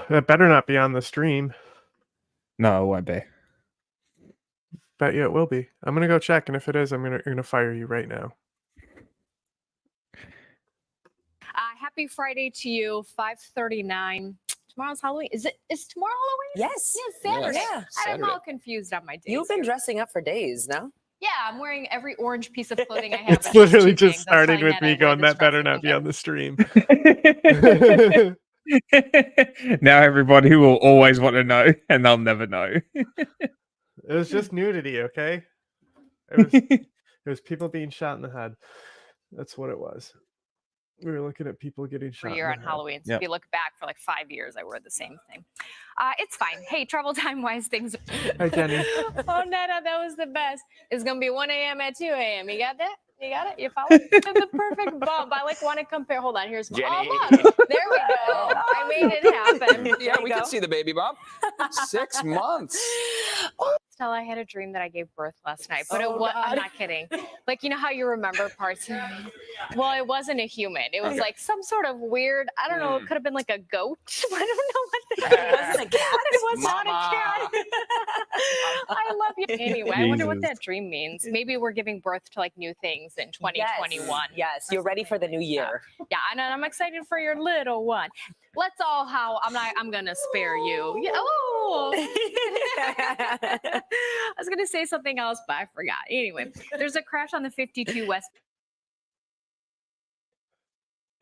That better not be on the stream. No, it won't be. Bet you it will be. I'm gonna go check, and if it is, you're gonna fire you right now. Happy Friday to you. 5:39. Tomorrow's Halloween. Is tomorrow Halloween? Yes. Yes, Saturday. Yeah. I'm all confused on my days. You've been dressing up for days, no? Yeah, I'm wearing every orange piece of clothing I have. It's literally just starting with me going, that better not be on the stream. Now everybody will always want to know, and they'll never know. It was just nudity, okay? It was people being shot in the head. That's what it was. We were looking at people getting shot. Year on Halloween. So if you look back for like 5 years, I wore the same thing. It's fine. Hey, travel time wise things. Hi, Jenny. Oh, Nana, that was the best. It's gonna be 1 a.m. at 2 a.m. You got that? You got it? You follow? The perfect bump. I want to compare. Hold on. Here's my. Oh, look. There we go. I made it happen. Yeah, we can see the baby bump. 6 months. Stella, I had a dream that I gave birth last night, but I'm not kidding. Like, you know how you remember parts of me? Well, it wasn't a human. It was like some sort of weird, I don't know, it could have been like a goat. I don't know what that was. It wasn't a cat. It was not a cat. I love you. Anyway, I wonder what that dream means. Maybe we're giving birth to like new things in 2021. Yes, you're ready for the new year. Yeah, and I'm excited for your little one. Let's all I'm gonna spare you. Yeah, oh. I was gonna say something else, but I forgot. Anyway, there's a crash on the 52 West.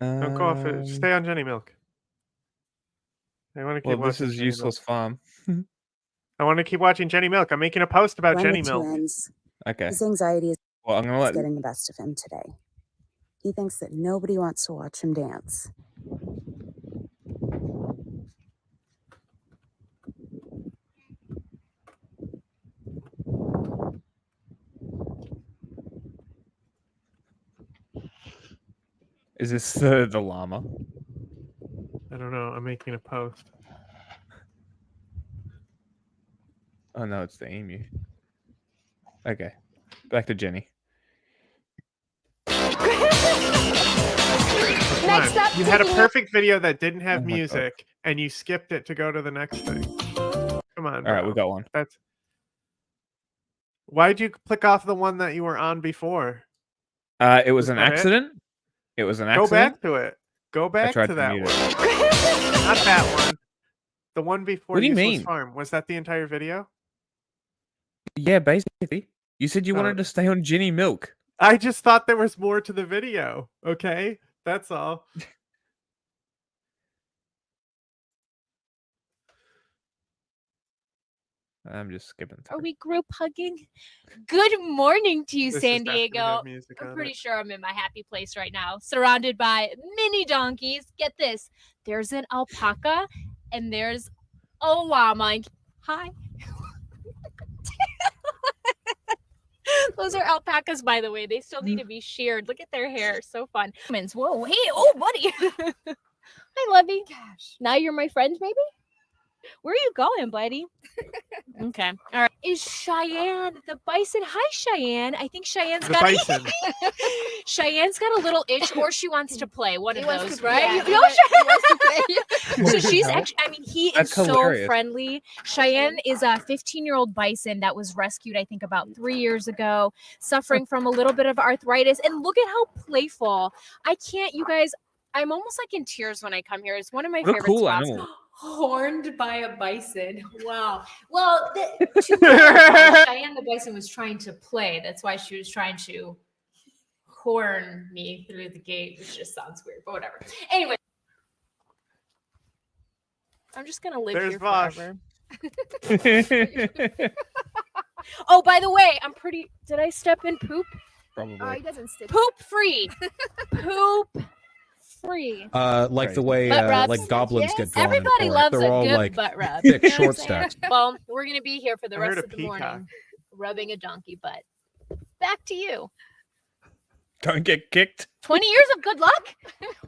Don't go off it. Stay on Jenny Milk. I want to keep. Well, this is Jenny useless farm. I want to keep watching Jenny Milk. I'm making a post about Jenny Milk. Okay. His anxiety is well, I'm gonna getting the best of him today. He thinks that nobody wants to watch him dance. Is this the llama? I don't know. I'm making a post. Oh no, it's the emu. Okay, back to Jenny. Next up, you had a perfect video that didn't have music, and you skipped it to go to the next thing. Come on. All right, we got one. Why'd you click off the one that you were on before? It was an accident. It was an accident. Go back to it. Go back to that one. Not that one. The one before. What do you mean? Farm. Was that the entire video? Yeah, basically. You said you wanted to stay on Jenny Milk. I just thought there was more to the video. Okay, that's all. I'm just skipping through. Are we group hugging? Good morning to you, San Diego. I'm pretty sure I'm in my happy place right now, surrounded by mini donkeys. Get this. There's an alpaca and there's a llama. Hi. Those are alpacas, by the way. They still need to be sheared. Look at their hair. So fun. Whoa, hey, oh, buddy. Hi, Lovey. Gosh. Now you're my friend, maybe? Where are you going, buddy? Okay. All right. Is Cheyenne the bison? Hi, Cheyenne. I think Cheyenne's got bison. Cheyenne's got a little itch, or she wants to play. One of those, right? So she's actually. I mean, he is so friendly. Cheyenne is a 15-year-old bison that was rescued, I think, about 3 years ago, suffering from a little bit of arthritis. And look at how playful. I can't. You guys. I'm almost like in tears when I come here. It's one of my favorite spots. Animal. Horned by a bison. Wow. Well, Cheyenne the bison was trying to play. That's why she was trying to horn me through the gate, which just sounds weird, but whatever. Anyway, I'm just gonna live here forever. Oh, by the way, did I step in poop? Probably. He doesn't step. Poop free. Poop free. Like the way like goblins get drawn. Everybody loves They're all good like butt rub. thick short stacks. Well, we're gonna be here for the rest of the morning, rubbing a donkey butt. Back to you. Don't get kicked. 20 years of good luck.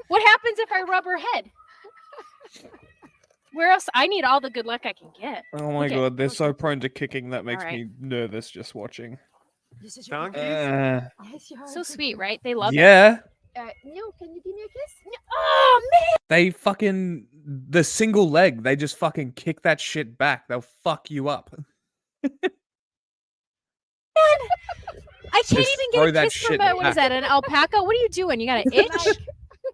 What happens if I rub her head? Where else? I need all the good luck I can get. Oh my god, they're so prone to kicking that makes me nervous just watching. So sweet, right? They love it. Yeah. No, can you give me a kiss? No. Oh man! They fucking the single leg, they just fucking kick that shit back. They'll fuck you up. I can't Just even throw get a that kiss from shit a, what is back. that, an alpaca? What are you doing? You got an itch?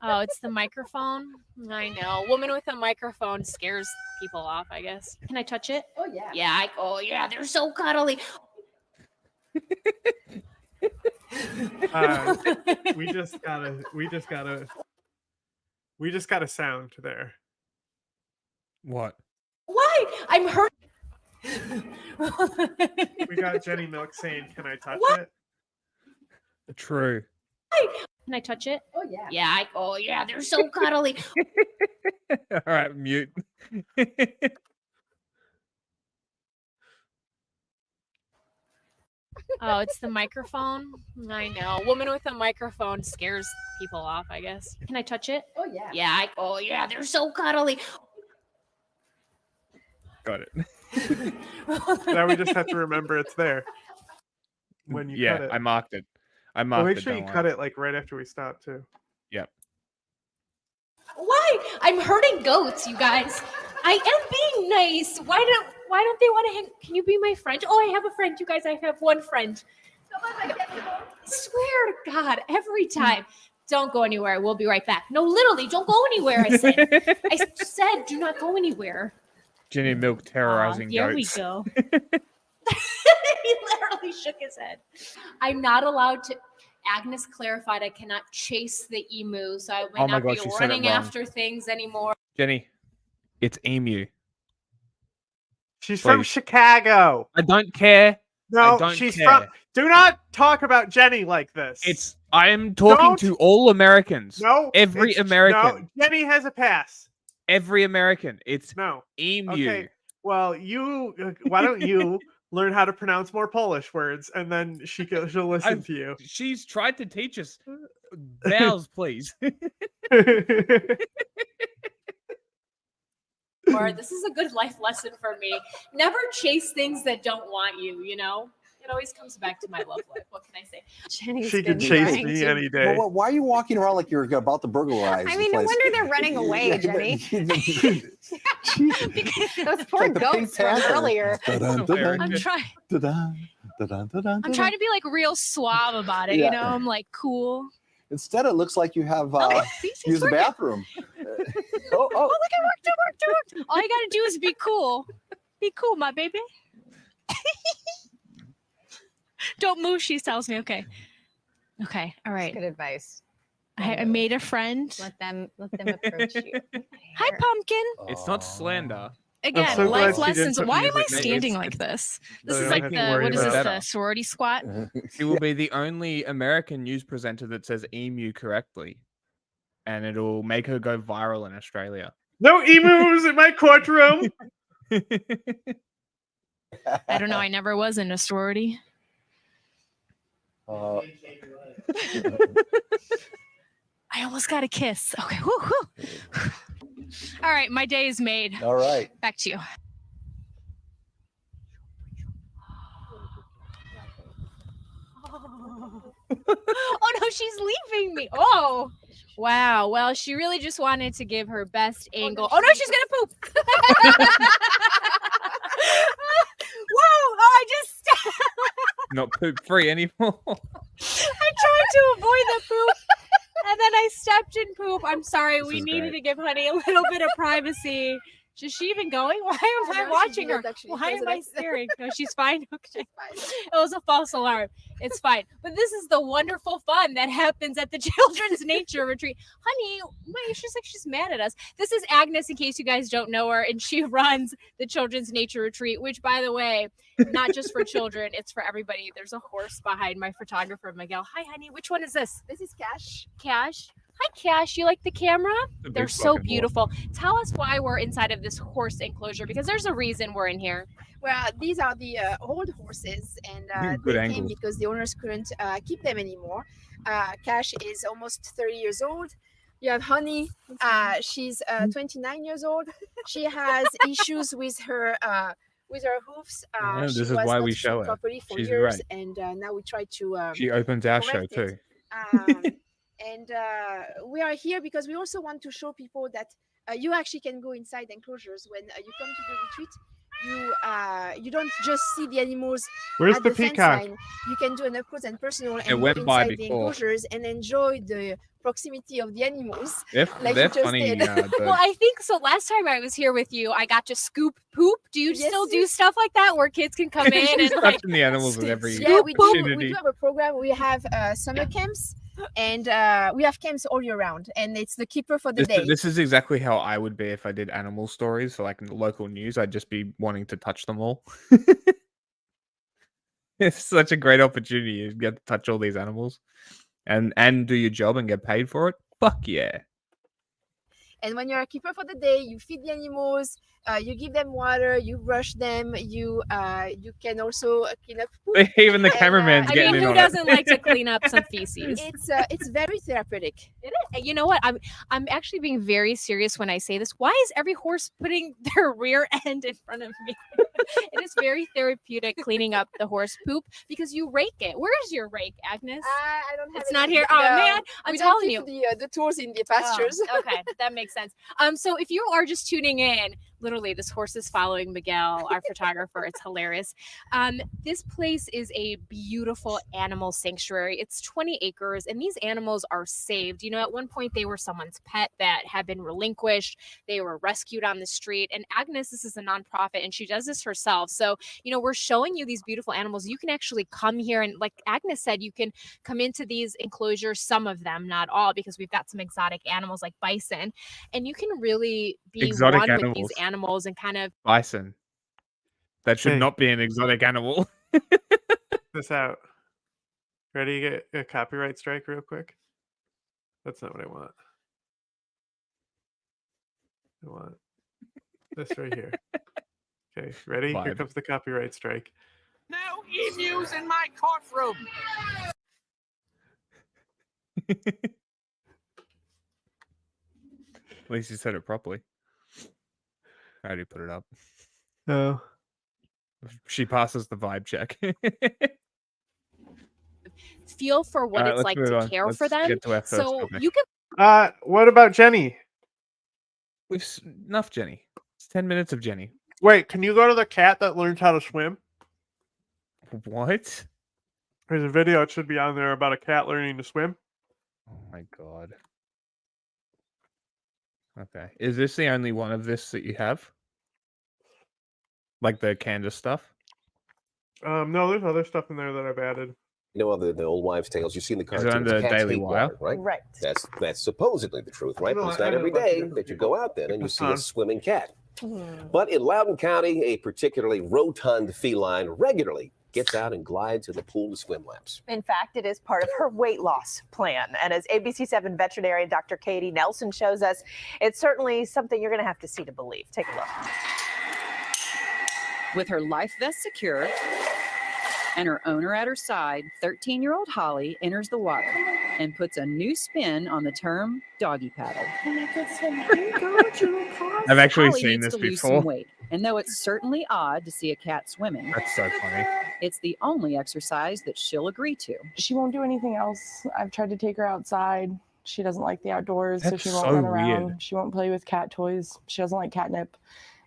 Oh, it's the microphone. I know. Woman with a microphone scares people off, I guess. Can I touch it? Oh yeah. Yeah. Oh yeah. They're so cuddly. We just got a sound there. What? Why? I'm hurt. We got Jenny Milk saying, "Can I touch What? it?" True. Can I touch it? Oh yeah. Yeah. Oh yeah. They're so cuddly. All right, mute. Oh, it's the microphone. I know. Woman with a microphone scares people off, I guess. Can I touch it? Oh yeah. Yeah. Oh yeah. They're so cuddly. Got it. Now we just have to remember it's there when you cut it. I marked it. I Well, marked make it. sure you cut it like right after we stop too. Why? I'm hurting goats, you guys. I am being nice. Why don't they want to hang? Can you be my friend? Oh, I have a friend, you guys. I have one friend. Swear to God, every time. Don't go anywhere. We'll be right back. No, literally, don't go anywhere. I said, do not go anywhere. Jenny Milk terrorizing Here goats. we go. He literally shook his head. I'm not allowed to. Agnes clarified I cannot chase the emu, so I might not be running after things anymore. Jenny, it's emu. She's from Chicago. I don't care. No, I don't she's care. from. Do not talk about Jenny like this. I am talking to all Americans. No, every American. No, Jenny has a pass. Every American. It's no emu. Okay. Well, why don't you learn how to pronounce more Polish words, and then she'll listen to you. She's tried to teach us vowels, please. Or this is a good life lesson for me. Never chase things that don't want you, you know? It always comes back to my love life. What can I say? She can chase me any day. Well, why are you walking around like you're about to burglarize? I mean, no wonder they're running away, Jenny. Those poor goats from earlier. I'm trying to be like real suave about it, you know? I'm like cool. Instead, it looks like you have used the bathroom. Oh, look, it worked. All you gotta do is be cool. Be cool, my baby. Don't move, she tells me. Okay, all right. That's good advice. I made a friend. Let them approach you. Okay. Hi, Pumpkin. It's not slander. Again, so life glad she didn't lessons. put Why am I music. standing like this? This So is you like don't have to worry what is this? about it. The sorority squat? She will be the only American news presenter that says emu correctly. And it'll make her go viral in Australia. No emus in my courtroom. I don't know. I never was in a sorority. I almost got a kiss. Okay. Woo. All right. My day is made. All right. Back to you. Oh no, she's leaving me. Oh, wow. Well, she really just wanted to give her best angle. Oh no, she's gonna poop. Whoa! Oh, I just Not poop free anymore. I tried to avoid the poop, and then I stepped in poop. I'm sorry. This We is needed great. to give Honey a little bit of privacy. Is she even going? Why am I watching her? Why am I staring? No, she's fine. Okay. It was a false alarm. It's fine. But this is the wonderful fun that happens at the Children's Nature Retreat. Honey, wait, she's mad at us. This is Agnes, in case you guys don't know her, and she runs the Children's Nature Retreat, which, by the way, not just for children, it's for everybody. There's a horse behind my photographer, Miguel. Hi, honey. Which one is this? This is Cash. Cash. Hi, Cash. You like the camera? The big They're so fucking beautiful. Tell us why we're inside of this horse enclosure, because there's a reason we're in here. Well, these are the old horses, and Good they angles. came because the owners couldn't keep them anymore. Cash is almost 30 years old. You have Honey. She's 29 years old. She has issues with her hoofs. Yeah, she this is was why not we fed show her. properly for She's years, great. and now we try to. She opens our show correct it. too. And we are here because we also want to show people that You actually can go inside enclosures when you come to the retreat. You don't just see the animals Where's at the the fence peacock? line. You can do an up close and personal and It go went by inside the before. enclosures and enjoy the proximity of the animals. They're, Like they're you just funny. did. Well, I think so. Last time I was here with you, I got to scoop poop. Do you Yes, still do yes. stuff like that where kids can come in She's and like touching the animals with every Yeah, we do opportunity. have a program. We have summer camps and we have camps all year round, and it's the keeper for the day. This is exactly how I would be if I did animal stories for like local news. I'd just be wanting to touch them all. It's such a great opportunity. You get to touch all these animals and do your job and get paid for it. Fuck yeah. And when you're a keeper for the day, you feed the animals, you give them water, you brush them, you can also clean up poop. Even the cameraman's I getting mean, in who on doesn't it. like to clean up some feces? It's very therapeutic. It is. You know what? I'm actually being very serious when I say this. Why is every horse putting their rear end in front of me? It is very therapeutic cleaning up the horse poop because you rake it. Where's your rake, Agnes? I don't have It's any- not here. no, Oh man, I'm we don't telling keep you. the tools in the pastures. Oh, okay, that makes sense. So if you are just tuning in, literally this horse is following Miguel, our photographer. It's hilarious. This place is a beautiful animal sanctuary. It's 20 acres and these animals are saved. You know, at one point they were someone's pet that had been relinquished. They were rescued on the street. And Agnes, this is a nonprofit and she does this herself. So, you know, we're showing you these beautiful animals. You can actually come here and like Agnes said, you can come into these enclosures, some of them, not all, because we've got some exotic animals like bison. And you can really be Exotic one with animals. these animals and kind of Bison. That should Hey. not be an exotic animal. This out. Ready to get a copyright strike real quick? That's not what I want. I want this right here. Okay, ready? Here Vibe. comes the copyright strike. No emus in my courtroom. At least you said it properly. I already put it up. Oh. She passes the vibe check. feel for what Alright, it's let's like move to on. care Let's for them. get to our first So topic. you can What about Jenny? We've enough Jenny. It's 10 minutes of Jenny. Wait, can you go to the cat that learns how to swim? What? There's a video, it should be on there, about a cat learning to swim. Oh my god. Okay. Is this the only one of this that you have? Like the Candace stuff? No, there's other stuff in there that I've added. You know, the old wives' tales. You see in the Is it cartoons. under Cats Daily hate Wire? water, right? Right. That's supposedly the truth, right? No, But it's I not know every a bunch of day different that you people. go out there and you It's see a fun. swimming cat. Mhm. But in Loudoun County, a particularly rotund feline regularly gets out and glides in the pool to swim laps. In fact, it is part of her weight loss plan. And as ABC7 veterinarian Dr. Katie Nelson shows us, it's certainly something you're going to have to see to believe. Take a look. With her life vest secured and her owner at her side, 13-year-old Holly enters the water and puts a new spin on the term doggy paddle. I've actually Holly seen needs this to lose before. some weight, and though it's certainly odd to see a cat swimming, That's so funny. it's the only exercise that she'll agree to. She won't do anything else. I've tried to take her outside. She doesn't like the outdoors, so That's she won't so run around. weird. She won't play with cat toys. She doesn't like catnip.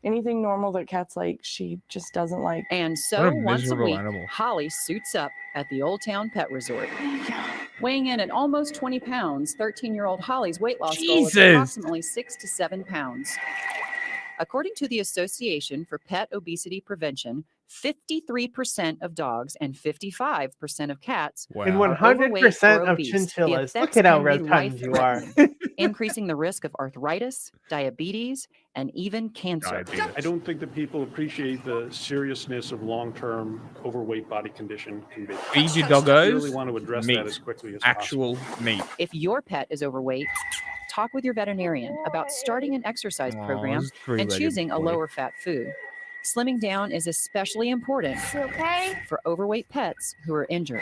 Anything normal that cats like, she just doesn't like. And so What a once a miserable week, animal. Holly suits up at the Old Town Pet Resort. Weighing in at almost 20 pounds, 13-year-old Holly's weight loss goal is Jesus. approximately 6 to 7 pounds. According to the Association for Pet Obesity Prevention, 53% of dogs and 55% of cats Wow. And are overweight 100% or of obese. The chinchillas. Look effects at how can be rotund you are. life-threatening, increasing the risk of arthritis, diabetes, and even cancer. I don't think that people appreciate the seriousness of long-term overweight body condition can be. Feed your We doggos really want to address meat. that as quickly as Actual meat. If your pet is overweight, talk with your veterinarian about starting an exercise Aw, program this and three-legged choosing a boy. lower fat food. Slimming down is especially important Okay. for overweight pets who are injured.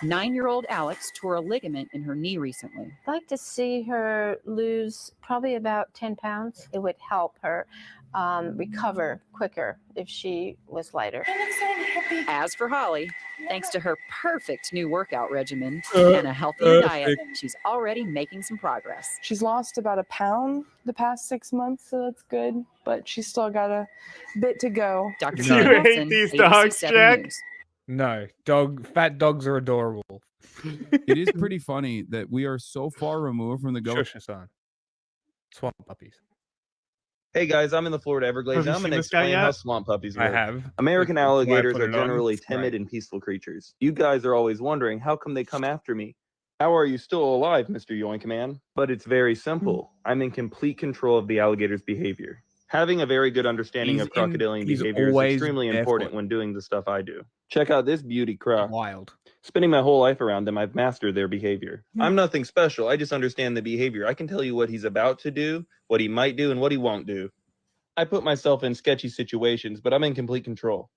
9-year-old Alex tore a ligament in her knee recently. I'd like to see her lose probably about 10 pounds. It would help her recover quicker if she was lighter. As for Holly, thanks to her perfect new workout regimen and a healthier diet, she's already making some progress. She's lost about 1 pound the past 6 months, so that's good. But she's still got a bit to go. Dr. Do you hate these dogs, Jack? No, fat dogs are adorable. It is pretty funny that we are so far removed from the Shush us on. Swamp puppies. Hey guys, I'm in the Florida Everglades. Have you I'm going to seen this guy explain how yet? swamp puppies I work. have. American That's why I alligators put are it on. generally timid and peaceful creatures. You guys are always wondering, how come they come after me? How are you still alive, Mr. Yoink Man? But it's very simple. I'm in complete control of the alligator's behavior. Having a very good understanding of crocodilian behavior is extremely important when doing the stuff I do. Check out this beauty croc. Wild. Spending my whole life around them, I've mastered their behavior. I'm nothing special. I just understand the behavior. I can tell you what he's about to do, what he might do, and what he won't do. I put myself in sketchy situations, but I'm in complete control.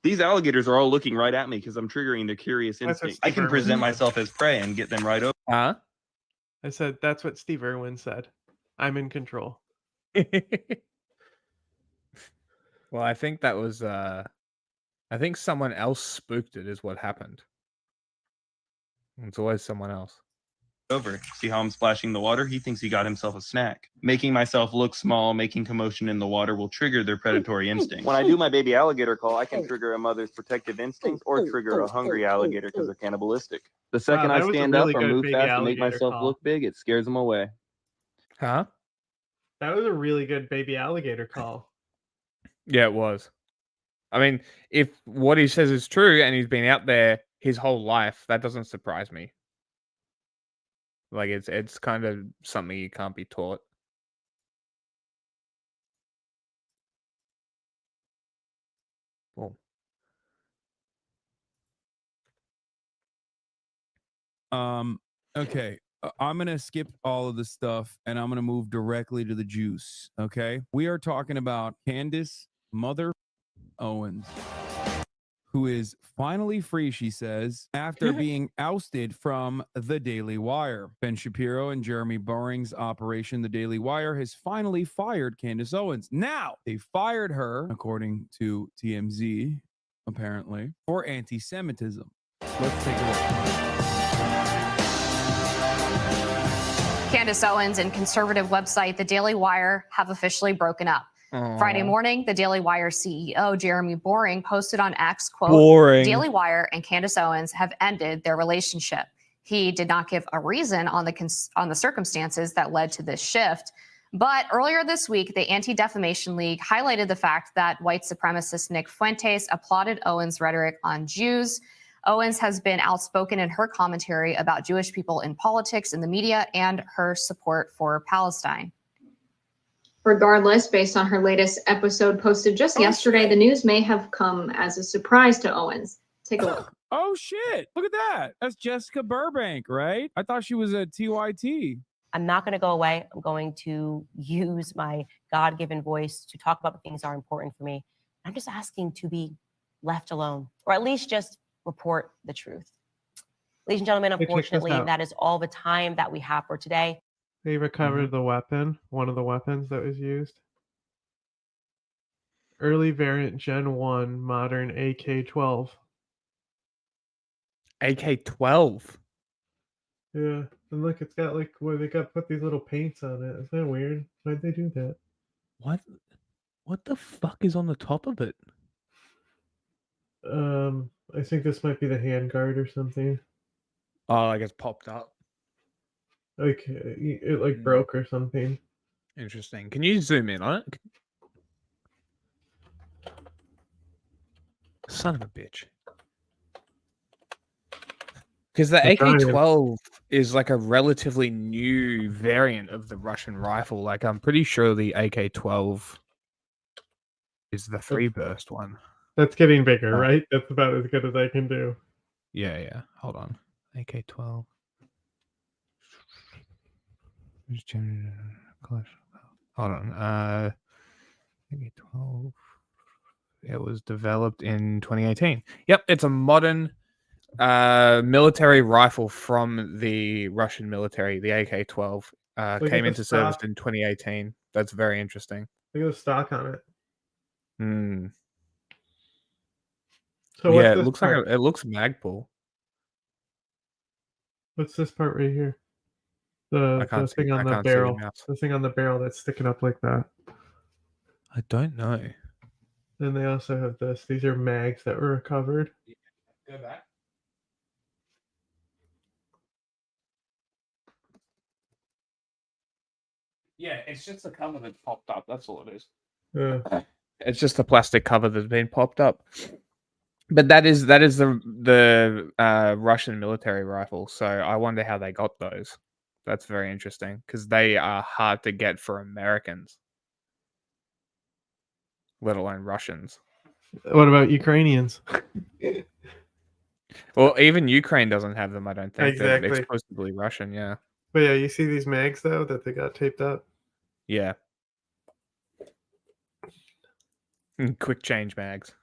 These alligators are all looking right at me because I'm triggering their curious That's what instinct. I Steve can Irwin present said. myself as prey and get them right over. Huh? I said that's what Steve Irwin said. I'm in control. Well, I think that was I think someone else spooked it is what happened. It's always someone else. Over. See how I'm splashing the water? He thinks he got himself a snack. Making myself look small, making commotion in the water will trigger their predatory instinct. When I do my baby alligator call, I can trigger a mother's protective instincts or trigger a hungry alligator because they're cannibalistic. The second that I was a stand really up or good move baby fast to make alligator myself call. look big, it scares them away. Huh? That was a really good baby alligator call. Yeah, it was. I mean, if what he says is true and he's been out there his whole life, that doesn't surprise me. Like it's kind of something you can't be taught. Boom. Okay. I'm going to skip all of the stuff and I'm going to move directly to the juice. Okay. We are talking about Candace, mother Owens, who is finally free, she says, after being ousted from The Daily Wire. Ben Shapiro and Jeremy Boring's operation, The Daily Wire, has finally fired Candace Owens. Now, they fired her, according to TMZ, apparently, for anti-Semitism. Let's take a look. Candace Owens and conservative website The Daily Wire have officially broken up. Friday morning, the Daily Wire CEO, Jeremy Boring, posted on X, quote, Boring. Daily Wire and Candace Owens have ended their relationship. He did not give a reason on the circumstances that led to this shift. But earlier this week, the Anti-Defamation League highlighted the fact that white supremacist Nick Fuentes applauded Owens' rhetoric on Jews. Owens has been outspoken in her commentary about Jewish people in politics, in the media, and her support for Palestine. Regardless, based on her latest episode posted just yesterday, the news may have come as a surprise to Owens. Take a look. Oh, shit. Look at that. That's Jessica Burbank, right? I thought she was a TYT. I'm not going to go away. I'm going to use my God-given voice to talk about the things that are important for me. I'm just asking to be left alone, or at least just report the truth. Ladies and gentlemen, Hey, check this unfortunately, out. that is all the time that we have for today. They recovered the weapon, one of the weapons that was used. Early variant Gen 1 modern AK-12. AK-12? Yeah, and look, it's got like where they got put these little paints on it. Isn't that weird? Why'd they do that? What the fuck is on the top of it? I think this might be the handguard or something. Oh, like it's popped up. Like it like broke or something. Interesting. Can you zoom in on it? Son of a bitch. Because the AK-12 is like a relatively new variant of the Russian rifle. Like I'm pretty sure the AK-12 is the 3-burst one. That's getting bigger, right? That's about as good as I can do. Yeah. Hold on. AK-12. Hold on. AK-12. It was developed in 2018. Yep, it's a modern military rifle from the Russian military, the AK-12, Look came at the into service stock. in 2018. That's very interesting. Look at the stock on it. Hmm. So Yeah, what's it this looks part? it looks Magpul. What's this part right here? I The can't see. thing on I the can't see the barrel. mouse. The thing on the barrel that's sticking up like that. I don't know. Then they also have this. These are mags that were recovered. Go back. Yeah, it's just a cover that popped up. That's all it is. Yeah. It's just a plastic cover that's been popped up. But that is the Russian military rifle. So I wonder how they got those. That's very interesting because they are hard to get for Americans, let alone Russians. What about Ukrainians? Well, even Ukraine doesn't have them. I don't think they're Exactly. exclusively Russian. Yeah. But yeah, you see these mags though that they got taped up. Yeah. Quick change mags.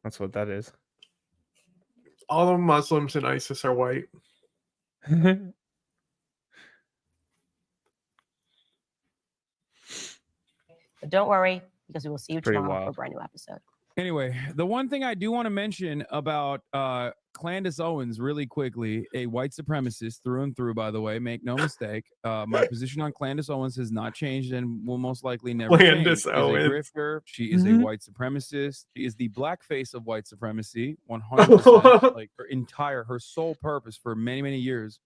That's what that is. All the Muslims in ISIS are white. But don't worry, because we will see you Pretty tomorrow for a wild. brand new episode. Anyway, the one thing I do want to mention about Candace Owens really quickly, a white supremacist through and through, by the way, make no mistake. My position on Candace Owens has not changed and will most likely never Candace change. Owens. She's a grifter. She is a Mhm. white supremacist. She is the blackface of white supremacy, 100%. Like her sole purpose for many, many years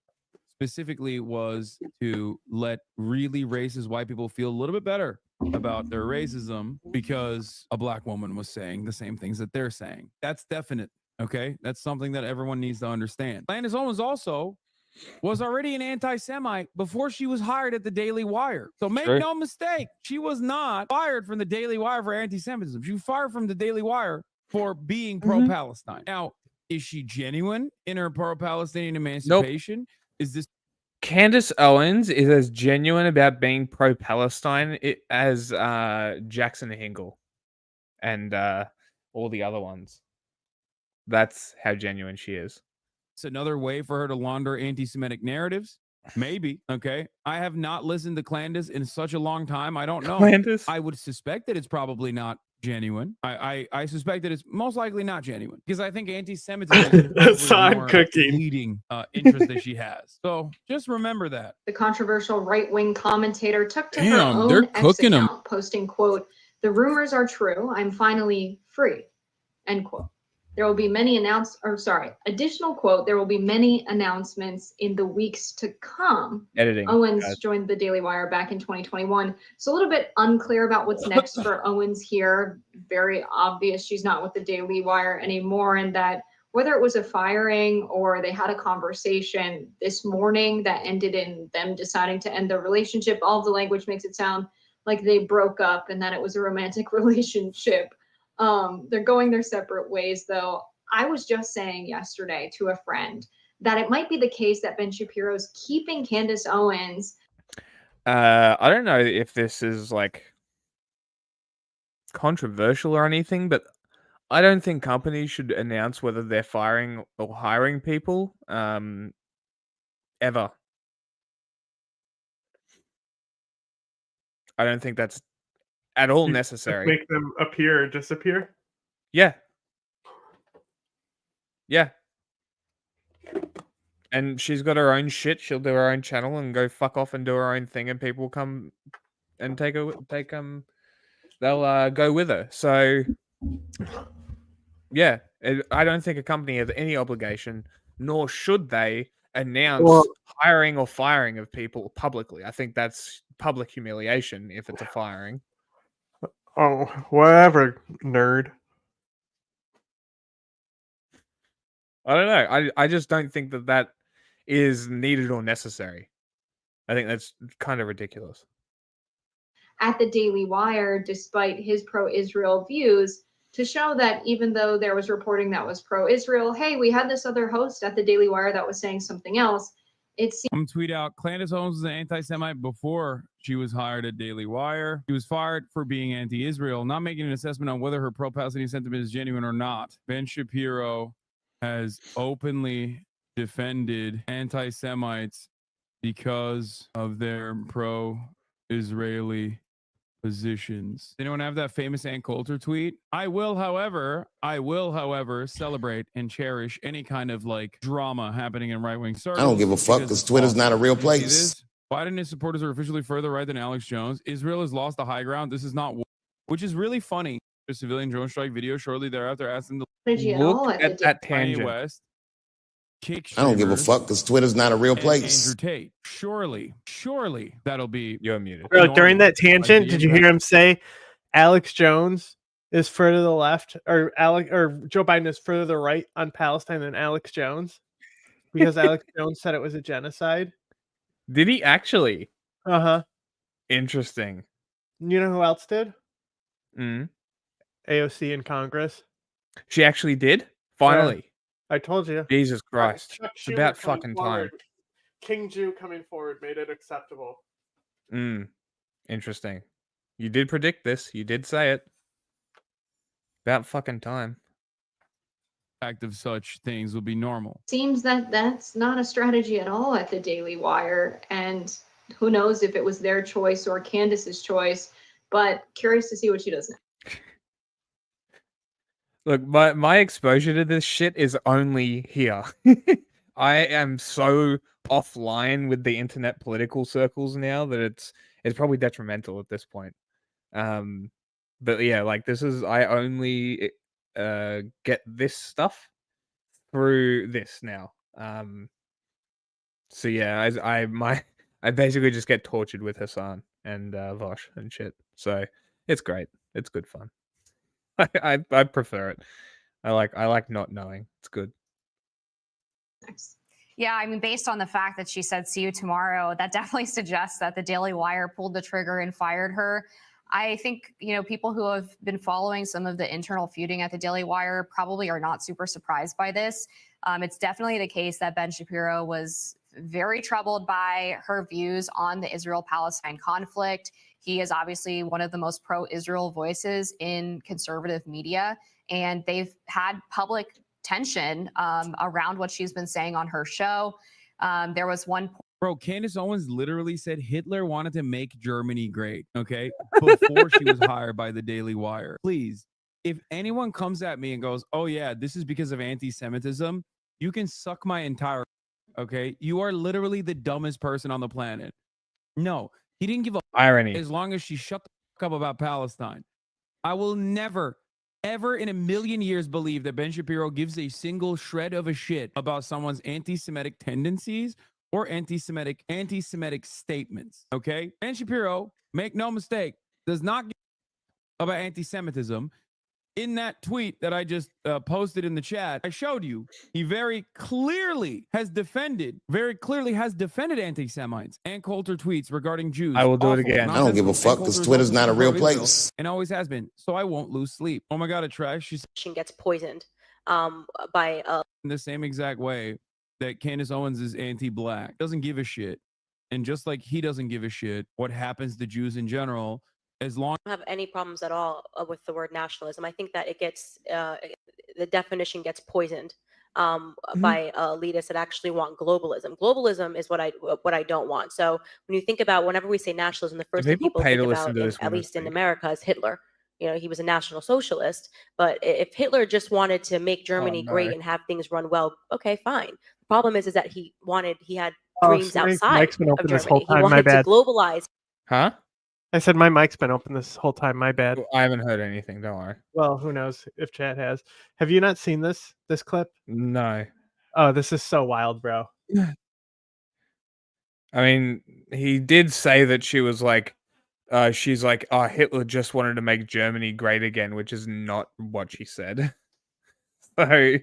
specifically was to let really racist white people feel a little bit better about their racism because a black woman was saying the same things that they're saying. That's definite. Okay. That's something that everyone needs to understand. Candace Owens also was already an anti-Semite before she was hired at the Daily Wire. So make True. no mistake, she was not fired from the Daily Wire for anti-Semitism. She was fired from the Daily Wire for being pro-Palestine. Now, is she genuine in her pro-Palestinian emancipation? Is this Candace Owens is as genuine about being pro-Palestine as Jackson Hingle and all the other ones. That's how genuine she is. It's another way for her to launder anti-Semitic narratives? Maybe. Okay. I have not listened to Candace in such a long time. I don't know. Candace? I would suspect that it's probably not genuine. I suspect that it's most likely not genuine because I think anti-Semitism is Son more cooking. leading interest that she has. So just remember that. The controversial right-wing commentator took to Damn, her they're own X cooking 'em. account, posting, quote, "The rumors are true. I'm finally free," end quote. There will be many additional quote, there will be many announcements in the weeks to come. Editing. Owens joined the Daily Wire back in 2021. So a little bit unclear about what's next for Owens here. Very obvious she's not with the Daily Wire anymore, and that whether it was a firing or they had a conversation this morning that ended in them deciding to end the relationship, all of the language makes it sound like they broke up and that it was a romantic relationship. They're going their separate ways, though. I was just saying yesterday to a friend that it might be the case that Ben Shapiro's keeping Candace Owens. I don't know if this is like controversial or anything, but I don't think companies should announce whether they're firing or hiring people ever. I don't think that's at all necessary. Make them appear or disappear. Yeah. Yeah. And she's got her own shit. She'll do her own channel and go fuck off and do her own thing, and people come and they'll go with her. So yeah, I don't think a company has any obligation, nor should they announce hiring or firing of people publicly. I think that's public humiliation if it's a firing. Oh, whatever, nerd. I don't know. I just don't think that is needed or necessary. I think that's kind of ridiculous. At the Daily Wire, despite his pro-Israel views, to show that even though there was reporting that was pro-Israel, hey, we had this other host at the Daily Wire that was saying something else. I'm gonna tweet out Candace Owens was an anti-Semite before she was hired at Daily Wire. She was fired for being anti-Israel, not making an assessment on whether her pro-Palestinian sentiment is genuine or not. Ben Shapiro has openly defended anti-Semites because of their pro-Israeli positions. Anyone have that famous Ann Coulter tweet? I will, however, celebrate and cherish any kind of like drama happening in right-wing circles. I don't give a fuck because Twitter's not a real place. Biden and his supporters are officially further right than Alex Jones. Israel has lost the high ground. This is not war, which is really funny. A civilian drone strike video shortly thereafter asked them to Look at that Kanye tangent. West. I don't give a fuck because Twitter's not a real place. Andrew Tate. Surely that'll be. You're muted. Bro, during that tangent, did you hear him say Alex Jones is further to the left, or Joe Biden is further to the right on Palestine than Alex Jones? Because Alex Jones said it was a genocide. Did he actually? Uh-huh. Interesting. You know who else did? Mm. AOC in Congress. She actually did? Finally. Yeah, I told you. Jesus Christ. Chuck It's Schumer about coming fucking forward. time. King Jew coming forward made it acceptable. Interesting. You did predict this. You did say it. About fucking time. Fact of such things will be normal. Seems that that's not a strategy at all at the Daily Wire, and who knows if it was their choice or Candace's choice, but curious to see what she does next. Look, my exposure to this shit is only here. I am so offline with the internet political circles now that it's probably detrimental at this point. But yeah, like this is I only get this stuff through this now. So yeah, I basically just get tortured with Hassan and Vosh and shit. So it's great. It's good fun. I prefer it. I like not knowing. It's good. Yeah, I mean, based on the fact that she said "see you tomorrow," that definitely suggests that the Daily Wire pulled the trigger and fired her. I think, people who have been following some of the internal feuding at the Daily Wire probably are not super surprised by this. It's definitely the case that Ben Shapiro was very troubled by her views on the Israel-Palestine conflict. He is obviously one of the most pro-Israel voices in conservative media, and they've had public tension around what she's been saying on her show. There was one Bro, Candace Owens literally said Hitler wanted to make Germany great, okay? Before she was hired by the Daily Wire. Please, if anyone comes at me and goes, oh yeah, this is because of anti-Semitism, you can suck my entire, okay? You are literally the dumbest person on the planet. No, he didn't give a irony as long as she shut the fuck up about Palestine. I will never, ever in a million years believe that Ben Shapiro gives a single shred of a shit about someone's anti-Semitic tendencies or anti-Semitic statements, okay? Ben Shapiro, make no mistake, does not give about anti-Semitism. In that tweet that I just posted in the chat, I showed you, he very clearly has defended anti-Semites and Coulter tweets regarding Jews. I will do it again. I don't give a fuck because Twitter's not a real place. And always has been. So I won't lose sleep. Oh my God, a trash. She gets poisoned by in the same exact way that Candace Owens is anti-black, doesn't give a shit. And just like he doesn't give a shit what happens to Jews in general, as long I don't have any problems at all with the word nationalism. I think that it gets the definition gets poisoned by elitists that actually want globalism. Globalism is what I don't want. So when you think about whenever we say nationalism, the first thing people think about, at least in America, is Hitler. He was a national socialist. But if Hitler just wanted to make Germany great and have things run well, okay, fine. The problem is that he had dreams outside of Germany. He wanted to globalize. Huh? I said my mic's been open this whole time. My bad. I haven't heard anything. Don't worry. Well, who knows if chat has. Have you not seen this clip? No. Oh, this is so wild, bro. I mean, he did say that she was like, she's like, oh, Hitler just wanted to make Germany great again, which is not what she said. So,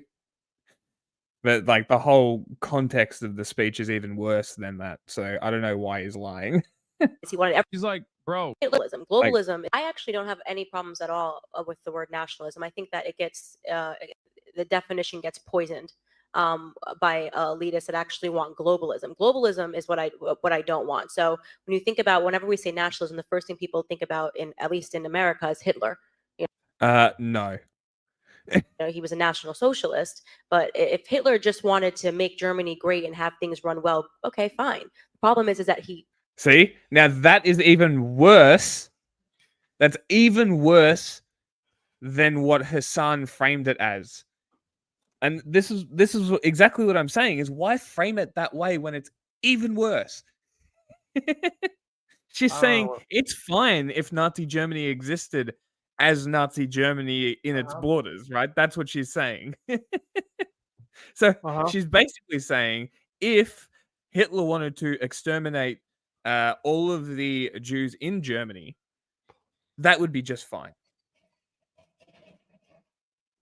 but like the whole context of the speech is even worse than that. So I don't know why he's lying. She's like, bro, globalism. I actually don't have any problems at all with the word nationalism. I think that it gets the definition gets poisoned by elitists that actually want globalism. Globalism is what I don't want. So when you think about whenever we say nationalism, the first thing people think about, at least in America, is Hitler. No. he was a National Socialist. But if Hitler just wanted to make Germany great and have things run well, okay, fine. The problem is that he. See, now that is even worse. That's even worse than what Hassan framed it as. And this is exactly what I'm saying, is why frame it that way when it's even worse? She's saying it's fine if Nazi Germany existed as Nazi Germany in its borders, right? That's what she's saying. So she's basically saying if Hitler wanted to exterminate all of the Jews in Germany, that would be just fine.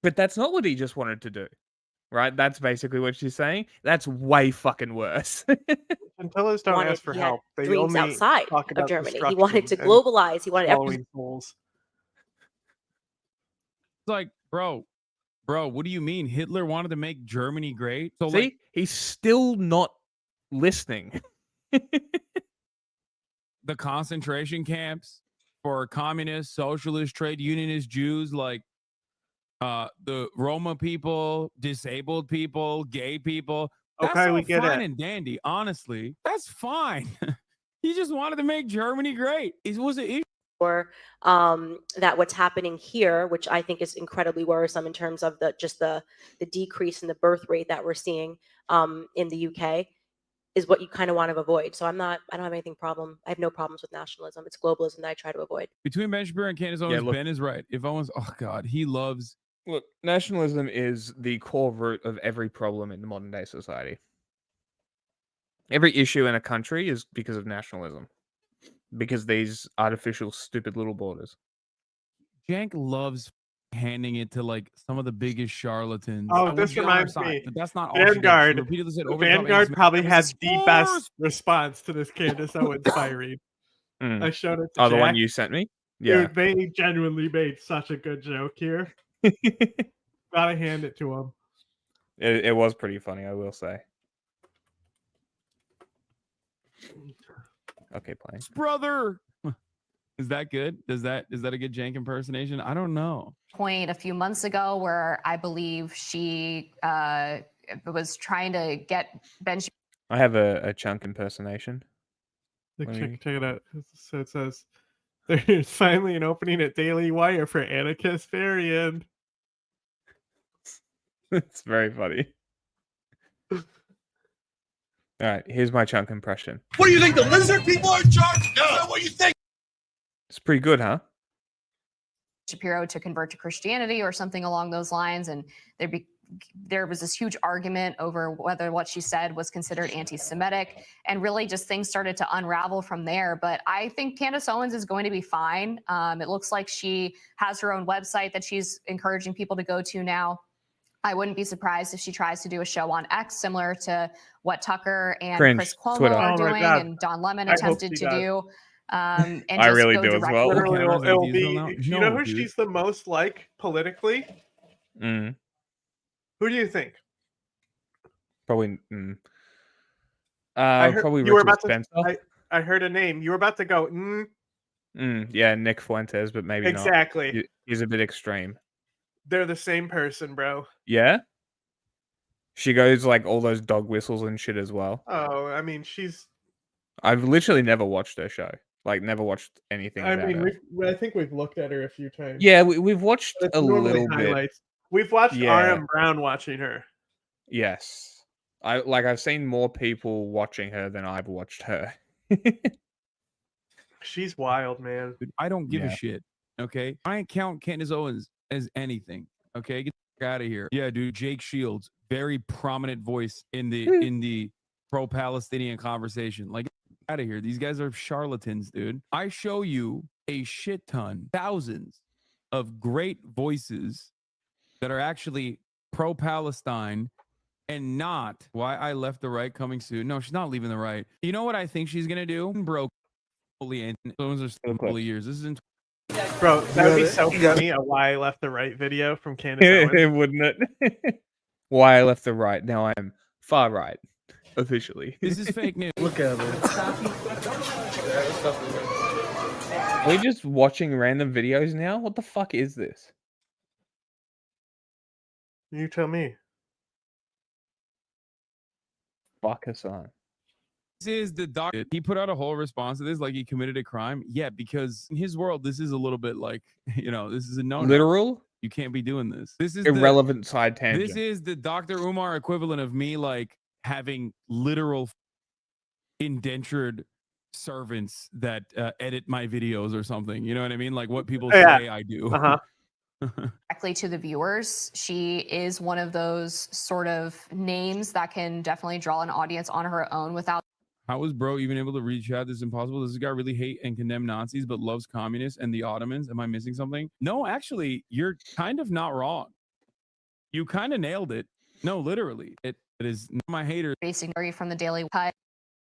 But that's not what he just wanted to do, right? That's basically what she's saying. That's way fucking worse. Until don't ask for help. They Dreams only outside talk of about Germany. He wanted to destruction and globalize. He wanted following rules. It's like, bro, what do you mean? Hitler wanted to make Germany great? So See, he's still not listening. The concentration camps for communist, socialist, trade unionist Jews, like the Roma people, disabled people, gay people. That's Okay, all we get fine it. and dandy. Honestly, that's fine. He just wanted to make Germany great. It was an issue. Or that what's happening here, which I think is incredibly worrisome in terms of the decrease in the birth rate that we're seeing in the UK, is what you kind of want to avoid. So I don't have anything problem. I have no problems with nationalism. It's globalism that I try to avoid. Between Ben Shapiro and Candace Owens, Ben is right. If Owens, oh God, he loves. Look, nationalism is the core root of every problem in the modern day society. Every issue in a country is because of nationalism. Because these artificial, stupid little borders. Jank loves handing it to like some of the biggest charlatans. Oh, this reminds me. But that's not all she does. She Vanguard. repeatedly said over the top Vanguard anti-Semitic probably had is the best response to this Candace Owens firing. Mm. I showed it to Oh, the one Jack. you sent me? Yeah. Dude, they genuinely made such a good joke here. Gotta hand it to him. It was pretty funny, I will say. Okay, playing. Brother. Is that good? Is that a good Jank impersonation? I don't know. Point a few months ago where I believe she was trying to get Ben. I have a chunk impersonation. Check it out. So it says, there's finally an opening at Daily Wire for Anarchist Varian. It's very funny. All right, here's my chunk impression. What do you think? The lizard people are in charge? No. Is that what you think? It's pretty good, huh? Shapiro to convert to Christianity or something along those lines, and there was this huge argument over whether what she said was considered anti-Semitic, and really just things started to unravel from there. But I think Candace Owens is going to be fine. It looks like she has her own website that she's encouraging people to go to now. I wouldn't be surprised if she tries to do a show on X similar to what Tucker and Chris Cuomo Twitter. are doing and Don Lemon attempted to do. And I just really go do as well. Literally, it'll be, you know who she's the most like politically? Mm. Who do you think? Probably. I heard, probably you were Richard about Spencer. to, I heard a name. You were about to go. Yeah, Nick Fuentes, but maybe exactly. Not. He's a bit extreme. They're the same person, bro. Yeah. She goes like all those dog whistles and shit as well. Oh, I mean, I've literally never watched her show. Like, never watched anything about her. I think we've looked at her a few times. Yeah, we've watched a little highlights. bit. We've watched R.M. Brown watching her. Yes. I've seen more people watching her than I've watched her. She's wild, man. Dude, I don't give a shit. Okay, I ain't count Candace Owens as anything. Okay, get out of here. Yeah, dude. Jake Shields, very prominent voice in the pro-Palestinian conversation. Like, get out of here. These guys are charlatans, dude. I show you a shit ton, thousands of great voices that are actually pro-Palestine and not why I left the right coming soon. No, she's not leaving the right. You know what I think she's gonna do? Bro, fully those are still a couple of years. This is in. Bro, that would be so funny. A Why I Left the Right video from Candace Owens. Wouldn't it? Why I left the right. Now I am far right, officially. This is fake news. Look at it. Are we just watching random videos now? What the fuck is this? You tell me. Fuck Hassan. This is the doctor. He put out a whole response to this, like he committed a crime. Yeah, because in his world, this is a little bit like, this is a no. Literal? You can't be doing this. This is irrelevant side tangent. This is the Dr. Umar equivalent of me, like having literal indentured servants that edit my videos or something. You know what I mean? Like what people say I do. Directly to the viewers. She is one of those sort of names that can definitely draw an audience on her own without. How is bro even able to read chat? This is impossible. Does this guy really hate and condemn Nazis but loves communists and the Ottomans? Am I missing something? No, actually, you're kind of not wrong. You kind of nailed it. No, literally. It is my hater. Basing from the Daily Cut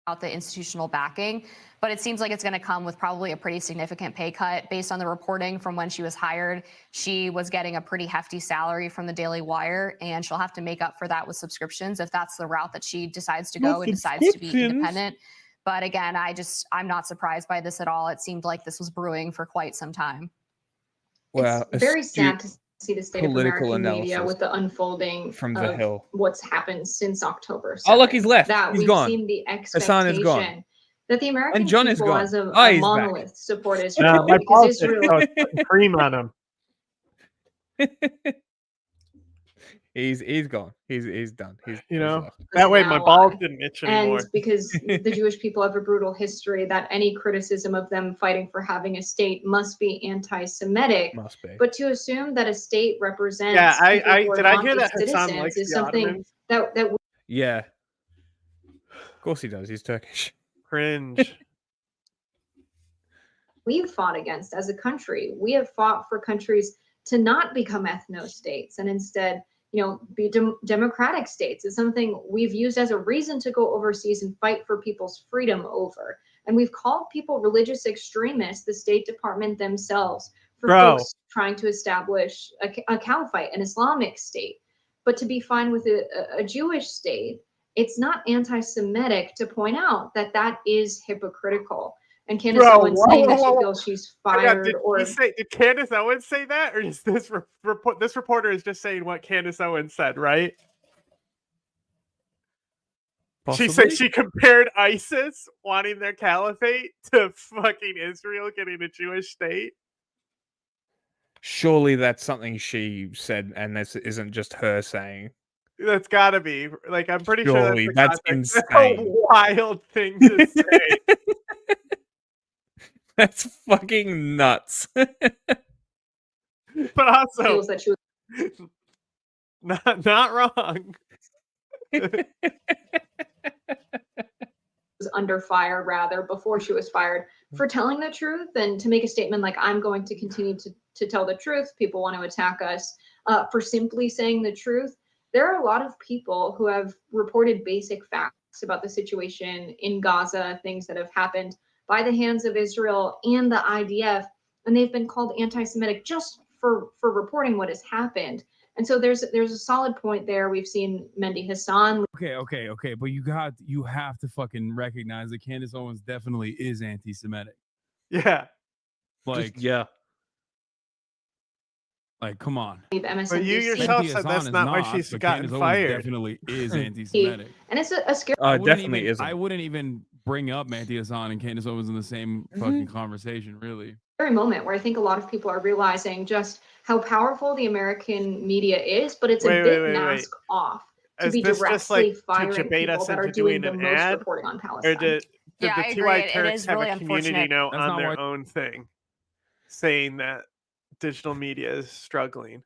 about the institutional backing, but it seems like it's going to come with probably a pretty significant pay cut based on the reporting from when she was hired. She was getting a pretty hefty salary from the Daily Wire, and she'll have to make up for that with subscriptions if that's the route that she decides to go and decides to be independent. But again, I'm not surprised by this at all. It seemed like this was brewing for quite some time. Well, it's very sad to see the state of political American media analysis with the unfolding from the of Hill. what's happened since October 7th. Oh, look, he's left. That He's we've gone. seen the Hassan is gone. expectation that the American And John is people gone. as a He's monolith back. support Israel No, my because politics, Israel I was putting cream on him. He's gone. He's done. He's that way my ally. balls didn't itch anymore. And because the Jewish people have a brutal history, that any criticism of them fighting for having a state must be anti-Semitic. Must be. But to assume that a state represents Yeah, did I hear its that Hassan citizens likes is the something Ottomans? that Yeah. Of course he does. He's Turkish. Cringe. we've fought against as a country. We have fought for countries to not become ethno-states and instead, be democratic states. Is something we've used as a reason to go overseas and fight for people's freedom over. And we've called people religious extremists, the State Department themselves, for folks trying to establish a caliphate, an Islamic state. But to be fine with a Jewish state, it's not anti-Semitic to point out that that is hypocritical. And Candace Owens saying that she feels she's fired. Did Candace Owens say that, or is this this reporter is just saying what Candace Owens said, right? Possibly? She said she compared ISIS wanting their caliphate to fucking Israel getting a Jewish state. Surely that's something she said, and this isn't just her saying. That's gotta be. Like, I'm pretty Surely, sure that's insane. insane. That's a wild thing to say. That's fucking nuts. But also, not wrong. Was under fire rather before she was fired for telling the truth, and to make a statement like, I'm going to continue to tell the truth. People want to attack us for simply saying the truth. There are a lot of people who have reported basic facts about the situation in Gaza, things that have happened by the hands of Israel and the IDF, and they've been called anti-Semitic just for reporting what has happened. And so there's a solid point there. We've seen Mehdi Hassan. Okay. But you have to fucking recognize that Candace Owens definitely is anti-Semitic. Yeah. Like, come on. But you yourself said that's not why she's gotten fired. Definitely is anti-Semitic. And it's a scary. Definitely isn't. I wouldn't even bring up Mehdi Hassan and Candace Owens in the same fucking conversation, really. Very moment where I think a lot of people are realizing just how powerful the American media is, but it's a bit mask off to be directly firing people that are doing the most reporting on Palestine. Or did the TY Turks have a community note on their own thing saying that digital media is struggling?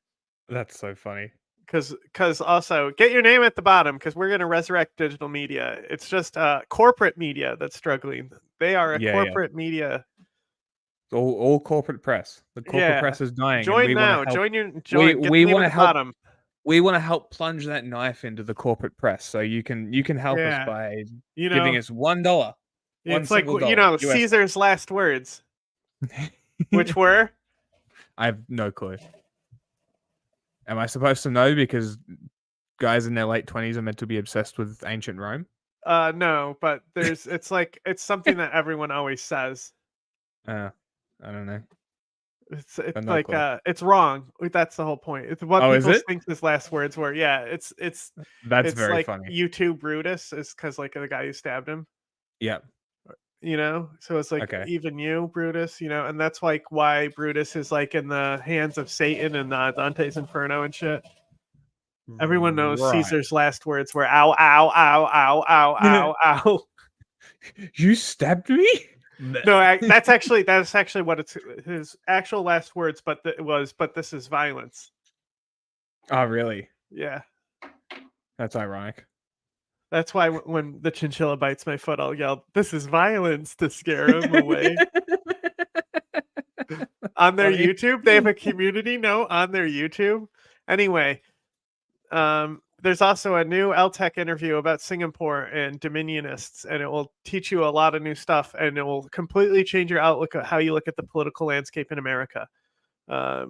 That's so funny. Because also, get your name at the bottom, because we're going to resurrect digital media. It's just corporate media that's struggling. They are a corporate media. All corporate press. The corporate press is dying. Join now. Join. We want to help. We want to help plunge that knife into the corporate press. So you can help us by giving us $1. It's like $1, Caesar's last words, which were. I have no clue. Am I supposed to know because guys in their late 20s are meant to be obsessed with ancient Rome? No, but it's something that everyone always says. I don't know. It's like it's wrong. That's the whole point. It's what people think his last words were. Yeah, it's That's very like funny. You too, Brutus, is because like the guy who stabbed him. Yeah. You know, so it's like even you, Brutus. You know, and that's like why Brutus is like in the hands of Satan and Dante's Inferno and shit. Everyone knows Caesar's last words were "ow, ow, ow, ow, ow, ow, ow." You stabbed me. No, that's actually what it's his actual last words. But but this is violence. Oh, really? Yeah. That's ironic. That's why when the chinchilla bites my foot, I'll yell, "This is violence," to scare him away. On their YouTube, they have a community note on their YouTube. Anyway, there's also a new LTech interview about Singapore and Dominionists, and it will teach you a lot of new stuff, and it will completely change your outlook at how you look at the political landscape in America.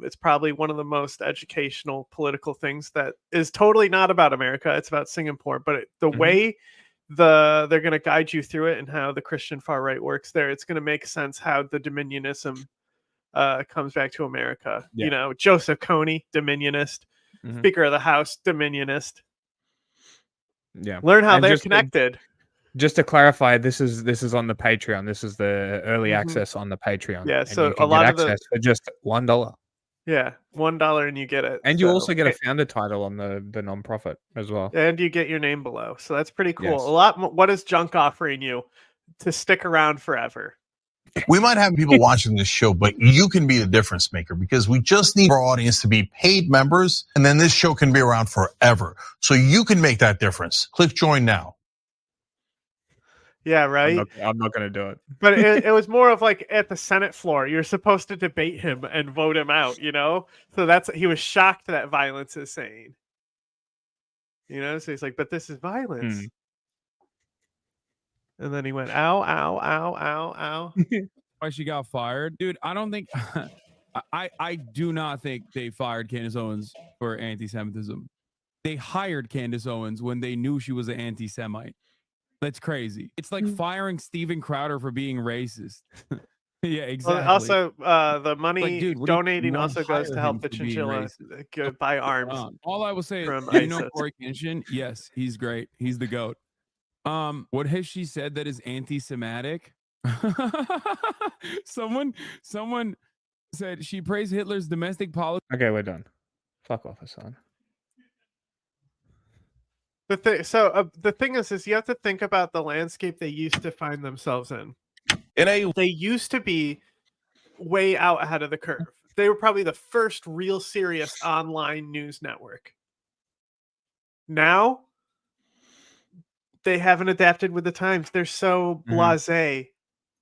It's probably one of the most educational political things that is totally not about America. It's about Singapore, but the way they're going to guide you through it and how the Christian far right works there, it's going to make sense how the Dominionism comes back to America. Yeah. You know, Joseph Kony, Dominionist, Speaker of the House, Dominionist. Yeah, learn how they're connected. Just to clarify, this is on the Patreon. This is the early access on the Patreon. Yeah, and so you can a lot get of the access for just $1. Yeah, $1 and you get it. And you also get a founder title on the nonprofit as well. And you get your name below. So that's pretty cool. Yes. A lot. What is Junk offering you to stick around forever? We might have people watching this show, but you can be the difference maker because we just need our audience to be paid members, and then this show can be around forever. So you can make that difference. Click join now. Yeah, right. I'm not going to do it. But it was more of like at the Senate floor. You're supposed to debate him and vote him out, you know? So he was shocked that violence is sane. You know, so he's like, but this is violence. And then he went, ow, ow, ow, ow, ow. Why she got fired? Dude, I don't think I do not think they fired Candace Owens for anti-Semitism. They hired Candace Owens when they knew she was an anti-Semite. That's crazy. It's like firing Steven Crowder for being racist. Yeah, exactly. Well, also, the money donating also goes to help the chinchilla buy arms. All I will say is, you know Corey Kenshin? Yes, he's great. He's the GOAT. What has she said that is anti-Semitic? Someone said she praised Hitler's domestic policy. Okay, we're done. Fuck off, Hassan. The thing is you have to think about the landscape they used to find themselves in. They used to be way out ahead of the curve. They were probably the first real serious online news network. Now, they haven't adapted with the times. They're so blasé.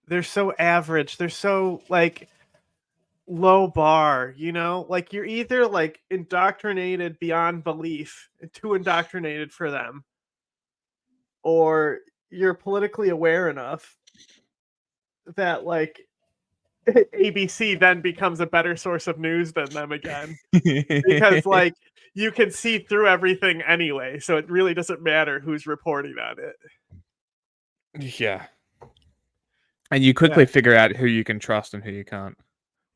They're so average. They're so like low bar, you know? Like you're either like indoctrinated beyond belief, too indoctrinated for them, or you're politically aware enough that like ABC then becomes a better source of news than them again. Because like you can see through everything anyway, so it really doesn't matter who's reporting on it. Yeah. And you quickly figure out who you can trust and who you can't.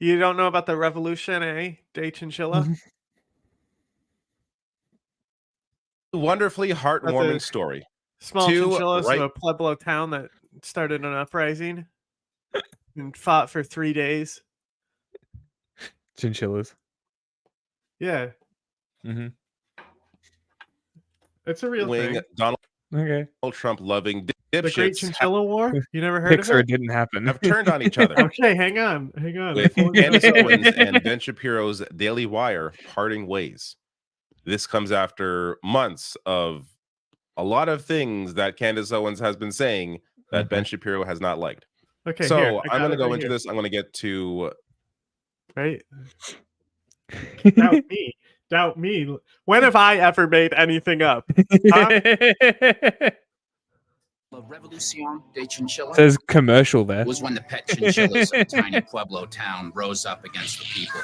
You don't know about the revolution, eh? Day Chinchilla? Wonderfully heartwarming story. Small chinchillas of a Pueblo town that started an uprising and fought for 3 days. Chinchillas. Yeah. It's a real thing. Donald Okay. Trump loving The Great dipshits Chinchilla War? You never heard of Pixar it? didn't happen. have turned on each other. Okay, hang on. With Candace Owens and Ben Shapiro's Daily Wire parting ways. This comes after months of a lot of things that Candace Owens has been saying that Ben Shapiro has not liked. Okay, so here, I'm going to go right into here. this. I'm going to get to Right? Doubt me. When have I ever made anything up? Huh? La Revolucion de Chinchilla Says commercial there. was when the pet chinchillas of a tiny Pueblo town rose up against the people.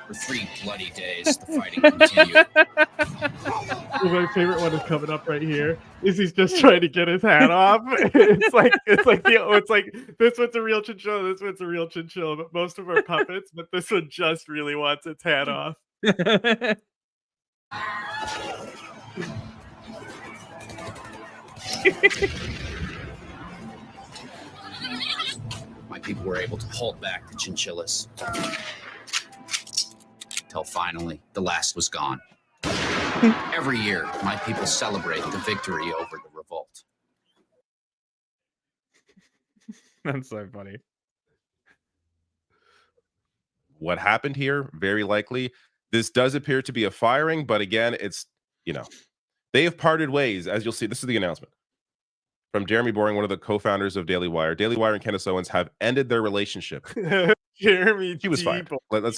For 3 bloody days, the fighting continued. My favorite one is coming up right here. Is he's just trying to get his hat off? It's like this one's a real chinchilla, this one's a real chinchilla, but most of them are puppets. But this one just really wants its hat off. My people were able to hold back the chinchillas. Till finally, the last was gone. Every year, my people celebrate the victory over the revolt. That's so funny. What happened here? Very likely. This does appear to be a firing, but again, it's, they have parted ways, as you'll see. This is the announcement from Jeremy Boring, one of the co-founders of Daily Wire. Daily Wire and Candace Owens have ended their relationship. Jeremy, he was fired. Let's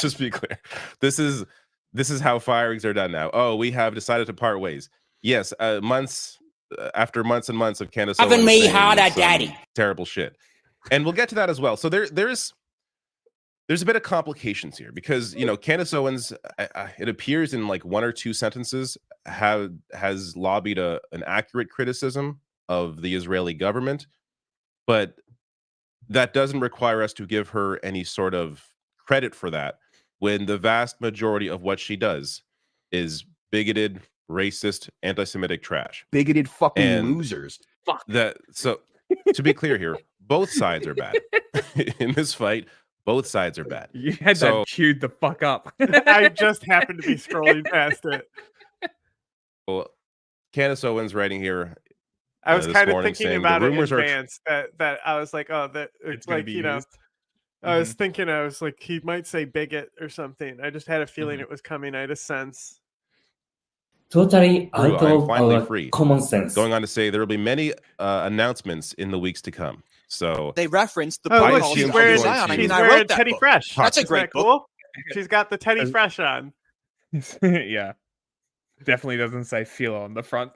just be clear. This is how firings are done now. Oh, we have decided to part ways. Yes, months after months and months of Candace Owens me saying harder, some daddy. terrible shit, and we'll get to that as well. So there's a bit of complications here because Candace Owens, it appears in like one or two sentences, has lobbied an accurate criticism of the Israeli government, but that doesn't require us to give her any sort of credit for that when the vast majority of what she does is bigoted, racist, anti-Semitic trash. Bigoted fucking And losers. Fuck. So to be clear here, both sides are bad. In this fight, both sides are bad. You had that queued the fuck up. I just happened to be scrolling past it. Well, Candace Owens writing here. I was kind of morning thinking saying about the it in rumors are advance that I was like, oh, that it's gonna like, be you know, used. I was thinking, I was like, he might say bigot or something. I just had a feeling it was coming. I had a sense. Totally True, out I'm of finally our free. common sense. Going on to say there will be many announcements in the weeks to come. So They referenced the Oh, book look, called she's Zion. wearing, I mean, she's I wearing wrote that Teddy book. Fresh. That's a Isn't great that book. cool? She's got the Teddy Fresh on. Yeah. Definitely doesn't say Philo on the front.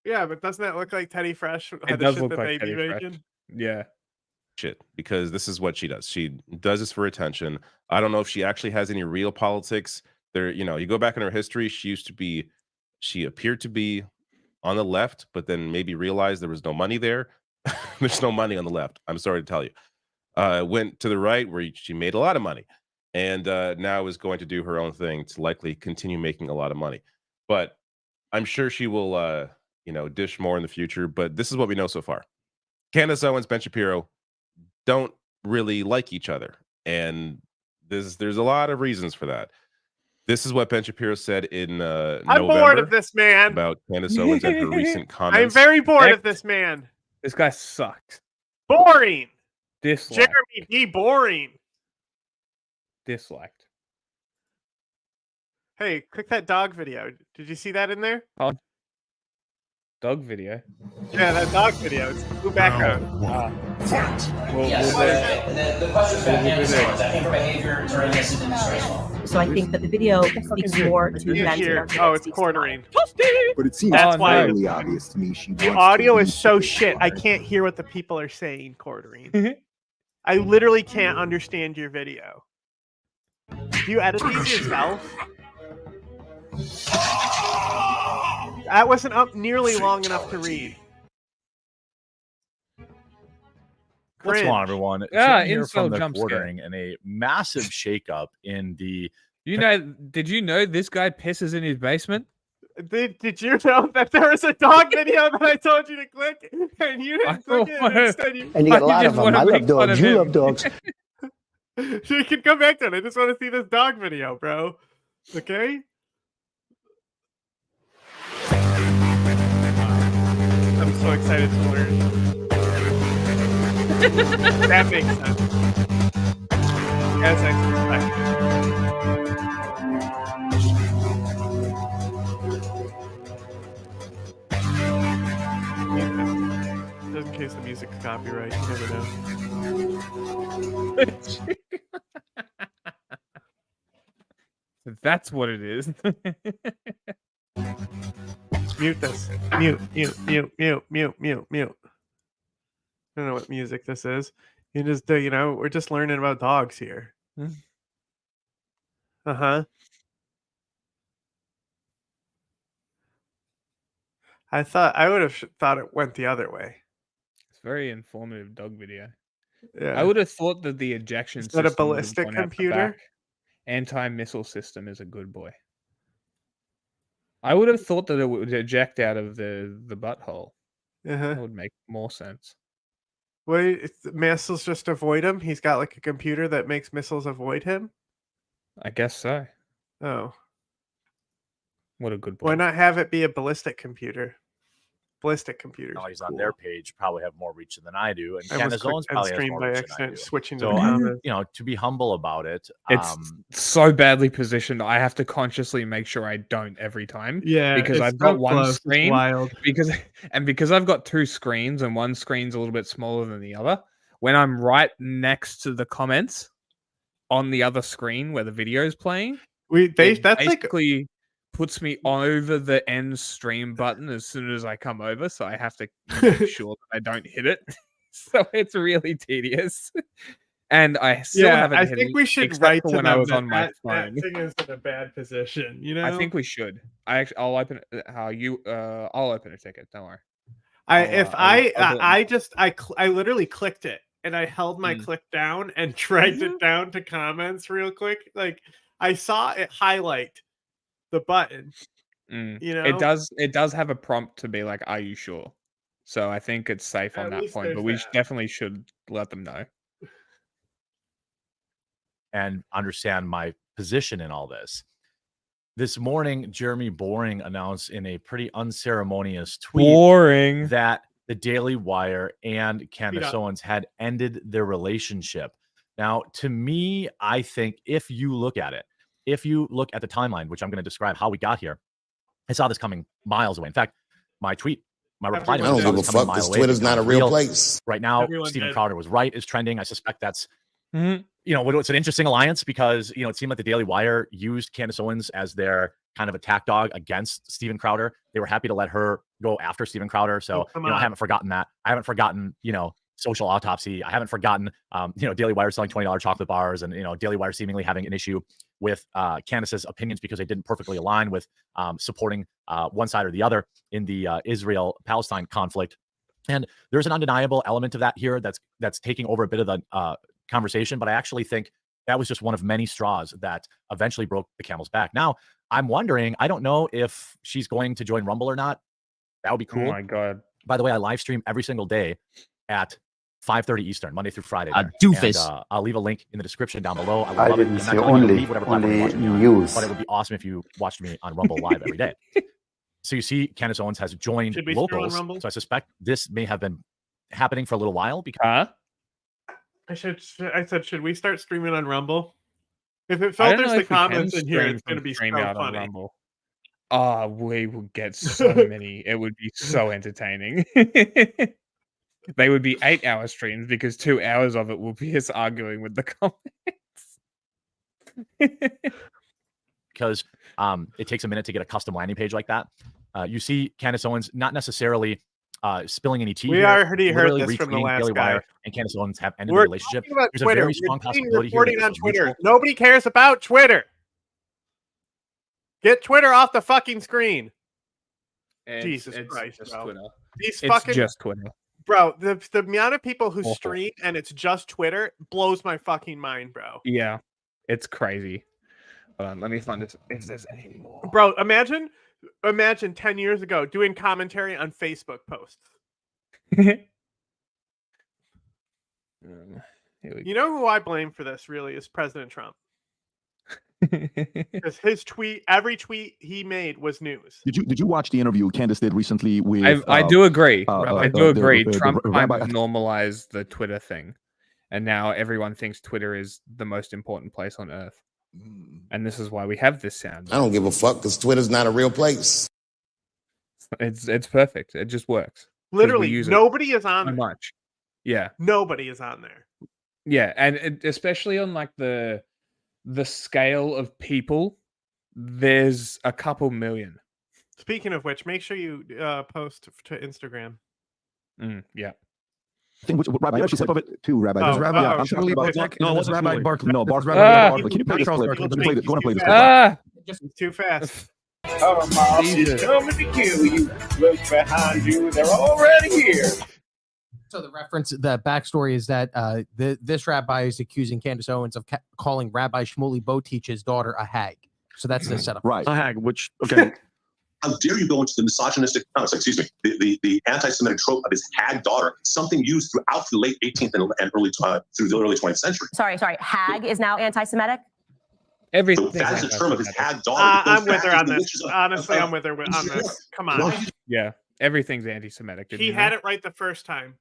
Yeah, but doesn't that look like Teddy Fresh? It The does shit look that like they be Teddy Fresh. making? Yeah. shit, because this is what she does. She does this for attention. I don't know if she actually has any real politics. There, you go back in her history, she appeared to be on the left, but then maybe realized there was no money there. There's no money on the left. I'm sorry to tell you. Went to the right where she made a lot of money, and now is going to do her own thing to likely continue making a lot of money. But I'm sure she will, dish more in the future. But this is what we know so far. Candace Owens, Ben Shapiro don't really like each other, and there's a lot of reasons for that. This is what Ben Shapiro said in I'm November bored of this man. about Candace Owens and her recent I'm comments. very bored of this man. This guy sucks. Boring. Disliked. Jeremy B. Boring. Disliked. Hey, click that dog video. Did you see that in there? Oh, dog video. Yeah, that dog video. It's blue background. The question about Candace Owens, I think her behavior during this administration. So I think that the video speaks more to You men. hear- oh, it's quartering. But it seems That's why fairly obvious to me she the wants audio to is so shit. I can't hear what the people are saying. Quartering. I literally can't understand your video. Do you edit these yourself? That wasn't up nearly long enough to read. What's Cringe. going on, everyone? Yeah, Jim here incel from the jump scare. quartering and a massive shakeup in the. Did you know this guy pisses in his basement? Did you know that there was a dog video that I told you to click and you didn't click it? And instead you... And you got a lot of them. I love dogs. You love dogs. You can come back to it. I just want to see this dog video, bro. Okay? I'm so excited to learn. That makes sense. As I suspected. Just in case the music's copyright, you never know. That's what it is. Mute this. Mute. I don't know what music this is. You just, we're just learning about dogs here. Uh-huh. I would have thought it went the other way. It's a very informative dog video. Yeah. I would have thought that the ejection Is that a system would have ballistic gone out the computer? back. Anti-missile system is a good boy. I would have thought that it would eject out of the butthole. Uh-huh. That would make more sense. Wait, missiles just avoid him? He's got like a computer that makes missiles avoid him? I guess so. Oh. What a good boy. Why not have it be a ballistic computer? Ballistic computers. He's on their page, probably have more reach than I do, and I was Candace quick Owens and probably has streamed more by reach than I accident, do. switching to So the comments. to be humble about it, It's so badly positioned. I have to consciously make sure I don't every time. Yeah, because it's I've got so one close, it's screen. wild. Because I've got two screens and one screen's a little bit smaller than the other. When I'm right next to the comments on the other screen where the video is playing, that's basically puts me over the end stream button as soon as I come over, so I have to make sure that I don't hit it. So it's really tedious. And I still haven't I hit think it, we should except write for to when I them was that on my that phone. thing is in a bad position, you know? I think we should. I'll open it. I'll open a ticket. Don't worry. I literally clicked it and I held my click down and dragged it down to comments real quick. Like I saw it highlight the button. You know, It does have a prompt to be like, "Are you sure?" So I think it's safe on At that least point. there's But we that. definitely should let them know. and understand my position in all this. This morning, Jeremy Boring announced in a pretty unceremonious tweet Boring. that the Daily Wire and Candace up. Owens had ended their relationship. Now, to me, I think if you look at it, if you look at the timeline, which I'm going to describe how we got here, I saw this coming miles away. In fact, my reply to I don't it, I give was a coming fuck mile because away Twitter's not a because real place. Right now, Everyone Steven did. Crowder was right, is trending. I suspect that's it's an interesting alliance because it seemed like the Daily Wire used Candace Owens as their kind of attack dog against Steven Crowder. They were happy to let her go after Steven Crowder. So come I on. haven't forgotten that. I haven't forgotten social autopsy. I haven't forgotten Daily Wire selling $20 chocolate bars and Daily Wire seemingly having an issue with Candace's opinions because they didn't perfectly align with supporting one side or the other in the Israel-Palestine conflict. And there's an undeniable element of that here that's taking over a bit of the conversation, but I actually think that was just one of many straws that eventually broke the camel's back. Now, I'm wondering, I don't know if she's going to join Rumble or not. That would be cool. Oh my God. By the way, I live stream every single day at 5:30 Eastern, Monday through Friday. doofus. And, I'll leave a link in the description down below. I would I love it. didn't I'm not see telling you to only- leave whatever platform you're only watching me on, news. but it would be awesome if you watched me on Rumble live every day. So you see, Candace Owens has joined Should we stream on locals. Rumble? So I suspect this may have been happening for a little while because I said, should we start streaming on Rumble? If it I don't filters know the if we can comments in here, stream it's going to from be so Stream out on funny. Rumble. We would get so many. It would be so entertaining. They would be 8-hour streams because 2 hours of it will be us arguing with the comments. because it takes a minute to get a custom landing page like that. You see Candace Owens not necessarily spilling any tea. We here, already heard literally this from the retweeting last Daily guy. Wire and Candace Owens have ended the We're relationship. talking about There's Twitter. a very We're strong doing possibility here. reporting that on there's a Twitter. mutual- Nobody cares about Twitter. Get Twitter off the fucking screen. Jesus Christ, just bro. Twitter. These It's fucking just Twitter. bro. The amount of people who Awful. stream and it's just Twitter blows my fucking mind, bro. Yeah, it's crazy. Hold on, let me find this if there's any more. Bro, imagine 10 years ago doing commentary on Facebook posts. You know who I blame for this really is President Trump. Because his every tweet he made was news. Did you watch the interview Candace did recently with? I do agree. I do agree. the Trump kind rabbi. of normalized the Twitter thing, and now everyone thinks Twitter is the most important place on earth. And this is why we have this sound. I don't give a fuck because Twitter's not a real place. It's perfect. It just works. 'Cause we Literally, use it nobody is on so there. much. Yeah. Nobody is on there. Yeah, and especially on like the scale of people, there's a couple million. Speaking of which, make sure you post to Instagram. Yeah. I think which Rabbi actually said of it too, Rabbi. Oh, There's Rabbi. oh, I'm talking about no, it wasn't Rabbi Julie. Barkley. No, Barkley. Ah. Barkley. Can you play this clip? Let me play this. Go and play this clip. Ah, Just too fast. Our mob is coming to kill you. Look behind you, they're already here. So the backstory is that this rabbi is accusing Candace Owens of calling Rabbi Shmuley Boteach's daughter a hag. So that's the setup. Right. A hag, which, okay. How dare you go into the misogynistic, the anti-Semitic trope of his hag daughter, something used throughout the late 18th and early through the early 20th century. Sorry. Hag is now anti-Semitic? So that is the term of his hag daughter. I'm with her on this. Honestly, I'm with her on this. Come on. Yeah, everything's anti-Semitic. He had it right the first time.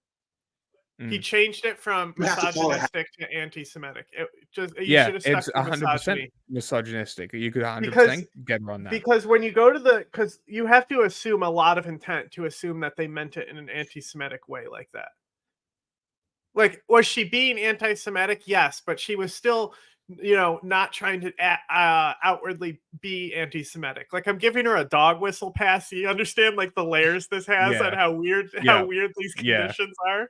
He changed it from misogynistic to anti-Semitic. It's 100% misogynistic. You could 100% get her on that. Because when you go to because you have to assume a lot of intent to assume that they meant it in an anti-Semitic way like that. Like, was she being anti-Semitic? Yes, but she was still, not trying to outwardly be anti-Semitic. Like, I'm giving her a dog whistle pass. You understand, like, the layers this has and how weird these conditions are.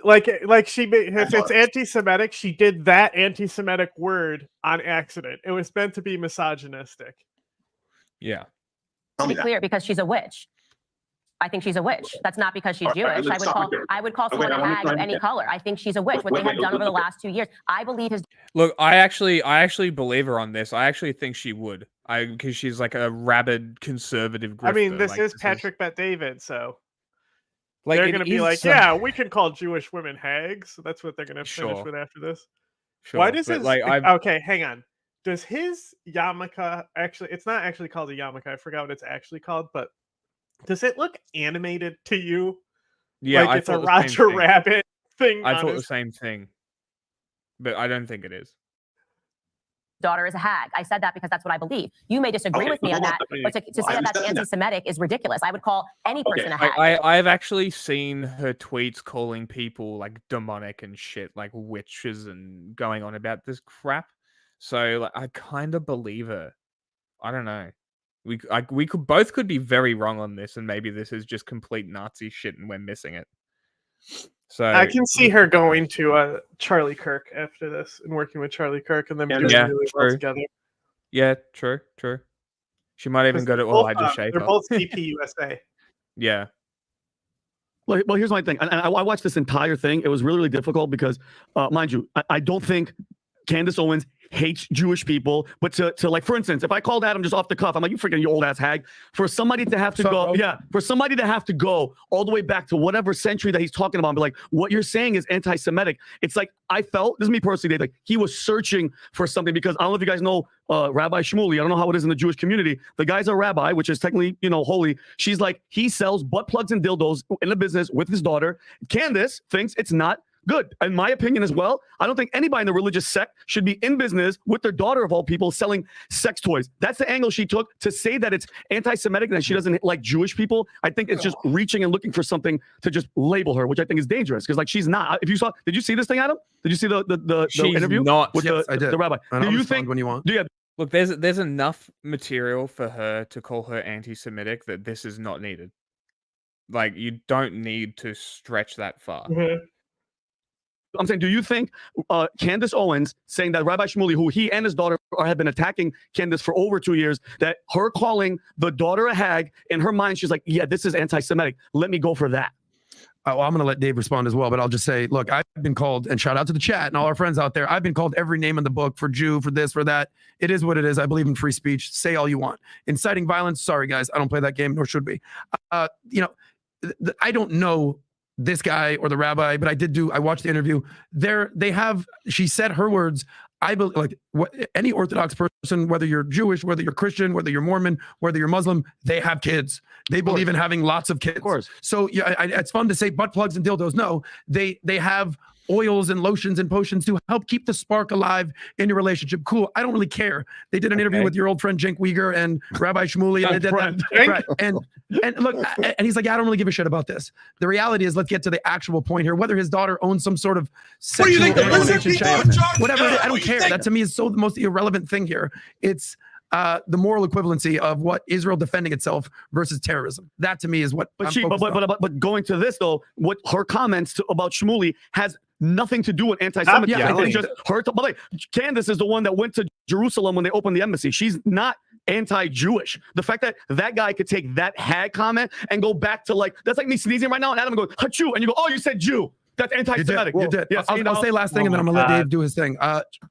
like if it's anti-Semitic, she did that anti-Semitic word on accident. It was meant to be misogynistic. Yeah. To be clear, because she's a witch. I think she's a witch. That's not because she's Jewish. I would call someone a hag of any color. I think she's a witch. What they have done over the last 2 years, I believe his. Look, I actually believe her on this. I actually think she would. Because she's like a rabid conservative grifter. I mean, this is Patrick Bet-David, so. They're going to be like, yeah, we can call Jewish women hags. So that's what they're going to finish with after this. Sure, why does his... Okay, hang on. Does his yarmulke actually... It's not actually called a yarmulke. I forgot what it's actually called, but does it look animated to you? Yeah, like it's a Roger Rabbit thing? I thought the same thing. But I don't think it is. Daughter is a hag. I said that because that's what I believe. You may disagree with me on that, but to say that that's anti-Semitic is ridiculous. I would call any person a hag. I've actually seen her tweets calling people like demonic and shit, like witches, and going on about this crap. So I kind of believe her. I don't know. We could be very wrong on this, and maybe this is just complete Nazi shit, and we're missing it. So I can see her going to Charlie Kirk after this and working with Charlie Kirk and them doing really well together. Yeah, true. She might even go to Elijah Shaper. They're both CPUSA. Yeah. Well, here's my thing. And I watched this entire thing. It was really, really difficult because, mind you, I don't think Candace Owens hates Jewish people, but to like, for instance, if I called Adam just off the cuff, I'm like, you freaking old ass hag. For somebody to have to go all the way back to whatever century that he's talking about and be like, what you're saying is anti-Semitic. It's like, I felt, this is me personally, Dave, like he was searching for something because I don't know if you guys know Rabbi Shmuley. I don't know how it is in the Jewish community. The guy's a rabbi, which is technically, holy. She's like, he sells butt plugs and dildos in the business with his daughter. Candace thinks it's not good. In my opinion as well, I don't think anybody in the religious sect should be in business with their daughter of all people selling sex toys. That's the angle she took to say that it's anti-Semitic and that she doesn't like Jewish people. I think it's just reaching and looking for something to just label her, which I think is dangerous because like she's not. If you saw, did you see this thing, Adam? Did you see the interview with the rabbi? Do you think when you want? Look, there's enough material for her to call her anti-Semitic that this is not needed. Like you don't need to stretch that far. Mm-hmm. I'm saying, do you think Candace Owens saying that Rabbi Shmuley, who he and his daughter have been attacking Candace for over 2 years, that her calling the daughter a hag, in her mind, she's like, yeah, this is anti-Semitic. Let me go for that. Well, I'm going to let Dave respond as well, but I'll just say, look, I've been called, and shout out to the chat and all our friends out there. I've been called every name in the book for Jew, for this, for that. It is what it is. I believe in free speech. Say all you want. Inciting violence. Sorry, guys. I don't play that game, nor should we. I don't know this guy or the rabbi, but I watched the interview. She said her words. I believe, like any Orthodox person, whether you're Jewish, whether you're Christian, whether you're Mormon, whether you're Muslim, they have kids. They believe in having lots of kids. Of course. So yeah, it's fun to say butt plugs and dildos. No, they have oils and lotions and potions to help keep the spark alive in your relationship. Cool. I don't really care. They did an interview with your old friend Cenk Uygur and Rabbi Shmuley, and they did that. Right. And look, and he's like, I don't really give a shit about this. The reality is, let's get to the actual point here. Whether his daughter owns some sort of sexual relationship, whatever it is, I don't care. That to me is the most irrelevant thing here. It's the moral equivalency of what Israel defending itself versus terrorism. That to me is what. But going to this though, what her comments about Shmuley has nothing to do with anti-Semitism. Yeah, It's just her. But like, Candace is the one that went to Jerusalem when they opened the embassy. She's not anti-Jewish. The fact that that guy could take that hag comment and go back to like, that's like me sneezing right now and Adam goes, "Hachu," and you go, "Oh, you said Jew." That's anti-Semitic. You did. Yes, I'll say last thing, and then I'm gonna let Dave do his thing.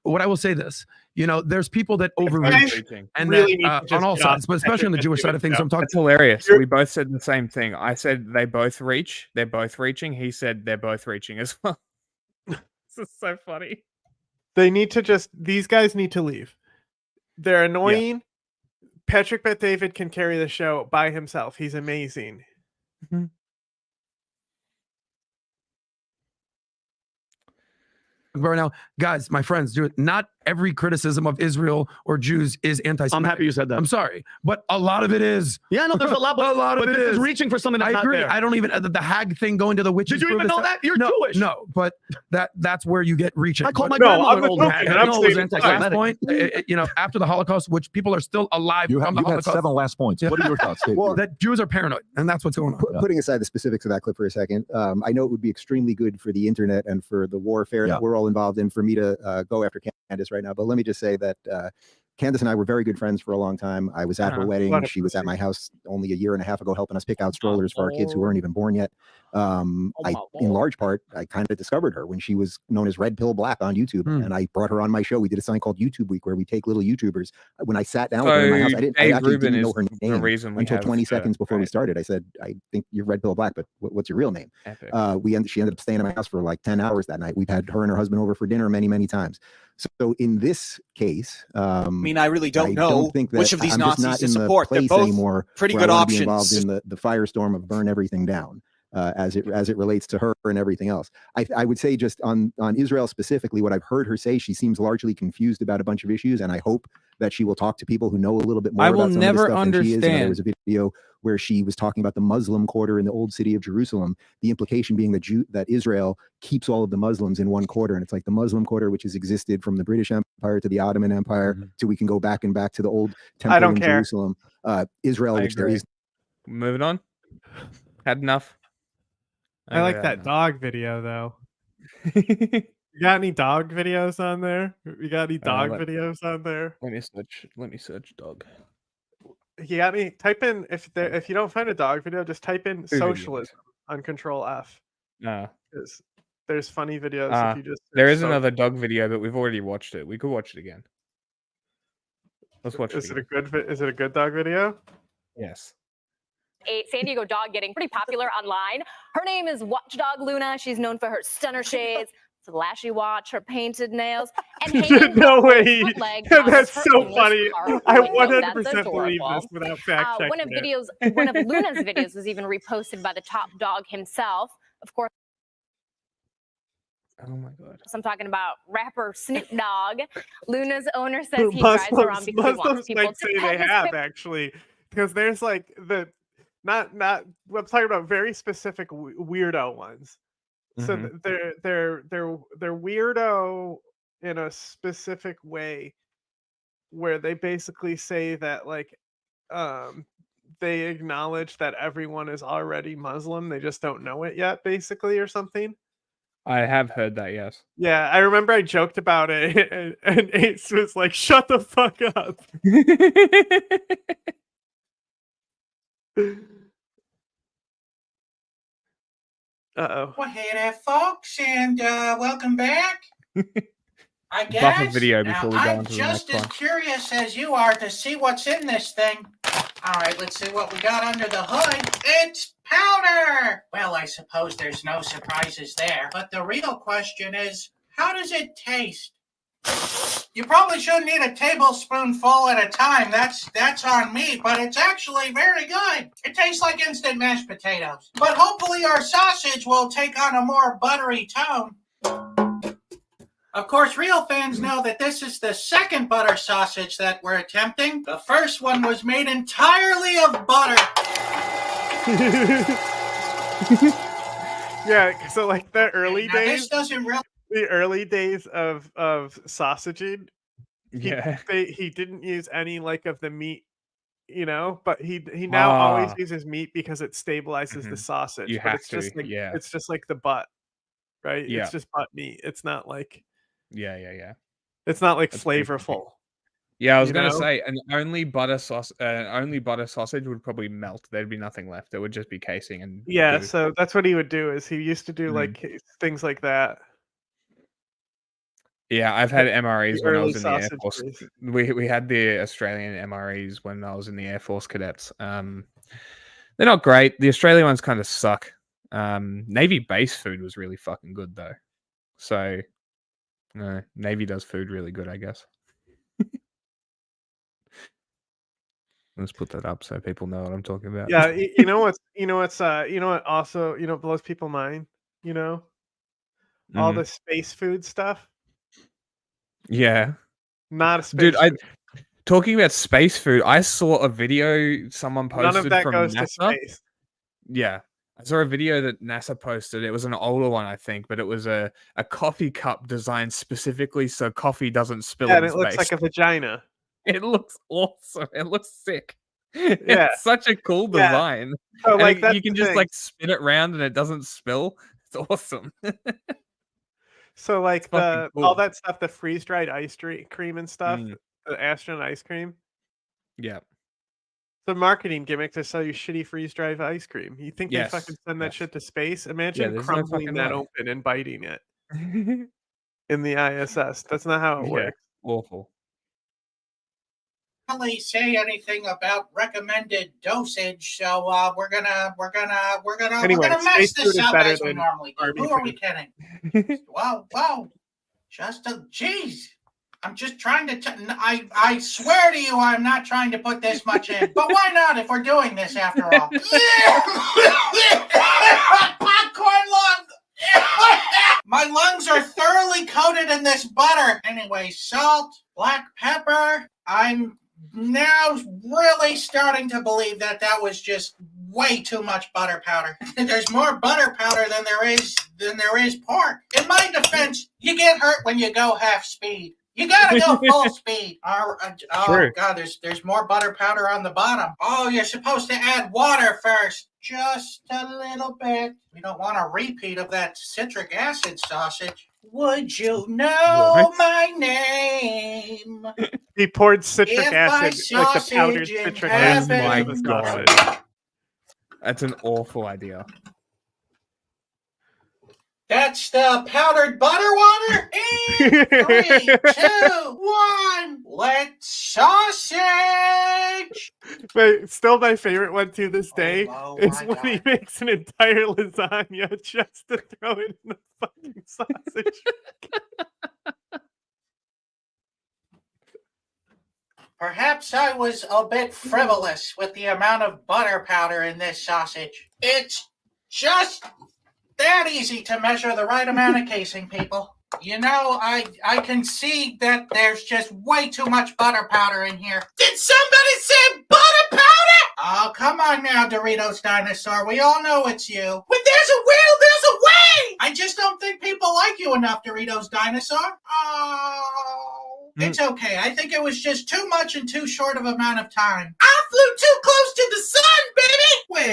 What I will say this, there's people that overreach, and really that on all sides, but especially on the Jewish side of things. So I'm talking. That's hilarious. We both said the same thing. I said they both reach. They're both reaching. He said they're both reaching as well. This is so funny. They need to these guys need to leave. They're annoying. Yeah. Patrick Bet-David can carry the show by himself. He's amazing. Mm-hmm. Right now, guys, my friends, not every criticism of Israel or Jews is anti-Semitic. I'm happy you said that. I'm sorry, but a lot of it is. Yeah, no, there's a lot, but, a lot of but it this is reaching for something that's I agree. not there. I don't even the hag thing going to the witches. Did you even know that? You're Jewish. No, but that's where you get reaching. I call my grandmother old hag. I know it was anti-Semitic. Point, after the Holocaust, which people are still alive from the Holocaust. Had 7 last points. What are your thoughts, Dave? Well, that Jews are paranoid, and that's what's going on. Putting aside the specifics of that clip for a second, I know it would be extremely good for the internet and for the warfare that we're all involved in for me to go after Candace right now, but let me just say that Candace and I were very good friends for a long time. I was at her wedding. She was at my house only a year and a half ago helping us pick out strollers for our kids who weren't even born yet. In large part, I kind of discovered her when she was known as Red Pill Black on YouTube, and I brought her on my show. We did a something called YouTube Week where we take little YouTubers. When I sat down with her in my house, I actually didn't know her name until 20 seconds before we started. I said, "I think you're Red Pill Black, but what's your real name?" She ended up staying at my house for like 10 hours that night. We've had her and her husband over for dinner many, many times. So in this case, I really don't know which of these Nazis to support. They're both anymore pretty good options. Be involved in the firestorm of burn everything down. As it relates to her and everything else. I would say just on Israel specifically, what I've heard her say, she seems largely confused about a bunch of issues, and I hope that she will talk to people who know a little bit more about some of this stuff than she is. There was a video where she was talking about the Muslim quarter in the old city of Jerusalem, the implication being that Israel keeps all of the Muslims in one quarter, and it's like the Muslim quarter, which has existed from the British Empire to the Ottoman Empire, so we can go back to the old temple in Jerusalem. Israel, which there is. Moving on. Had enough. I like that dog video though. You got any dog videos on there? You got any dog videos on there? Let me search dog. You got any? Type in if you don't find a dog video, just type in socialism on Control F. No. There's funny videos if you just there is another dog video, but we've already watched it. We could watch it again. Let's watch it. Is it a good dog video? Yes. A San Diego dog getting pretty popular online. Her name is Watchdog Luna. She's known for her stunner shades, flashy watch, her painted nails, and no way. That's so funny. I 100% believe this without fact checking one of Luna's videos was even reposted by the top dog himself. Of course. Oh my God. I'm talking about rapper Snoop Dogg. Luna's owner says he drives around because he wants people might say they have actually, because there's like not I'm talking about very specific weirdo ones. So they're weirdo in a specific way where they basically say that like they acknowledge that everyone is already Muslim, they just don't know it yet, basically, or something. I have heard that, yes. Yeah, I remember I joked about it and Ace was like, "Shut the fuck up." Uh-oh. Well, hey there, folks, and welcome back. I guess. Buffer video before we go on to the next one. I'm just as curious as you are to see what's in this thing. All right, let's see what we got under the hood. It's powder! Well, I suppose there's no surprises there. But the real question is, how does it taste? You probably shouldn't eat a tablespoonful at a time. That's on me, but it's actually very good. It tastes like instant mashed potatoes. But hopefully our sausage will take on a more buttery tone. Of course, real fans know that this is the second butter sausage that we're attempting. The first one was made entirely of butter. Yeah, so like the early days. This doesn't really. The early days of sausaging, he didn't use any like of the meat, but he now always uses meat because it stabilizes the sausage. It's just like the butt. right? Yeah. It's just butt meat. It's not like Yeah. it's not like That's pretty funny. flavorful. Yeah, I was you gonna know? say, and only butter sausage would probably melt. There'd be nothing left. It would just be casing and Yeah, goo. so that's what he would do. Is he used to do Mm. like things like that. Yeah, I've had MREs when I early was in the Air sausage Force. grease. We had the Australian MREs when I was in the Air Force cadets. They're not great. The Australian ones kind of suck. Navy base food was really fucking good though. So, Navy does food really good, I guess. Let's put that up so people know what I'm talking about. Yeah, you know what also, blows people mind, all Mhm. the space food stuff. Yeah. Not a space Dude, food. talking about space food, I saw a video someone None of posted that from goes to NASA. space. Yeah. I saw a video that NASA posted. It was an older one, I think, but it was a coffee cup designed specifically so coffee doesn't spill Yeah, in and it looks space. like a vagina. It looks awesome. It looks sick. Yeah. It's such a cool Yeah. design. So, And like, that's you can the just thing. like spin it around and it doesn't spill. It's awesome. So, like, fucking all cool. that stuff, the freeze-dried ice cream and stuff, Mm. the astronaut ice cream, Yeah. the marketing gimmick to sell you shitty freeze-dried ice cream. You think they fucking Yes. send that Yes. shit to space? Yeah, Imagine there's no crumbling fucking that way. open and biting it in the ISS. That's not how it Yeah. works. Awful. Really say anything about recommended dosage, so we're gonna Anyway, mess space this food is up better as we than normally do. army Who are we food. kidding? Wow, just a jeez. I'm just trying to. I swear to you, I'm not trying to put this much in. But why not if we're doing this after all? Popcorn lung. My lungs are thoroughly coated in this butter. Anyway, salt, black pepper. I'm now really starting to believe that was just way too much butter powder. There's more butter powder than there is pork. In my defense, you get hurt when you go half speed. You gotta go full speed. Sure. God, there's more butter powder on the bottom. Oh, you're supposed to add water first. Just a little bit. We don't want a repeat of that citric acid sausage. Would you know my name? He poured citric If acid, like the powdered sausage in citric Oh acid heaven. my into the god. sausage. That's an awful idea. That's the powdered butter water. In 3, 2, 1. Let's sausage. But still, my favorite one to this day Oh is my when he God. makes an entire lasagna just to throw it in the fucking sausage. Perhaps I was a bit frivolous with the amount of butter powder in this sausage. It's just that easy to measure the right amount of casing, people. You know, I can see that there's just way too much butter powder in here. Did somebody say butter powder? Oh, come on now, Doritos Dinosaur. We all know it's you. When there's a will, there's a way! I just don't think people like you enough, Doritos Dinosaur. Oh, it's okay. I think it was just too much in too short of amount of time. I flew too close to the sun, baby!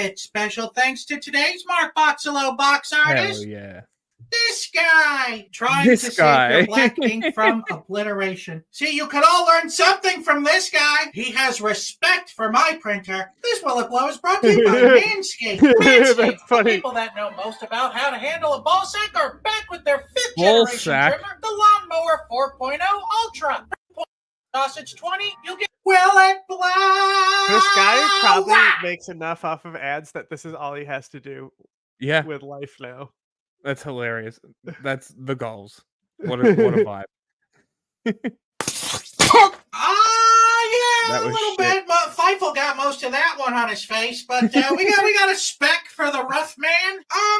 With special thanks to today's Mark Boxalo box artist. Hell yeah. This guy trying This to guy. save your black ink from obliteration. See, you could all learn something from this guy. He has respect for my printer. This Willet Blow is brought to you by Manscaped. That's Manscaped, the funny. people that know most about how to handle a ball sack are back with their 5th Ball generation sack? trimmer, the Lawnmower 4.0 Ultra. Sausage 20, you'll get Willet Blow. This guy probably makes enough off of ads that this is all he has to do Yeah. with life now. That's hilarious. That's the goals. What a vibe. Yeah, That a was little shit. bit. Feifel got most of that one on his face, but we got a spec for the rough man.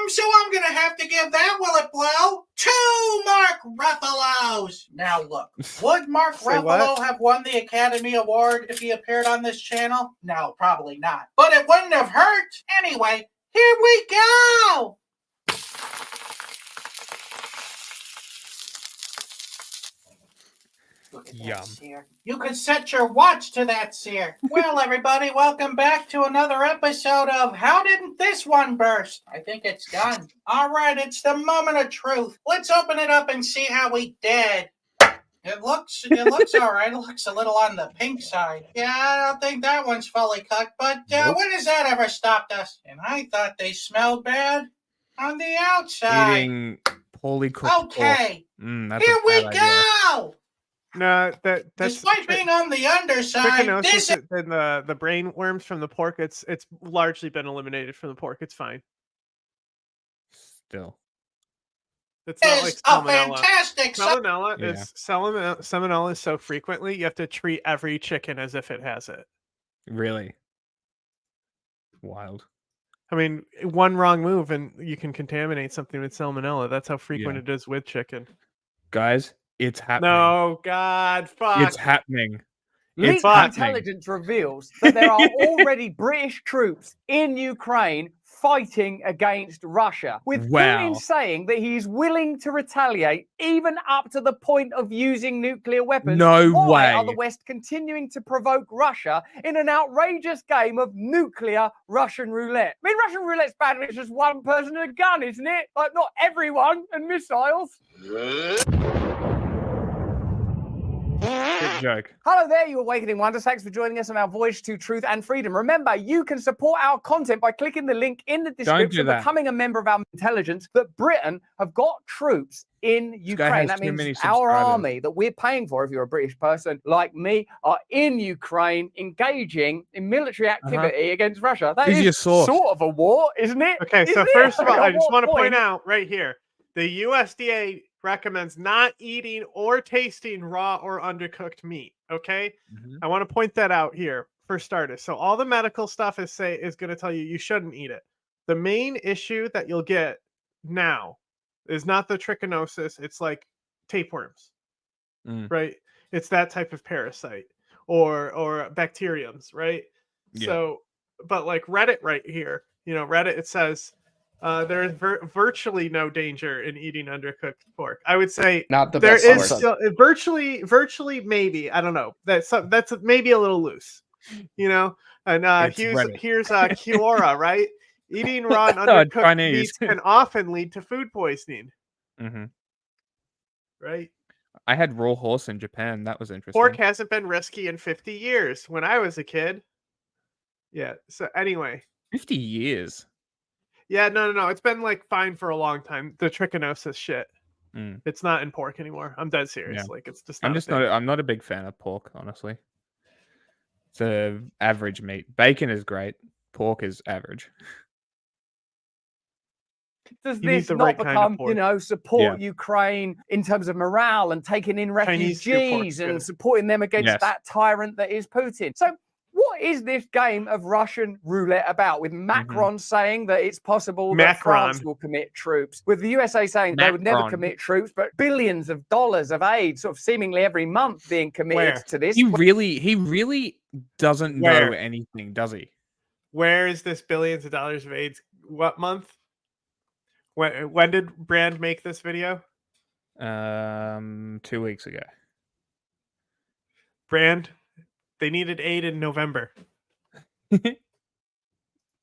So I'm gonna have to give that Willet Blow 2 Mark Ruffalo's. Now look, would Mark Say Ruffalo what? have won the Academy Award if he appeared on this channel? No, probably not. But it wouldn't have hurt. Anyway, here we go. Look at Yum. that sear. You could set your watch to that sear. Well, everybody, welcome back to another episode of How Didn't This One Burst? I think it's done. All right, it's the moment of truth. Let's open it up and see how we did. It looks all right. It looks a little on the pink side. Yeah, I don't think that one's fully cooked, but when has that ever stopped us? And I thought they smelled bad on the outside. Eating poorly cooked Okay. pork. That's Here a we bad idea. go! No, that's Despite being on the underside, this trichinosis and the brain worms from the pork. It's largely been eliminated from the pork. It's fine. Still. It's not like is a salmonella. fantastic Salmonella is so frequently you have to treat every chicken as if it has it. Really? Wild. I mean, one wrong move and you can contaminate something with salmonella. That's how frequent Yeah. it is with chicken. Guys, it's happening. No, God, fuck. It's happening. Leaked intelligence reveals that there are already British troops in Ukraine fighting against Russia, with Putin saying that he's willing to retaliate even up to the point of using nuclear weapons. No Why way. are the West continuing to provoke Russia in an outrageous game of nuclear Russian roulette? I mean, Russian roulette's bad when it's just one person and a gun, isn't it? Like, not everyone, and missiles. Good joke. Hello there, you awakening wonders. Thanks for joining us on our voyage to truth and freedom. Remember, you can support our content by clicking the link in the description, becoming a member of our intelligence, that Britain have got troops in Ukraine. That means our army that we're paying for, if you're a British person like me, are in Ukraine engaging in military activity against Russia. That is sort of a war, isn't it? Okay, so first of all, I just want to point out right here, the USDA recommends not eating or tasting raw or undercooked meat. Okay, I want to point that out here for starters. So all the medical stuff is going to tell you you shouldn't eat it. The main issue that you'll get now is not the trichinosis. It's like tapeworms, right? It's that type of parasite or bacteriums, right? Yeah. So, but like Reddit right here, Reddit, it says there is virtually no danger in eating undercooked pork. I would say not the there best is source. still virtually maybe. I don't know. That's maybe a little loose, And here's Kiora, right? Eating raw and undercooked meats can often lead to food poisoning. Right. I had raw horse in Japan. That was interesting. Pork hasn't been risky in 50 years. When I was a kid. Yeah. So anyway. 50 years. Yeah, no. It's been like fine for a long time. The trichinosis shit. It's not in pork anymore. I'm dead serious. Yeah. Like it's just. I'm not a big fan of pork, honestly. It's a average meat. Bacon is great. Pork is average. Does this not become, support Ukraine in terms of morale and taking in refugees and supporting them against that tyrant that is Putin? So what is this game of Russian roulette about, with Macron saying that it's possible that France will commit troops, with the USA saying they would never commit troops, but billions of dollars of aid sort of seemingly every month being committed to this? He really doesn't know anything, does he? Where is this billions of dollars of aid? What month? When did Brand make this video? 2 weeks ago. Brand, they needed aid in November.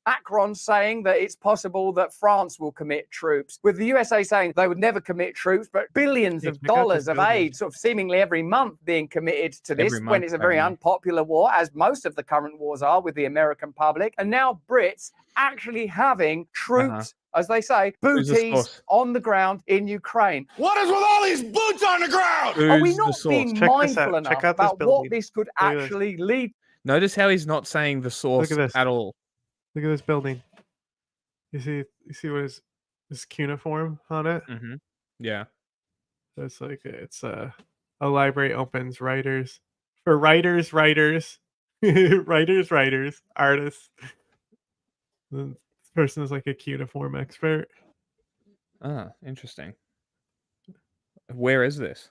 Macron saying that it's possible that France will commit troops, with the USA saying they would never commit troops, but billions of dollars of aid sort of seemingly every month being committed to this when it's a very unpopular war, as most of the current wars are with the American public. And now Brits actually having troops, as they say, booties on the ground in Ukraine. What is with all these boots on the ground? Are we not being mindful enough about what this could actually lead? Notice how he's not saying the source at all. Look at this building. You see what is this cuneiform on it? Yeah. So it's like it's a library opens writers for writers, artists. This person is like a cuneiform expert. Ah, interesting. Where is this?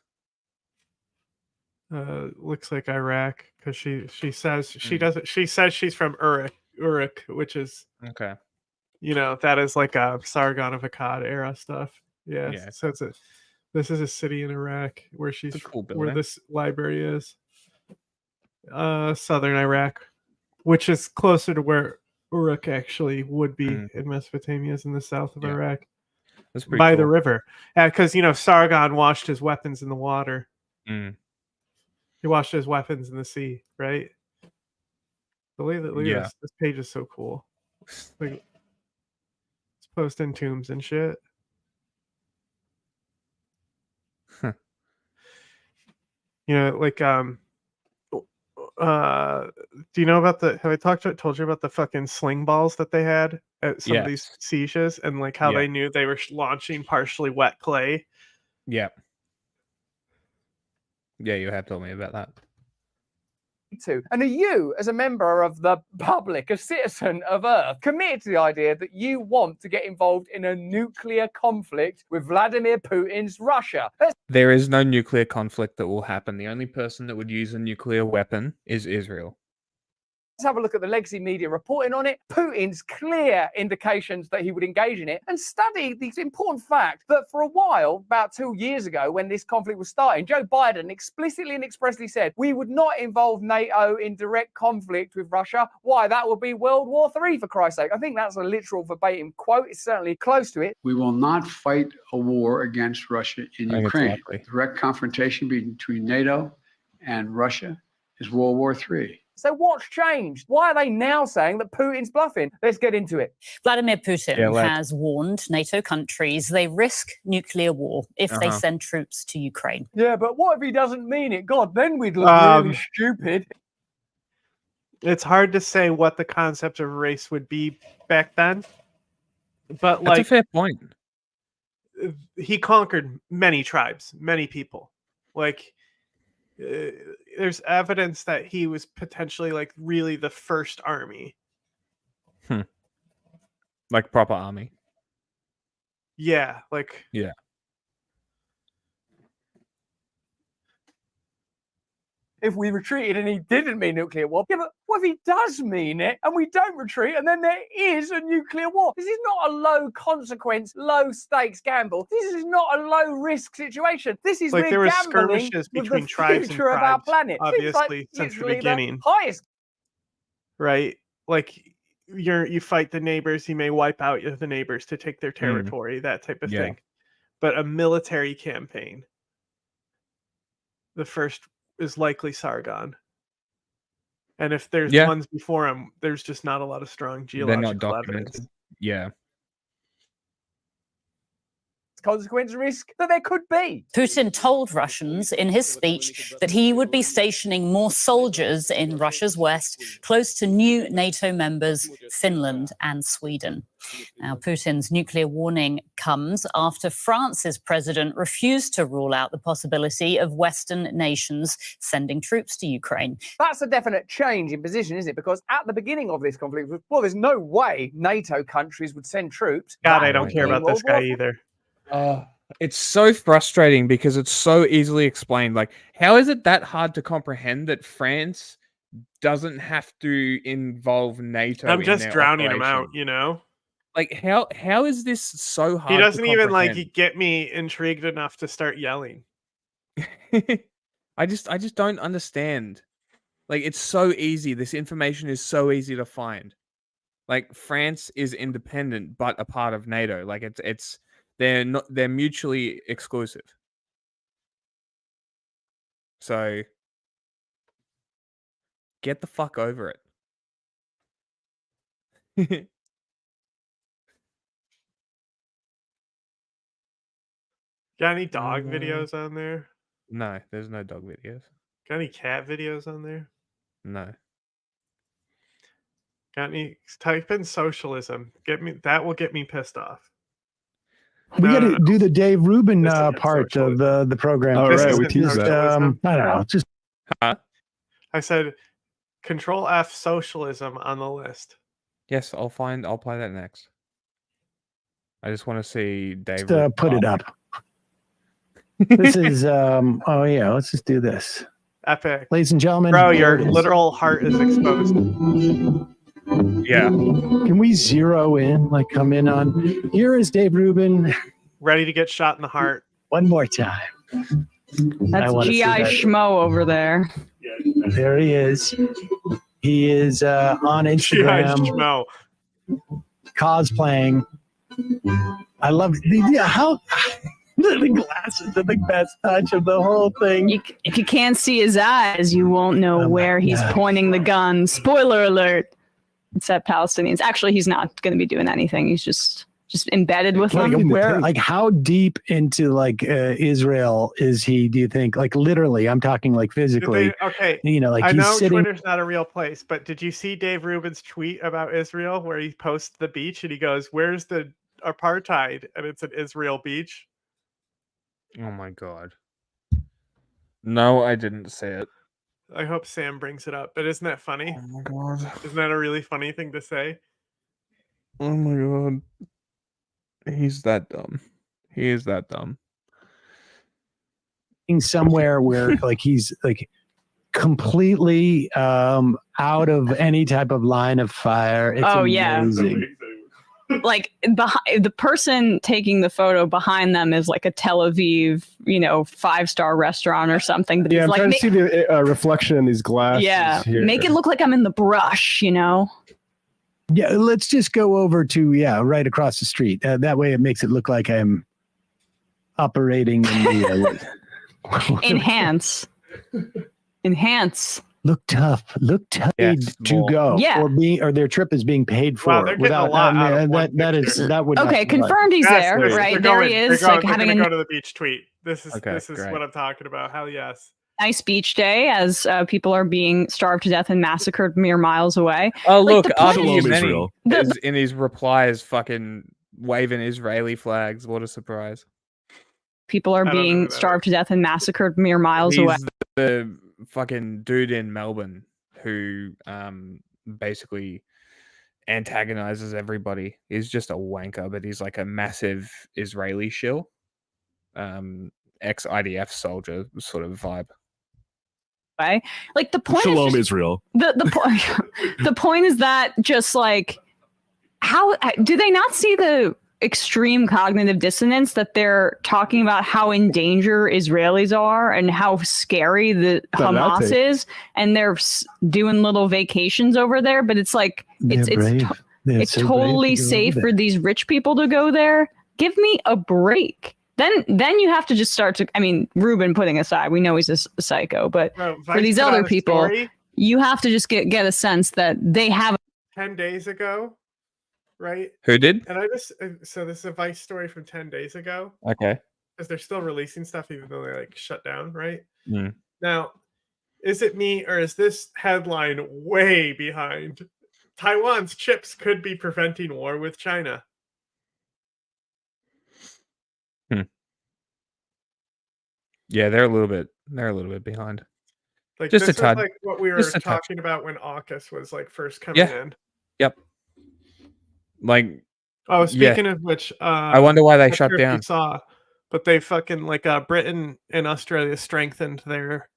Looks like Iraq, because she says she doesn't. She says she's from Uruk, which is okay. That is like a Sargon of Akkad era stuff. Yeah. So it's This is a city in Iraq where she's where this library is. Southern Iraq, which is closer to where Uruk actually would be in Mesopotamia, is in the south of Iraq. That's pretty by cool. the river. Because Sargon washed his weapons in the water. He washed his weapons in the sea, right? Look at this. This page is so cool. Like, it's posting tombs and shit. Like do you know about have I told you about the fucking sling balls that they had at some of these sieges, and like how they knew they were launching partially wet clay? Yeah, you have told me about that. And are you, as a member of the public, a citizen of Earth, committed to the idea that you want to get involved in a nuclear conflict with Vladimir Putin's Russia? There is no nuclear conflict that will happen. The only person that would use a nuclear weapon is Israel. Let's have a look at the legacy media reporting on it, Putin's clear indications that he would engage in it, and study the important fact that for a while, about 2 years ago, when this conflict was starting, Joe Biden explicitly and expressly said, we would not involve NATO in direct conflict with Russia. Why? That would be World War III, for Christ's sake. I think that's a literal verbatim quote. It's certainly close to it. We will not fight a war against Russia in Ukraine. Direct confrontation between NATO and Russia is World War III. So what's changed? Why are they now saying that Putin's bluffing? Let's get into it. Vladimir Putin has warned NATO countries they risk nuclear war if they send troops to Ukraine. Yeah, but what if he doesn't mean it? God, then we'd look really stupid. It's hard to say what the concept of race would be back then. But that's a fair point. He conquered many tribes, many people. There's evidence that he was potentially really the first army. Like proper army. Yeah, yeah. If we retreated and he didn't mean nuclear war. Yeah, but what if he does mean it and we don't retreat and then there is a nuclear war? This is not a low consequence, low stakes gamble. This is not a low risk situation. This is there were gambling skirmishes with between the tribes and future of our tribes, planet. obviously, since the beginning. Highest. Right? You fight the neighbors, you may wipe out the neighbors to take their territory, that type of thing. But a military campaign, the first is likely Sargon. And if there's ones before him, there's just not a lot of strong geological evidence. Yeah. Consequence risk that there could be. Putin told Russians in his speech that he would be stationing more soldiers in Russia's west, close to new NATO members, Finland and Sweden. Now, Putin's nuclear warning comes after France's president refused to rule out the possibility of Western nations sending troops to Ukraine. That's a definite change in position, isn't it? Because at the beginning of this conflict, there's no way NATO countries would send troops. God, I don't care about this guy either. It's so frustrating because it's so easily explained. How is it that hard to comprehend that France doesn't have to involve NATO? I'm just drowning him out, How is this so hard? He doesn't even get me intrigued enough to start yelling. I just don't understand. It's so easy. This information is so easy to find. France is independent but a part of NATO. They're mutually exclusive. So get the fuck over it. Got any dog videos on there? No, there's no dog videos. Got any cat videos on there? No. Got any? Type in socialism. That will get me pissed off. We got to do the Dave Rubin part of the program. All right, we teased that. I don't know. Just I said, Control F socialism on the list. Yes, I'll play that next. I just want to see Dave. Put it up. This is let's just do this. Epic. Ladies and gentlemen. Bro, your literal heart is exposed. Yeah. Can we zero in, come in on, here is Dave Rubin. Ready to get shot in the heart. One more time. That's G.I. Schmo over there. There he is. He is on Instagram cosplaying. I love how the glasses are the best touch of the whole thing. If you can't see his eyes, you won't know where he's pointing the gun. Spoiler alert. It's at Palestinians. Actually, he's not going to be doing anything. He's just embedded with them. Like how deep into Israel is he? Do you think? Like literally, I'm talking like physically. Okay, like I he's know sitting. Twitter's not a real place, but did you see Dave Rubin's tweet about Israel where he posts the beach and he goes, "Where's the apartheid?" and it's an Israel beach. Oh my god. No, I didn't see it. I hope Sam brings it up. But isn't that funny? Oh my god. Isn't that a really funny thing to say? Oh my god. He's that dumb. He is that dumb. Somewhere where he's completely out of any type of line of fire. It's amazing. Like the person taking the photo behind them is like a Tel Aviv, 5-star restaurant or something. But I'm trying to see the reflection in these glasses. Yeah, here. make it look like I'm in the brush, Yeah, let's just go over to right across the street. That way, it makes it look like I'm operating in the enhance. Look tough. Look tough to go. Yeah. Or their trip is being paid for. Wow, they're getting a lot out of one picture. that would okay. Confirmed he's there, right? There he is. They're like having to go to the beach tweet. This is great. what I'm talking about. Hell yes. Nice beach day as people are being starved to death and massacred mere miles away. Oh look, Israel is in his replies fucking waving Israeli flags. What a surprise. People are being starved to death and massacred mere miles away. The fucking dude in Melbourne who basically antagonizes everybody. He's just a wanker, but he's like a massive Israeli shill. Ex-IDF soldier sort of vibe. Like the point Shalom, Israel. The point is that just like how do they not see the extreme cognitive dissonance that they're talking about how in danger Israelis are and how scary the Hamas is, and they're doing little vacations over there, but it's like it's totally safe for these rich people to go there. Give me a break. Then you have to just start to, Ruben putting aside, we know he's a psycho, but for these other people, you have to just get a sense that they have 10 days ago, right? Who did? And so this is a Vice story from 10 days ago. Okay. Because they're still releasing stuff even though they're shut down, right? Mm. Now, is it me or is this headline way behind? Taiwan's chips could be preventing war with China. Yeah, they're a little bit behind. Just a tad. Like what we were talking about when AUKUS was first coming in. Yep. Speaking of which, I wonder why they shut down. But they fucking Britain and Australia strengthened their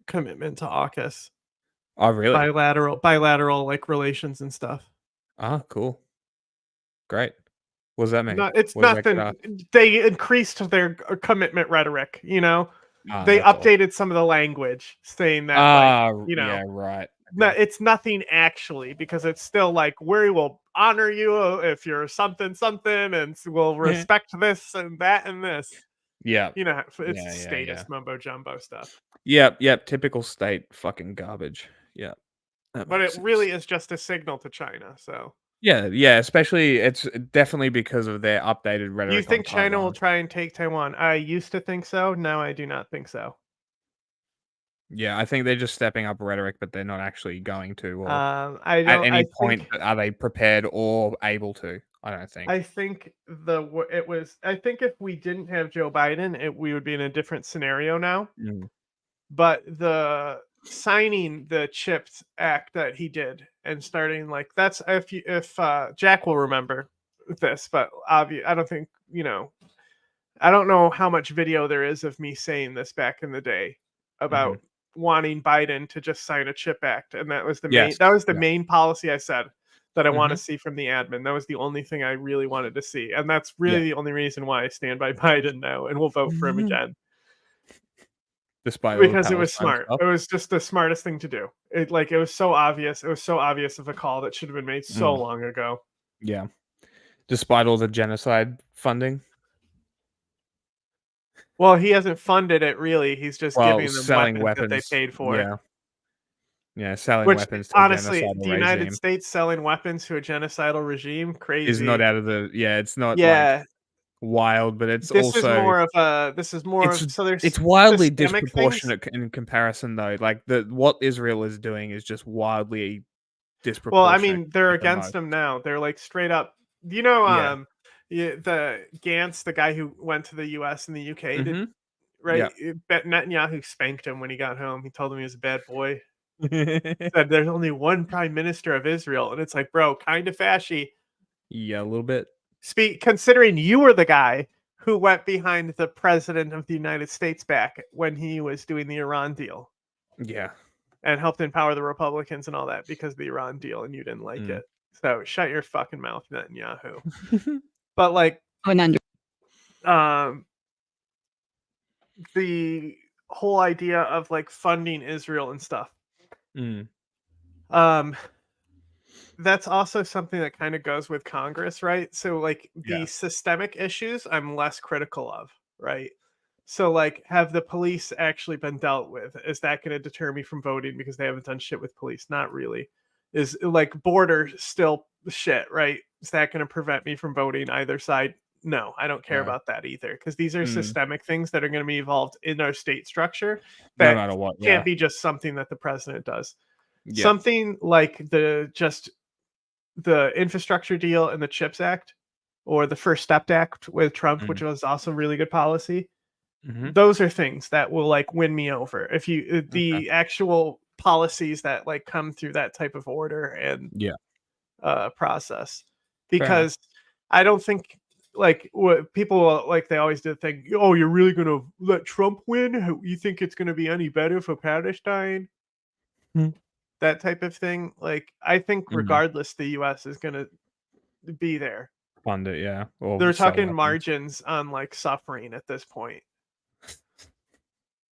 commitment to AUKUS. Oh, really? Bilateral relations and stuff. Ah, cool. Great. What does that mean? It's nothing. They increased their commitment rhetoric. They updated some of the language, saying that yeah, right. It's nothing actually, because it's still we will honor you if you're something, and we'll respect this and that and this. Yeah. It's status mumbo jumbo stuff. Yep. Typical state fucking garbage. Yeah. But it really is just a signal to China. So. Yeah. Especially, it's definitely because of their updated rhetoric. You think China will try and take Taiwan? I used to think so. Now I do not think so. Yeah, I think they're just stepping up rhetoric, but they're not actually going to. Or at any point, are they prepared or able to? I don't think. I think I think if we didn't have Joe Biden, we would be in a different scenario now. Mm. But the signing the CHIPS Act that he did and starting that's if Jack will remember this, but I don't think I don't know how much video there is of me saying this back in the day about wanting Biden to just sign a CHIP Act, and that was the main policy I said. that I want to see from the admin. That was the only thing I really wanted to see. And that's really the only reason why I stand by Biden now and will vote for him again. Despite because it was smart. It was just the smartest thing to do. It was so obvious. It was so obvious of a call that should have been made so long ago. Yeah. Despite all the genocide funding. Well, he hasn't funded it really. He's just giving them selling weapons that they paid for. Yeah. Yeah, selling Which, weapons to honestly, a genocidal the United regime States selling weapons to a genocidal regime, crazy. is not out of the it's not like wild, but it's this also is more of so there's it's wildly systemic disproportionate in comparison though. Like what Israel is doing is just wildly disproportionate. Well, I mean, they're against him now. They're like straight up. You know, the Gantz, the guy who went to the US and the UK, did, right? Netanyahu spanked him when he got home. He told him he was a bad boy. Said there's only one prime minister of Israel, and it's like, bro, kind of fashy. Yeah, a little bit. Considering you were the guy who went behind the president of the United States back when he was doing the Iran deal. Yeah. And helped empower the Republicans and all that because of the Iran deal, and you didn't like it. So shut your fucking mouth, Netanyahu. But like, the whole idea of like funding Israel and stuff. That's also something that kind of goes with Congress, right? So like the systemic issues I'm less critical of, right? So like, have the police actually been dealt with? Is that going to deter me from voting because they haven't done shit with police? Not really. Is like border still shit, right? Is that going to prevent me from voting either side? No, I don't care about that either, because these are systemic things that are going to be involved in our state structure that no matter what, can't be just something that the president does. Something like the infrastructure deal and the CHIPS Act, or the First Step Act with Trump, which was also really good policy. Those are things that will like win me over. If you the actual policies that like come through that type of order and process, because I don't think like what people like, they always did think, oh, you're really gonna let Trump win? You think it's gonna be any better for Palestine? That type of thing. Like, I think regardless, the US is gonna be there. Fund it, yeah. They're talking margins on like suffering at this point.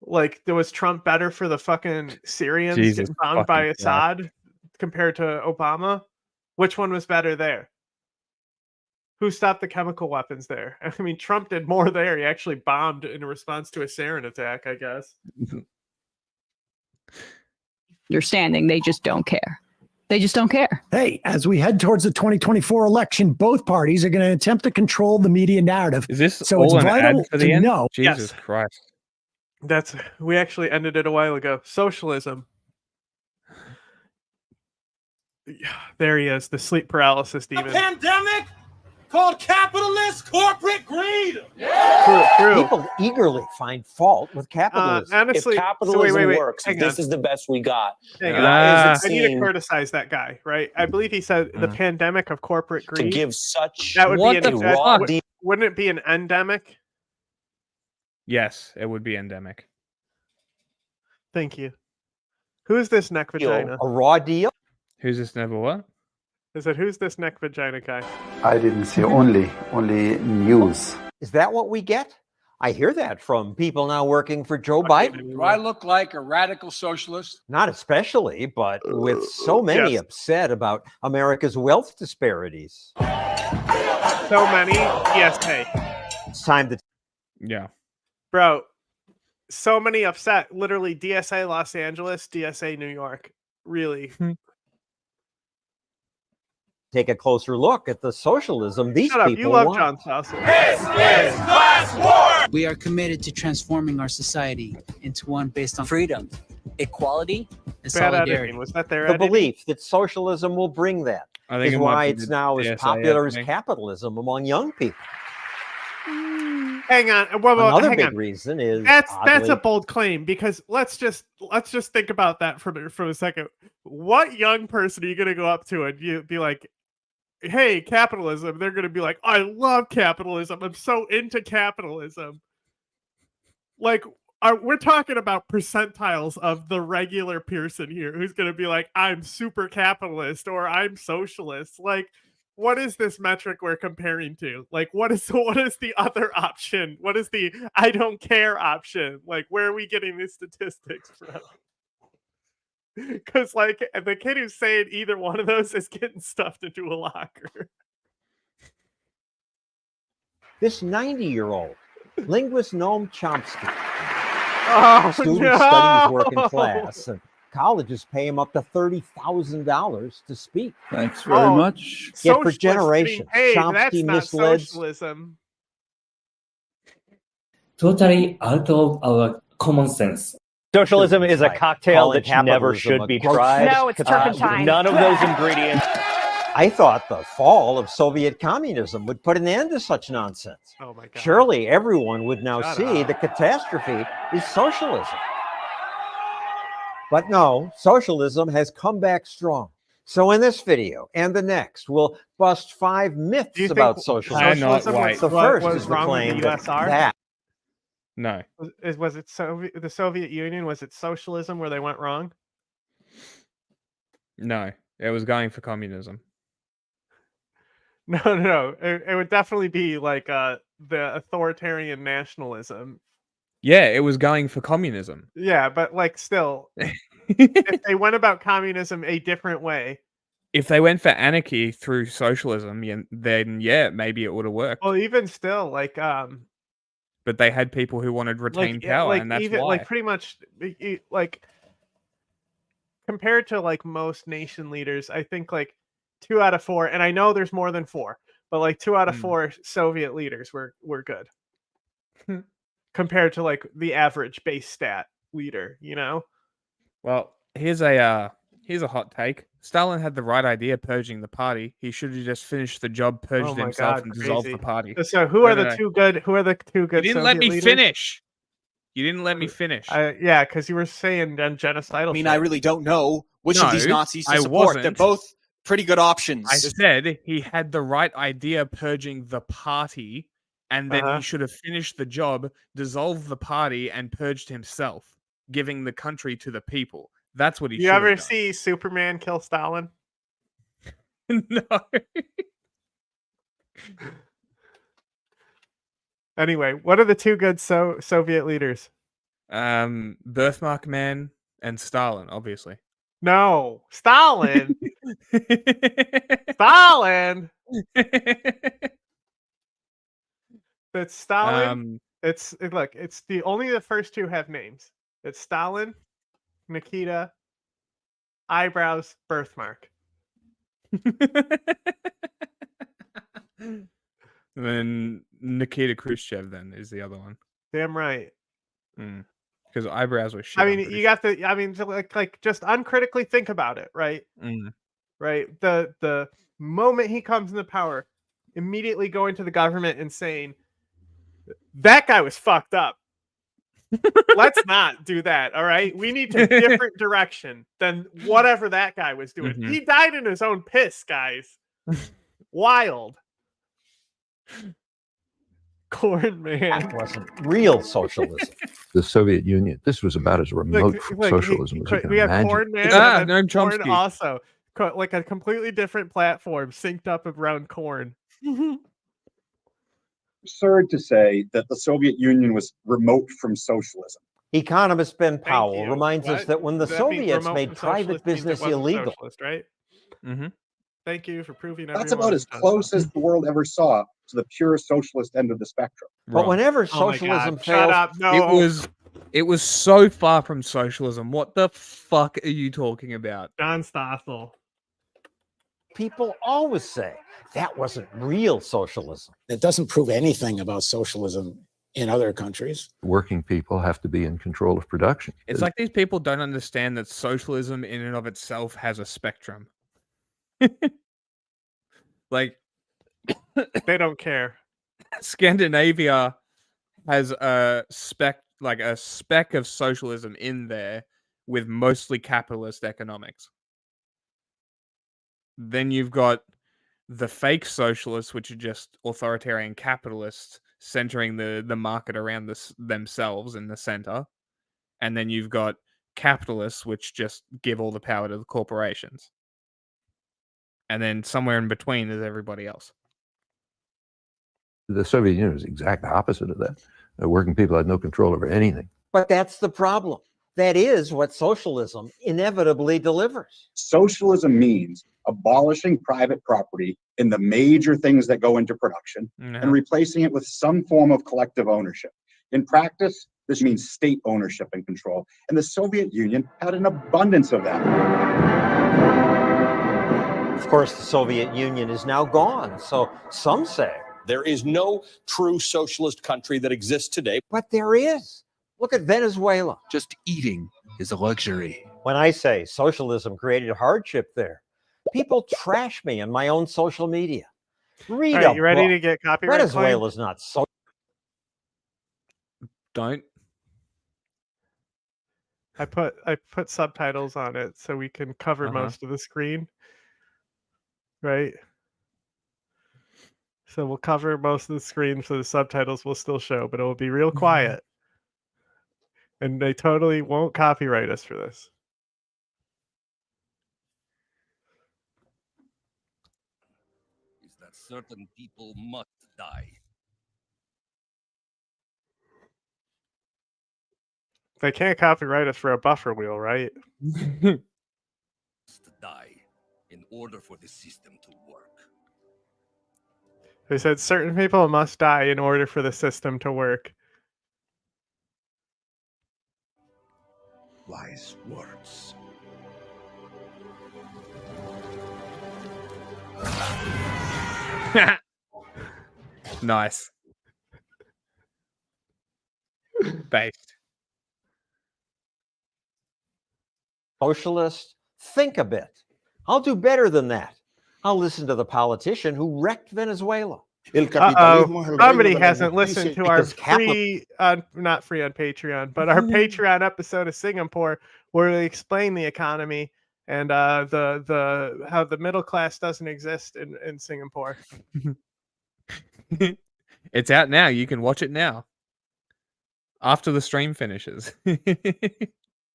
Like, was Trump better for the fucking Syrians getting bombed by Assad compared to Obama? Which one was better there? Who stopped the chemical weapons there? I mean, Trump did more there. He actually bombed in response to a sarin attack, I guess. Understanding, they just don't care. They just don't care. Hey, as we head towards the 2024 election, both parties are going to attempt to control the media narrative. Is this so all it's an vital ad for the to end? know? Jesus Christ. We actually ended it a while ago. Socialism. There he is, the sleep paralysis demon. A pandemic called capitalist corporate greed. True. People eagerly find fault with capitalism. Honestly, if capitalism wait, works, hang this on. is the best we got. I need to criticize that guy, right? I believe he said the pandemic of corporate greed. To give such that would what be the raw deal. Wouldn't it be an endemic? Yes, it would be endemic. Thank you. Who is this neck vagina? A raw deal? Who's this never what? Is it who's this neck vagina guy? I didn't see only news. Is that what we get? I hear that from people now working for Joe Biden. Do I look like a radical socialist? Not especially, but with so many upset about America's wealth disparities. So many? Yes, hey. It's time to... Yeah. Bro, so many upset. Literally DSA Los Angeles, DSA New York. Really. Take a closer look at the socialism these Shut people up. You love want. John Saucer. This is class war! We are committed to transforming our society into one based on freedom, equality, and Bad solidarity. editing. Was that their The editing? belief that socialism will bring that I think is it might why be it's the now as DSA popular as editing. capitalism among young people. Hang on. Whoa, Another hang big on. reason is That's oddly, a bold claim, because let's just think about that for a second. What young person are you gonna go up to and you be like, hey, capitalism? They're gonna be like, I love capitalism. I'm so into capitalism. Like, we're talking about percentiles of the regular person here who's going to be like, I'm super capitalist or I'm socialist. Like, what is this metric we're comparing to? Like, what is the other option? What is the I don't care option? Like, where are we getting these statistics from? Because, like, the kid who's saying either one of those is getting stuffed into a locker. This 90-year-old linguist Noam Chomsky. Students study his work in class, and colleges pay him up to $30,000 to speak. Thanks very much. Yet for generations, Chomsky misled. Socialism. Totally out of our common sense. Socialism is a cocktail that never should be tried. No, it's turpentine. None of those ingredients. I thought the fall of Soviet communism would put an end to such nonsense. Oh my God. Surely everyone would now see the catastrophe is socialism. But no, socialism has come back strong. So in this video and the next, we'll bust 5 myths about socialism. The first is the claim that no. Was it the Soviet Union? Was it socialism where they went wrong? No, it was going for communism. No. It would definitely be like the authoritarian nationalism. Yeah, it was going for communism. Yeah, but like still, if they went about communism a different way. If they went for anarchy through socialism, then yeah, maybe it would have worked. Well, even still, like but they had people who wanted retained power, and that's why. Like pretty much, like compared to like most nation leaders, I think like 2 out of 4, and I know there's more than 4, but like 2 out of 4 Soviet leaders were good compared to like the average base stat leader, you know? Well, here's a hot take. Stalin had the right idea purging the party. He should have just finished the job, purged himself, and dissolved the party. So who are the two good? Who are the 2 good? You didn't let me finish. You didn't let me finish. Yeah, because you were saying genocidal. I mean, I really don't know which of these Nazis to support. They're both pretty good options. I said he had the right idea purging the party, and then he should have finished the job, dissolved the party, and purged himself, giving the country to the people. That's what he should have done. You ever see Superman kill Stalin? No. Anyway, what are the 2 good Soviet leaders? Birthmark Man and Stalin, obviously. No, Stalin. Stalin. That's Stalin. It's only the first 2 have names. It's Stalin, Nikita, eyebrows, birthmark. And then Nikita Khrushchev then is the other one. Damn right. Because eyebrows were shit. I mean, you got the. I mean, like just uncritically think about it, right? Right. The moment he comes into power, immediately going to the government and saying, "That guy was fucked up. Let's not do that. All right, we need a different direction than whatever that guy was doing. He died in his own piss, guys. Wild." Corn Man. That wasn't real socialism. The Soviet Union. This was about as remote from socialism as you can we have imagine. Corn Man and then Corn also. Like a completely different platform synced up around Corn. Absurd to say that the Soviet Union was remote from socialism. Economist Ben Powell reminds us that when the Soviets made private business illegal, right? Thank you for proving that's about as close as the world ever saw to the pure socialist end of the spectrum. But whenever socialism fails, it was so far from socialism. What the fuck are you talking about? John Stossel. People always say that wasn't real socialism. It doesn't prove anything about socialism in other countries. Working people have to be in control of production. It's like these people don't understand that socialism in and of itself has a spectrum. Like, they don't care. Scandinavia has a speck of socialism in there with mostly capitalist economics. Then you've got the fake socialists, which are just authoritarian capitalists, centering the market around themselves in the center, and then you've got capitalists, which just give all the power to the corporations, and then somewhere in between is everybody else. The Soviet Union was the exact opposite of that. Working people had no control over anything. But that's the problem. That is what socialism inevitably delivers. Socialism means abolishing private property in the major things that go into production and replacing it with some form of collective ownership. In practice, this means state ownership and control. And the Soviet Union had an abundance of that. Of course, the Soviet Union is now gone, so some say. There is no true socialist country that exists today. But there is. Look at Venezuela. Just eating is a luxury. When I say socialism created hardship there, people trash me on my own social media. Read All right, you ready to get copyright? Venezuela's not so. Don't. I put subtitles on it so we can cover most of the screen. Right? So we'll cover most of the screen so the subtitles will still show, but it will be real quiet. And they totally won't copyright us for this. Is that certain people must die. They can't copyright us for a buffer wheel, right? Must die in order for the system to work. They said certain people must die in order for the system to work. Wise words. Nice. Based. Socialist, think a bit. I'll do better than that. I'll listen to the politician who wrecked Venezuela. Somebody hasn't listened to our free, not free on Patreon, but our Patreon episode of Singapore, where we explain the economy and how the middle class doesn't exist in Singapore. It's out now. You can watch it now. After the stream finishes.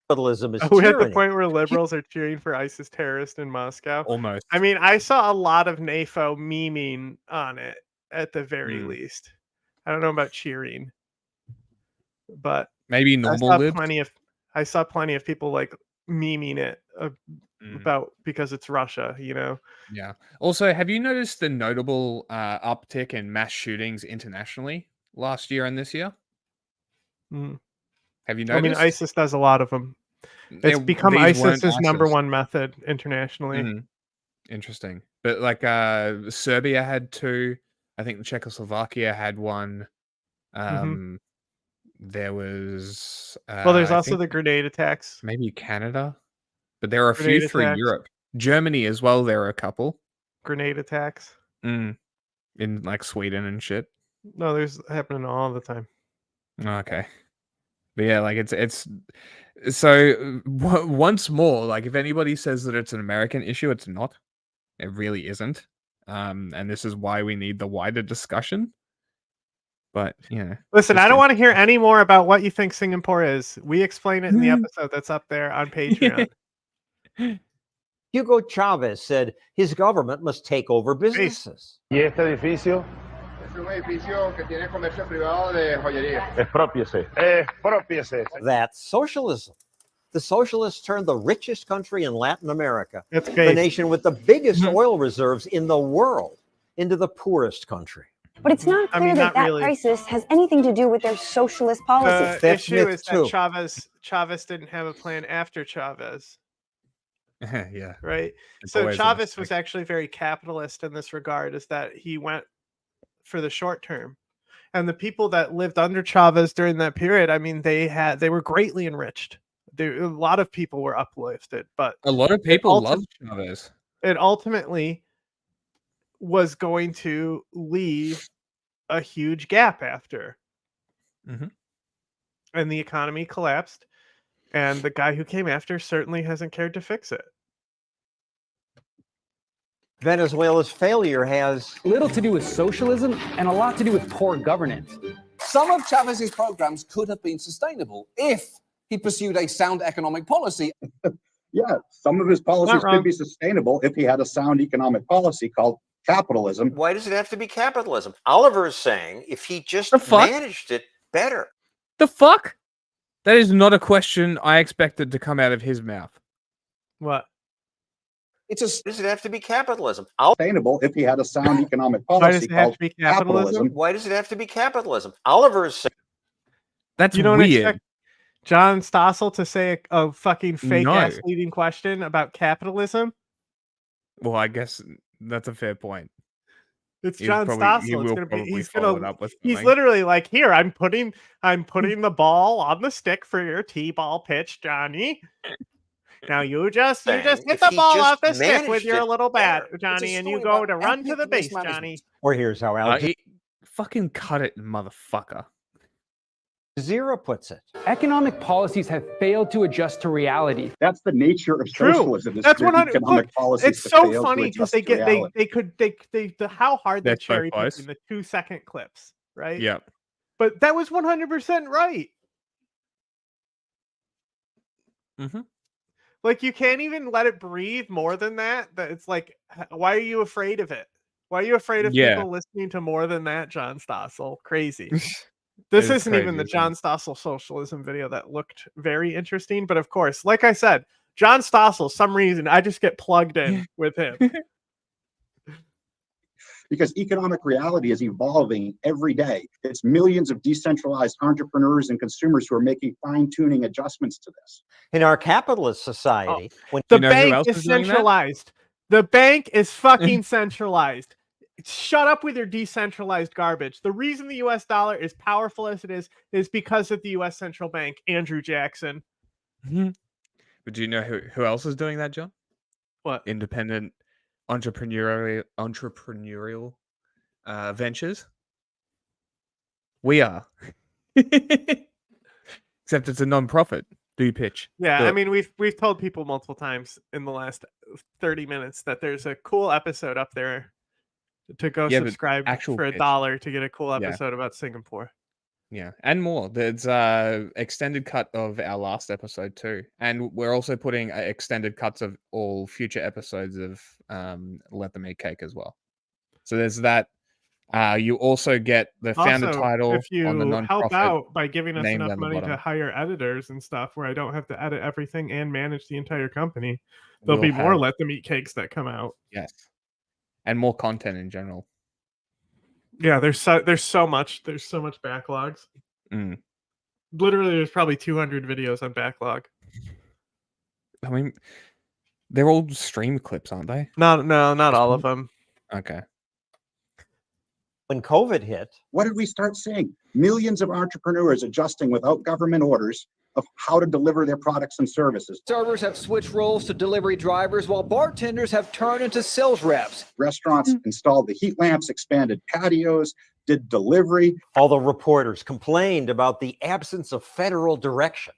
Capitalism is Are we at the point where liberals are cheering for ISIS terrorists in Moscow? Almost. I mean, I saw a lot of NAFO memeing on it at the very least. I don't know about cheering, but maybe normal libs. I saw plenty of people like memeing it about because it's Russia, you know. Yeah. Also, have you noticed the notable uptick in mass shootings internationally last year and this year? Have you noticed? I mean, ISIS does a lot of them. It's become ISIS's number one method internationally. Interesting. But like Serbia had 2. I think Czechoslovakia had 1. There was... well, there's also the grenade attacks. Maybe Canada. But there are a few through Europe. Germany as well, there are a couple. Grenade attacks? In like Sweden and shit. No, there's happening all the time. Okay. But yeah, like it's so once more, like if anybody says that it's an American issue, it's not. It really isn't. And this is why we need the wider discussion. But yeah. Listen, I don't want to hear any more about what you think Singapore is. We explain it in the episode that's up there on Patreon. Hugo Chavez said his government must take over businesses. Y este edificio es un edificio que tiene comercio privado de joyería. Expropiese. Expropiese. That's socialism. The socialists turned the richest country in Latin America, the nation with the biggest oil reserves in the world, into the poorest country. But it's not clear that crisis has anything to do with their socialist policies. The issue is that Chavez didn't have a plan after Chavez. Yeah. Right. So Chavez was actually very capitalist in this regard, is that he went for the short term. And the people that lived under Chavez during that period, I mean, they were greatly enriched. A lot of people were uplifted, but a lot of people loved Chavez. It ultimately was going to leave a huge gap after. And the economy collapsed. And the guy who came after certainly hasn't cared to fix it. Venezuela's failure has little to do with socialism and a lot to do with poor governance. Some of Chavez's programs could have been sustainable if he pursued a sound economic policy. Yeah, some of his policies could be sustainable if he had a sound economic policy called capitalism. Why does it have to be capitalism? Oliver is saying if he just managed it better. The fuck? That is not a question I expected to come out of his mouth. What? Does it have to be capitalism? Sustainable if he had a sound economic policy called capitalism. Why does it have to be capitalism? Oliver is saying that's don't weird. Expect John Stossel to say a fucking fake ass leading question about capitalism? Well, I guess that's a fair point. It's John Stossel. It's gonna be. He's literally like, here. I'm putting the ball on the stick for your T-ball pitch, Johnny. Now you just hit the ball off the stick with your little bat, Johnny, and you go to run to the base, Johnny. Or here's how Al fucking cut it, motherfucker. Jazeera puts it. Economic policies have failed to adjust to reality. That's the nature of socialism. That's 100. Look, it's so funny because how hard they cherry pick in the 2-second clips, right? Yeah. But that was 100% right. Mm-hmm. Like, you can't even let it breathe more than that. That it's like, why are you afraid of it? Why are you afraid of people listening to more than that, John Stossel? Crazy. This isn't even the John Stossel socialism video that looked very interesting. But of course, like I said, John Stossel, some reason, I just get plugged in with him. Because economic reality is evolving every day. It's millions of decentralized entrepreneurs and consumers who are making fine-tuning adjustments to this. In our capitalist society, when the bank is centralized. The bank is fucking centralized. Shut up with your decentralized garbage. The reason the US dollar is powerful as it is because of the US central bank, Andrew Jackson. Mm-hmm. But do you know who else is doing that, John? What? Independent entrepreneurial ventures. We are. Except it's a non-profit. Do you pitch? Yeah, I mean, we've told people multiple times in the last 30 minutes that there's a cool episode up there to go subscribe for $1 to get a cool episode about Singapore. Yeah, and more. There's extended cut of our last episode too, and we're also putting extended cuts of all future episodes of Let Them Eat Cake as well. So there's that. You also get the founder title if you on the non-profit. Help out by giving us enough money to hire editors and stuff, where I don't have to edit everything and manage the entire company. There'll be more Let Them Eat Cakes that come out. Yes, and more content in general. Yeah, there's so much backlogs. Mm. Literally, there's probably 200 videos on backlog. I mean, they're all stream clips, aren't they? Not all of them. Okay. When COVID hit, what did we start seeing? Millions of entrepreneurs adjusting without government orders of how to deliver their products and services. Servers have switched roles to delivery drivers, while bartenders have turned into sales reps. Restaurants installed the heat lamps, expanded patios, did delivery. All the reporters complained about the absence of federal direction.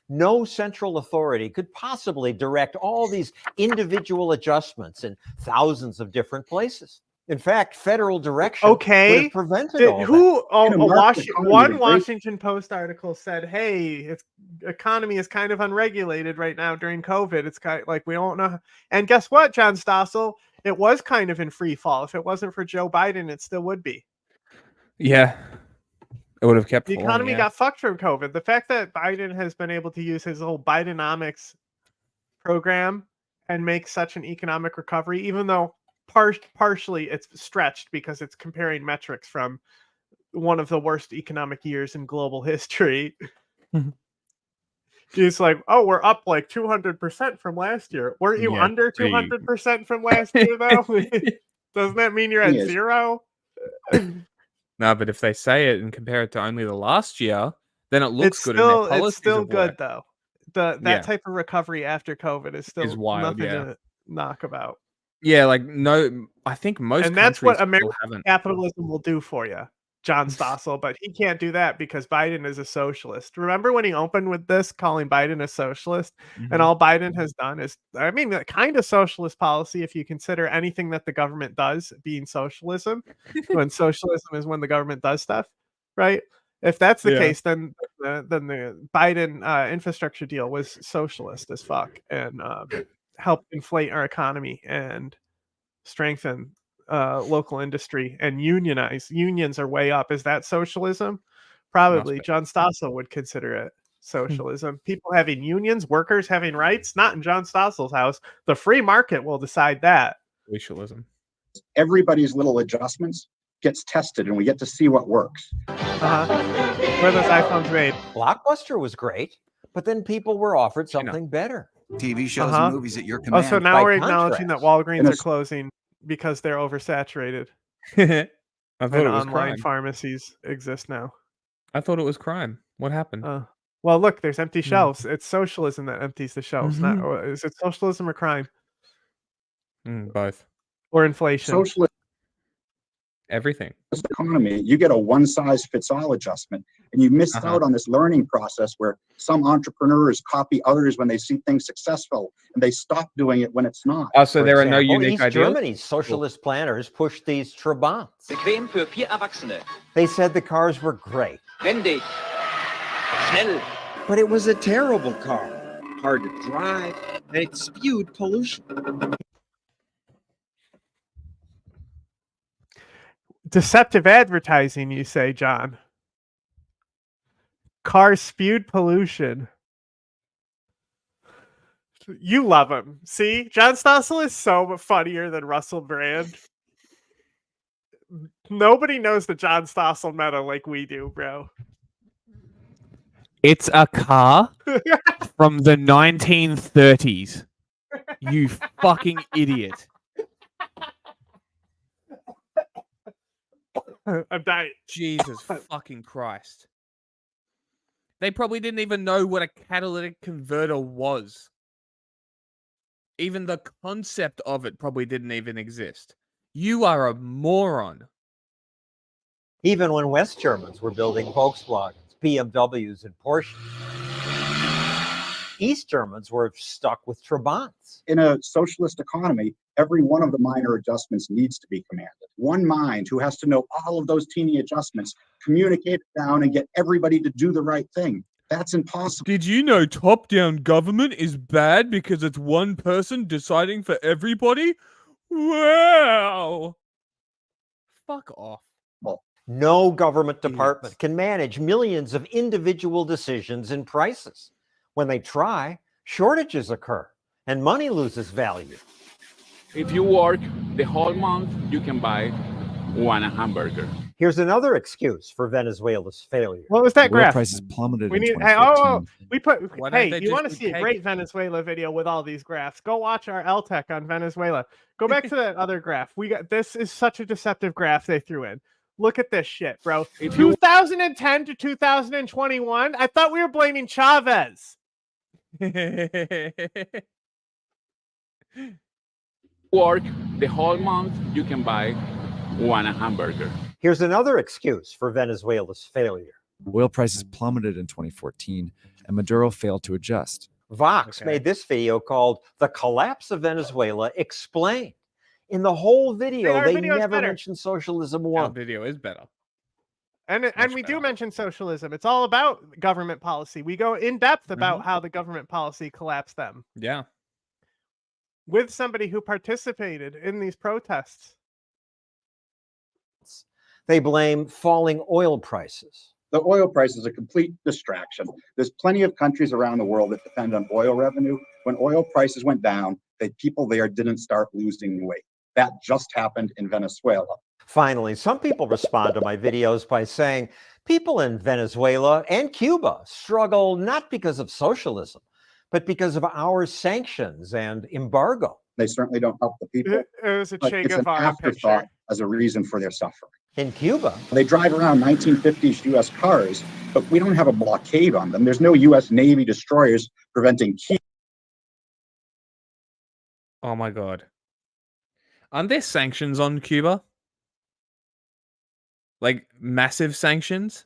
No central authority could possibly direct all these individual adjustments in thousands of different places. In fact, federal direction would have prevented all that. One Washington Post article said, "Hey, its economy is kind of unregulated right now during COVID. It's kind of like we don't know." And guess what, John Stossel? It was kind of in free fall. If it wasn't for Joe Biden, it still would be. Yeah, it would have kept the economy got fucked from COVID. The fact that Biden has been able to use his whole Bidenomics program and make such an economic recovery, even though partially it's stretched because it's comparing metrics from one of the worst economic years in global history. It's like, oh, we're up like 200% from last year. Weren't you under 200% from last year though? Doesn't that mean you're at zero? No, but if they say it and compare it to only the last year, then it looks good. It's still good though. That type of recovery after COVID is still wild, nothing to knock about. Yeah, like I think most and that's what American capitalism will do for you. John Stossel, but he can't do that because Biden is a socialist. Remember when he opened with this, calling Biden a socialist? And all Biden has done is, I mean, kind of socialist policy if you consider anything that the government does being socialism. When socialism is when the government does stuff, right? If that's the case, then the Biden infrastructure deal was socialist as fuck and helped inflate our economy and strengthen local industry and unionize. Unions are way up. Is that socialism? Probably. John Stossel would consider it socialism. People having unions, workers having rights, not in John Stossel's house. The free market will decide that. Socialism. Everybody's little adjustments gets tested, and we get to see what works. Where are those iPhones made? Blockbuster was great, but then people were offered something better. TV shows and movies at your command. Oh, so now By we're acknowledging that contrast, Walgreens are closing because they're oversaturated. I thought And it was online crime. pharmacies exist now. I thought it was crime. What happened? Well, look, there's empty shelves. It's socialism that empties the shelves. Not is it socialism or crime Both. or inflation? Socialist Everything. economy, you get a one-size-fits-all adjustment, and you miss out on this learning process where some entrepreneurs copy others when they see things successful, and they stop doing it when it's not. Oh, so For there are no example, unique East ideas? Germany's socialist planners pushed these Trabants. Bequem für 4 Erwachsene. They said the cars were great, Wendig. Schnell. But it was a terrible car, hard to drive, and it spewed pollution. Deceptive advertising, you say, John. Cars spewed pollution. You love him. See, John Stossel is so funnier than Russell Brand. Nobody knows the John Stossel meta like we do, bro. It's a car from the 1930s. You fucking idiot. I'm dying. Jesus fucking Christ. They probably didn't even know what a catalytic converter was. Even the concept of it probably didn't even exist. You are a moron. even when West Germans were building Volkswagens, BMWs, and Porsches. East Germans were stuck with Trabants. In a socialist economy, every one of the minor adjustments needs to be commanded. One mind who has to know all of those teeny adjustments, communicate it down, and get everybody to do the right thing. That's impossible. Did you know top-down government is bad because it's one person deciding for everybody? Wow. Fuck off. No government department can manage millions of individual decisions and prices. When they try, shortages occur and money loses value. If you work the whole month, you can buy one hamburger. Here's another excuse for Venezuela's failure. What was that graph? Prices plummeted. We need. in Hey, 2014. we put. Why don't Hey, they you want to just see a take- great Venezuela video with all these graphs? Go watch our LTech on Venezuela. Go back to that other graph. We got this is such a deceptive graph they threw in. Look at this shit, bro. 2010 to 2021. I thought we were blaming Chavez. Work the whole month, you can buy one hamburger. Here's another excuse for Venezuela's failure. Oil prices plummeted in 2014, and Maduro failed to adjust. Vox made this video called The Collapse of Venezuela Explained. In the whole video, our they video is never better. mentioned socialism Our once. video is better. And we do mention socialism. It's all about government policy. We go in depth about how the government policy collapsed them Yeah. with somebody who participated in these protests. They blame falling oil prices. The oil price is a complete distraction. There's plenty of countries around the world that depend on oil revenue. When oil prices went down, the people there didn't start losing weight. That just happened in Venezuela. Finally, some people respond to my videos by saying people in Venezuela and Cuba struggle not because of socialism, but because of our sanctions and embargo. They certainly don't help the people. It was a but Che it's an Guevara afterthought picture. as a reason for their suffering. In Cuba, they drive around 1950s U.S. cars, but we don't have a blockade on them. There's no U.S. Navy destroyers preventing Oh my god. Aren't there sanctions on Cuba? Like massive sanctions.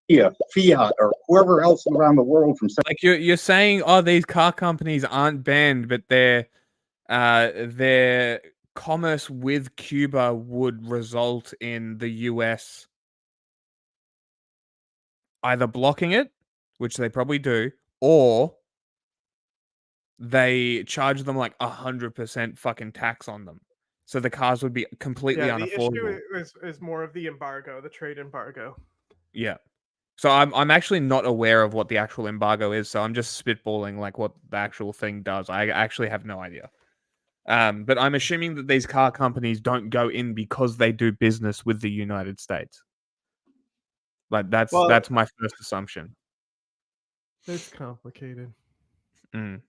Yeah, Fiat or whoever else around the world from like you're saying, oh, these car companies aren't banned, but their commerce with Cuba would result in the US either blocking it, which they probably do, or they charge them like 100% fucking tax on them. So the cars would be completely Yeah, the unaffordable. issue is more of the embargo, the trade embargo. Yeah. So I'm actually not aware of what the actual embargo is, so I'm just spitballing like what the actual thing does. I actually have no idea. But I'm assuming that these car companies don't go in because they do business with the United States. Like that's my first assumption. It's complicated. Sending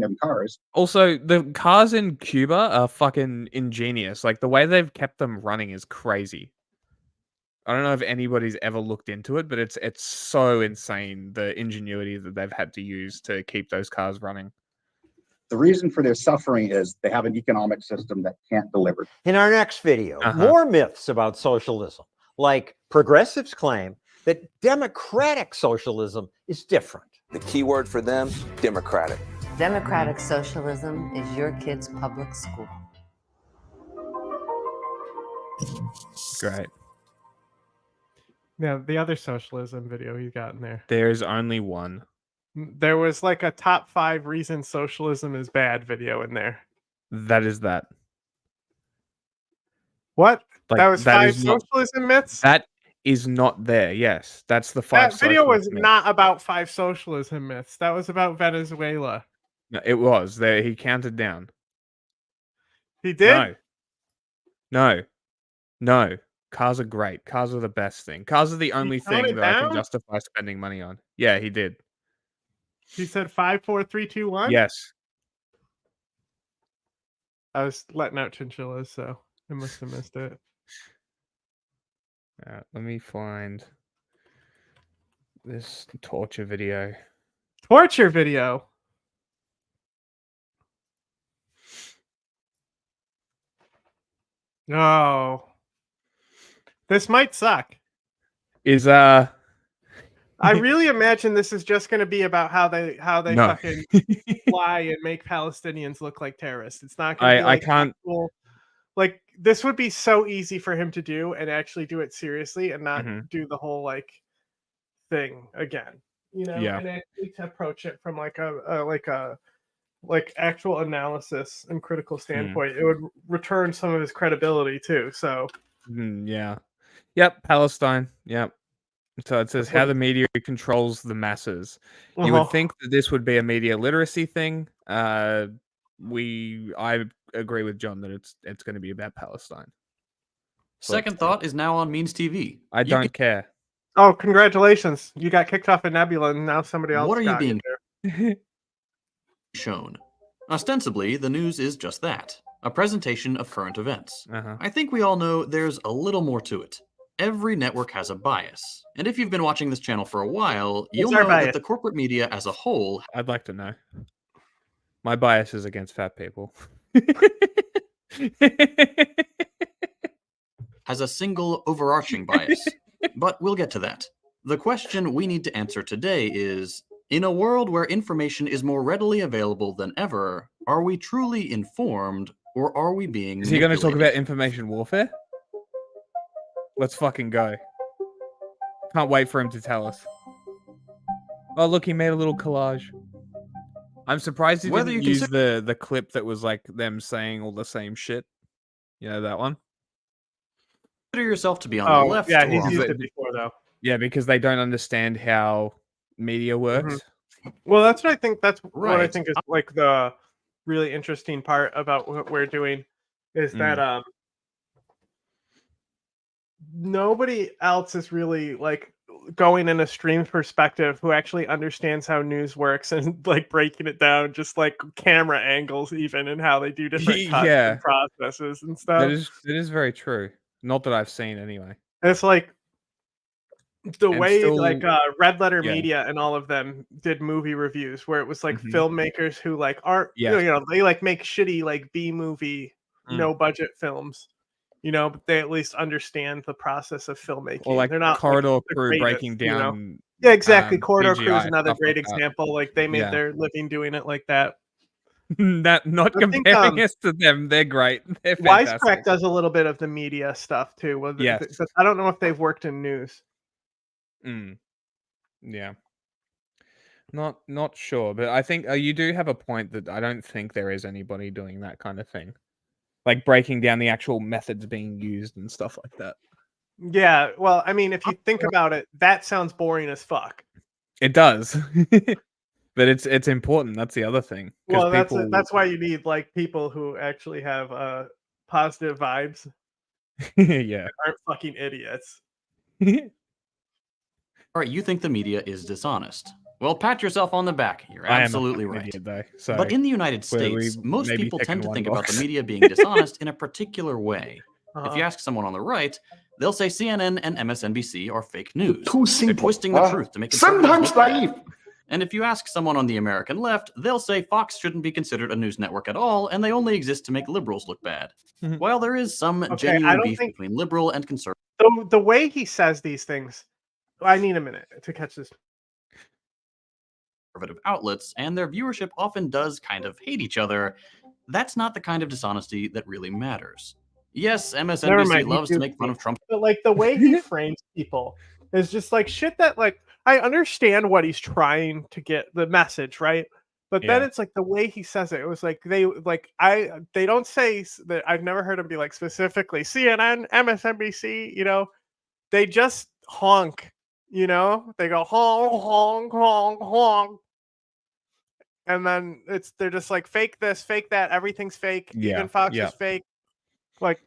them cars. Also, the cars in Cuba are fucking ingenious. Like the way they've kept them running is crazy. I don't know if anybody's ever looked into it, but it's so insane, the ingenuity that they've had to use to keep those cars running. The reason for their suffering is they have an economic system that can't deliver. In our next video, more myths about socialism, like progressives claim that democratic socialism is different. The key word for them, democratic. Democratic socialism is your kid's public school. Great. Yeah, the other socialism video you got in there. There's only one. There was like a top 5 reasons socialism is bad video in there. That is that. What? Like, that was that 5 is not- socialism myths? That is not there. Yes, that's the 5. That video was socialist myths. not about 5 socialism myths. That was about Venezuela. No, it was. There, he counted down. He did? No. Cars are great. Cars are the best thing. Cars are the only thing counted that I can down? justify spending money on. Yeah, he did. He said 5, 4, 3, 2, 1? Yes. I was letting out chinchillas, so I must have missed it. Let me find this torture video. Torture video? No. This might suck. Is I really imagine this is just going to be about how they No. fucking lie and make Palestinians look like terrorists. It's not going to be like I can't. actual, like this would be so easy for him to do and actually do it seriously and not do the whole like thing again. You know, Yeah. and actually to approach it from like a actual analysis and critical standpoint, it would return some of his credibility too. So Yeah. Yep. Palestine. Yep. So it says how the media controls the masses. You would think that this would be a media literacy thing. I agree with John that it's going to be about Palestine. Second Thought is now on Means TV. I don't care. Oh, congratulations! You got kicked off of Nebula, and now somebody else. What are you got being there. shown? Ostensibly, the news is just that, a presentation of current events. I think we all know there's a little more to it. Every network has a bias, and if you've been watching this channel for a while, you'll know that the corporate media as a whole... I'd like to know. My bias is against fat people. has a single overarching bias. But we'll get to that. The question we need to answer today is, in a world where information is more readily available than ever, are we truly informed, or are we being Is he going to talk about information warfare? Let's fucking go. Can't wait for him to tell us. Oh, look, he made a little collage. I'm surprised he didn't use the clip that was like them saying all the same shit. You know that one? Consider yourself to be on the left. Yeah, he's used it before though. Yeah, because they don't understand how media works. Well, that's what I think. That's what I think is like the really interesting part about what we're doing is that nobody else is really like going in a stream perspective who actually understands how news works and like breaking it down, just like camera angles even and how they do different cuts and processes and stuff. It is very true. Not that I've seen anyway. It's like the way still, like Red Letter Media and all of them did movie reviews where it was like filmmakers who like aren't you know they like make shitty like B movie no budget films. You know, but they at least understand the process of filmmaking. Or like They're not Corridor like, the Crew greatest, breaking you know? down. Yeah, exactly. Corridor Crew is CGI, another stuff great like that. example. Like they made Yeah. their living doing it like that. Not I think, comparing us to them. They're great. They're fantastic. Wisecrack does a little bit of the media stuff too. Yes. But I don't know if they've worked in news. Yeah. Not sure, but I think you do have a point that I don't think there is anybody doing that kind of thing. Like breaking down the actual methods being used and stuff like that. Yeah, well, I mean, if you think about it, that sounds boring as fuck. It does. But it's important. That's the other thing. Well, that's why you need like people who actually have positive vibes. Yeah. Aren't fucking idiots. All right, you think the media is dishonest. Well, pat yourself on the back. You're absolutely right. Idiot, though, so but in the United States, most maybe people tend to ticking think one about the box. media being dishonest in a particular way. If you ask someone on the right, they'll say CNN and MSNBC are fake news. Too simple. They're twisting the truth to make it Sometimes naive. And if you ask someone on the American left, they'll say Fox shouldn't be considered a news network at all, and they only exist to make liberals look bad. While there is some genuine beef between liberal and conservative. So the way he says these things, I need a minute to catch this. Outlets, and their viewership often does kind of hate each other. That's not the kind of dishonesty that really matters. Yes, MSNBC loves to make fun of Trump. But like the way he frames people is just like shit that like I understand what he's trying to get the message, right? But then it's like the way he says it was like they don't say that. I've never heard him be like specifically CNN, MSNBC, you know, they just honk, you know, they go honk, honk, honk, honk. And then they're just like fake this, fake that, everything's fake. Even Fox is fake. Like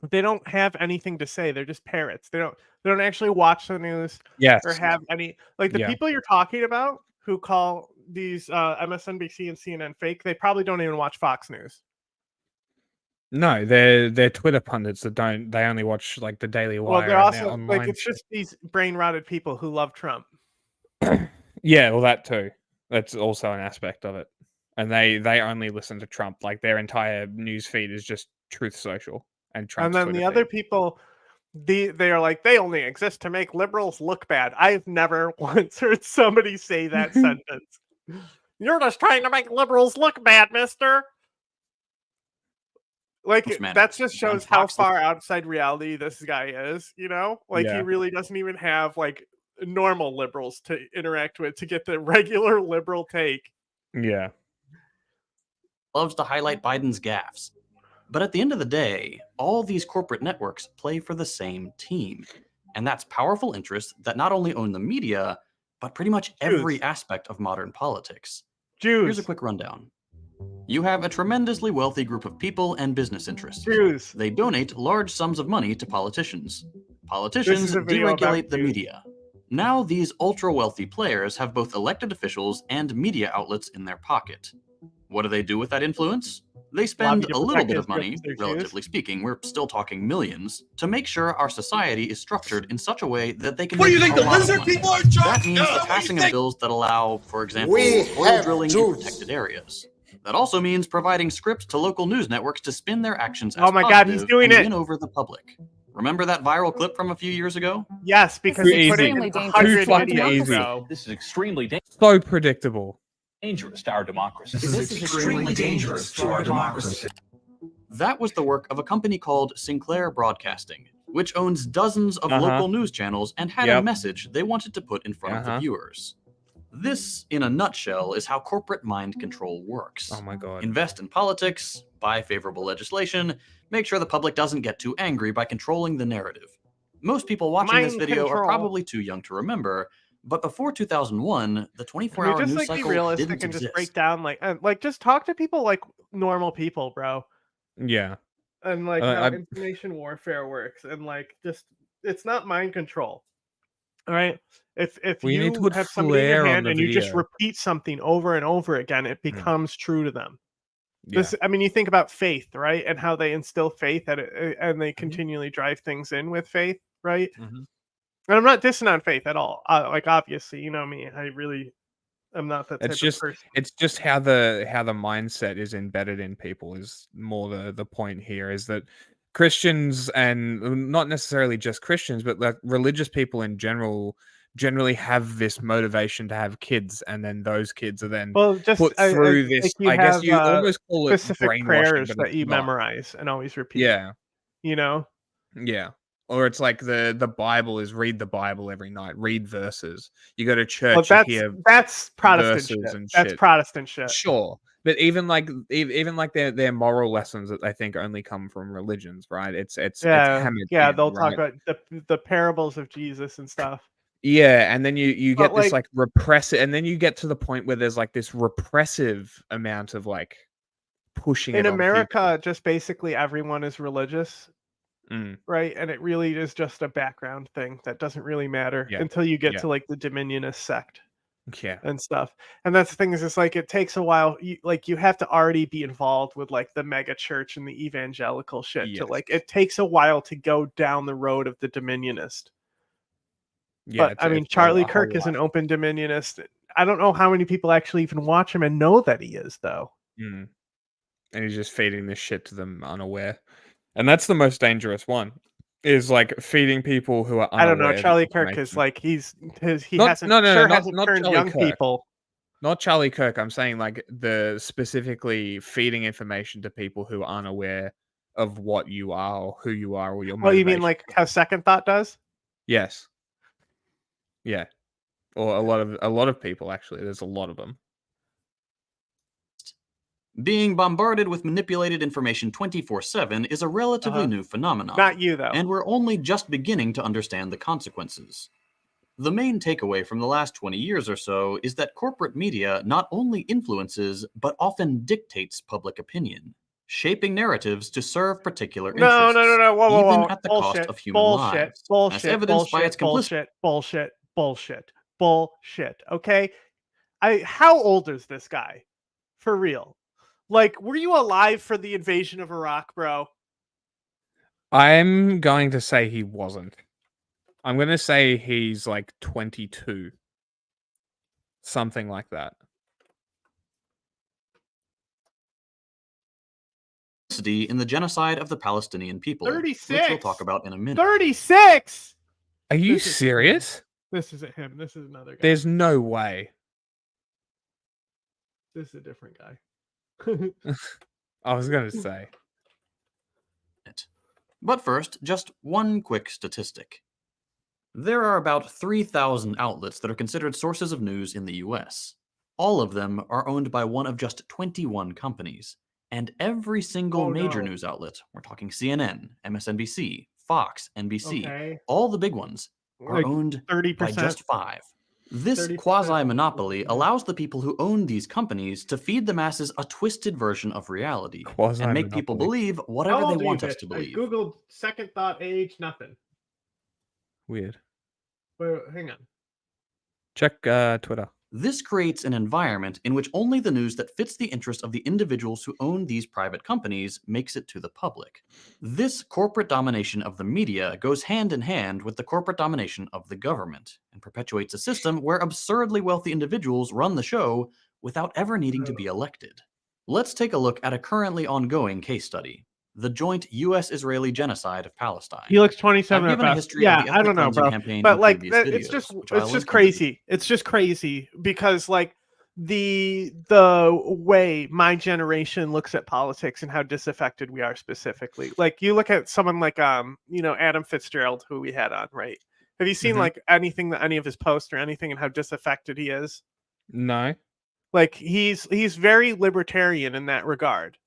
they don't have anything to say. They're just parrots. They don't actually watch the news or have any like the people you're talking about who call these MSNBC and CNN fake, they probably don't even watch Fox News. No, they're Twitter pundits that they only watch like the Daily Wire. Well, they're also like it's just these brain rotted people who love Trump. Yeah, well that too. That's also an aspect of it. And they only listen to Trump. Like their entire news feed is just Truth Social and Trump. And then the other people, they are like, they only exist to make liberals look bad. I've never once heard somebody say that sentence. You're just trying to make liberals look bad, mister. Like that just shows how far outside reality this guy is, you know? Like he really doesn't even have like normal liberals to interact with to get the regular liberal take. Yeah. Loves to highlight Biden's gaffes. But at the end of the day, all these corporate networks play for the same team. And that's powerful interests that not only own the media, but pretty much every aspect of modern politics. Here's a quick rundown. You have a tremendously wealthy group of people and business interests. They donate large sums of money to politicians. Politicians deregulate the media. Now these ultra-wealthy players have both elected officials and media outlets in their pocket. What do they do with that influence? They spend a little bit of money, relatively speaking, we're still talking millions, to make sure our society is structured in such a way that they can. What do you think, the lizard people are in charge? That means passing of bills that allow, for example, oil drilling in protected areas. That also means providing scripts to local news networks to spin their actions as he's doing and it. win over the public. Remember that viral clip from a few years ago? Yes, because he put it in 100 videos ago. This is extremely dangerous. So predictable. Dangerous to our democracy. This is extremely dangerous to our democracy. That was the work of a company called Sinclair Broadcasting, which owns dozens of local news channels and had a message they wanted to put in front of the viewers. This, in a nutshell, is how corporate mind control works. Oh my God. Invest in politics, buy favorable legislation, make sure the public doesn't get too angry by controlling the narrative. Most people watching this video are probably too young to remember, but before 2001, the 24-hour news cycle be realistic didn't and exist. just break down like just talk to people like normal people, bro. Yeah. And like how information warfare works, and like just it's not mind control. All right. If you have somebody in your hand and you just repeat something over and over again, it becomes true to them. This, I mean, you think about faith, right? And how they instill faith and they continually drive things in with faith, right? And I'm not dissing on faith at all. Like obviously, you know me, I really I'm not that type It's of just person. it's just how the mindset is embedded in people is more the point here, is that Christians, and not necessarily just Christians, but like religious people in generally have this motivation to have kids, and then those kids are then Well, just put through this. like you I guess have you almost call it specific brainwashing, prayers but that it's you not. memorize and always repeat. Yeah. You know? Yeah. Or it's like the Bible is read the Bible every night, read verses. You go to Well, church, you hear that's Protestant verses shit. and That's shit. Protestant shit. Sure. But even like their moral lessons that I think only come from religions, right? It's hammered in, they'll talk right? about the parables of Jesus and stuff. Yeah, and then you But, get this like repressive, and then you get to the point where there's like this repressive amount of like pushing In it on people. America, just basically everyone is religious, right? And it really is just a background thing that doesn't really matter until you get to like the Dominionist sect. Yeah. And stuff. And that's the thing, is it's like it takes a while. You have to already be involved with like the mega church and the evangelical shit to like, it takes a while to go down the road of the Dominionist. Yeah, But I mean, Charlie Kirk is an open Dominionist. I don't know how many people actually even watch him and know that he is, though. And he's just feeding this shit to them unaware. And that's the most dangerous one, is like feeding people who are unaware. I don't know. Charlie Kirk is like he hasn't turned young people. Not Charlie Kirk. I'm saying like specifically feeding information to people who aren't aware of what you are or who you are or your motivation. Oh, you mean like how Second Thought does? Yes. Yeah. Or a lot of people, actually. There's a lot of them. Being bombarded with manipulated information 24/7 is a relatively new phenomenon. Not you, though. And we're only just beginning to understand the consequences. The main takeaway from the last 20 years or so is that corporate media not only influences, but often dictates public opinion, shaping narratives to serve particular interests, No. Whoa. even at the cost of human lives, as evidenced by its complicity. Bullshit. Okay? How old is this guy? For real. Like, were you alive for the invasion of Iraq, bro? I'm going to say he wasn't. I'm going to say he's like 22. Something like that. In the genocide of the Palestinian people, 36. which we'll talk about in a minute. 36. Are you serious? This isn't him. This is another guy. There's no way. This is a different guy. I was going to say. But first, just one quick statistic. There are about 3,000 outlets that are considered sources of news in the US. All of them are owned by one of just 21 companies. And every single major news outlet, we're talking CNN, MSNBC, Fox, NBC, all the big ones, are like owned 30%. by just 5. This quasi-monopoly allows the people who own these companies to feed the masses a twisted version of reality and make people believe whatever they want us to believe. I googled Second Thought age, nothing. Weird. Wait, hang on. Check Twitter. This creates an environment in which only the news that fits the interest of the individuals who own these private companies makes it to the public. This corporate domination of the media goes hand in hand with the corporate domination of the government and perpetuates a system where absurdly wealthy individuals run the show without ever needing to be elected. Let's take a look at a currently ongoing case study. The joint U.S.-Israeli genocide of Palestine. He looks 27. I've given a history yeah, of the I don't know, bro. But like, it's just crazy. It's just crazy because like the way my generation looks at politics and how disaffected we are specifically. Like you look at someone like Adam Fitzgerald, who we had on, right? Have you seen like anything that any of his posts or anything and how disaffected he is? No. Like he's very libertarian in that regard.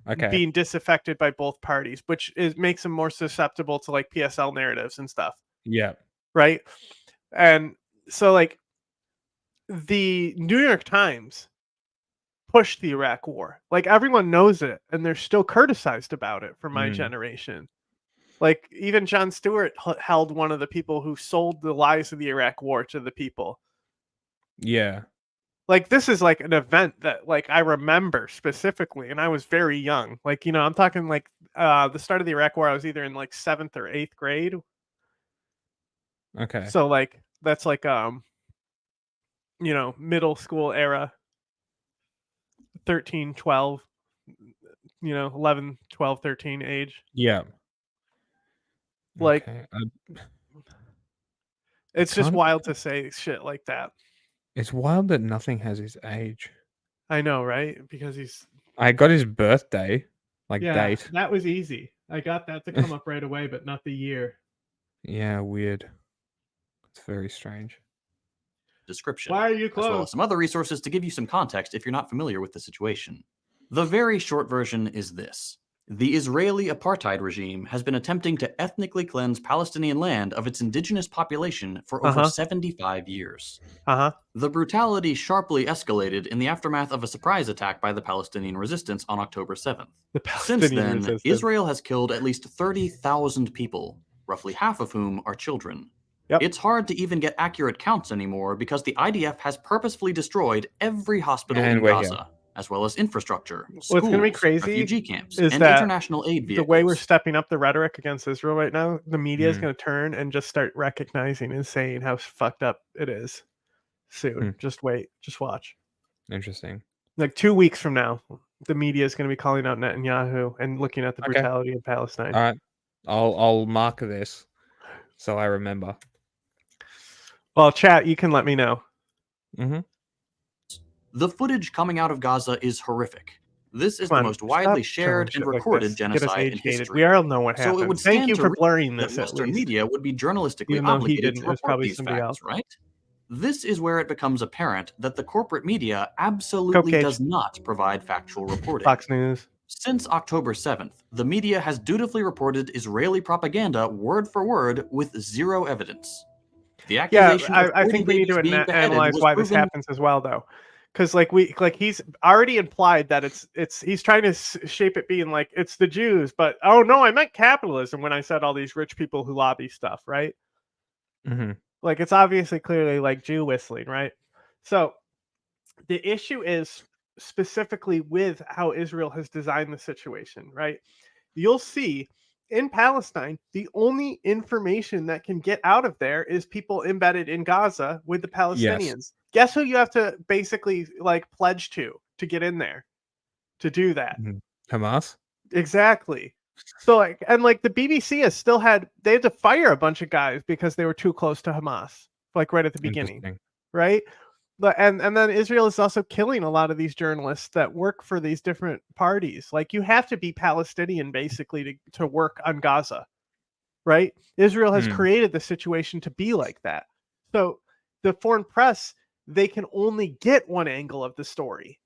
Okay. Being disaffected by both parties, which makes him more susceptible to like PSL narratives and stuff. Yeah. Right. And so like the New York Times pushed the Iraq war. Like everyone knows it and they're still criticized about it for my generation. Like even Jon Stewart held one of the people who sold the lies of the Iraq war to the people. Yeah. Like this is like an event that like I remember specifically, and I was very young. Like I'm talking like the start of the Iraq War. I was either in like 7th or 8th grade. Okay. So like that's like middle school era, 13, 12, 11, 12, 13 age. Yeah. Like, okay. it's just wild to say shit like that. It's wild that nothing has his age. I know, right? Because he's... I got his birthday, date. That was easy. I got that to come up right away, but not the year. Yeah, weird. It's very strange. Description. Why are you as well closed? as some other resources to give you some context if you're not familiar with the situation. The very short version is this. The Israeli apartheid regime has been attempting to ethnically cleanse Palestinian land of its indigenous population for over 75 years. The brutality sharply escalated in the aftermath of a surprise attack by the Palestinian resistance on October 7th. Since then, Israel has killed at least 30,000 people, roughly half of whom are children. It's hard to even get accurate counts anymore because the IDF has purposefully destroyed every hospital in Gaza, as well as infrastructure, schools, What's going to be crazy refugee camps, is and that international aid vehicles. The way we're stepping up the rhetoric against Israel right now, the media is going to turn and just start recognizing and saying how fucked up it is soon. Just wait. Just watch. Interesting. Like 2 weeks from now, the media is going to be calling out Netanyahu and looking at the brutality of Palestine. All right. I'll mark this so I remember. Well, chat, you can let me know. The footage coming out of Gaza is horrific. This is the most widely shared and recorded genocide in history. We all know what happened. So it would Thank you for to blurring this. that Western media would be journalistically Even though he obligated didn't, to it was report probably these somebody facts, else. right? This is where it becomes apparent that the corporate media absolutely does not provide factual reporting. Fox News. Since October 7th, the media has dutifully reported Israeli propaganda word for word with zero evidence. The accusation I think we need to analyze why this happens as well, though, because he's already implied that he's trying to shape it being like it's the Jews, but oh no, I meant capitalism when I said all these rich people who lobby stuff, right? Like it's obviously clearly like Jew whistling, right? So the issue is specifically with how Israel has designed the situation, right? You'll see in Palestine, the only information that can get out of there is people embedded in Gaza with the Palestinians. Guess who you have to basically pledge to get in there to do that? Hamas? Exactly. So the BBC has still they had to fire a bunch of guys because they were too close to Hamas, right at the beginning, right? And then Israel is also killing a lot of these journalists that work for these different parties. Like you have to be Palestinian basically to work on Gaza, right? Israel has created the situation to be like that. So the foreign press, they can only get one angle of the story.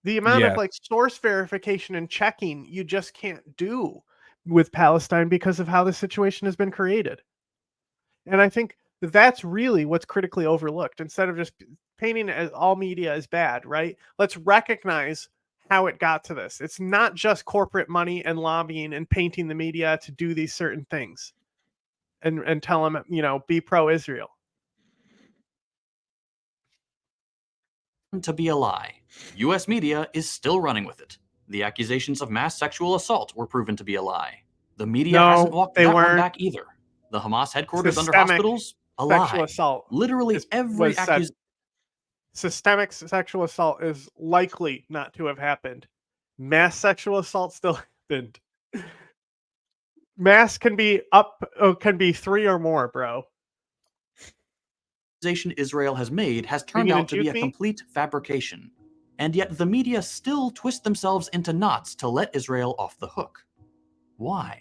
The amount of source verification and checking you just can't do with Palestine because of how the situation has been created. And I think that's really what's critically overlooked. Instead of just painting as all media as bad, right? Let's recognize how it got to this. It's not just corporate money and lobbying and painting the media to do these certain things and tell them, be pro-Israel. To be a lie. U.S. media is still running with it. The accusations of mass sexual assault were proven to be a lie. The media hasn't walked that one back either. The Hamas headquarters under hospitals, a sexual lie. Assault. Literally every accusation. Systemic sexual assault is likely not to have happened. Mass sexual assault still happened. Mass can be can be 3 or more, bro. Israel has made has turned out to be a complete fabrication. And yet the media still twist themselves into knots to let Israel off the hook. Why?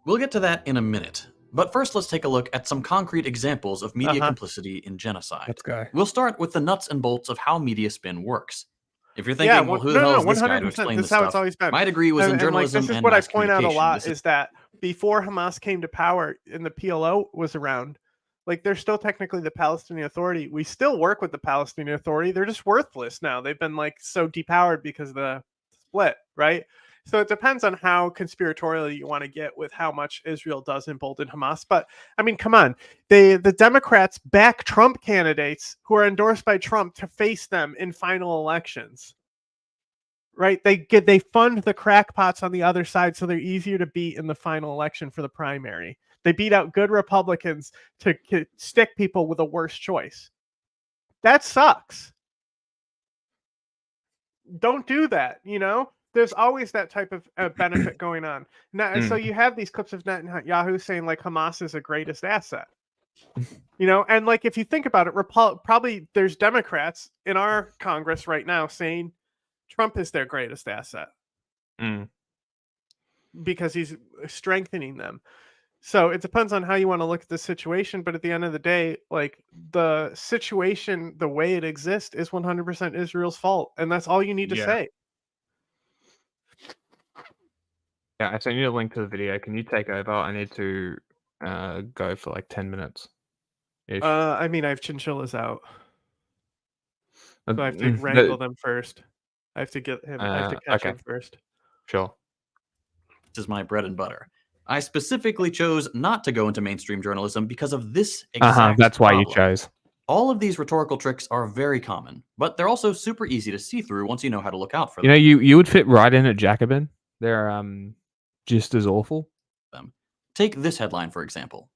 We'll get to that in a minute. But first, let's take a look at some concrete examples of media complicity in genocide. Let's go. We'll start with the nuts and bolts of how media spin works. If you're thinking, well, who the hell is this guy to explain this stuff? My degree was in journalism and what I mass point out a communication. lot is that before Hamas came to power and the PLO was around, they're still technically the Palestinian Authority. We still work with the Palestinian Authority. They're just worthless now. They've been so depowered because of the split, right? So it depends on how conspiratorial you want to get with how much Israel does embolden Hamas. But I mean, come on, the Democrats back Trump candidates who are endorsed by Trump to face them in final elections, right? They fund the crackpots on the other side so they're easier to beat in the final election for the primary. They beat out good Republicans to stick people with a worse choice. that sucks. Don't do that, There's always that type of benefit going on. Now, so you have these clips of Netanyahu saying like Hamas is the greatest asset. And like if you think about it, probably there's Democrats in our Congress right now saying Trump is their greatest asset because he's strengthening them. So it depends on how you want to look at the situation, but at the end of the day, like the situation, the way it exists is 100% Israel's fault, and that's all you need to say. Yeah, I sent you a link to the video. Can you take over? I need to go for like 10 minutes. I mean, I have chinchillas out, so I have to wrangle them first. I have to get him. I have to catch him first. Sure. This is my bread and butter. I specifically chose not to go into mainstream journalism because of this exact that's why problem. you chose. All of these rhetorical tricks are very common, but they're also super easy to see through once you know how to look out for them. You would fit right in at Jacobin. They're just as awful. Take this headline, for example.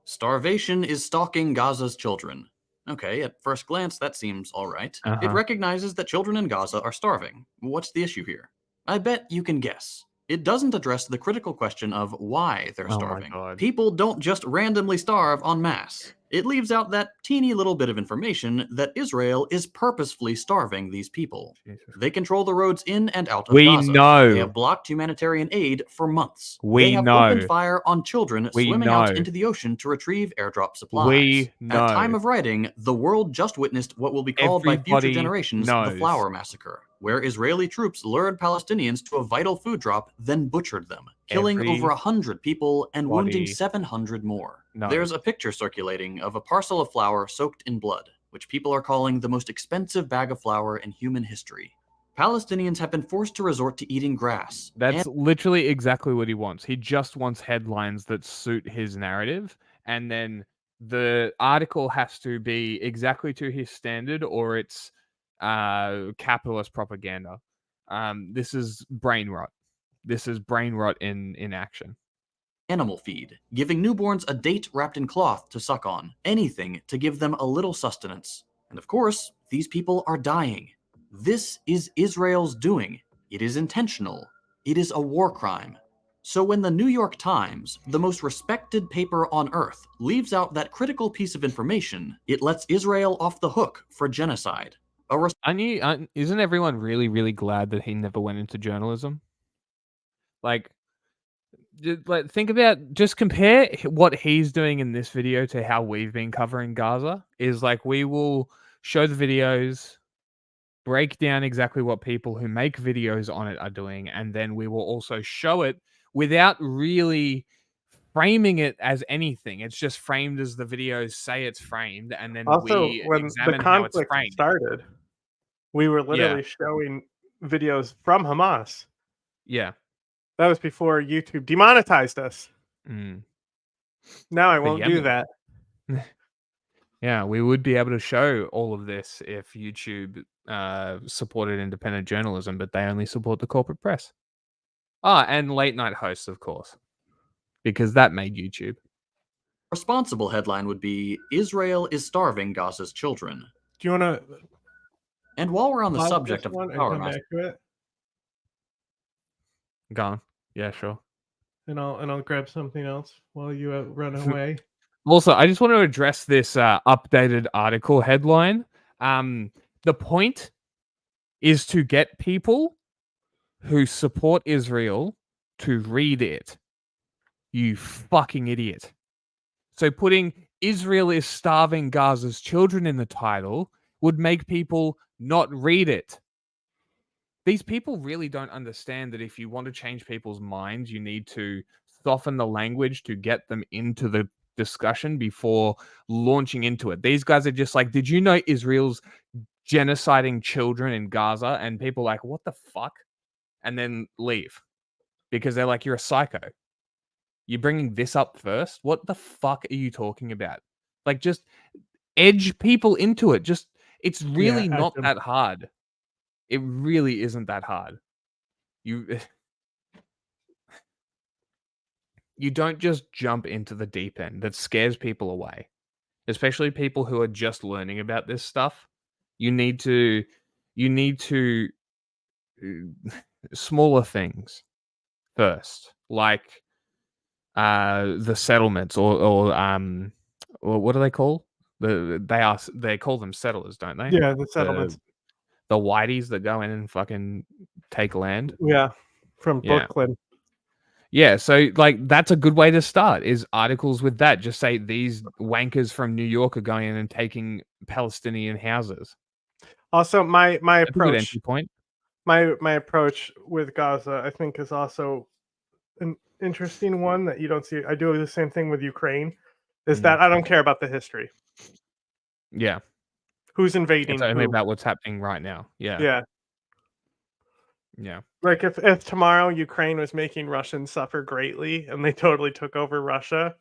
Starvation is stalking Gaza's children. Okay, at first glance, that seems all right. It recognizes that children in Gaza are starving. What's the issue here? I bet you can guess. It doesn't address the critical question of why they're starving. People don't just randomly starve en masse. It leaves out that teeny little bit of information that Israel is purposefully starving these people. They control the roads in and out of Gaza. Know. They have blocked humanitarian aid for months. They have opened fire on children swimming out into the ocean to retrieve airdrop supplies. At time of writing, the world just witnessed what will be called by future generations the Flower Massacre, where Israeli troops lured Palestinians to a vital food drop, then butchered them, killing over 100 people and wounding 700 more. There's a picture circulating of a parcel of flour soaked in blood, which people are calling the most expensive bag of flour in human history. Palestinians have been forced to resort to eating grass. That's literally exactly what he wants. He just wants headlines that suit his narrative, and then the article has to be exactly to his standard, or it's capitalist propaganda. This is brain rot. This is brain rot in action. Animal feed, giving newborns a date wrapped in cloth to suck on, anything to give them a little sustenance. And of course, these people are dying. This is Israel's doing. It is intentional. It is a war crime. So when the New York Times, the most respected paper on earth, leaves out that critical piece of information, it lets Israel off the hook for genocide. Isn't everyone really, really glad that he never went into journalism? Like, think about, just compare what he's doing in this video to how we've been covering Gaza. Is like, we will show the videos, break down exactly what people who make videos on it are doing, and then we will also show it without really framing it as anything. It's just framed as the videos say it's framed, and then also, we when examine the how it's conflict framed. started, we were literally showing videos from Hamas. Yeah. That was before YouTube demonetized us. Now I won't do that. Yeah, we would be able to show all of this if YouTube supported independent journalism, but they only support the corporate press. And late night hosts, of course, because that made YouTube. Responsible headline would be, Israel is starving Gaza's children. Do you want to... And while we're on the subject of the Power Master... Gone. Yeah, sure. And I'll grab something else while you run away. Also, I just want to address this updated article headline. The point is to get people who support Israel to read it. You fucking idiot. So putting Israel is starving Gaza's children in the title would make people not read it. These people really don't understand that if you want to change people's minds, you need to soften the language to get them into the discussion before launching into it. These guys are just like, did you know Israel's genociding children in Gaza? And people are like, what the fuck? And then leave because they're like, you're a psycho. You're bringing this up first? What the fuck are you talking about? Like, just edge people into it. It's really not that hard. It really isn't that hard. You don't just jump into the deep end. That scares people away. especially people who are just learning about this stuff. You need to smaller things first, like the settlements or what do they call they call them settlers, don't they? Yeah, the settlements. The whiteys that go in and fucking take land. Yeah, from Yeah. Brooklyn. Yeah, so like that's a good way to start is articles with that. Just say these wankers from New York are going in and taking Palestinian houses. Also, my That's a good approach entry point. my approach with Gaza, I think, is also an interesting one that you don't see. I do the same thing with Ukraine. Is that I don't care about the history. Yeah. Who's invading? It's only who. about what's happening right now. Yeah. Yeah. Yeah. Like if tomorrow Ukraine was making Russians suffer greatly and they totally took over Russia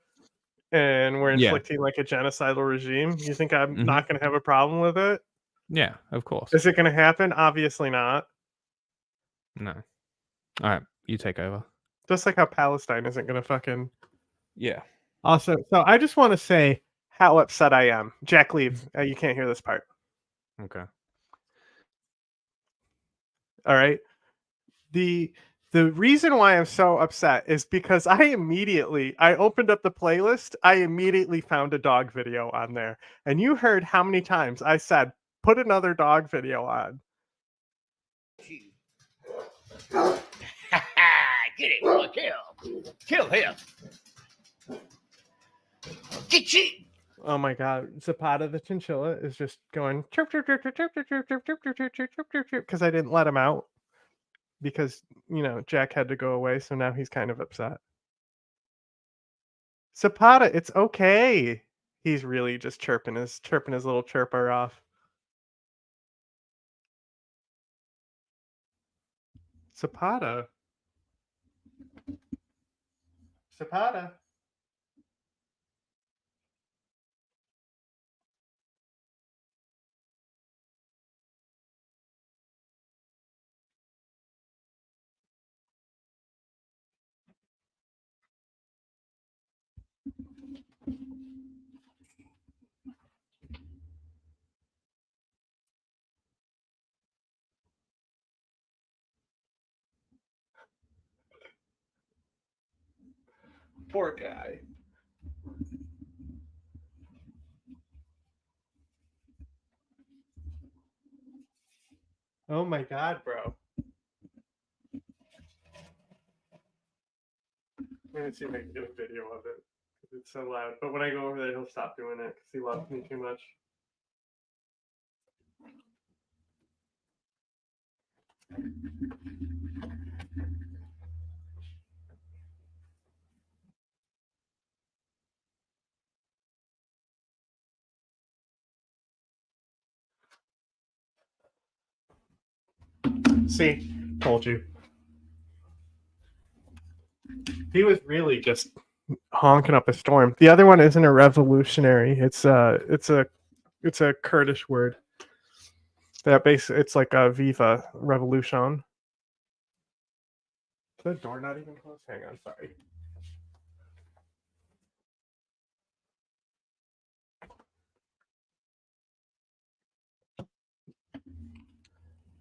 and we're Yeah. inflicting like a genocidal regime, you think I'm Mhm. not going to have a problem with it? Yeah, of course. Is it going to happen? Obviously not. No. All right, you take over. Just like how Palestine isn't going to fucking. Yeah. Also, so I just want to say how upset I am. Jack, leave. You can't hear this part. Okay. All right. The reason why I'm so upset is because I opened up the playlist. I immediately found a dog video on there, and you heard how many times I said, "Put another dog video on." Get it, boy. Kill him. Get you. Oh my god, Zapata the chinchilla is just going chirp chirp chirp chirp chirp chirp chirp chirp chirp chirp chirp chirp chirp chirp chirp because I didn't let him out because Jack had to go away, so now he's kind of upset. Zapata, it's okay. He's really just chirping his little chirper off. Zapata. Zapata. Poor guy. Oh my god, bro. Let me see if I can get a video of it. It's so loud. But when I go over there, he'll stop doing it because he loves me too much. See, told you. He was really just honking up a storm. The other one isn't a revolutionary. It's a Kurdish word. It's like a Viva Revolution. Is the door not even closed? Hang on, sorry.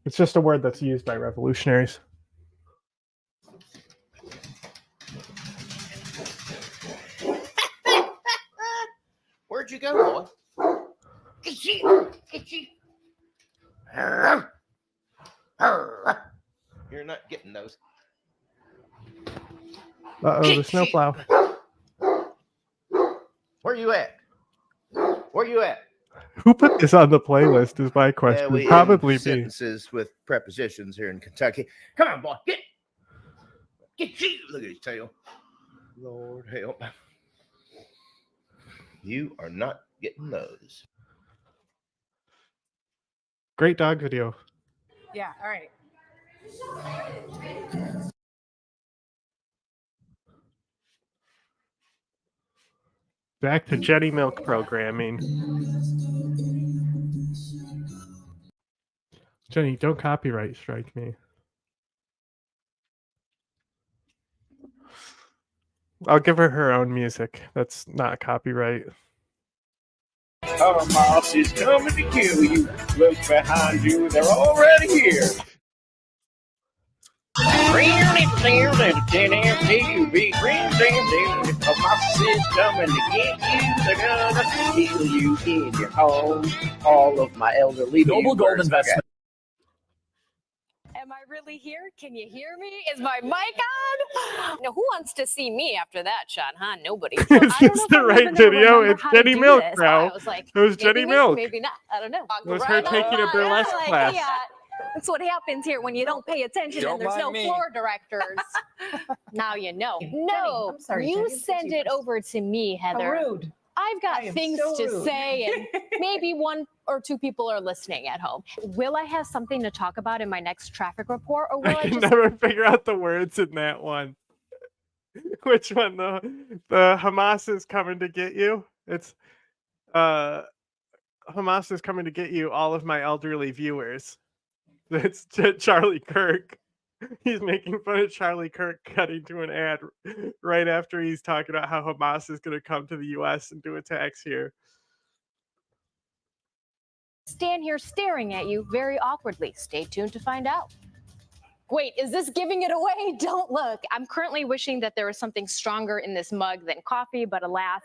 It's just a word that's used by revolutionaries. Where'd you go, boy? Get you. You're not getting those. Uh-oh, the snowplow. Where you at? Who put this on the playlist is my question. We Probably end me. sentences with prepositions here in Kentucky. Come on, boy. Get you. Look at his tail. Lord help. You are not getting those. Great dog video. Yeah, all right. Back to Jenny Milk programming. Jenny, don't copyright strike me. I'll give her own music. That's not copyright. Hamas is coming to kill you. Look behind you, they're already here. Hamas is coming to get you. They're gonna kill you in your home. All of my elderly Noble Gold Investment. Am I really here? Can you hear me? Is my mic on? Now, who wants to see me after that, Sean? Huh? Nobody. Is this the right video? It's Jenny Milk, bro. I was like, it was Jenny Milk. Maybe not. I don't know. It was her taking a burlesque class. Yeah. That's what happens here when you don't pay attention and there's no floor directors. Now you know. No, I'm sorry, you Jenny. send it over to me, Heather. How rude. I've got I am things so to rude. say, and maybe one or two people are listening at home. Will I have something to talk about in my next traffic report, or will I I can just never figure out the words in that one. Which one? The Hamas is coming to get you. It's Hamas is coming to get you, all of my elderly viewers. It's Charlie Kirk. He's making fun of Charlie Kirk cutting to an ad right after he's talking about how Hamas is going to come to the U.S. and do attacks here. stand here staring at you very awkwardly? Stay tuned to find out. Wait, is this giving it away? Don't look. I'm currently wishing that there was something stronger in this mug than coffee, but alas,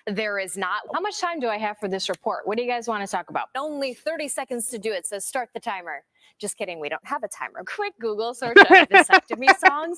there is not. How much time do I have for this report? What do you guys want to talk about? Only 30 seconds to do it, so start the timer. Just kidding, we don't have a timer. Quick Google search of vasectomy songs,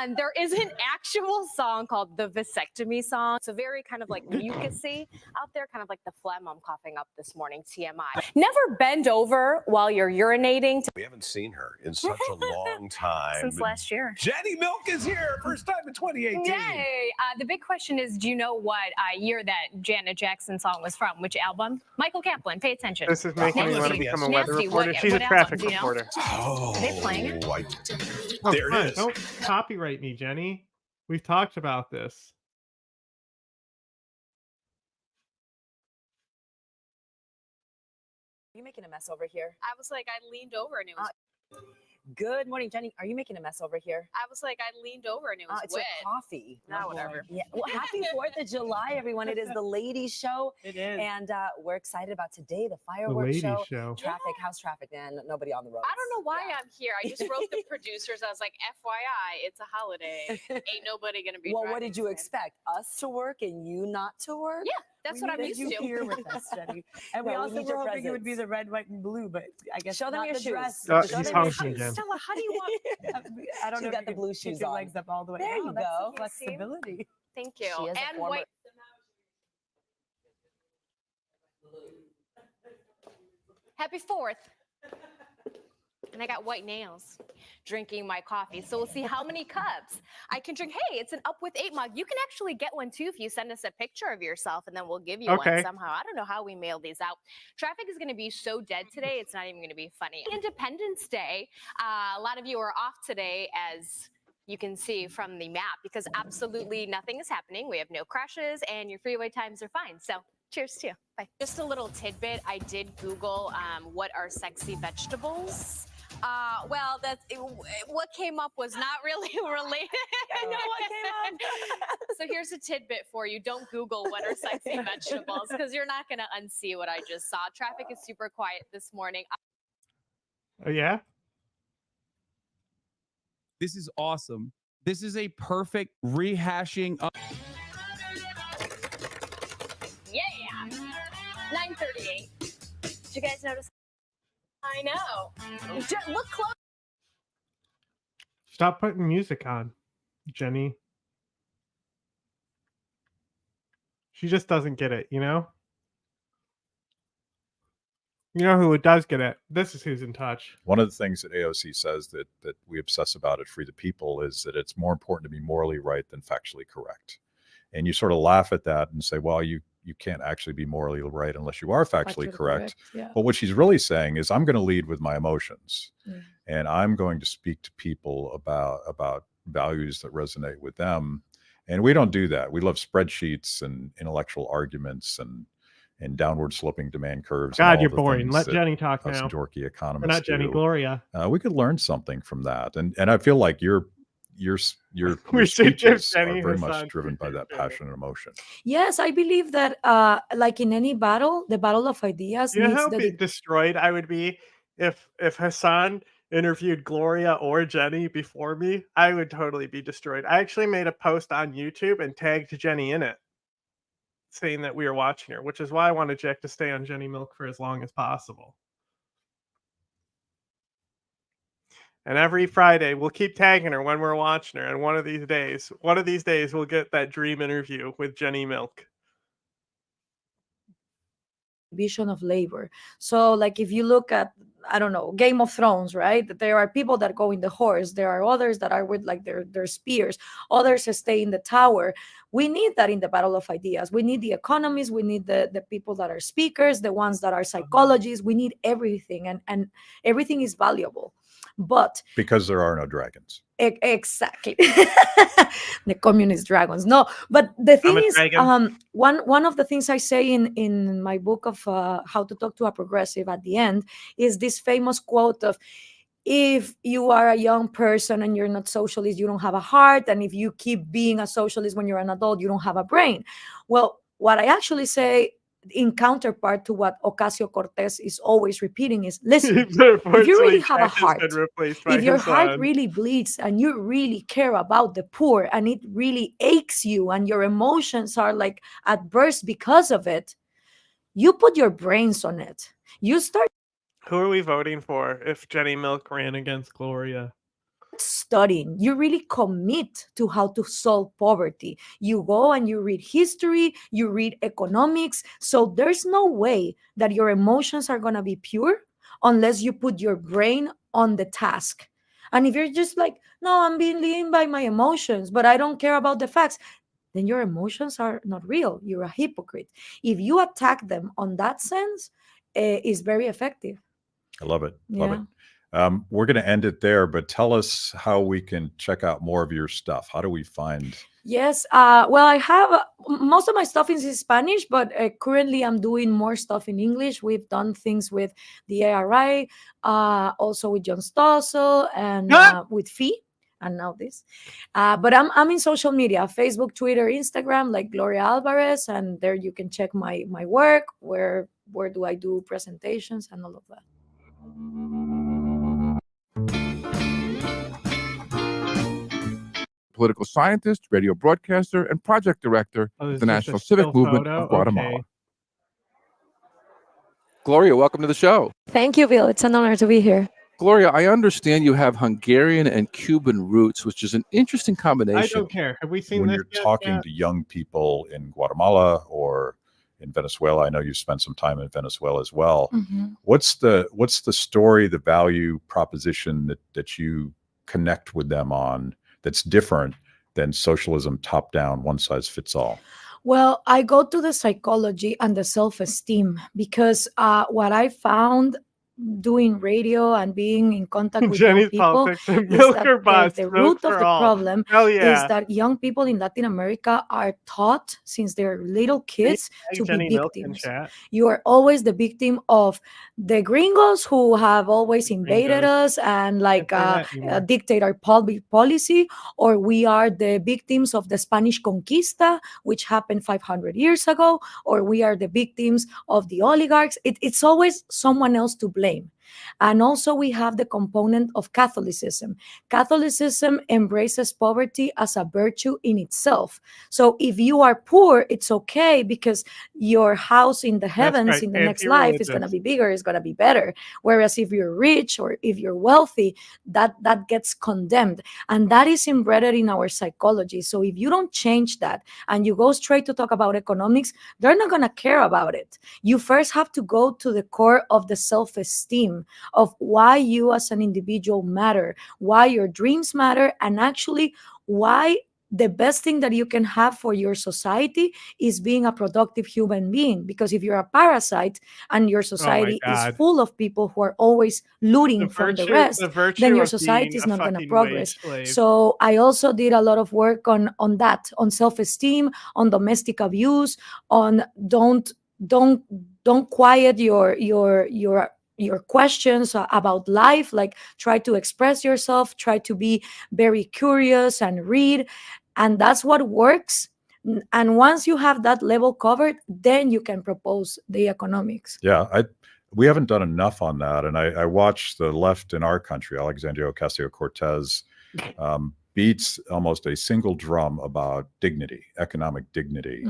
and there is an actual song called the Vasectomy Song. It's a very kind of like mucusy out there, kind of like the phlegm I'm coughing up this morning, TMI. Never bend over while you're urinating. We haven't seen her in such a long time. Since last year. Jenny Milk is here, first time in 2018. Yay! The big question is, do you know what year that Janet Jackson song was from? Which album? Michael Kaplan, pay attention. This is making me want to become a weather Nasty, reporter. what- She's a what traffic album, do you know? reporter. Oh, Are they playing it? Oh, there fine. it is. Don't copyright me, Jenny. We've talked about this. Are you making a mess over here? I was like, I leaned over and it was. Good morning, Jenny. Are you making a mess over here? I was like, I leaned over and it was It's wet. your coffee. Nah, whatever. Yeah. Well, happy 4th of July, everyone. It is the ladies' show. It is. And we're excited about today, the The fireworks ladies show. show. Traffic, how's traffic, man? Nobody on the road. I don't know why I'm here. I just wrote the producers. I was like, FYI, it's a holiday. Ain't nobody gonna be. Well, what driving did you today. expect? Us to work and you not to work? Yeah, that's what I'm used you to. here with us, Jenny. And we No, also we were your hoping it would be presents. the red, white, and blue, but I guess Show them not your the shoes. dress. Oh, Show he's them your honking shoes. again. Stella, how do you want? I don't know. She's got if the you blue can shoes keep your on. legs up all the way. There Oh, you that's go. the flexibility. Thank you. She is a And former- wait. Happy 4th. And I got white nails drinking my coffee. So we'll see how many cups I can drink. Hey, it's an Up With 8 mug. You can actually get one too if you send us a picture of yourself and then we'll give you Okay. one somehow. I don't know how we mail these out. Traffic is going to be so dead today, it's not even going to be funny. Independence Day. A lot of you are off today, as you can see from the map, because absolutely nothing is happening. We have no crashes and your freeway times are fine. So cheers to you. Bye. Just a little tidbit. I did Google what are sexy vegetables. Well, what came up was not really related. I know what came up. So here's a tidbit for you. Don't Google what are sexy vegetables, because you're not going to unsee what I just saw. Traffic is super quiet this morning. Oh, yeah? This is awesome. This is a perfect rehashing of. Yeah. 9:38. Did you guys notice? I know. Look close. Stop putting music on, Jenny. She just doesn't get it, you know? You know who does get it? This is who's in touch. One of the things that AOC says that we obsess about at Free the People is that it's more important to be morally right than factually correct. And you sort of laugh at that and say, well, you can't actually be morally right unless you are factually correct. Yeah. But what she's really saying is, I'm going to lead with my emotions. And I'm going to speak to people about values that resonate with them. And we don't do that. We love spreadsheets and intellectual arguments and downward sloping demand curves. and God, all you're the boring. things Let that Jenny talk us now. dorky Or economists not Jenny, do. Gloria. We could learn something from that. And I feel like you're your We should give speeches Jenny are very much Hassan driven by that passion and emotion. Yes, I believe that like in any battle, the battle of ideas You know needs how the destroyed I would be if Hassan interviewed Gloria or Jenny before me? I would totally be destroyed. I actually made a post on YouTube and tagged Jenny in it, saying that we were watching her, which is why I wanted Jack to stay on Jenny Milk for as long as possible. And every Friday, we'll keep tagging her when we're watching her. And one of these days, we'll get that dream interview with Jenny Milk. division of labor. So like if you look at, I don't know, Game of Thrones, right? There are people that go in the horse. There are others that are with like their spears. Others stay in the tower. We need that in the battle of ideas. We need the economists. We need the people that are speakers, the ones that are psychologists. We need everything, and everything is valuable. But because there are no dragons. Exactly. The communist dragons. No, but the thing is, one of the things I say in my book of How to Talk to a Progressive at the end is this famous quote of, if you are a young person and you're not socialist, you don't have a heart. And if you keep being a socialist when you're an adult, you don't have a brain. Well, what I actually say in counterpart to what Ocasio-Cortez is always repeating is, listen, if you really have a heart, if your heart really bleeds and you really care about the poor and it really aches you and your emotions are like at burst because of it, you put your brains on it. You start. Who are we voting for if Jenny Milk ran against Gloria? Studying, you really commit to how to solve poverty. You go and you read history, you read economics. So there's no way that your emotions are going to be pure unless you put your brain on the task. And if you're just like, no, I'm being leading by my emotions, but I don't care about the facts, then your emotions are not real. You're a hypocrite. If you attack them on that sense, it's very effective. I love it. Love it. We're going to end it there, but tell us how we can check out more of your stuff. How do we find? Yes. Well, I have most of my stuff is in Spanish, but currently I'm doing more stuff in English. We've done things with the ARI, also with John Stossel and with Fee. And now this. But I'm in social media, Facebook, Twitter, Instagram, like Gloria Alvarez. And there you can check my work, where do I do presentations and all of that. Political scientist, radio broadcaster, and project director of the National Civic Movement of Guatemala. Okay. Gloria, welcome to the show. Thank you, Bill. It's an honor to be here. Gloria, I understand you have Hungarian and Cuban roots, which is an interesting combination. I don't care. Have we seen when this you're yet? talking to young people in Guatemala or in Venezuela? I know you spent some time in Venezuela as well. Mm-hmm. What's the story, the value proposition that you connect with them on that's different than socialism top down, one size fits all? Well, I go to the psychology and the self-esteem because what I found doing radio and being in contact with young people is that the root of the problem is that young people in Latin America are taught since they're little kids to be victims. You are always the victim of the gringos who have always invaded us and like dictate our public policy, or we are the victims of the Spanish Conquista, which happened 500 years ago, or we are the victims of the oligarchs. It's always someone else to blame. And also we have the component of Catholicism. Catholicism embraces poverty as a virtue in itself. So if you are poor, it's okay because your house in the heavens in the next life is going to be bigger, is going to be better. Whereas if you're rich or if you're wealthy, that gets condemned. And that is embedded in our psychology. So if you don't change that and you go straight to talk about economics, they're not going to care about it. You first have to go to the core of the self-esteem of why you as an individual matter, why your dreams matter, and actually why the best thing that you can have for your society is being a productive human being. Because if you're a parasite and your society is full of people who are always looting from the rest, then your society is not going to progress. So I also did a lot of work on that, on self-esteem, on domestic abuse, on don't quiet your your questions about life, like try to express yourself, try to be very curious and read, and that's what works. And once you have that level covered, then you can propose the economics. Yeah, we haven't done enough on that, and I watched the left in our country, Alexandria Ocasio-Cortez, beats almost a single drum about dignity, economic dignity.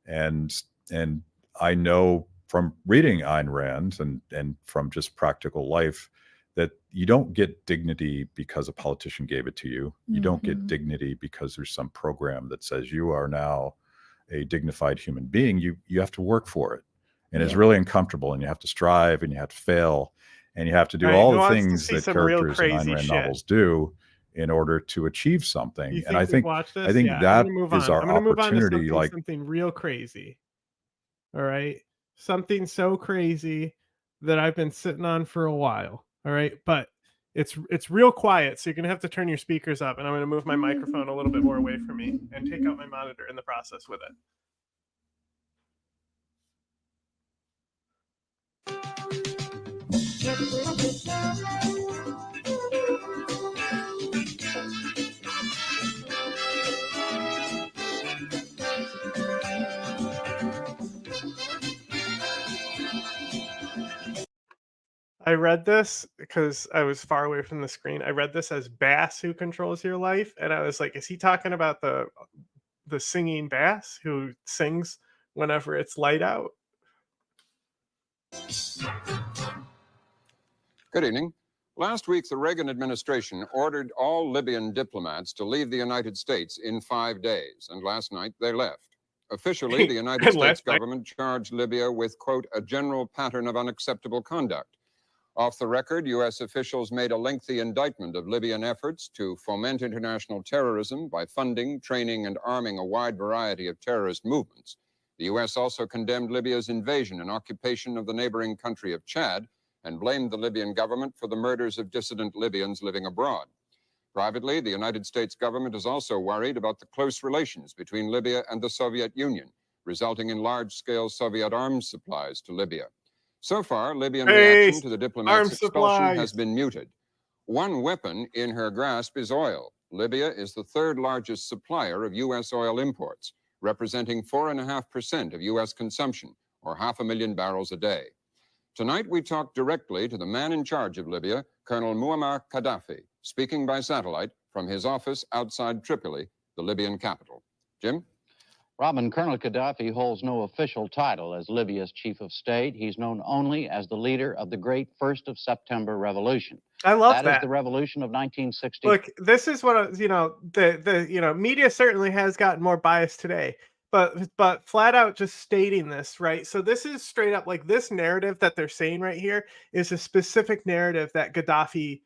And I know from reading Ayn Rand and from just practical life that you don't get dignity because a politician gave it to you. You don't get dignity because there's some program that says you are now a dignified human being. You have to work for it. And it's really uncomfortable, and you have to strive, and you have to fail, and you have to do all the things that characters in Ayn Rand novels do in order to achieve something. And I think that is our opportunity. Like something real crazy. All right. Something so crazy that I've been sitting on for a while. All right. But it's real quiet. So you're going to have to turn your speakers up, and I'm going to move my microphone a little bit more away from me and take out my monitor in the process with it. I read this because I was far away from the screen. I read this as Bass Who Controls Your Life, and I was like, is he talking about the singing bass who sings whenever it's light out? Good evening. Last week, the Reagan administration ordered all Libyan diplomats to leave the United States in 5 days, and last night they left. Officially, the United States government charged Libya with, quote, a general pattern of unacceptable conduct. Off the record, U.S. officials made a lengthy indictment of Libyan efforts to foment international terrorism by funding, training, and arming a wide variety of terrorist movements. The U.S. also condemned Libya's invasion and occupation of the neighboring country of Chad and blamed the Libyan government for the murders of dissident Libyans living abroad. Privately, the United States government is also worried about the close relations between Libya and the Soviet Union, resulting in large-scale Soviet arms supplies to Libya. So far, Libyan reaction to the diplomat's expulsion has been muted. One weapon in her grasp is oil. Libya is the third largest supplier of U.S. oil imports, representing 4.5% of U.S. consumption, or 500,000 barrels a day. Tonight, we talk directly to the man in charge of Libya, Colonel Muammar Gaddafi, speaking by satellite from his office outside Tripoli, the Libyan capital. Jim? Robin, Colonel Gaddafi holds no official title as Libya's chief of state. He's known only as the leader of the great 1st of September revolution. I love that. That is the revolution of 1960. Look, this is what the media certainly has gotten more biased today, but flat out just stating this, right? So this is straight up like this narrative that they're saying right here is a specific narrative that Gaddafi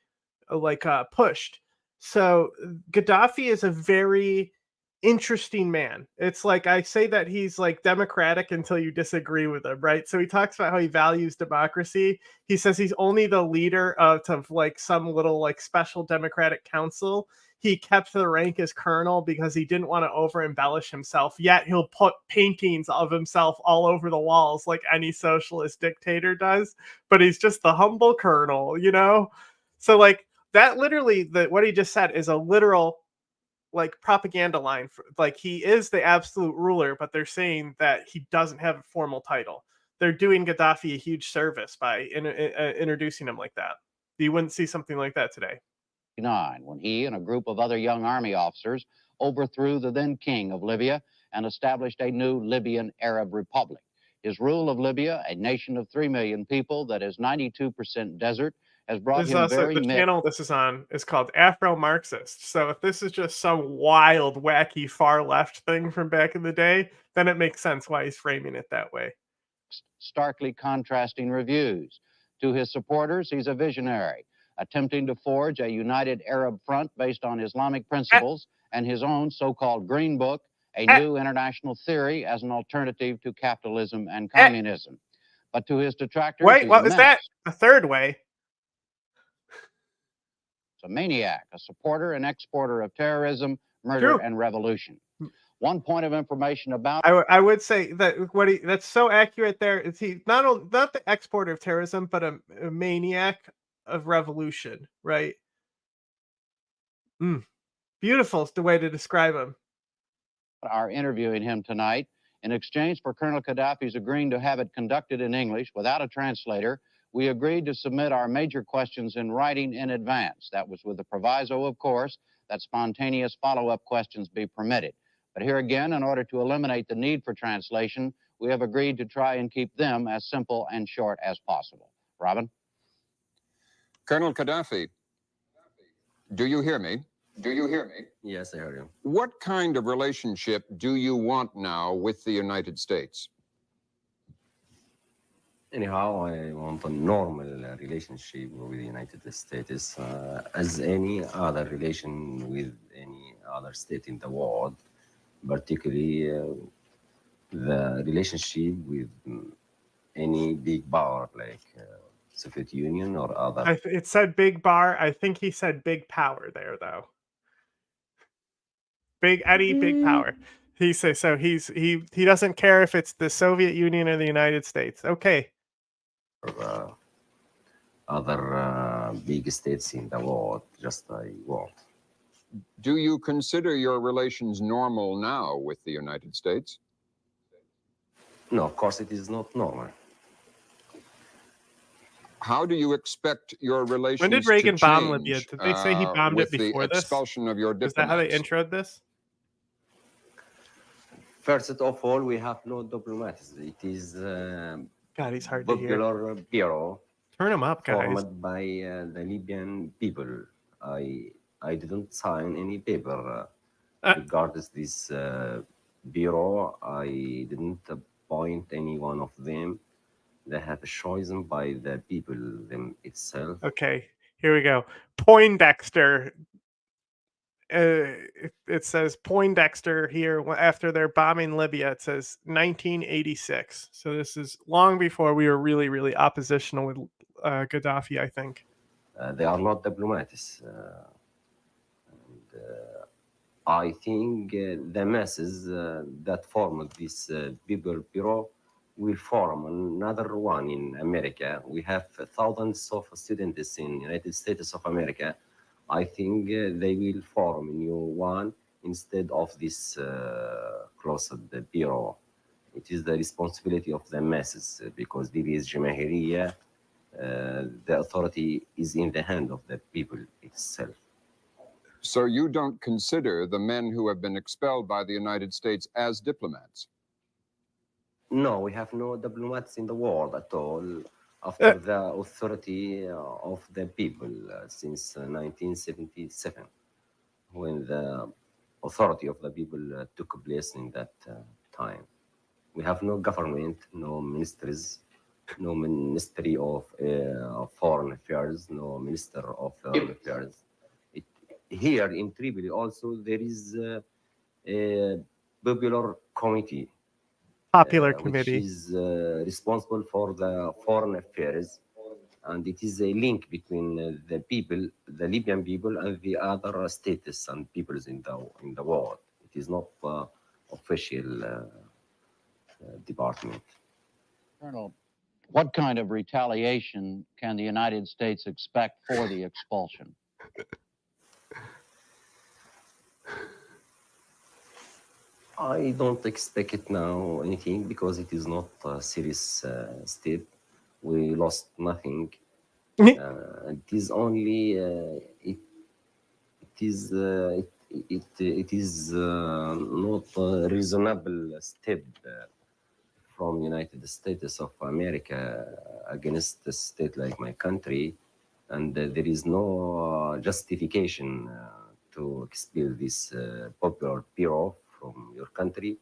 pushed. So Gaddafi is a very interesting man. It's like I say that he's like democratic until you disagree with him, right? So he talks about how he values democracy. He says he's only the leader of like some little like special democratic council. He kept the rank as colonel because he didn't want to over embellish himself, yet he'll put paintings of himself all over the walls like any socialist dictator does, but he's just the humble colonel, you know? So like that literally, what he just said is a literal like propaganda line for, like, he is the absolute ruler, but they're saying that he doesn't have a formal title. They're doing Gaddafi a huge service by introducing him like that. You wouldn't see something like that today. When he and a group of other young army officers overthrew the then king of Libya and established a new Libyan Arab Republic. His rule of Libya, a nation of 3 million people that is 92% desert, has brought him very the channel this is on is called Afro-Marxist. So if this is just some wild, wacky, far left thing from back in the day, then it makes sense why he's framing it that way. Starkly contrasting reviews. To his supporters, he's a visionary, attempting to forge a united Arab front based on Islamic principles and his own so-called Green Book, a new international theory as an alternative to capitalism and communism. But to his detractors, wait, what was that? The third way? A maniac, a supporter and exporter of terrorism, murder, and revolution. One point of information about I would say that that's so accurate there is he not the exporter of terrorism, but a maniac of revolution, right? Beautiful is the way to describe him. Are interviewing him tonight. In exchange for Colonel Gaddafi's agreeing to have it conducted in English without a translator, we agreed to submit our major questions in writing in advance. That was with the proviso, of course, that spontaneous follow-up questions be permitted. But here again, in order to eliminate the need for translation, we have agreed to try and keep them as simple and short as possible. Robin? Colonel Gaddafi, do you hear me? Do you hear me? Yes, I heard you. What kind of relationship do you want now with the United States? Anyhow, I want a normal relationship with the United States as any other relation with any other state in the world, particularly the relationship with any big power like Soviet Union or other. It said big bar. I think he said big power there, though. Big Eddie, big power. He says so. He doesn't care if it's the Soviet Union or the United States. Okay. Other big states in the world, just I want. Do you consider your relations normal now with the United States? No, of course it is not normal. How do you expect your relations When did Reagan to bomb change, Libya? Did they say he bombed it with the before this? expulsion of your Is that how they diplomats? introed this? First of all, we have no diplomats. It is God, he's hard to hear. popular bureau. Turn him up, guys. Formed by the Libyan people. I didn't sign any paper regarding this bureau. I didn't appoint any one of them. They have chosen by the people them itself. Okay, here we go. Poindexter. It says Poindexter here after they're bombing Libya. It says 1986. So this is long before we were really, really oppositional with Gaddafi, I think. They are not diplomats. I think the masses that formed this people bureau will form another one in America. We have thousands of students in the United States of America. I think they will form a new one instead of this closed bureau. It is the responsibility of the masses because Libya is Jamahiriya. The authority is in the hand of the people itself. So you don't consider the men who have been expelled by the United States as diplomats? No, we have no diplomats in the world at all after the authority of the people since 1977, when the authority of the people took place in that time. We have no government, no ministries, no Ministry of Foreign Affairs, no Minister of Foreign Affairs. Here in Tripoli also there is a popular committee. Committee. Which is responsible for the foreign affairs, and it is a link between the people, the Libyan people, and the other states and peoples in the world. It is not official department. Colonel, what kind of retaliation can the United States expect for the expulsion? I don't expect it now anything because it is not a serious step. We lost nothing. It is only it is not a reasonable step from United States of America against a state like my country, and there is no justification to expel this popular bureau from your country,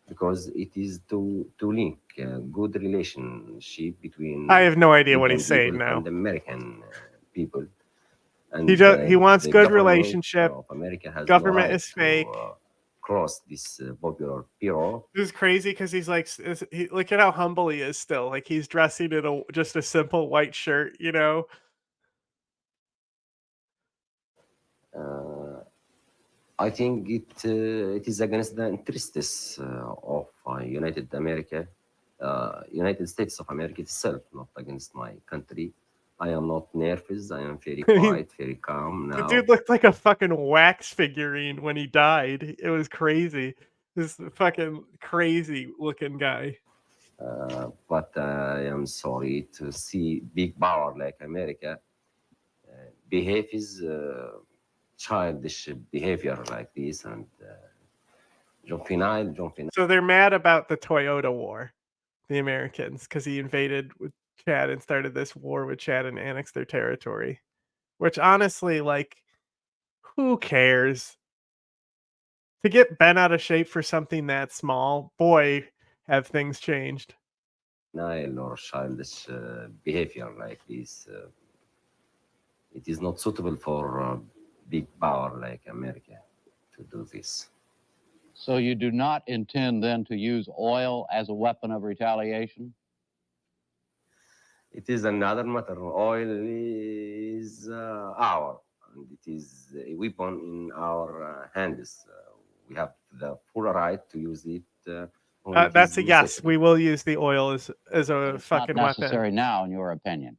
because it is to link a good relationship between. I have no idea what Libyan he's saying people now. and American people. And He wants the good government relationship. of America has Government the right is fake. to cross this popular bureau. This is crazy because he's like, look at how humble he is still. Like he's dressing in just a simple white shirt, you know. I think it is against the interests of United States of America itself, not against my country. I am not nervous. I am very quiet, very calm now. The dude looked like a fucking wax figurine when he died. It was crazy. This fucking crazy looking guy. But I am sorry to see big power like America behaves childish behavior like this, and John Finale. So they're mad about the Toyota War, the Americans, because he invaded with Chad and started this war with Chad and annexed their territory. Which honestly, like, who cares? To get bent out of shape for something that small, boy, have things changed. Or childish behavior like this. It is not suitable for big power like America to do this. So you do not intend then to use oil as a weapon of retaliation? It is another matter. Oil is our, and it is a weapon in our hands. We have the full right to use it. That's a yes. We will use the oil as a fucking not weapon. Necessary now, in your opinion.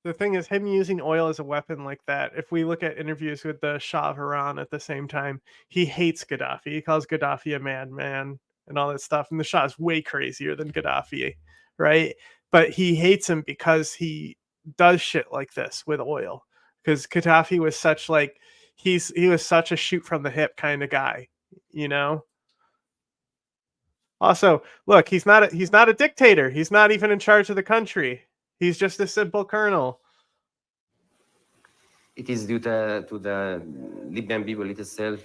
The thing is, him using oil as a weapon like that, if we look at interviews with the Shah of Iran at the same time, he hates Gaddafi. He calls Gaddafi a madman and all that stuff. And the Shah is way crazier than Gaddafi, right? But he hates him because he does shit like this with oil. Because Gaddafi was such like, he was such a shoot from the hip kind of guy, you know? Also, look, he's not a dictator. He's not even in charge of the country. He's just a simple colonel. It is due to the Libyan people itself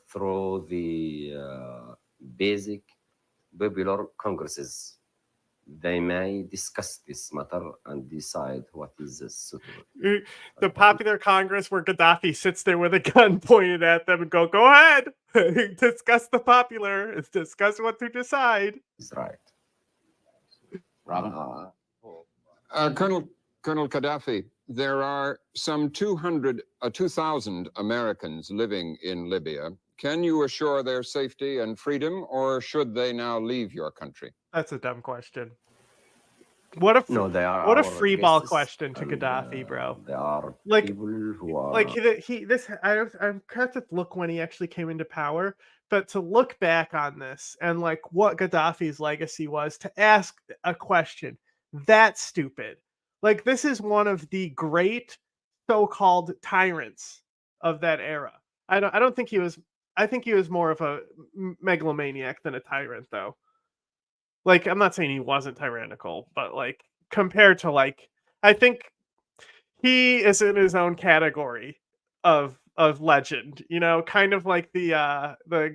through the basic popular congresses. They may discuss this matter and decide what is suitable. The popular Congress where Gaddafi sits there with a gun pointed at them and go ahead, discuss the popular, discuss what to decide. That's right. Robin? Colonel Gaddafi, there are some 2,000 Americans living in Libya. Can you assure their safety and freedom, or should they now leave your country? That's a dumb question. What a what a free ball question to Gaddafi, bro. There are like people who are like I have to look when he actually came into power, but to look back on this and like what Gaddafi's legacy was, to ask a question that stupid. Like, this is one of the great so-called tyrants of that era. I don't think he was. I think he was more of a megalomaniac than a tyrant, though. Like, I'm not saying he wasn't tyrannical, but like compared to like, I think he is in his own category of legend. You know, kind of like the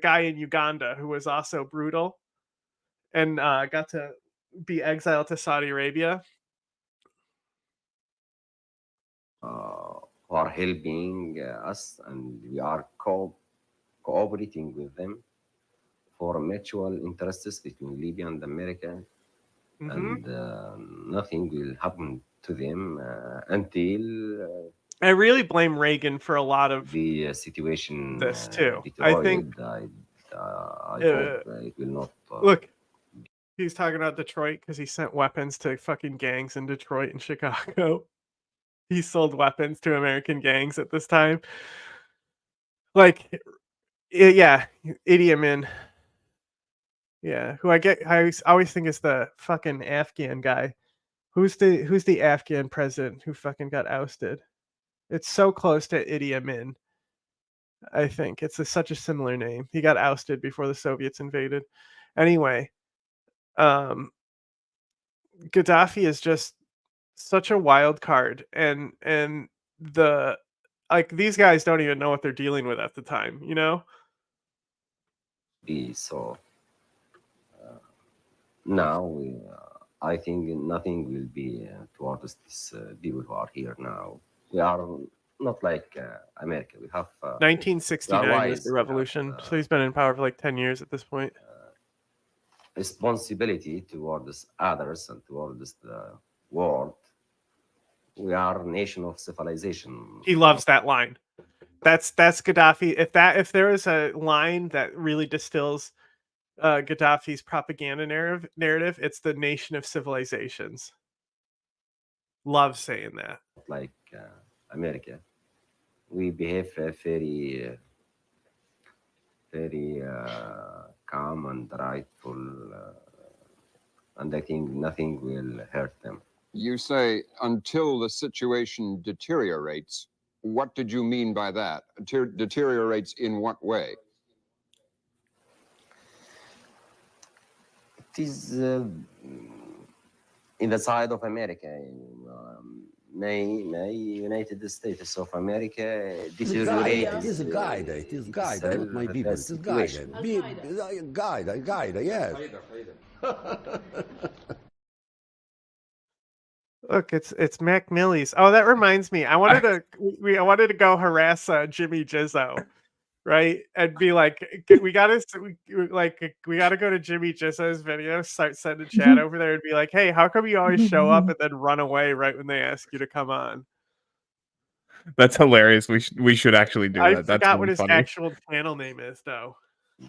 guy in Uganda who was also brutal and got to be exiled to Saudi Arabia. Who are helping us, and we are cooperating with them for mutual interests between Libya and America, and nothing will happen to them until I really blame Reagan for a lot of the situation. This too. Detroit. I think I hope it will not. Look, he's talking about Detroit because he sent weapons to fucking gangs in Detroit and Chicago. He sold weapons to American gangs at this time. Like, yeah, Idi Amin. Yeah, who I always think is the fucking Afghan guy. Who's the Afghan president who fucking got ousted? It's so close to Idi Amin. I think it's such a similar name. He got ousted before the Soviets invaded. Anyway, Gaddafi is just such a wild card, and the like these guys don't even know what they're dealing with at the time, you know. So now I think nothing will be towards these people who are here now. We are not like America. We have 1969 was the revolution, so he's been in power for like 10 years at this point. Responsibility towards others and towards the world. We are a nation of civilization. He loves that line. That's Gaddafi. If there is a line that really distills Gaddafi's propaganda narrative, it's the nation of civilizations. Love saying that. Like America, we behave very calm and rightful, and I think nothing will hurt them. You say until the situation deteriorates. What did you mean by that? Deteriorates in what way? It is in the side of America. May United States of America deteriorate. It is a guide. It is guide. Not my people. It is guide. Guide. Yes. Look, it's Mac Millie's. Oh, that reminds me. I wanted to go harass Jimmy Jizzo, right? And be like, we gotta go to Jimmy Jizzo's video, start sending chat over there, and be like, hey, how come you always show up and then run away right when they ask you to come on? That's hilarious. We should actually do that. I forgot what his actual channel name is, though.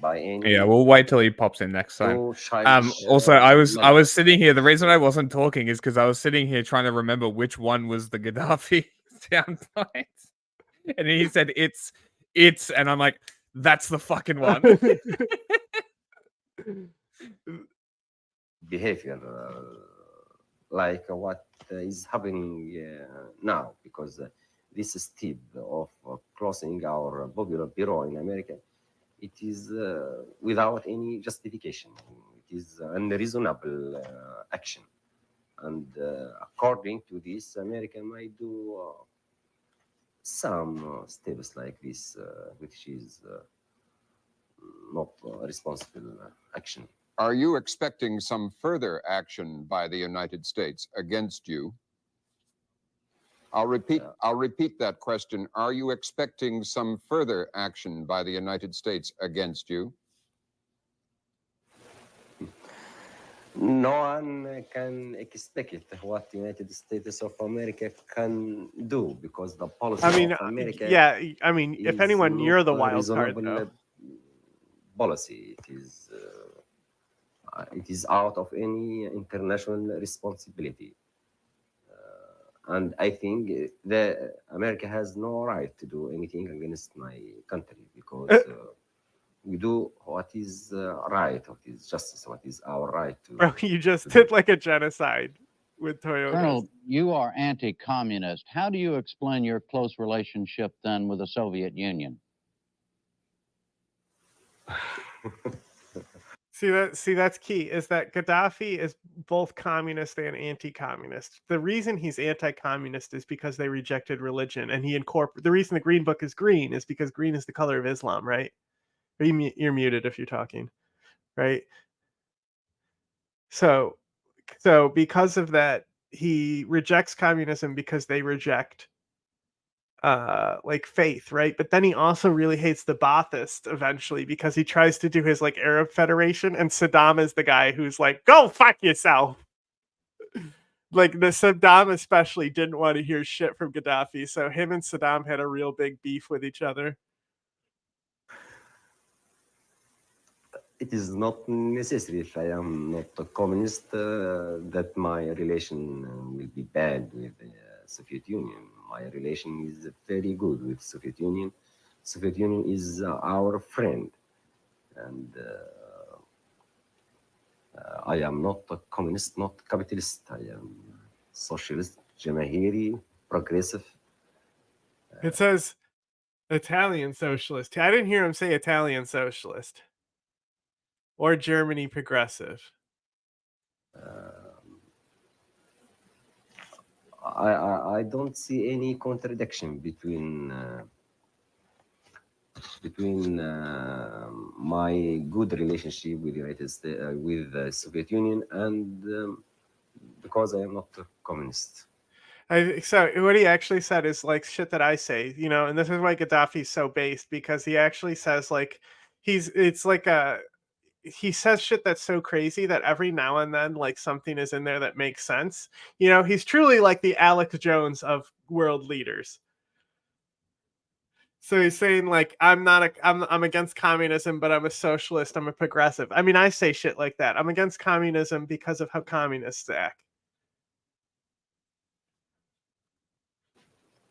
Yeah, we'll wait till he pops in next time. Also, I was sitting here. The reason I wasn't talking is because I was sitting here trying to remember which one was the Gaddafi sound bites, and he said it's, and I'm like, that's the fucking one. Behavior like what is happening now, because this step of closing our popular bureau in America, it is without any justification. It is unreasonable action. And according to this, America might do some steps like this, which is not responsible action. Are you expecting some further action by the United States against you? I'll repeat that question. Are you expecting some further action by the United States against you? No one can expect what the United States of America can do, because the policy of America. Yeah, I mean, if anyone, you're the wild card, though. Policy. It is out of any international responsibility. And I think that America has no right to do anything against my country, because we do what is right, what is justice, what is our right to. Bro, you just did like a genocide with Toyota. Colonel, you are anti-communist. How do you explain your close relationship then with the Soviet Union? See, that's key, is that Gaddafi is both communist and anti-communist. The reason he's anti-communist is because they rejected religion, and the reason the Green Book is green is because green is the color of Islam, right? You're muted if you're talking, right? So because of that, he rejects communism because they reject like faith, right? But then he also really hates the Baathists eventually, because he tries to do his like Arab Federation, and Saddam is the guy who's like, go fuck yourself. Like the Saddam especially didn't want to hear shit from Gaddafi, so him and Saddam had a real big beef with each other. It is not necessary, if I am not a communist, that my relation will be bad with the Soviet Union. My relation is very good with Soviet Union. Soviet Union is our friend, and I am not a communist, not capitalist. I am socialist, Jamahiri, progressive. It says Italian socialist. I didn't hear him say Italian socialist or Germany progressive. I don't see any contradiction between my good relationship with the United States, with the Soviet Union, and because I am not a communist. So what he actually said is like shit that I say, and this is why Gaddafi's so based, because he actually says like he says shit that's so crazy that every now and then like something is in there that makes sense. He's truly like the Alex Jones of world leaders. So he's saying like I'm against communism, but I'm a socialist. I'm a progressive. I mean, I say shit like that. I'm against communism because of how communists act.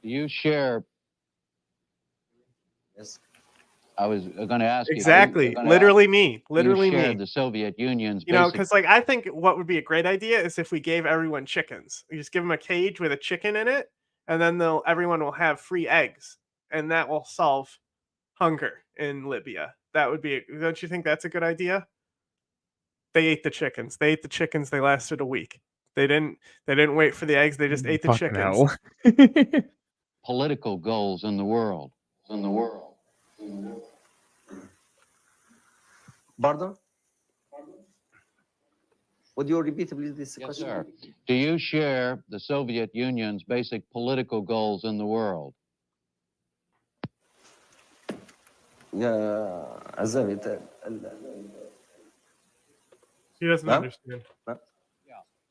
Do you share? Yes. I was going to ask exactly. you. Literally me. Literally you shared me. the Soviet Union's You know, basic. because like I think what would be a great idea is if we gave everyone chickens. You just give them a cage with a chicken in it, and then everyone will have free eggs, and that will solve hunger in Libya. That would be. Don't you think that's a good idea? They ate the chickens. They ate the chickens. They lasted a week. They didn't wait for the eggs. They just ate the Fucking chickens. hell. Political goals in the world. Pardon? Would you repeat please this Yes, question? sir. Do you share the Soviet Union's basic political goals in the world? Yeah, Azavit. He doesn't understand.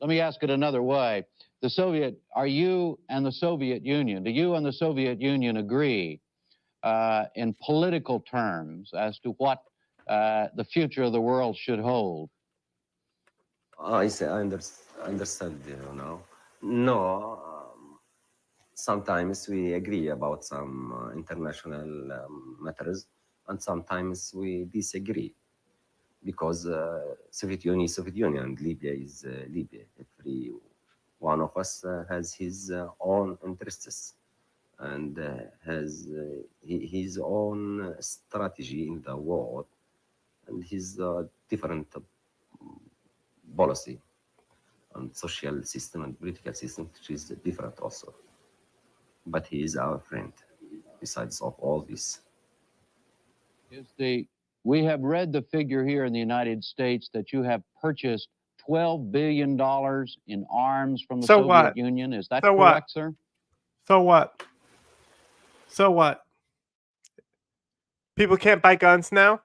Let me ask it another way. Are you and the Soviet Union, do you and the Soviet Union agree in political terms as to what the future of the world should hold? I say I understand now. No, sometimes we agree about some international matters, and sometimes we disagree because Soviet Union is Soviet Union and Libya is Libya. Every one of us has his own interests and has his own strategy in the world and his different policy and social system and political system, which is different also. But he is our friend, besides of all this. We have read the figure here in the United States that you have purchased $12 billion in arms from the Soviet Union. Is that correct, sir? So what? So what? People can't buy guns now?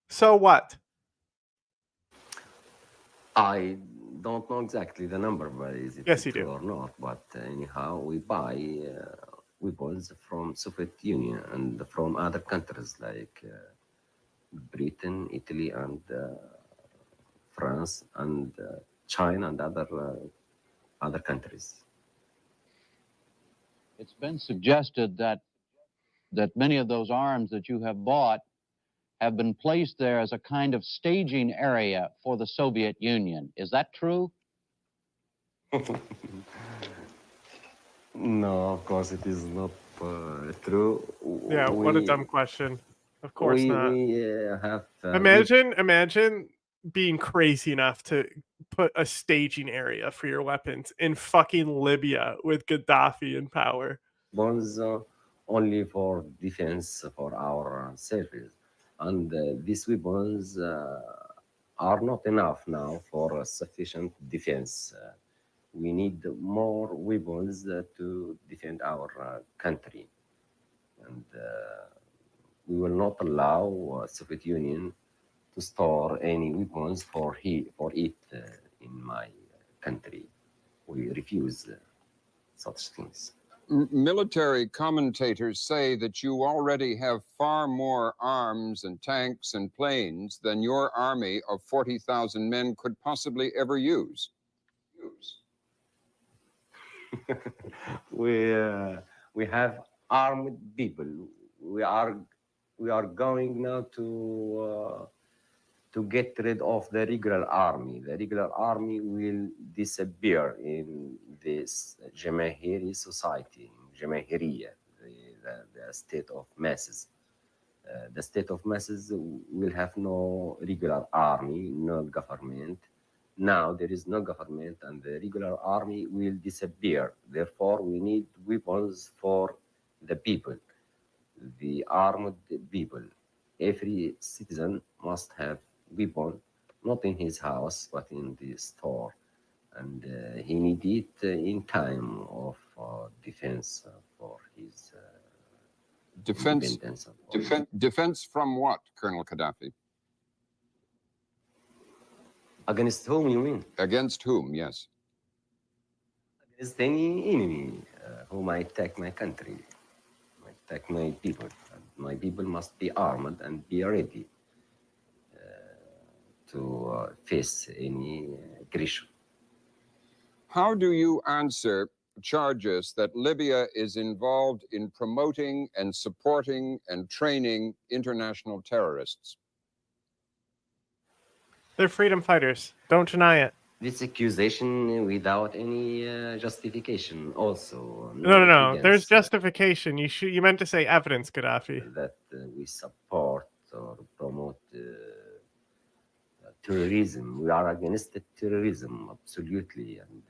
So what? I don't know exactly the number, but is it Yes, you true do. or not? But anyhow, we buy weapons from Soviet Union and from other countries like Britain, Italy, and France, and China, and other countries. It's been suggested that many of those arms that you have bought have been placed there as a kind of staging area for the Soviet Union. Is that true? No, of course it is not true. Yeah, what a dumb question. Of course not. We have. Imagine being crazy enough to put a staging area for your weapons in fucking Libya with Gaddafi in power. Bonds only for defense for our service, and these weapons are not enough now for sufficient defense. We need more weapons to defend our country, and we will not allow Soviet Union to store any weapons for it in my country. We refuse such things. Military commentators say that you already have far more arms and tanks and planes than your army of 40,000 men could possibly ever use. We have armed people. We are going now to get rid of the regular army. The regular army will disappear in this Jamahiri society, Jamahiriya, the state of masses. The state of masses will have no regular army, no government. Now there is no government and the regular army will disappear. Therefore, we need weapons for the people, the armed people. Every citizen must have weapon, not in his house, but in the store. And he need it in time of defense for his independence. Defense from what, Colonel Gaddafi? Against whom, you mean? Against whom, yes. Against any enemy. who might attack my country, might attack my people. And my people must be armed and be ready to face any aggression. How do you answer charges that Libya is involved in promoting and supporting and training international terrorists? They're freedom fighters. Don't deny it. This accusation without any justification also. No. There's justification. You meant to say evidence, Gaddafi. That we support or promote terrorism. We are against the terrorism, absolutely. And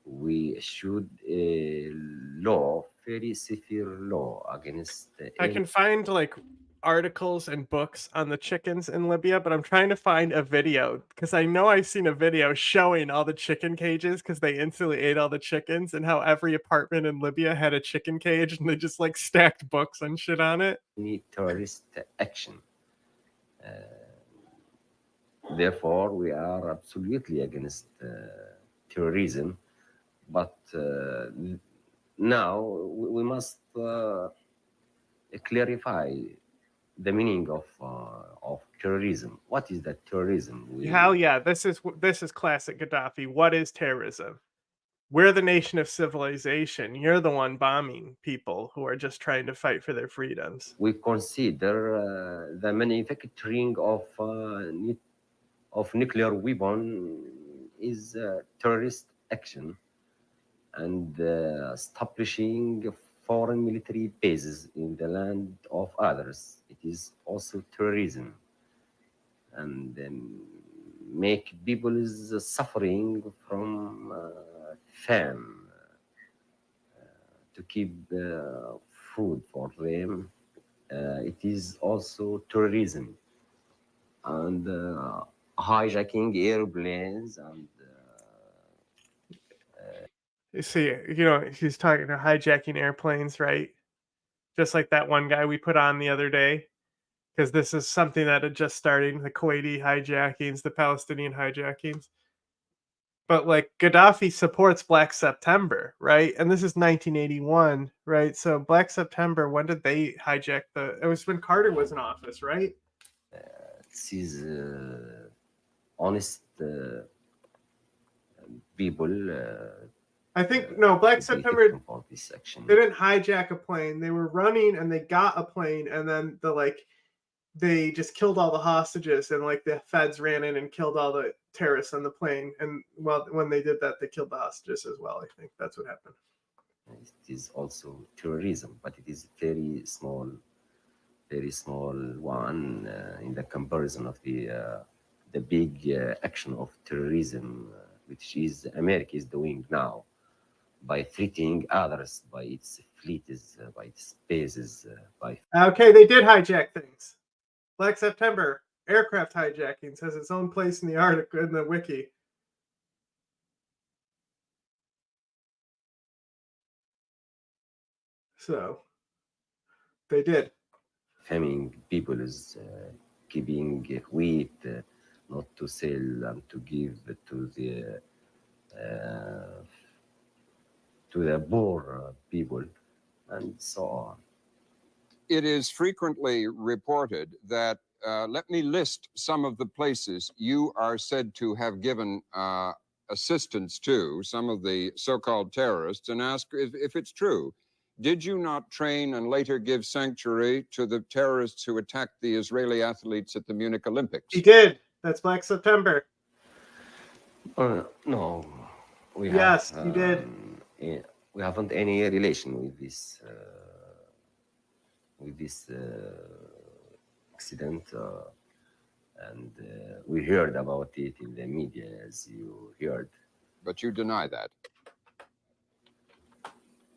we issued a law, very severe law against. I can find like articles and books on the chickens in Libya, but I'm trying to find a video because I know I've seen a video showing all the chicken cages because they instantly ate all the chickens and how every apartment in Libya had a chicken cage and they just like stacked books and shit on it. Any terrorist action. Therefore, we are absolutely against terrorism. But now we must clarify the meaning of terrorism. What is that terrorism? Hell yeah, this is classic Gaddafi. What is terrorism? We're the nation of civilization. You're the one bombing people who are just trying to fight for their freedoms. We consider the manufacturing of nuclear weapon is terrorist action, and establishing foreign military bases in the land of others. It is also terrorism, and make people is suffering from famine to keep food for them. It is also terrorism, and hijacking airplanes and. You see, he's talking to hijacking airplanes, right? Just like that one guy we put on the other day, because this is something that had just started, the Kuwaiti hijackings, the Palestinian hijackings. But like Gaddafi supports Black September, right? And this is 1981, right? So Black September, when did they hijack it was when Carter was in office, right? This is honest people. I think no, Black September. They didn't hijack a plane. They were running and they got a plane, and then they just killed all the hostages, and like the feds ran in and killed all the terrorists on the plane. And well, when they did that, they killed the hostages as well. I think that's what happened. It is also terrorism, but it is very small one in the comparison of the big action of terrorism, which is America is doing now. By threatening others, by its fleets, by its bases, by. Okay, they did hijack things. Black September aircraft hijackings has its own place in the article in the wiki. So they did. Famine people is keeping wheat, not to sell and to give to the poor people, and so on. It is frequently reported that, let me list some of the places you are said to have given assistance to, some of the so-called terrorists, and ask if it's true. Did you not train and later give sanctuary to the terrorists who attacked the Israeli athletes at the Munich Olympics? He did. That's Black September. No. Yes, you did. We haven't any relation with this accident, and we heard about it in the media, as you heard. But you deny that?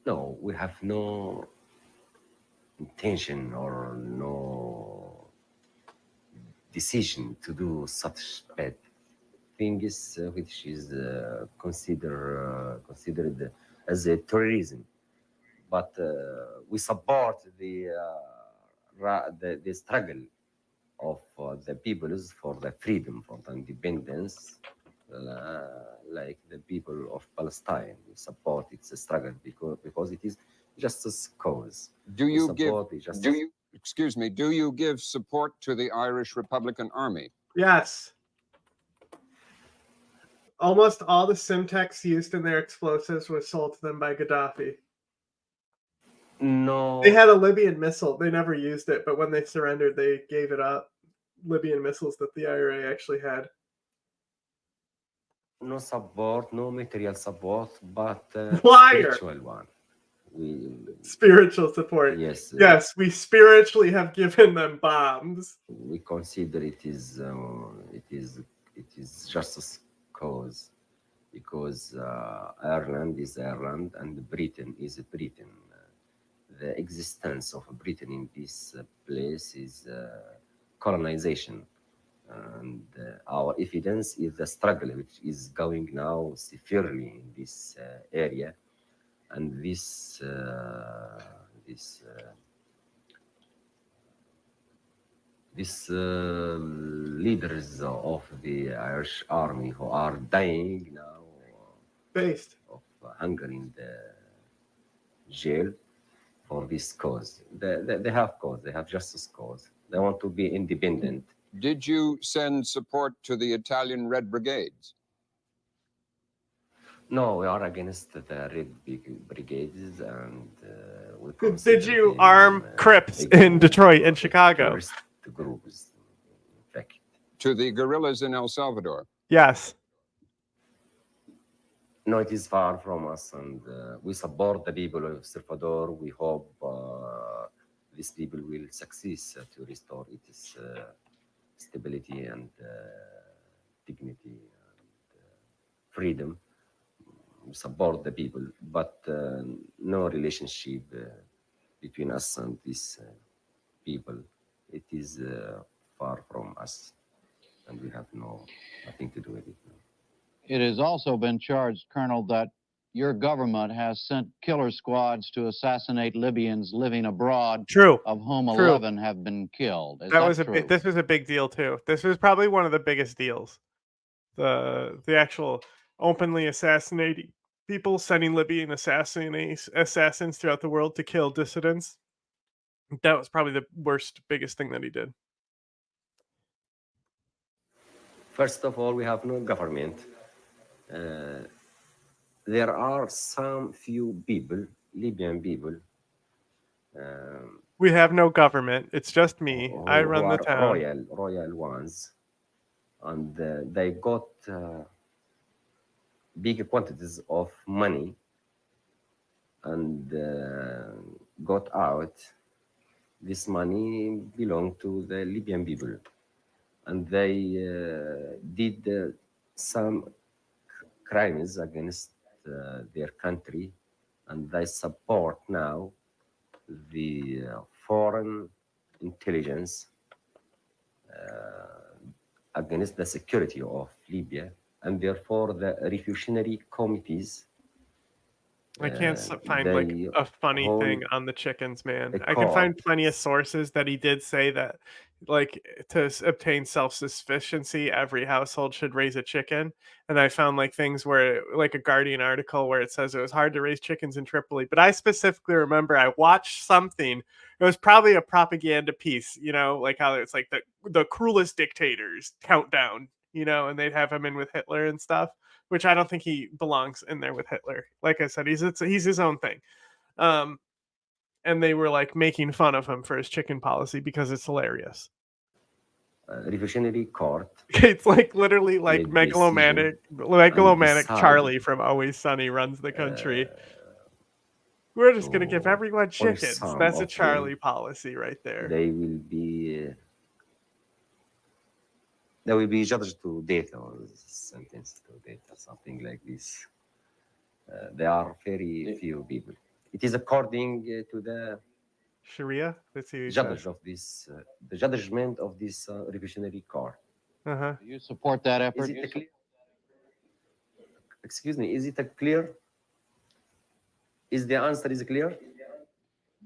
No, we have no intention or no decision to do such bad things, which is considered as a terrorism. But we support the struggle of the peoples for the freedom, for the independence, like the people of Palestine. We support its struggle because it is justice cause. Do We you support give? the justice. Do you? Excuse me. Do you give support to the Irish Republican Army? Yes. Almost all the Simtex used in their explosives was sold to them by Gaddafi. No. They had a Libyan missile. They never used it, but when they surrendered, they gave it up. Libyan missiles that the IRA actually had. No support, no material support, but Liar. spiritual one. Spiritual support. Yes. Yes, we spiritually have given them bombs. We consider it is justice cause, because Ireland is Ireland and Britain is Britain. The existence of Britain in this place is colonization. And our evidence is the struggle which is going now severely in this area. And these leaders of the Irish army who are dying now based of hunger in the jail for this cause. They have cause, they have justice cause. They want to be independent. Did you send support to the Italian Red Brigades? No, we are against the Red Brigades, and we did you arm Crips in Detroit and Chicago? Groups, in fact. To the guerrillas in El Salvador? Yes. No, it is far from us, and we support the people of Salvador. We hope these people will succeed to restore its stability and dignity and freedom. We support the people, but no relationship between us and these people. It is far from us, and we have nothing to do with it. It has also been charged, Colonel, that your government has sent killer squads to assassinate Libyans living abroad. True. Of whom True. 11 have been killed. Is That was true? this was a big deal too. This was probably one of the biggest deals. The actual openly assassinating people, sending Libyan assassins throughout the world to kill dissidents. That was probably the biggest thing that he did. First of all, we have no government. There are some few people, Libyan people. We have no government. It's just me. I run the town. Royal ones, and they got big quantities of money and got out. This money belonged to the Libyan people, and they did some crimes against their country, and they support now the foreign intelligence against the security of Libya, and therefore the refugees committees. I can't find like a funny thing on the chickens, man. I can find plenty of sources that he did say that, like, to obtain self-sufficiency, every household should raise a chicken. And I found like things where, like a Guardian article where it says it was hard to raise chickens in Tripoli. But I specifically remember I watched something. It was probably a propaganda piece, you know, like how it's like the cruelest dictators countdown, you know, and they'd have him in with Hitler and stuff. Which I don't think he belongs in there with Hitler. Like I said, he's his own thing. And they were like making fun of him for his chicken policy because it's hilarious. Revolutionary court. It's like literally like megalomaniac Charlie from Always Sunny runs the country. We're just gonna give everyone chickens. That's a Charlie policy right there. They will be judged to death or sentenced to death or something like this. There are very few people. It is according to the Sharia. Let's see. The judgment of this revolutionary court. Uh-huh. Do you support that effort? Excuse me. Is it clear? Is the answer clear?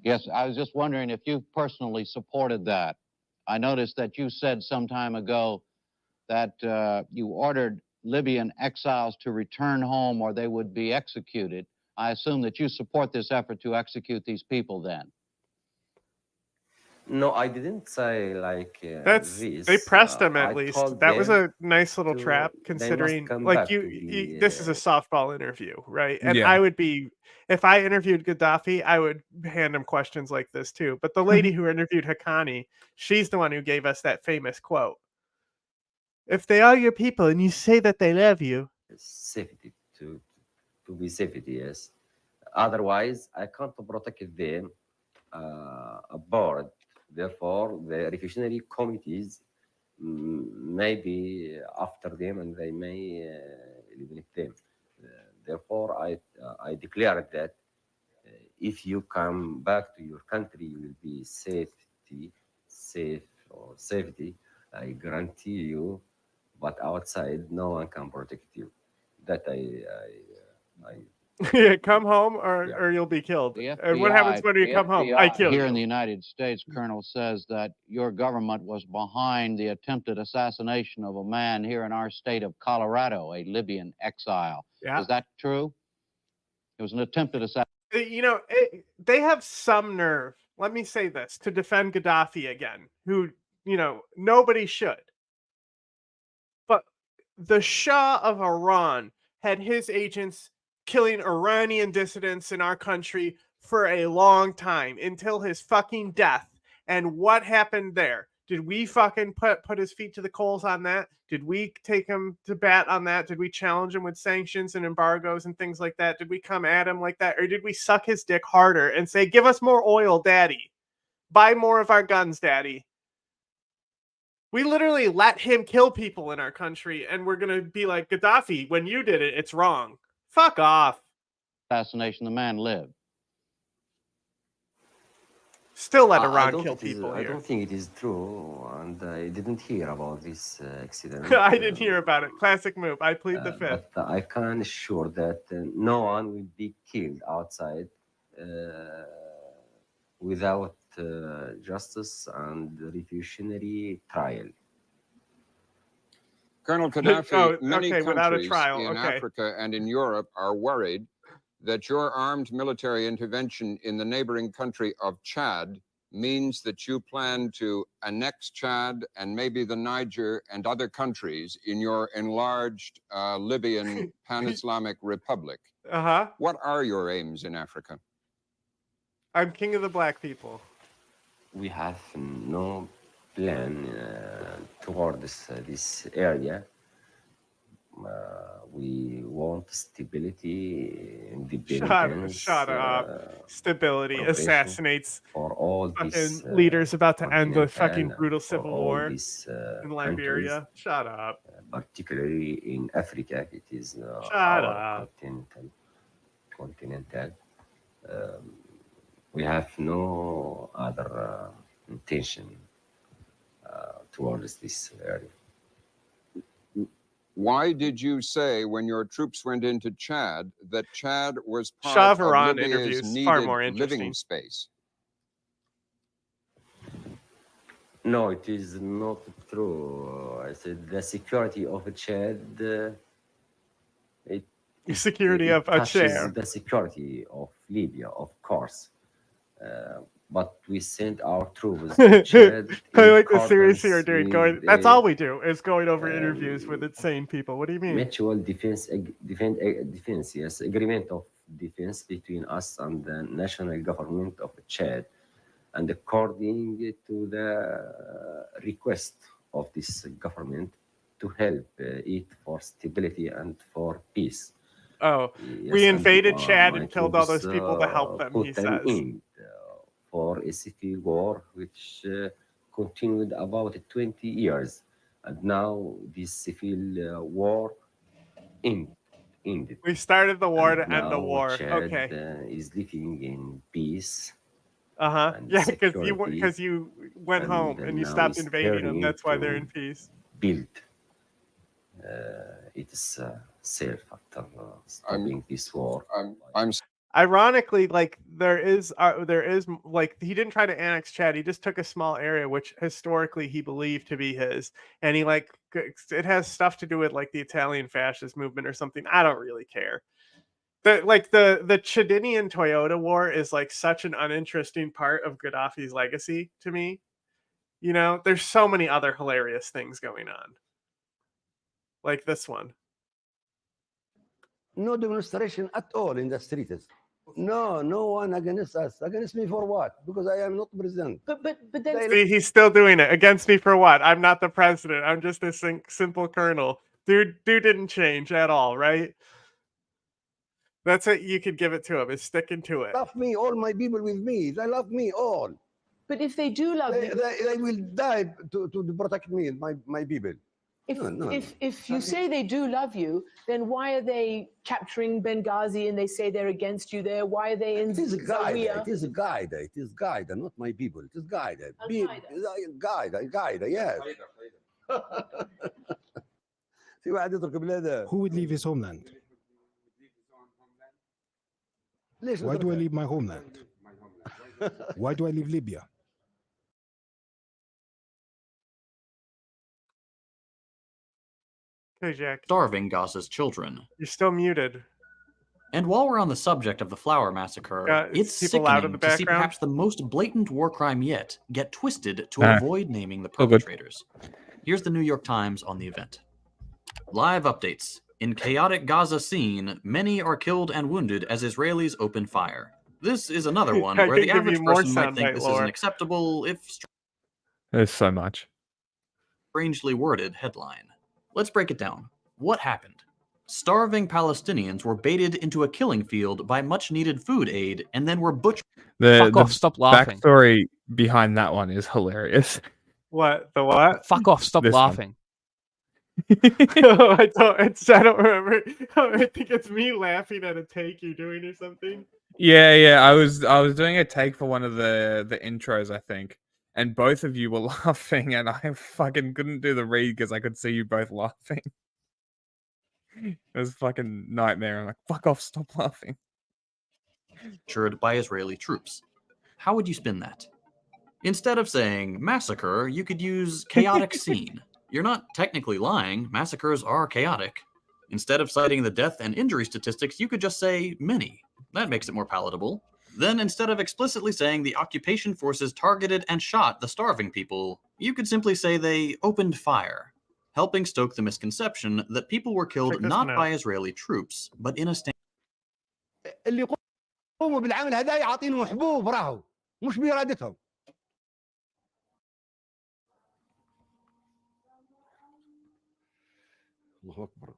Yes, I was just wondering if you personally supported that. I noticed that you said some time ago that you ordered Libyan exiles to return home or they would be executed. I assume that you support this effort to execute these people then. No, I didn't say like they pressed him at least. That was a nice little trap, considering like this is a softball interview, right? And I would be, if I interviewed Gaddafi, I would hand him questions like this too. But the lady who interviewed Haqqani, she's the one who gave us that famous quote. If they are your people and you say that they love you, safety to be safety, yes. Otherwise, I can't protect them aboard. Therefore, the refugee committees may be after them and they may eliminate them. Therefore, I declare that if you come back to your country, you will be safety. I guarantee you. But outside, no one can protect you. That yeah, come home or you'll be killed. And what happens when you come home? I kill you. Here in the United States, Colonel, says that your government was behind the attempted assassination of a man here in our state of Colorado, a Libyan exile. Yeah. Is that true? It was an attempted assassination. You know, they have some nerve. Let me say this to defend Gaddafi again, who, you know, nobody should. But the Shah of Iran had his agents killing Iranian dissidents in our country for a long time until his fucking death. And what happened there? Did we fucking put his feet to the coals on that? Did we take him to bat on that? Did we challenge him with sanctions and embargoes and things like that? Did we come at him like that? Or did we suck his dick harder and say, give us more oil, daddy? Buy more of our guns, daddy? We literally let him kill people in our country, and we're going to be like, Gaddafi, when you did it, it's wrong. Fuck off. Assassination, the man lived. Still let Iran kill people here. I don't think it is true, and I didn't hear about this accident. I didn't hear about it. Classic move. I plead the fifth. But I can assure that no one will be killed outside without justice and revolutionary trial. Colonel Gaddafi, many countries in Africa and in Europe are worried that your armed military intervention in the neighboring country of Chad means that you plan to annex Chad and maybe the Niger and other countries in your enlarged Libyan Pan-Islamic Republic. What are your aims in Africa? I'm king of the black people. We have no plan towards this area. We want stability, independence. Shut up. Stability assassinates for all fucking these leaders about to end the fucking brutal civil war these, in Liberia. Shut up. Particularly in Africa, it is continental. We have no other intention towards this area. Why did you say when your troops went into Chad that Chad was part of Libya's needed living space? No, it is not true. I said the security of Chad. The security of a chair. The security of Libya, of course. But we sent our troops to Chad. I like the series here, dude. That's all we do is going over interviews with insane people. What do you mean? Mutual defense, yes, agreement of defense between us and the national government of Chad, and according to the request of this government to help it for stability and for peace. Oh, yes, we invaded Chad and killed all those people to help them, he says. For a civil war which continued about 20 years. And now this civil war ended. We started the war to end the war. Chad, okay. Is living in peace. Yeah, because you went home and you stopped invading them. That's why they're in peace. Build. It is safe after stopping this war. Ironically, like there is like he didn't try to annex Chad. He just took a small area which historically he believed to be his, and he like it has stuff to do with like the Italian fascist movement or something. I don't really care. The Chadinian Toyota War is like such an uninteresting part of Gaddafi's legacy to me. You know, there's so many other hilarious things going on. Like this one. No demonstration at all in the streets. No one against us. Against me for what? Because I am not president. But then See, he's still doing it. Against me for what? I'm not the president. I'm just a simple colonel. Dude didn't change at all, right? That's what you could give it to him, is sticking to it. Love me, all my people with me. They love me all. But if they do love you, they will die to protect me, my people. If you say they do love you, then why are they capturing Benghazi and they say they're against you there? Why are they in Zawiya? It is a guide. It is guide, not my people. It is guide. Guide, yes. Who would leave his homeland? Why do I leave my homeland? Why do I leave Libya? Hey, Jack. Starving Gaza's children. You're still muted. And while we're on the subject of the Flower Massacre, it's sickening to see perhaps the most blatant war crime yet get twisted to avoid naming the perpetrators. Here's the New York Times on the event. Live updates. In chaotic Gaza scene, many are killed and wounded as Israelis open fire. This is another one where the average person might think this is an acceptable, if there's so much strangely worded headline. Let's break it down. What happened? Starving Palestinians were baited into a killing field by much-needed food aid and then were butchered. Fuck off, stop laughing. Backstory behind that one is hilarious. What? The what? Fuck off, stop laughing. I don't remember. I think it's me laughing at a take you're doing or something. Yeah. I was doing a take for one of the intros, I think. And both of you were laughing, and I fucking couldn't do the read because I could see you both laughing. It was a fucking nightmare. I'm like, fuck off, stop laughing. Butchered by Israeli troops. How would you spin that? Instead of saying massacre, you could use chaotic scene. You're not technically lying. Massacres are chaotic. Instead of citing the death and injury statistics, you could just say many. That makes it more palatable. Then, instead of explicitly saying the occupation forces targeted and shot the starving people, you could simply say they opened fire, helping stoke the misconception that people were killed not by Israeli troops, but in a stand. اللي يقوموا بالعمل هذا يعطينهم حبوب راهو مش بإرادتهم. الله أكبر.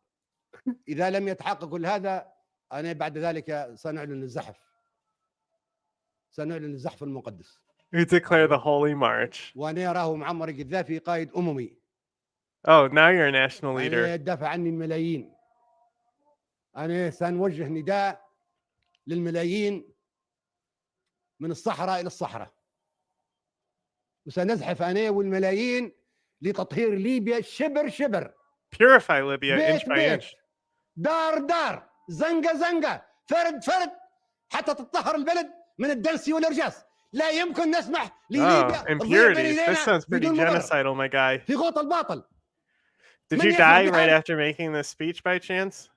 إذا لم يتحقق كل هذا أنا بعد ذلك سنعلن الزحف. سنعلن الزحف المقدس. We declare the holy march. وأنا أراه معمر القذافي قائد أممي. Oh, now you're a national leader. أنا يدافع عني الملايين. أنا سنوجه نداء للملايين من الصحراء إلى الصحراء. وسنزحف أنا والملايين لتطهير ليبيا شبر شبر. Purify Libya inch by inch. دار دار زنقة زنقة فرد فرد حتى تطهر البلد من الدنس والإرجاس. لا يمكن نسمح لليبيا impurities. This sounds pretty genocidal, my guy. في غوط الباطل. Did you die right after making this speech by chance?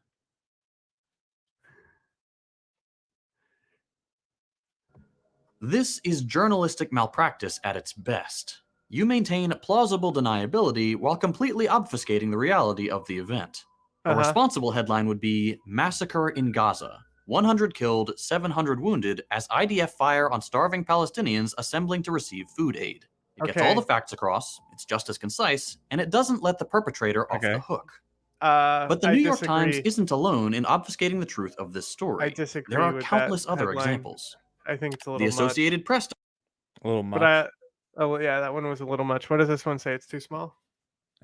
This is journalistic malpractice at its best. You maintain plausible deniability while completely obfuscating the reality of the event. A responsible headline would be Massacre in Gaza. 100 killed, 700 wounded as IDF fire on starving Palestinians assembling to receive food aid. It gets all the facts across, it's just as concise, and it doesn't let the perpetrator off the hook. But the New York Times isn't alone in obfuscating the truth of this story. I disagree. There are with countless that other headline. examples. I think it's a little The Associated Press. A little much. But oh yeah, that one was a little much. What does this one say? It's too small.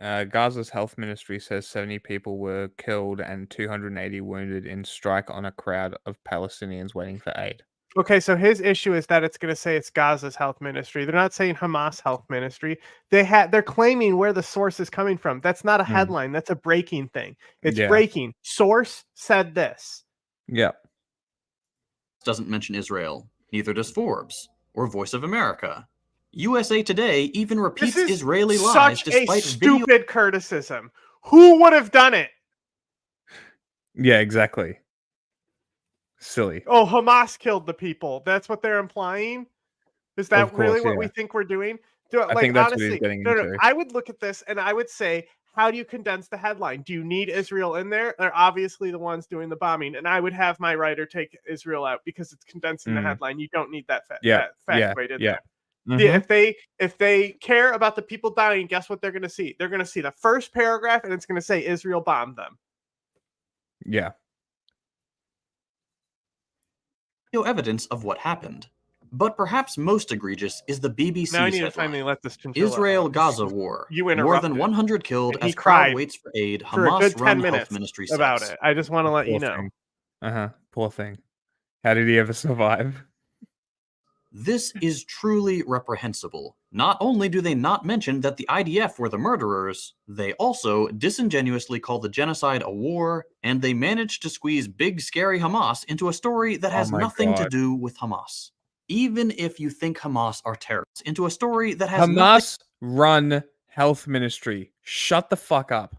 Gaza's health ministry says 70 people were killed and 280 wounded in strike on a crowd of Palestinians waiting for aid. Okay, so his issue is that it's going to say it's Gaza's health ministry. They're not saying Hamas health ministry. They're claiming where the source is coming from. That's not a headline. That's a breaking thing. It's breaking. Source said this. Yeah. Doesn't mention Israel. Neither does Forbes or Voice of America. USA Today even repeats Israeli lies such despite a stupid criticism. Who would have done it? Yeah, exactly. Silly. Oh, Hamas killed the people. That's what they're implying? Is that really what we yeah. think we're doing? I think that's what he's getting no, into. I would look at this and I would say, how do you condense the headline? Do you need Israel in there? They're obviously the ones doing the bombing, and I would have my writer take Israel out because it's condensing the headline. You don't need that fact weight in there. Yeah, if they care about the people dying, guess what they're going to see? They're going to see the first paragraph, and it's going to say Israel bombed them. Yeah. No evidence of what happened. But perhaps most egregious is the BBC's Now I need headline. to finally let this chinchilla Israel-Gaza war. You More interrupted. than 100 killed And he as crowd cried waits for aid. for a good 10 Hamas-run minutes health ministry about says. it. I just want to let you know. Poor thing. How did he ever survive? This is truly reprehensible. Not only do they not mention that the IDF were the murderers, they also disingenuously call the genocide a war, and they managed to squeeze big scary Hamas into a story that has nothing to do with Hamas. Even if you think Hamas are terrorists, into a story that has Hamas-run health ministry. Shut the fuck up.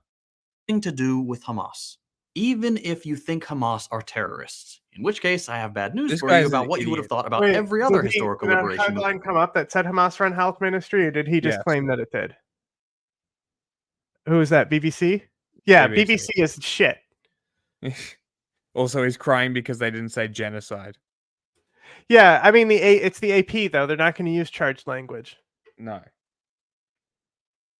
Nothing to do with Hamas. Even if you think Hamas are terrorists, in which case I have bad news for you about what you would have thought about every other historical liberation movement. Did a headline come up that said Hamas run health ministry, or did he just claim that it did? Who is that? BBC? Yeah, BBC is shit. Also, he's crying because they didn't say genocide. Yeah, I mean it's the AP though. They're not going to use charged language. No.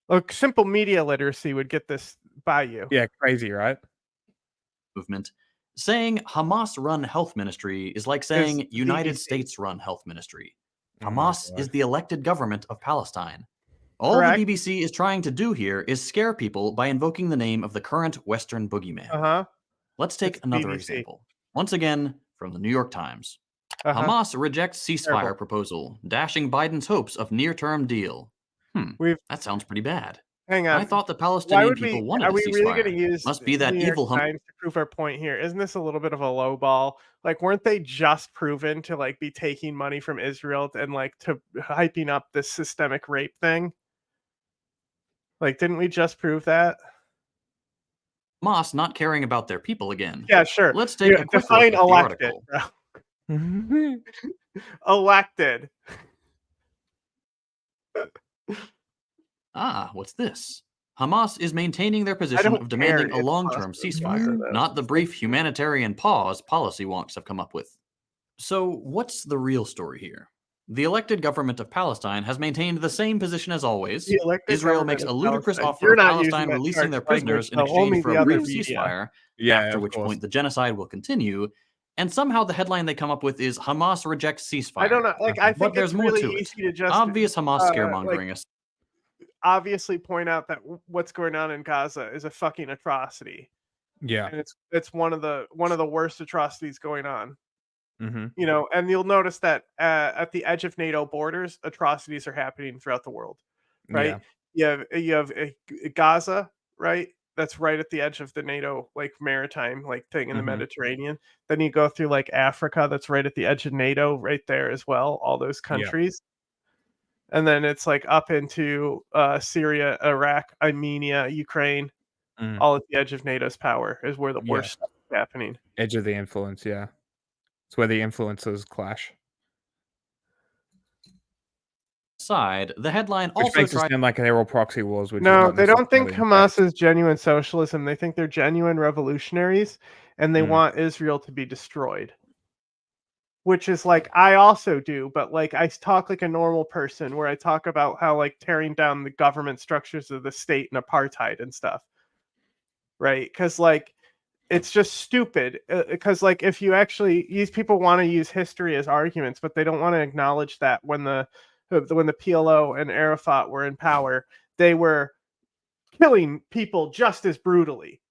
Look, simple media literacy would get this by you. Yeah, crazy, right? Movement. Saying Hamas-run health ministry is like saying United States-run health ministry. Hamas is the elected government of Palestine. All the BBC is trying to do here is scare people by invoking the name of the current Western boogeyman. Let's take another example. Once again, from the New York Times. Hamas rejects ceasefire proposal, dashing Biden's hopes of near-term deal. That sounds pretty bad. Hang on. I thought the Palestinian people wanted a ceasefire. Are we really going to use Must be that New evil York Times to prove our point here? Isn't this a little bit of a low ball? Like, weren't they just proven to like be taking money from Israel and like to hyping up this systemic rape thing? Like, didn't we just prove that? Hamas not caring about their people again. Yeah, sure. Let's take a quick look at the elected, article. Elected. What's this? Hamas is maintaining their position of demanding a long-term ceasefire, not the brief humanitarian pause policy wonks have come up with. So what's the real story here? The elected government of Palestine has maintained the same position as always. Israel makes a ludicrous offer of Palestine releasing their prisoners in exchange for a brief ceasefire, after which point the genocide will continue, and somehow the headline they come up with is Hamas rejects ceasefire. I don't know. Like, I think there's it's more really to it. easy to just Obvious Hamas scaremongering us. Obviously point out that what's going on in Gaza is a fucking atrocity. Yeah. And it's one of the worst atrocities going on. Mm-hmm. You know, and you'll notice that at the edge of NATO borders, atrocities are happening throughout the world, right? Yeah. You have Gaza, right? That's right at the edge of the NATO like maritime like thing in the Mediterranean. Then you go through like Africa, that's right at the edge of NATO, right there as well. All those countries. And then it's like up into Syria, Iraq, Armenia, Ukraine, all at the edge of NATO's power is where the worst stuff is happening. Edge of the influence, yeah. It's where the influences clash. Side, the headline Which also makes it sound like they're all proxy wars. Which No, is they don't think Hamas is genuine socialism. They think they're genuine revolutionaries, and they want Israel to be destroyed. Which is like, I also do, but like I talk like a normal person where I talk about how like tearing down the government structures of the state and apartheid and stuff. Right? Because like, it's just stupid. Because like, if you actually, these people want to use history as arguments, but they don't want to acknowledge that when the PLO and Arafat were in power, they were killing people just as brutally.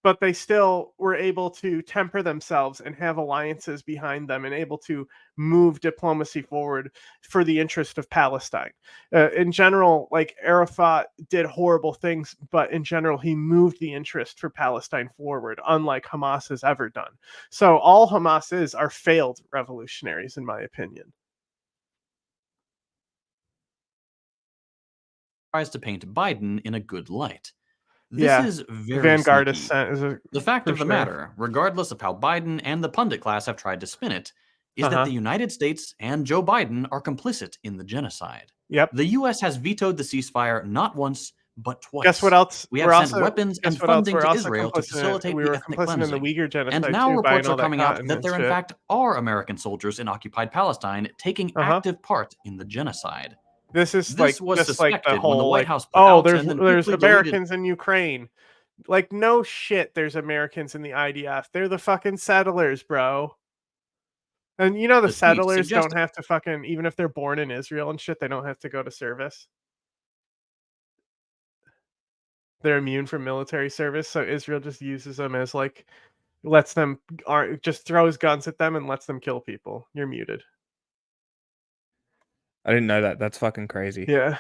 But they still were able to temper themselves and have alliances behind them and able to move diplomacy forward for the interest of Palestine. In general, like Arafat did horrible things, but in general, he moved the interest for Palestine forward, unlike Hamas has ever done. So all Hamas are failed revolutionaries, in my opinion. tries to paint Biden in a good light. This is very Vanguard sneaky. The fact of the matter, regardless of how Biden and the pundit class have tried to spin it, is that the United States and Joe Biden are complicit in the genocide. Yep. The U.S. has vetoed the ceasefire not once, but twice. Guess what else? We have sent weapons and funding to Israel to We facilitate were the ethnic complicit in the cleansing. Uyghur genocide And now too, buying reports all are coming cotton out that and there in shit. fact are American soldiers in occupied Palestine taking active part in the genocide. This is was just suspected like the when whole the White House put oh, out and then there's quickly deleted. Americans in Ukraine. Like, no shit, there's Americans in the IDF. They're the fucking settlers, bro. And you know the tweet settlers don't suggested- have to fucking, even if they're born in Israel and shit, they don't have to go to service. They're immune from military service, so Israel just uses them as like, lets them, just throws guns at them and lets them kill people. You're muted. I didn't know that. That's fucking crazy. Yeah.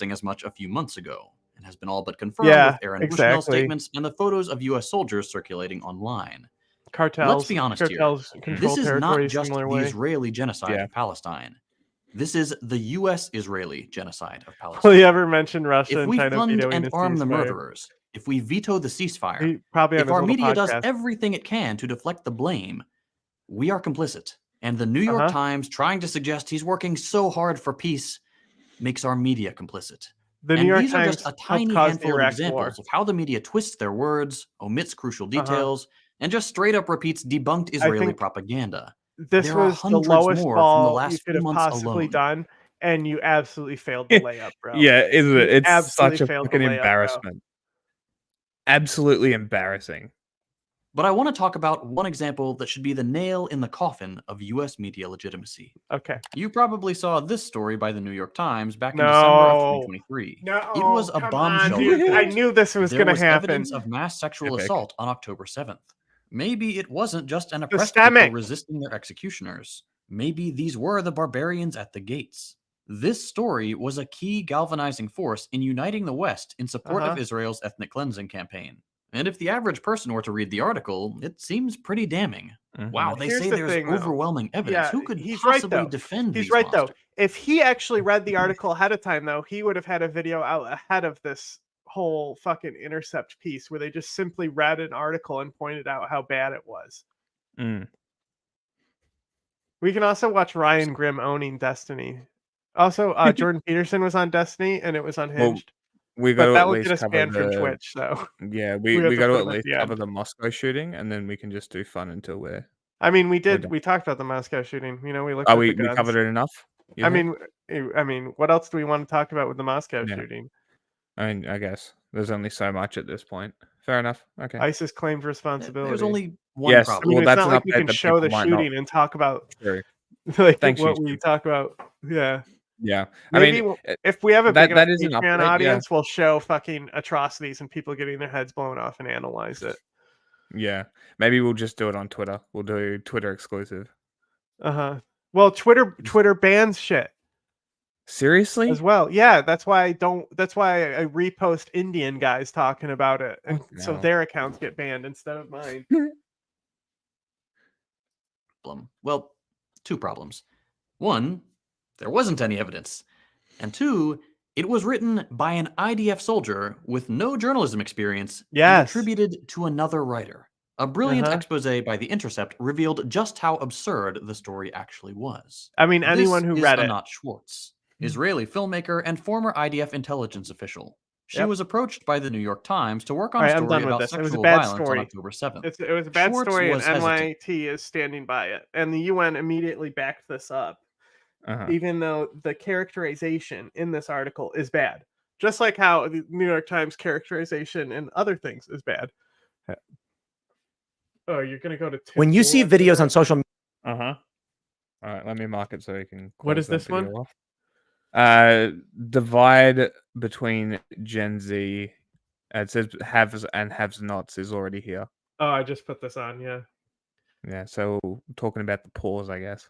As much a few months ago, and has been all but confirmed with Aaron Bushnell statements and the photos of U.S. soldiers circulating online. Cartels. Let's be honest cartels here. control This is territory not a just similar the way. Israeli genocide of Palestine. This is the U.S.-Israeli genocide of Palestine. Will you ever mention Russia If and we China fund vetoing and the arm the ceasefire? murderers, if we veto the ceasefire, probably on if his our little media does podcast. everything it can to deflect the blame, we are complicit. And the New York Times trying to suggest he's working so hard for peace makes our media complicit. The New And York these are Times just a helped tiny cause the handful of Iraq examples War. of how the media twists their words, omits crucial details, and just straight up repeats debunked Israeli think propaganda. This There are was the hundreds lowest more from the ball you last could few have months possibly alone. done, and you absolutely failed the layup, bro. Yeah, isn't it? You It's absolutely such a failed the fucking layup, bro. embarrassment. Absolutely embarrassing. But I want to talk about one example that should be the nail in the coffin of U.S. media legitimacy. Okay. You probably saw this story by the New York Times back in December of 2023. No, it was a come bombshell. on, dude. I report. knew this was There going to was happen. evidence of mass sexual Epic. assault on October 7th. Maybe it wasn't just an oppressed people Systemic. resisting their executioners. Maybe these were the barbarians at the gates. This story was a key galvanizing force in uniting the West in support of Israel's ethnic cleansing campaign. And if the average person were to read the article, it seems pretty damning. Wow, they Here's say the there's thing, though. overwhelming evidence. Yeah, Who could he's right, possibly though. defend He's these right, monsters? though. If he actually read the article ahead of time, though, he would have had a video out ahead of this whole fucking Intercept piece where they just simply read an article and pointed out how bad it was. We can also watch Ryan Grimm owning Destiny. Also, Jordan Peterson was on Destiny, and it was unhinged. We got But to that at will least get us cover banned from the Twitch, so yeah. we We have to got to put at them at least the cover end. the Moscow shooting, and then we can just do fun until we're. I mean, we done. talked about the Moscow shooting. You know, we looked Oh, at we the guns. covered it enough. you I think? mean, what else do we want to talk about with the Moscow Yeah. shooting? I mean, I guess there's only so much at this point. Fair enough. Okay. ISIS claimed responsibility. There's only one Yes, problem. I mean, well, it's that's not an like we update can that show the people might not- shooting and talk about True. like Thanks, what we YouTube. talk about. Yeah. Yeah. Maybe I mean, if we have a that- big enough that is an Patreon update, yeah. audience, we'll show fucking atrocities and people getting their heads blown off and analyze it. yeah. Maybe we'll just do it on Twitter. We'll do Twitter exclusive. Well, Twitter bans shit Seriously? as well. Yeah, that's why I repost Indian guys talking about it, and so no. their accounts get banned instead of mine. Well, two problems. One, there wasn't any evidence. And two, it was written by an IDF soldier with no journalism experience and Yes. attributed to another writer. A brilliant expose by The Intercept revealed just how absurd the story actually was. I mean, anyone who This is read it. Anat Schwartz, Israeli filmmaker and former IDF intelligence official. She Yep. was approached by the New York Times to work on All a right, I'm story done with about this. It was a sexual bad violence story. on October 7th. It was a bad Schwartz story, and was hesitant. NYT is standing by it, and the UN immediately backed this up. Even though the characterization in this article is bad, just like how the New York Times characterization in other things is bad. Oh, you're gonna go to When you see videos on social media. All right, let me mark it so you can. What close is that this one? video off. Divide between Gen Z. It says haves and haves nots is already here. Oh, I just put this on. Yeah. Yeah, so talking about the pause, I guess.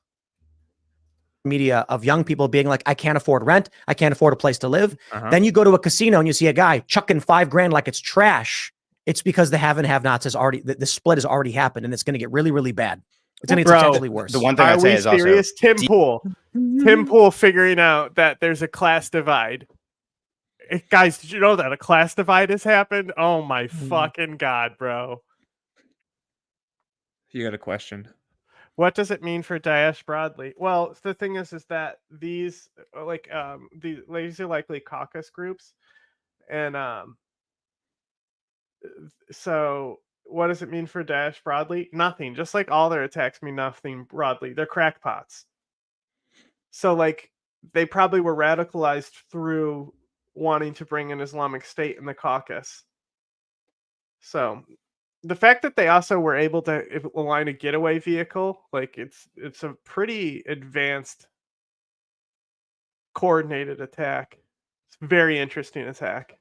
Media of young people being like, I can't afford rent, I can't afford a place to live. Then you go to a casino and you see a guy chucking $5,000 like it's trash. It's because the have and have nots has already, the split has already happened, and it's going to get really, really bad. It's going to get substantially worse. The one thing Are I'd say we is also serious? Tim Pool figuring out that there's a class divide. Guys, did you know that a class divide has happened? Oh my fucking god, bro. You got a question. What does it mean for Daesh broadly? Well, the thing is that these these are likely caucus groups, and so what does it mean for Daesh broadly? Nothing. Just like all their attacks mean nothing broadly. They're crackpots. So like they probably were radicalized through wanting to bring an Islamic State in the Caucasus. So the fact that they also were able to align a getaway vehicle, like it's a pretty advanced coordinated attack. It's a very interesting attack.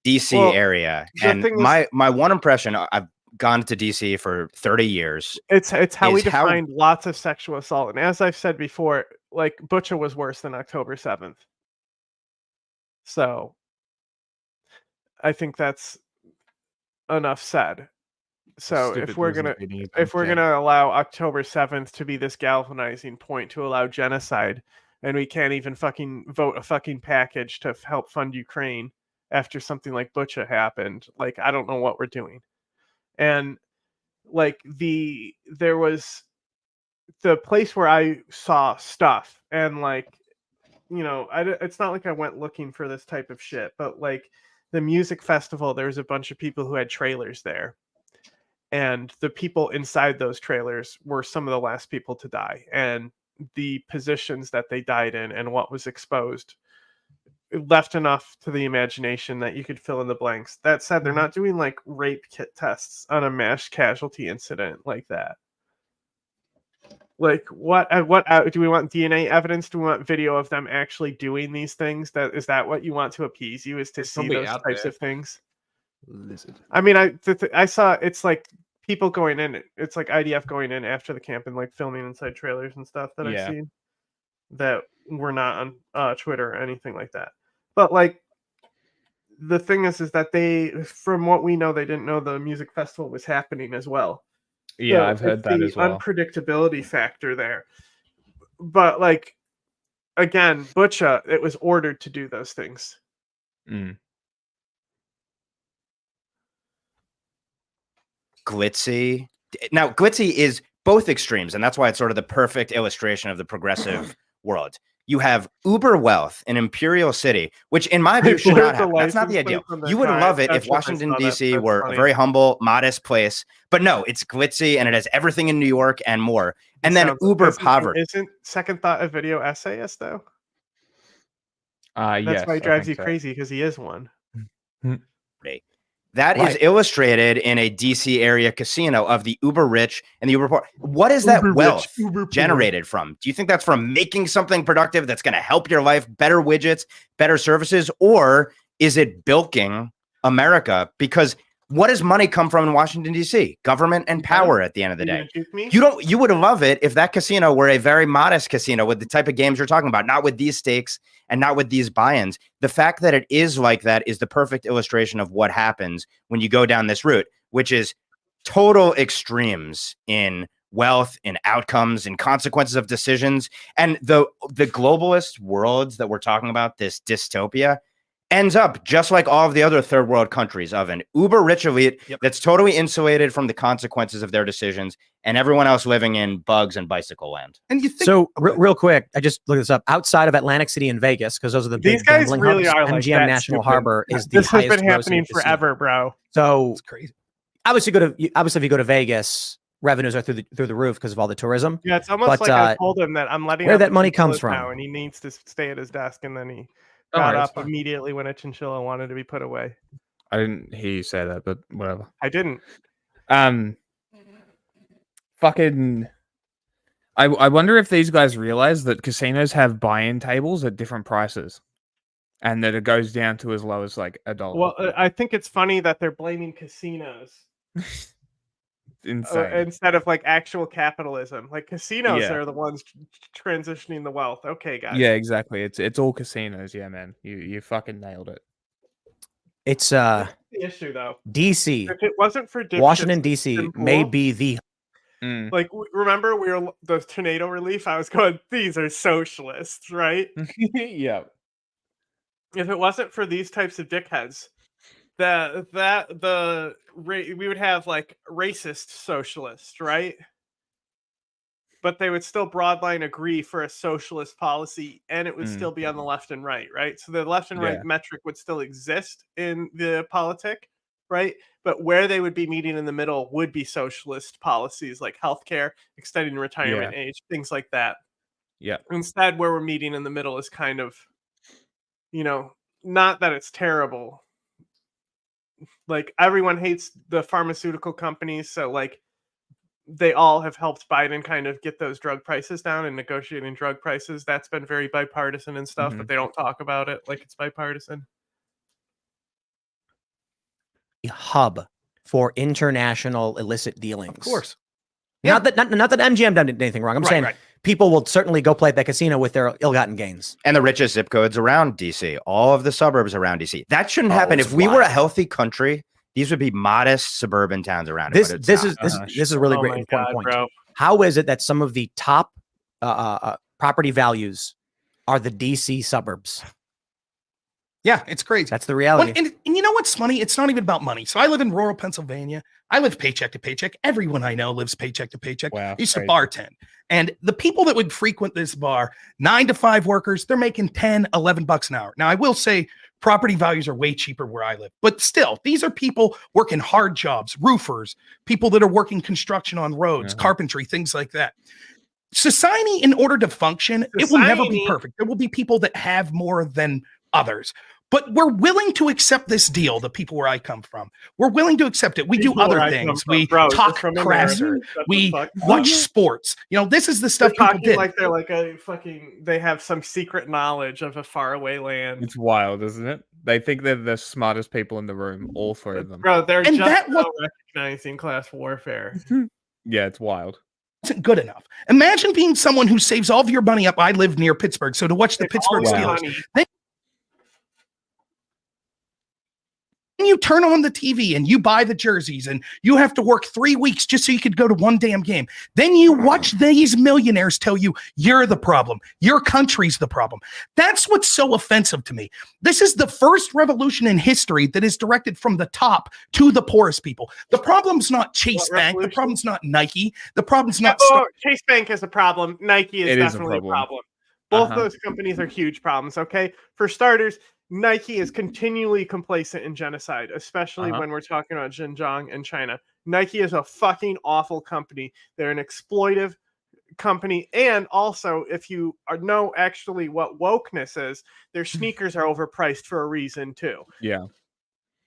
DC area, and my one impression, I've gone to DC for 30 years. It's how we defined lots of sexual assault, and as I've said before, like Butcha was worse than October 7th. So I think that's enough said. So if we're gonna allow October 7th to be this galvanizing point to allow genocide, and we can't even fucking vote a fucking package to help fund Ukraine after something like Butcha happened, like I don't know what we're doing. And like there was the place where I saw stuff, and like, you know, it's not like I went looking for this type of shit, but like the music festival, there was a bunch of people who had trailers there, and the people inside those trailers were some of the last people to die, and the positions that they died in and what was exposed left enough to the imagination that you could fill in the blanks. That said, they're not doing like rape kit tests on a mass casualty incident like that. Like what do we want? DNA evidence? Do we want video of them actually doing these things? Is that what you want to appease you, is to see those types of things? Listen. I mean, I saw, it's like people going in, it's like IDF going in after the camp and like filming inside trailers and stuff that I've seen that were not on Twitter or anything like that. But like the thing is that they, from what we know, they didn't know the music festival was happening as well. Yeah, So I've heard that as well. Unpredictability factor there. But like, again, Butcha, it was ordered to do those things. Glitzy. Now, glitzy is both extremes, and that's why it's sort of the perfect illustration of the progressive world. You have uber wealth in Imperial City, which in my view should not happen. That's not the ideal. You would love it if Washington, D.C. were a very humble, modest place. But no, it's glitzy, and it has everything in New York and more. And then uber poverty. Isn't Second Thought a video essayist, though? Yes. That's why he drives you crazy, because he is one. That is illustrated in a DC area casino of the uber rich and the uber poor. What is that wealth generated from? Do you think that's from making something productive that's going to help your life, better widgets, better services, or is it bilking America? Because what does money come from in Washington, D.C.? Government and power at the end of the day. You would love it if that casino were a very modest casino with the type of games you're talking about, not with these stakes and not with these buy-ins. The fact that it is like that is the perfect illustration of what happens when you go down this route, which is total extremes in wealth, in outcomes, in consequences of decisions. And the globalist worlds that we're talking about, this dystopia, ends up just like all of the other third world countries, of an uber rich elite that's totally insulated from the consequences of their decisions, and everyone else living in bugs and bicycle land. And you think, so real quick, I just looked this up. Outside of Atlantic City and Vegas, because those are the these big guys gambling really hubs, are like MGM National Harbor is the this has highest been happening grossing casino. forever, bro. So it's crazy. Obviously, if you go to Vegas, revenues are through the roof because of all the tourism. Yeah, it's almost like I told him that I'm letting where up that money comes now, from, and he needs to stay at his desk, and then he got up immediately when a chinchilla wanted to be put away. I didn't hear you say that, but whatever. I didn't. Fucking. I wonder if these guys realize that casinos have buy-in tables at different prices, and that it goes down to as low as like $1. Well, I think it's funny that they're blaming casinos. Insane. Instead of like actual capitalism, like casinos are the ones transitioning the wealth. Okay, guys. Yeah, exactly. It's all casinos. Yeah, man. You fucking nailed it. It's the issue though. DC. If it wasn't for Washington, dipshits DC in may pool, be the like remember we were the tornado relief. I was going, these are socialists, right? Yeah. If it wasn't for these types of dickheads, we would have like racist socialists, right? But they would still broadline agree for a socialist policy, and it would still be on the left and right, right? So the left and right metric would still exist in the politic, right? But where they would be meeting in the middle would be socialist policies like healthcare, extending retirement age, things like that. Yeah. Instead, where we're meeting in the middle is kind of, not that it's terrible. Like everyone hates the pharmaceutical companies, so like they all have helped Biden kind of get those drug prices down and negotiating drug prices. That's been very bipartisan and stuff, but they don't talk about it like it's bipartisan. hub for international illicit dealings. Of course. Not that MGM done anything wrong. I'm saying people will certainly go play at the casino with their ill-gotten gains. And the richest zip codes around DC, all of the suburbs around DC. That shouldn't happen. If we were a healthy country, these would be modest suburban towns around This it. this is a really great important point. Bro. How is it that some of the top property values are the DC suburbs? Yeah, it's crazy. That's the reality. Well, and you know what's funny? It's not even about money. So I live in rural Pennsylvania. I live paycheck to paycheck. Everyone I know lives paycheck to paycheck. Wow, I used to bartend. And the people that would frequent this bar, 9 to 5 workers, they're making 10, 11 bucks an hour. Now, I will say property values are way cheaper where I live. But still, these are people working hard jobs, roofers, people that are working construction on roads, carpentry, things like that. Society, in order to function, it will never be perfect. There will be people that have more than others. But we're willing to accept this deal, the people where I come from. We're willing to accept it. We do other things. We talk crasser. We watch sports. You know, this is the stuff people did. Like they're like they have some secret knowledge of a faraway land. It's wild, isn't it? They think they're the smartest people in the room, all 3 of them. Bro, they're just recognizing class warfare. Yeah, it's wild. Isn't good enough. Imagine being someone who saves all of your money up. I live near Pittsburgh, so to watch the Pittsburgh Steelers. You turn on the TV and you buy the jerseys and you have to work 3 weeks just so you could go to one damn game. Then you watch these millionaires tell you you're the problem. Your country's the problem. That's what's so offensive to me. This is the first revolution in history that is directed from the top to the poorest people. The problem's not Chase Bank. The problem's not Nike. The problem's not Chase Bank is a problem. Nike is definitely a problem. Both those companies are huge problems, okay? For starters, Nike is continually complacent in genocide, especially when we're talking about Xinjiang and China. Nike is a fucking awful company. They're an exploitive company. And also, if you know actually what wokeness is, their sneakers are overpriced for a reason too. Yeah.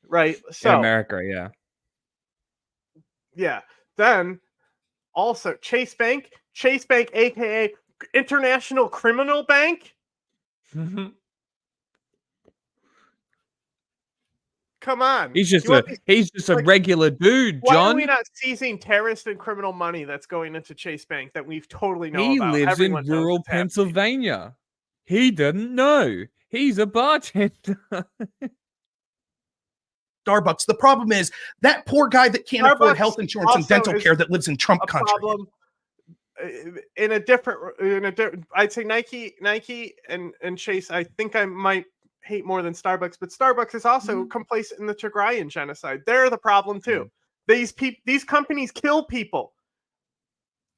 Right? So in America, yeah. Yeah. Then also Chase Bank, aka International Criminal Bank. Come on. He's just a regular dude, John. Why are we not seizing terrorist and criminal money that's going into Chase Bank that we've totally know about? He lives in rural Pennsylvania. He didn't know. He's a bartender. Starbucks. The problem is that poor guy that can't afford health insurance and dental care that lives in Trump country. I'd say Nike and Chase. I think I might hate more than Starbucks, but Starbucks is also complacent in the Tigrayan genocide. They're the problem too. These companies kill people.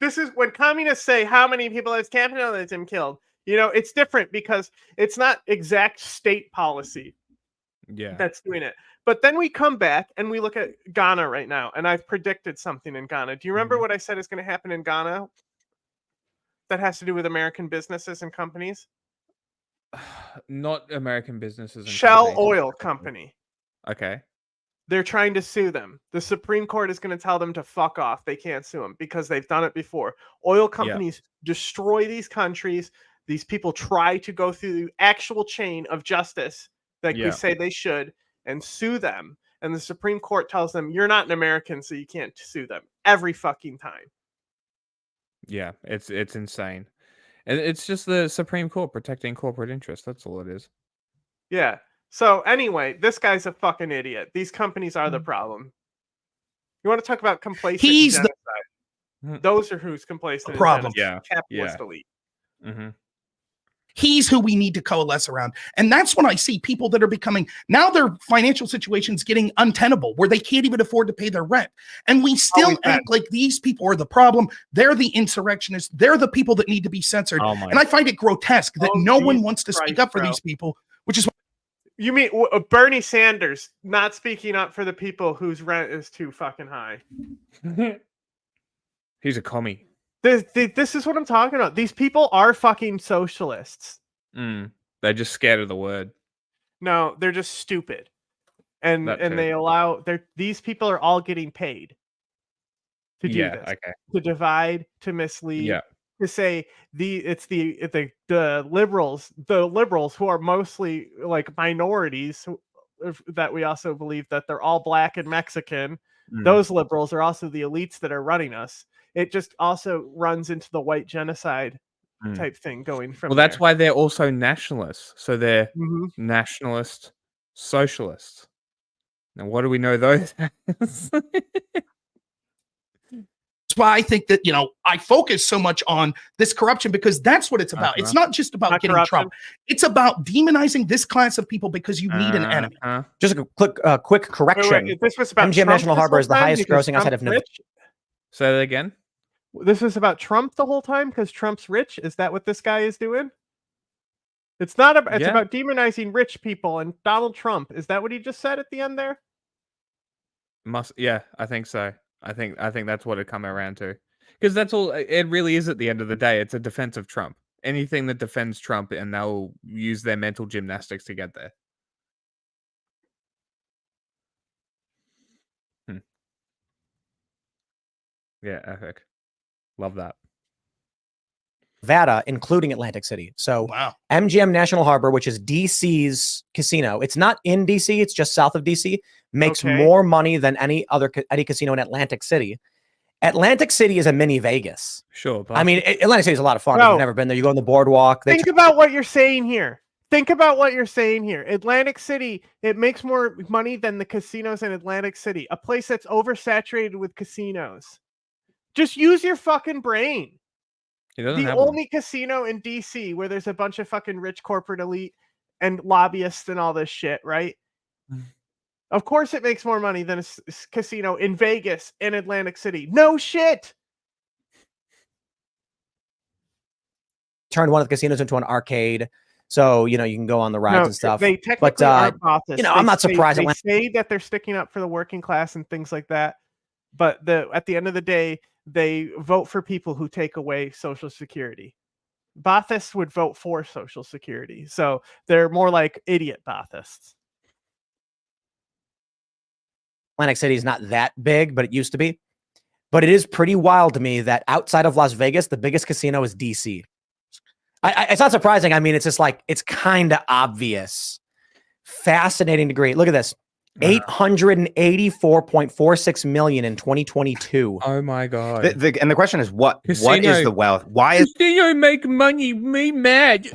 This is when communists say how many people has capitalism killed. You know, it's different because it's not exact state policy. Yeah, that's doing it. But then we come back and we look at Ghana right now, and I've predicted something in Ghana. Do you remember what I said is going to happen in Ghana? That has to do with American businesses and companies. Not American businesses. And Shell companies. Oil Company. Okay. They're trying to sue them. The Supreme Court is going to tell them to fuck off. They can't sue them because they've done it before. Oil companies destroy these countries. These people try to go through the actual chain of justice that we say they should and sue them. And the Supreme Court tells them, you're not an American, so you can't sue them every fucking time. Yeah, it's insane. And it's just the Supreme Court protecting corporate interests. That's all it is. Yeah. So anyway, this guy's a fucking idiot. These companies are the problem. You want to talk about complacent He's and genocide? Those are who's complacent. problem. And capitalist elite. He's who we need to coalesce around. And that's when I see people that are becoming, now their financial situation's getting untenable, where they can't even afford to pay their rent. And we still act like these people are the problem. They're the insurrectionists. They're the people that need to be censored. And I find it grotesque that no one wants to speak up for these people, which is You mean Bernie Sanders not speaking up for the people whose rent is too fucking high? He's a commie. This is what I'm talking about. These people are fucking socialists. They're just scared of the word. No, they're just stupid. And they allow these people are all getting paid to do this. Okay. To divide, to mislead, to say the liberals who are mostly like minorities that we also believe that they're all black and Mexican. Those liberals are also the elites that are running us. It just also runs into the white genocide type thing going from that's why they're also nationalists. So they're nationalist socialists. Now, what do we know those as? That's why I think that, I focus so much on this corruption, because that's what it's about. It's not just about getting Trump. It's about demonizing this class of people because you need an enemy. Just a quick correction. Wait, this was about MGM Trump National this Harbor whole is the time highest because grossing outside of Trump's rich? Say that again. This was about Trump the whole time because Trump's rich. Is that what this guy is doing? It's not. It's about demonizing rich people and Donald Trump. Is that what he just said at the end there? I think so. I think that's what it come around to, because that's all it really is at the end of the day. It's a defense of Trump. Anything that defends Trump, and they'll use their mental gymnastics to get there. Yeah, epic. Love that. Nevada, including Atlantic City. So MGM National Harbor, which is DC's casino, it's not in DC, it's just south of DC, makes more money than any casino in Atlantic City. Atlantic City is a mini Vegas. Sure. I mean, Atlantic City is a lot of fun. If you've never been there, you go on the boardwalk. Think about what you're saying here. Atlantic City, it makes more money than the casinos in Atlantic City, a place that's oversaturated with casinos. Just use your fucking brain. The only casino in DC where there's a bunch of fucking rich corporate elite and lobbyists and all this shit, right? Of course it makes more money than a casino in Vegas and Atlantic City. No shit. Turned one of the casinos into an arcade. So, you can go on the rides and stuff. They technically aren't bosses. I'm not surprised. They say that they're sticking up for the working class and things like that. But at the end of the day, they vote for people who take away Social Security. Bothists would vote for Social Security. So they're more like idiot Bothists. Atlantic City is not that big, but it used to be. But it is pretty wild to me that outside of Las Vegas, the biggest casino is DC. It's not surprising. I mean, it's just like, it's kind of obvious. Fascinating degree. Look at this. 884.46 million in 2022. Oh my god! And the question is, what is the wealth? Why is casino make money? Me mad.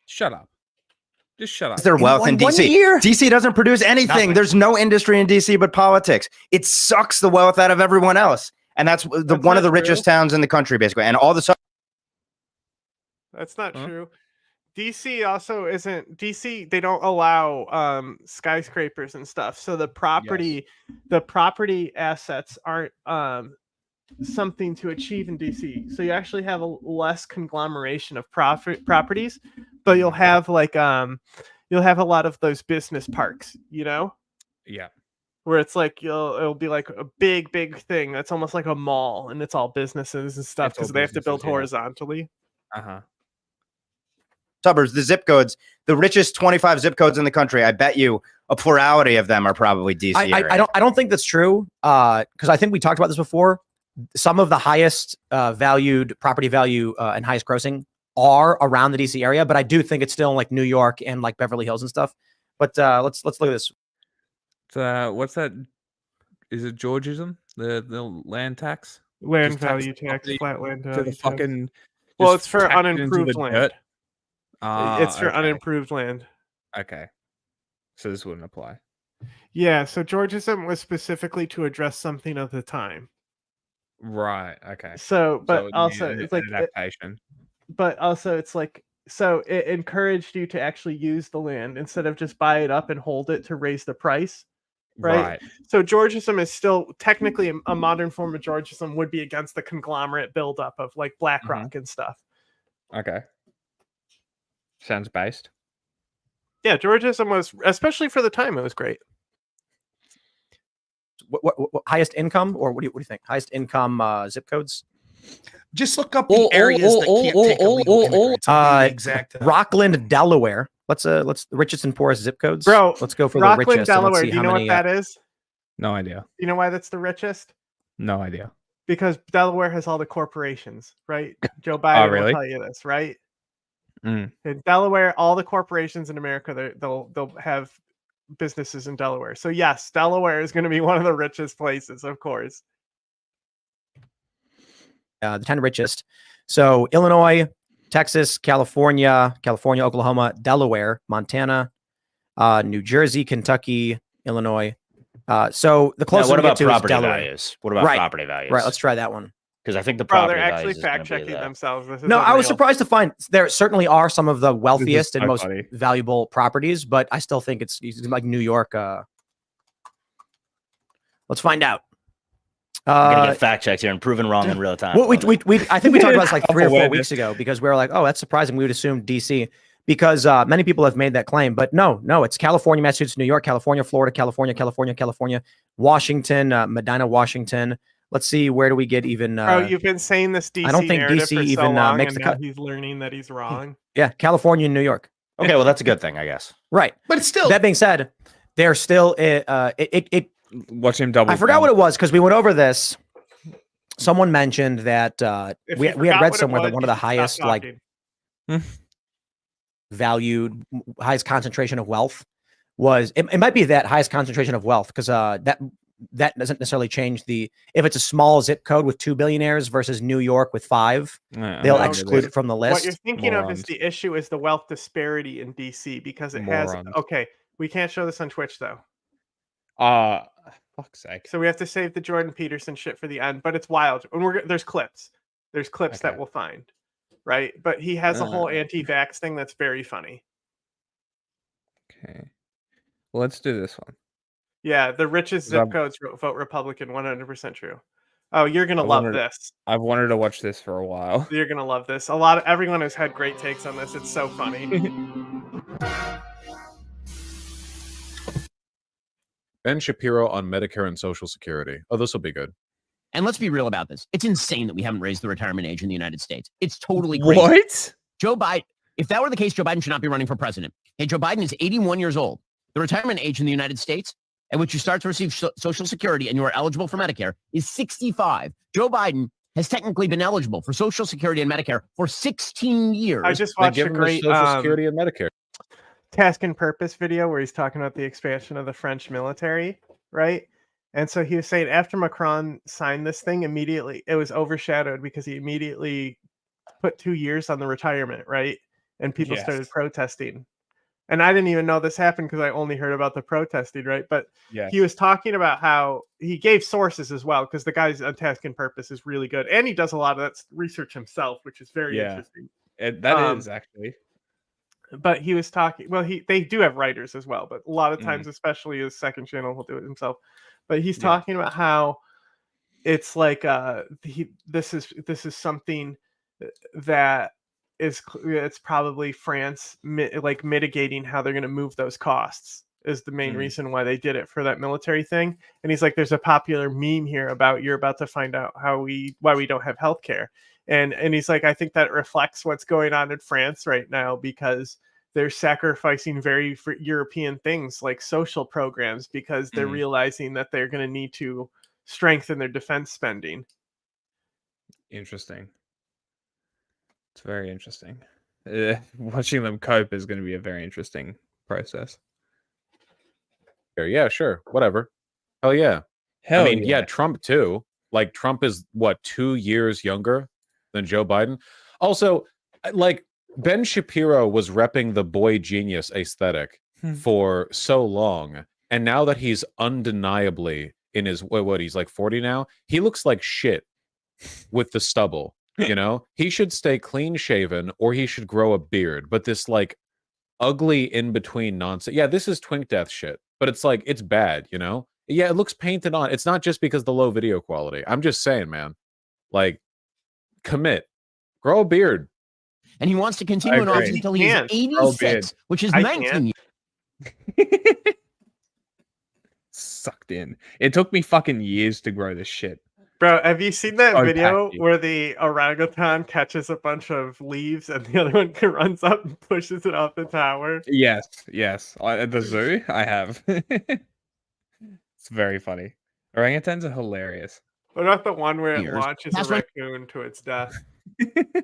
Shut up. Just shut up. Is there wealth in DC? DC doesn't produce anything. Nothing. There's no industry in DC but politics. It sucks the wealth out of everyone else, and that's one of the richest towns in the country, basically. And all the That's not true. DC also isn't they don't allow skyscrapers and stuff. So the property assets aren't something to achieve in DC. So you actually have a less conglomeration of properties, but you'll have a lot of those business parks, Yeah. Where it's like it'll be like a big thing that's almost like a mall, and it's all businesses and stuff because they have to build horizontally. Suburbs, the zip codes, the richest 25 zip codes in the country. I bet you a plurality of them are probably DC. I don't think that's true. Because I think we talked about this before. Some of the highest valued property value and highest grossing are around the DC area, but I do think it's still in like New York and like Beverly Hills and stuff. But let's look at this. What's that? Is it Georgism? The land tax? Land value tax, flat land value to the tax. fucking. Well, it's for unimproved land. Dirt. It's for unimproved land. Okay. So this wouldn't apply. Yeah, so Georgism was specifically to address something of the time. Right. Okay. So, but So it also needed it's an like, adaptation. but also it's like, so it encouraged you to actually use the land instead of just buy it up and hold it to raise the price. Right. Right. So Georgism is still technically a modern form of Georgism would be against the conglomerate buildup of like BlackRock and stuff. Okay. Sounds based. Yeah, Georgism was, especially for the time, it was great. What highest income, or what do you think? Highest income zip codes? Just look up the areas that can't take illegal immigrants. I'll give you the exact. Rockland, Delaware. Let's the richest and poorest zip codes. Bro, let's go for Rockland, the richest. Delaware. And let's see Do you how know many, what that is? No idea. You know why that's the richest? No idea. Because Delaware has all the corporations, right? Joe Biden will tell you this, right? In Delaware, all the corporations in America, they'll have businesses in Delaware. So yes, Delaware is going to be one of the richest places, of course. The 10 richest. So Illinois, Texas, California, Oklahoma, Delaware, Montana, New Jersey, Kentucky, Illinois. So the closest what we get about to is property Delaware. values? What about property values? Right, let's try that one. Because I think the Bro, property they're actually values is gonna fact be checking the- themselves. This is No, I was unreal. surprised to find there certainly are some of the wealthiest and so most funny. valuable properties, but I still think it's like New York. Let's find out. I'm gonna get fact checked here and proven wrong in real time. Well, I think we talked about this like 3 or 4 Avoid weeks ago because we were like, oh, that's surprising. We would assume DC because many people have made that claim, but no, it's California, Massachusetts, New York, California, Florida, California, Washington, Medina, Washington. Let's see, where do we get even? Bro, you've been saying this DC I don't think narrative DC for even so long, makes and the now cut. he's learning that he's wrong. Yeah, California and New York. Okay, well, that's a good thing, I guess. Right, but it's still. That being said, they're still Watch him double. I forgot what it was because we went over this. Someone mentioned that we had read somewhere that one of the highest valued, highest concentration of wealth was it might be that highest concentration of wealth because that doesn't necessarily change if it's a small zip code with 2 billionaires versus New York with 5, they'll exclude it from the list. What you're thinking of is the issue is the wealth disparity in DC because it has. Okay, we can't show this on Twitch though. Fuck's sake. So we have to save the Jordan Peterson shit for the end, but it's wild. And there's clips. There's clips that we'll find, right? But he has a whole anti-vax thing that's very funny. Okay. Well, let's do this one. Yeah, the richest zip codes vote Republican, 100% true. Oh, you're gonna love this. I've wanted to watch this for a while. You're gonna love this. Everyone has had great takes on this. It's so funny. Ben Shapiro on Medicare and Social Security. Oh, this will be good. And let's be real about this. It's insane that we haven't raised the retirement age in the United States. It's totally crazy. What? Joe Biden, if that were the case, Joe Biden should not be running for president. Hey, Joe Biden is 81 years old. The retirement age in the United States at which you start to receive Social Security and you are eligible for Medicare is 65. Joe Biden has technically been eligible for Social Security and Medicare for 16 years. I just watched a great Social Security and Medicare Task and Purpose video where he's talking about the expansion of the French military, right? And so he was saying after Macron signed this thing, immediately it was overshadowed because he immediately put 2 years on the retirement, right? And people started protesting. And I didn't even know this happened because I only heard about the protesting, right? But he was talking about how he gave sources as well because the guy's on Task and Purpose is really good. And he does a lot of that research himself, which is very interesting. That is actually. But he was talking, they do have writers as well, but a lot of times, especially his second channel, he'll do it himself. But he's talking about how it's like this is something that it's probably France mitigating how they're going to move those costs is the main reason why they did it for that military thing. And he's like, there's a popular meme here about you're about to find out why we don't have healthcare. And he's like, I think that reflects what's going on in France right now because they're sacrificing very European things like social programs because they're realizing that they're going to need to strengthen their defense spending. Interesting. It's very interesting. Watching them cope is going to be a very interesting process. Yeah, sure. Whatever. Hell yeah. Hell I mean, yeah. Trump too. Like Trump is what, 2 years younger than Joe Biden? Also, like Ben Shapiro was repping the boy genius aesthetic for so long, and now that he's undeniably in his what he's like 40 now, he looks like shit with the stubble. You know, he should stay clean shaven or he should grow a beard. But this like ugly in between nonsense. Yeah, this is Twink Death shit, but it's like it's bad. You know, yeah, it looks painted on. It's not just because the low video quality. I'm just saying, man. Like, commit, grow a beard. And he wants to continue in office until he's 86, which is 19 years. Sucked in. It took me fucking years to grow this shit. Bro, have you seen that So video patchy. where the orangutan catches a bunch of leaves and the other one runs up and pushes it off the tower? Yes. At the zoo, I have. It's very funny. Orangutans are hilarious. What about the one where it Years. launches That's a right. raccoon to its death? I think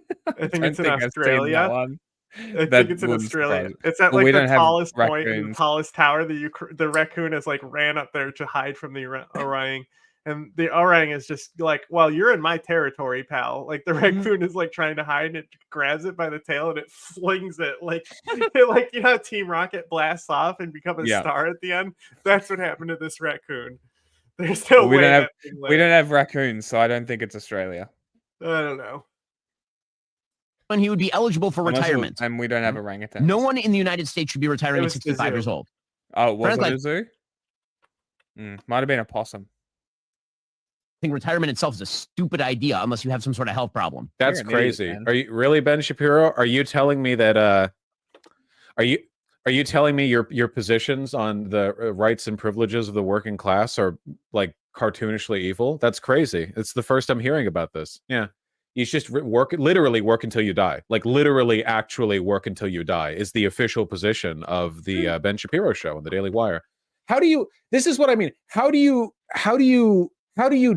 don't it's in think I've seen that Australia. one. I That think it's in wouldn't Australia. surprise me. It's at But we like the don't have tallest point in the raccoons. tallest tower. The raccoon has like ran up there to hide from the orang, and the orang is just like, "Well, you're in my territory, pal." Like the raccoon is like trying to hide, and it grabs it by the tail and it flings it like, like you know, how Team Rocket blasts off and become a Yeah. star at the end. That's what happened to this raccoon. There's no Well, we way don't have that thing we lived. don't have raccoons, so I don't think it's Australia. I don't know. When he would be eligible for Unless it was- retirement. and we don't have orangutan. No one in the United States should be retiring It at was the 65 years zoo. old. Oh, was Frankly, it a zoo? Might have been a possum. I think retirement itself is a stupid idea unless you have some sort of health problem. That's You're an idiot, crazy. man. Are you really, Ben Shapiro? Are you telling me that are you telling me your positions on the rights and privileges of the working class are like cartoonishly evil? That's crazy. It's the first I'm hearing about this. Yeah. You should just literally work until you die. Like literally actually work until you die is the official position of the Ben Shapiro show on the Daily Wire. How do you this is what I mean. How do you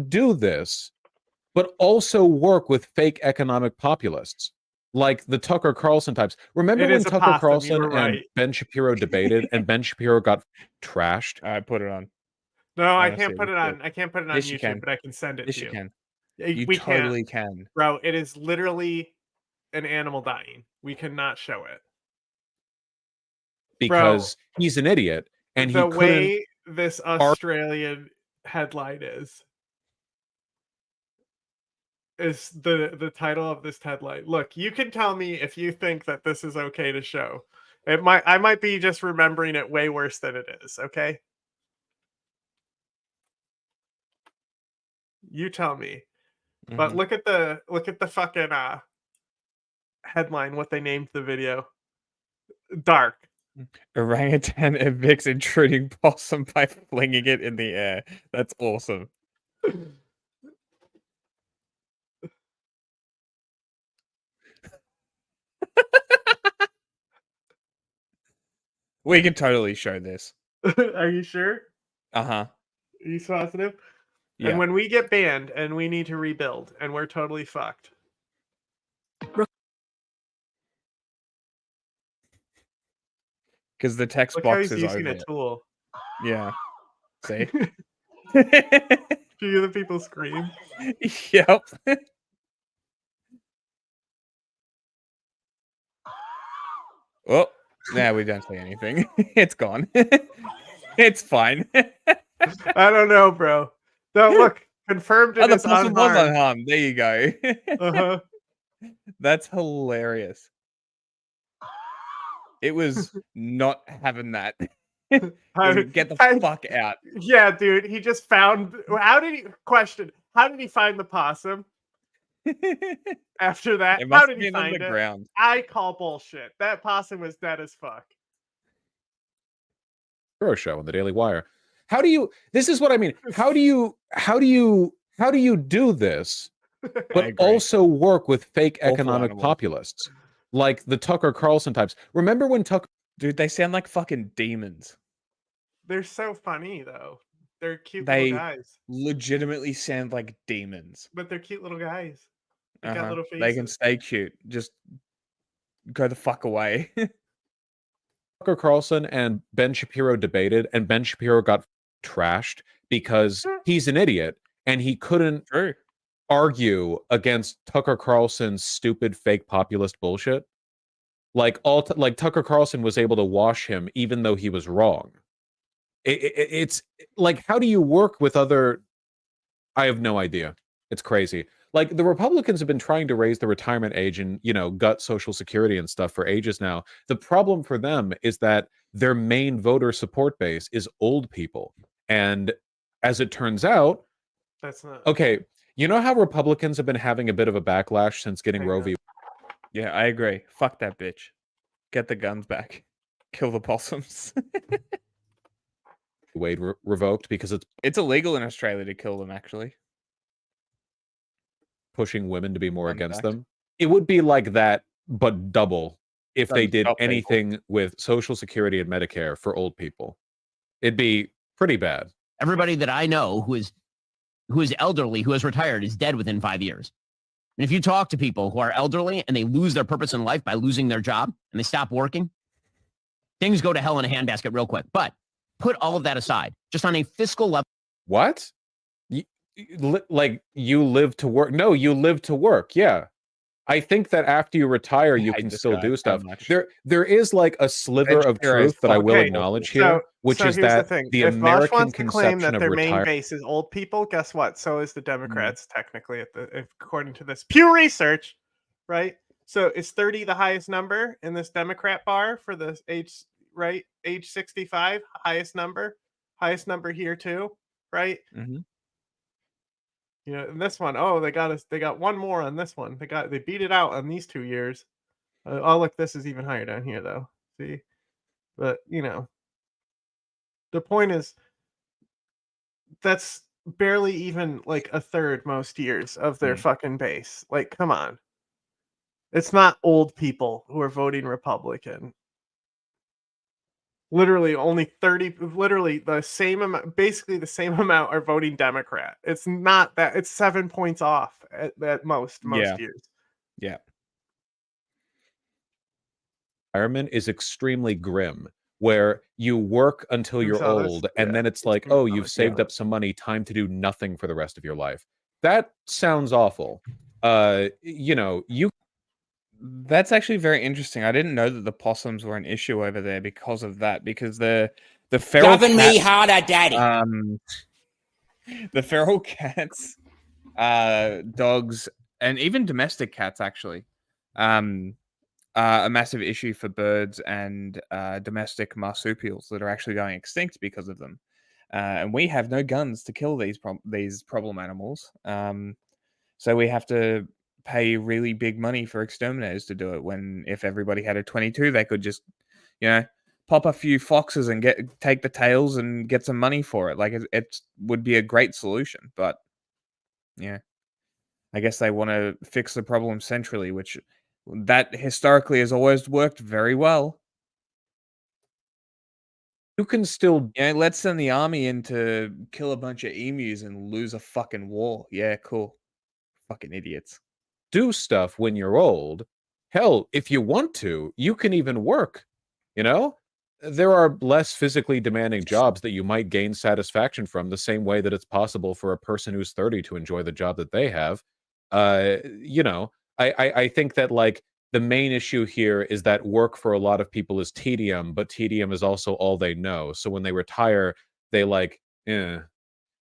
do this but also work with fake economic populists like the Tucker Carlson types? Remember It when is a Tucker possum, you Carlson were and right. Ben Shapiro debated and Ben Shapiro got trashed? I put it on. No, I Honestly, can't put it it's on. good. I can't put it on Yes, you YouTube, can. but I can send it Yes, to you you. can. Yeah, You we totally can't. can. Bro, it is literally an animal dying. We cannot show it. Because he's an idiot and he The couldn't way this Australian headline is the title of this headline. Look, you can tell me if you think that this is okay to show. I might be just remembering it way worse than it is, okay? You tell me. But Mhm. look at the fucking headline, what they named the video. Dark. Orangutan evicts intruding possum by flinging it in the air. That's awesome. We can totally show this. Are you sure? Uh-huh. Are you positive? Yeah. And when we get banned and we need to rebuild and we're totally fucked. Because the text Look how box he's is using over a it. tool. Yeah. See? Do you hear the people scream? Yep. Oh, now we don't say anything. It's gone. It's fine. I don't know, bro. No, look, confirmed it Oh, the is possum was unharmed. unharmed. There you go. Uh-huh. That's hilarious. It was not having that. It was, get the fuck out. Yeah, dude. He just found. How did he find the possum? After that, It how must did have he been on find the it? ground. I call bullshit. That possum was dead as fuck. Show on the Daily Wire. How do you this is what I mean. How do you do this but also work with fake Awful economic animals. populists like the Tucker Carlson types? Remember when Tucker Dude, they sound like fucking demons. They're so funny though. They're cute They little guys. legitimately sound like demons. But they're cute little guys. They got Uh-huh. little faces. They can stay cute. Just go the fuck away. Tucker Carlson and Ben Shapiro debated and Ben Shapiro got trashed because he's an idiot and he couldn't argue against Tucker Carlson's stupid fake populist bullshit. Like like Tucker Carlson was able to wash him even though he was wrong. It's like, how do you work with other? I have no idea. It's crazy. Like, the Republicans have been trying to raise the retirement age and, gut Social Security and stuff for ages now. The problem for them is that their main voter support base is old people. And as it turns out, that's not okay. You know how Republicans have been having a bit of a backlash since getting Roe v. Yeah, I agree. Fuck that bitch. Get the guns back. Kill the possums. Wade revoked because it's illegal in Australia to kill them, actually. Pushing women to be more against them. It would be like that, but double if they did anything with Social Security and Medicare for old people. It'd be pretty bad. Everybody that I know who is elderly, who has retired, is dead within 5 years. And if you talk to people who are elderly and they lose their purpose in life by losing their job and they stop working, things go to hell in a handbasket real quick. But put all of that aside, just on a fiscal level. What? Like, you live to work? No, you live to work. Yeah. I think that after you retire, you can still do stuff. There is like a sliver of truth that I will acknowledge here, which is that the American wants to claim conception that of their main retirement. base is old people, guess what? So is the Democrats, technically, according to this Pew Research, right? So is 30 the highest number in this Democrat bar for the age 65? Highest number here too, right? Mm-hmm. In this one, they got one more on this one. They beat it out on these 2 years. Oh, look, this is even higher down here, though. See? But, the point is, that's barely even like a third most years of their fucking base. Like, come on. It's not old people who are voting Republican. Literally only 30, literally the same amount, basically the same amount are voting Democrat. It's not that, it's 7 points off at most years. Yeah. Retirement is extremely grim, where you work until you're old, and then it's like, oh, you've saved up some money, time to do nothing for the rest of your life. That sounds awful. That's actually very interesting. I didn't know that the possums were an issue over there because of that. Because the feral Loving cats, me harder, daddy. The feral cats, dogs, and even domestic cats actually, a massive issue for birds and domestic marsupials that are actually going extinct because of them. And we have no guns to kill these problem animals. So we have to pay really big money for exterminators to do it, when if everybody had a 22, they could just, pop a few foxes and take the tails and get some money for it. Like, it would be a great solution. But yeah, I guess they want to fix the problem centrally, which that historically has always worked very well. You can still, let's send the army in to kill a bunch of emus and lose a fucking war. Yeah, cool. Fucking idiots. Do stuff when you're old. Hell, if you want to, you can even work. There are less physically demanding jobs that you might gain satisfaction from, the same way that it's possible for a person who's 30 to enjoy the job that they have. I think that, like, the main issue here is that work for a lot of people is tedium, but tedium is also all they know. So when they retire, they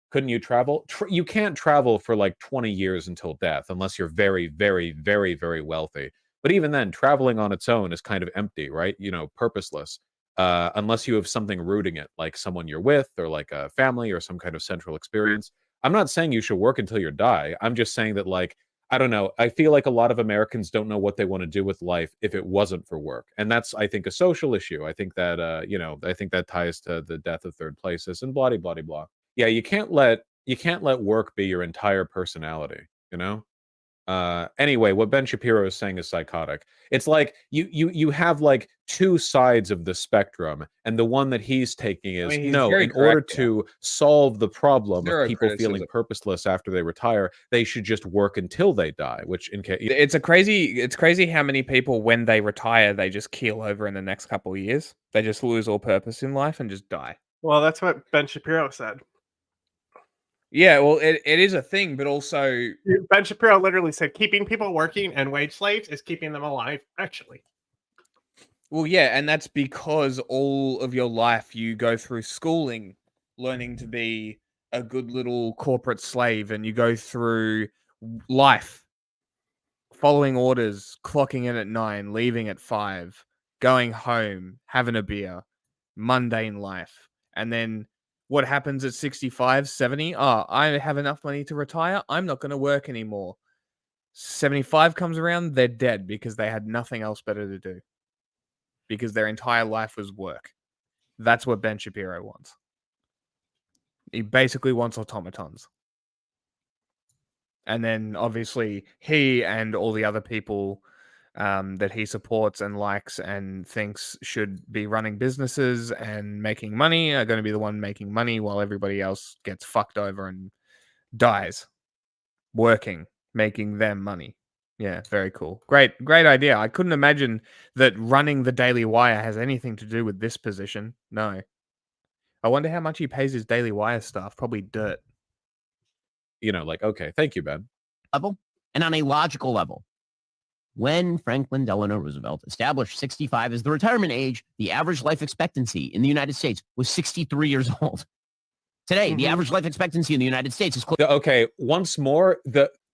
couldn't you travel? You can't travel for like 20 years until death, unless you're very, very, very, very wealthy. But even then, traveling on its own is kind of empty, right? Purposeless. Unless you have something rooting it, like someone you're with, or like a family, or some kind of central experience. I'm not saying you should work until you die. I'm just saying that, like, I don't know. I feel like a lot of Americans don't know what they want to do with life if it wasn't for work. And that's, I think, a social issue. I think that, I think that ties to the death of third places and blah, blah, blah, blah. Yeah, you can't let work be your entire personality, Anyway, what Ben Shapiro is saying is psychotic. It's like you have like two sides of the spectrum, and the one that he's taking is, he's no, very in order correct, to solve the problem Zero of people feeling criticism. purposeless after they retire, they should just work until they die, which in case It's crazy how many people, when they retire, they just keel over in the next couple of years. They just lose all purpose in life and just die. Well, that's what Ben Shapiro said. Yeah, well, it is a thing, but also Ben Shapiro literally said keeping people working and wage slaves is keeping them alive, actually. Well, yeah, and that's because all of your life you go through schooling, learning to be a good little corporate slave, and you go through life, following orders, clocking in at 9, leaving at 5, going home, having a beer, mundane life. And then what happens at 65, 70? Oh, I have enough money to retire. I'm not going to work anymore. 75 comes around, they're dead because they had nothing else better to do. Because their entire life was work. That's what Ben Shapiro wants. He basically wants automatons. And then obviously he and all the other people that he supports and likes and thinks should be running businesses and making money are going to be the one making money while everybody else gets fucked over and dies working, making them money. Yeah, very cool. Great idea. I couldn't imagine that running the Daily Wire has anything to do with this position. No. I wonder how much he pays his Daily Wire staff. Probably dirt. Like, okay, thank you, Ben. Level and on a logical level. When Franklin Delano Roosevelt established 65 as the retirement age, the average life expectancy in the United States was 63 years old. Today, the average life expectancy in the United States is close. Okay, once more,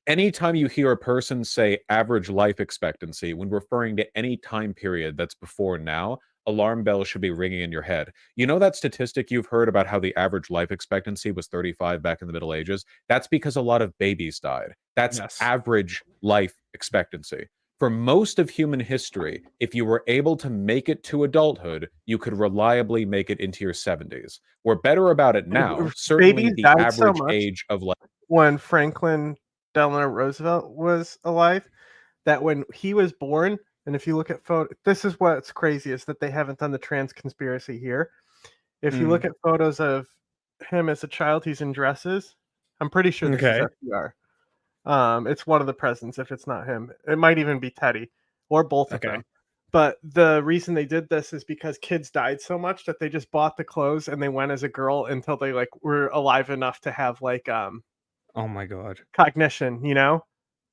anytime you hear a person say average life expectancy when referring to any time period that's before now, alarm bells should be ringing in your head. You know that statistic you've heard about how the average life expectancy was 35 back in the Middle Ages? That's because a lot of babies died. That's average life expectancy. For most of human history, if you were able to make it to adulthood, you could reliably make it into your 70s. We're better about it now. Certainly Babies the died so average much age of life. when Franklin Delano Roosevelt was alive, that when he was born, and if you look at this is what's crazy is that they haven't done the trans conspiracy here. If you look at photos of him as a child, he's in dresses. I'm pretty sure this is FDR. It's one of the presidents. If it's not him, it might even be Teddy or both of them. But the reason they did this is because kids died so much that they just bought the clothes and they went as a girl until they were alive enough to have oh my god, cognition,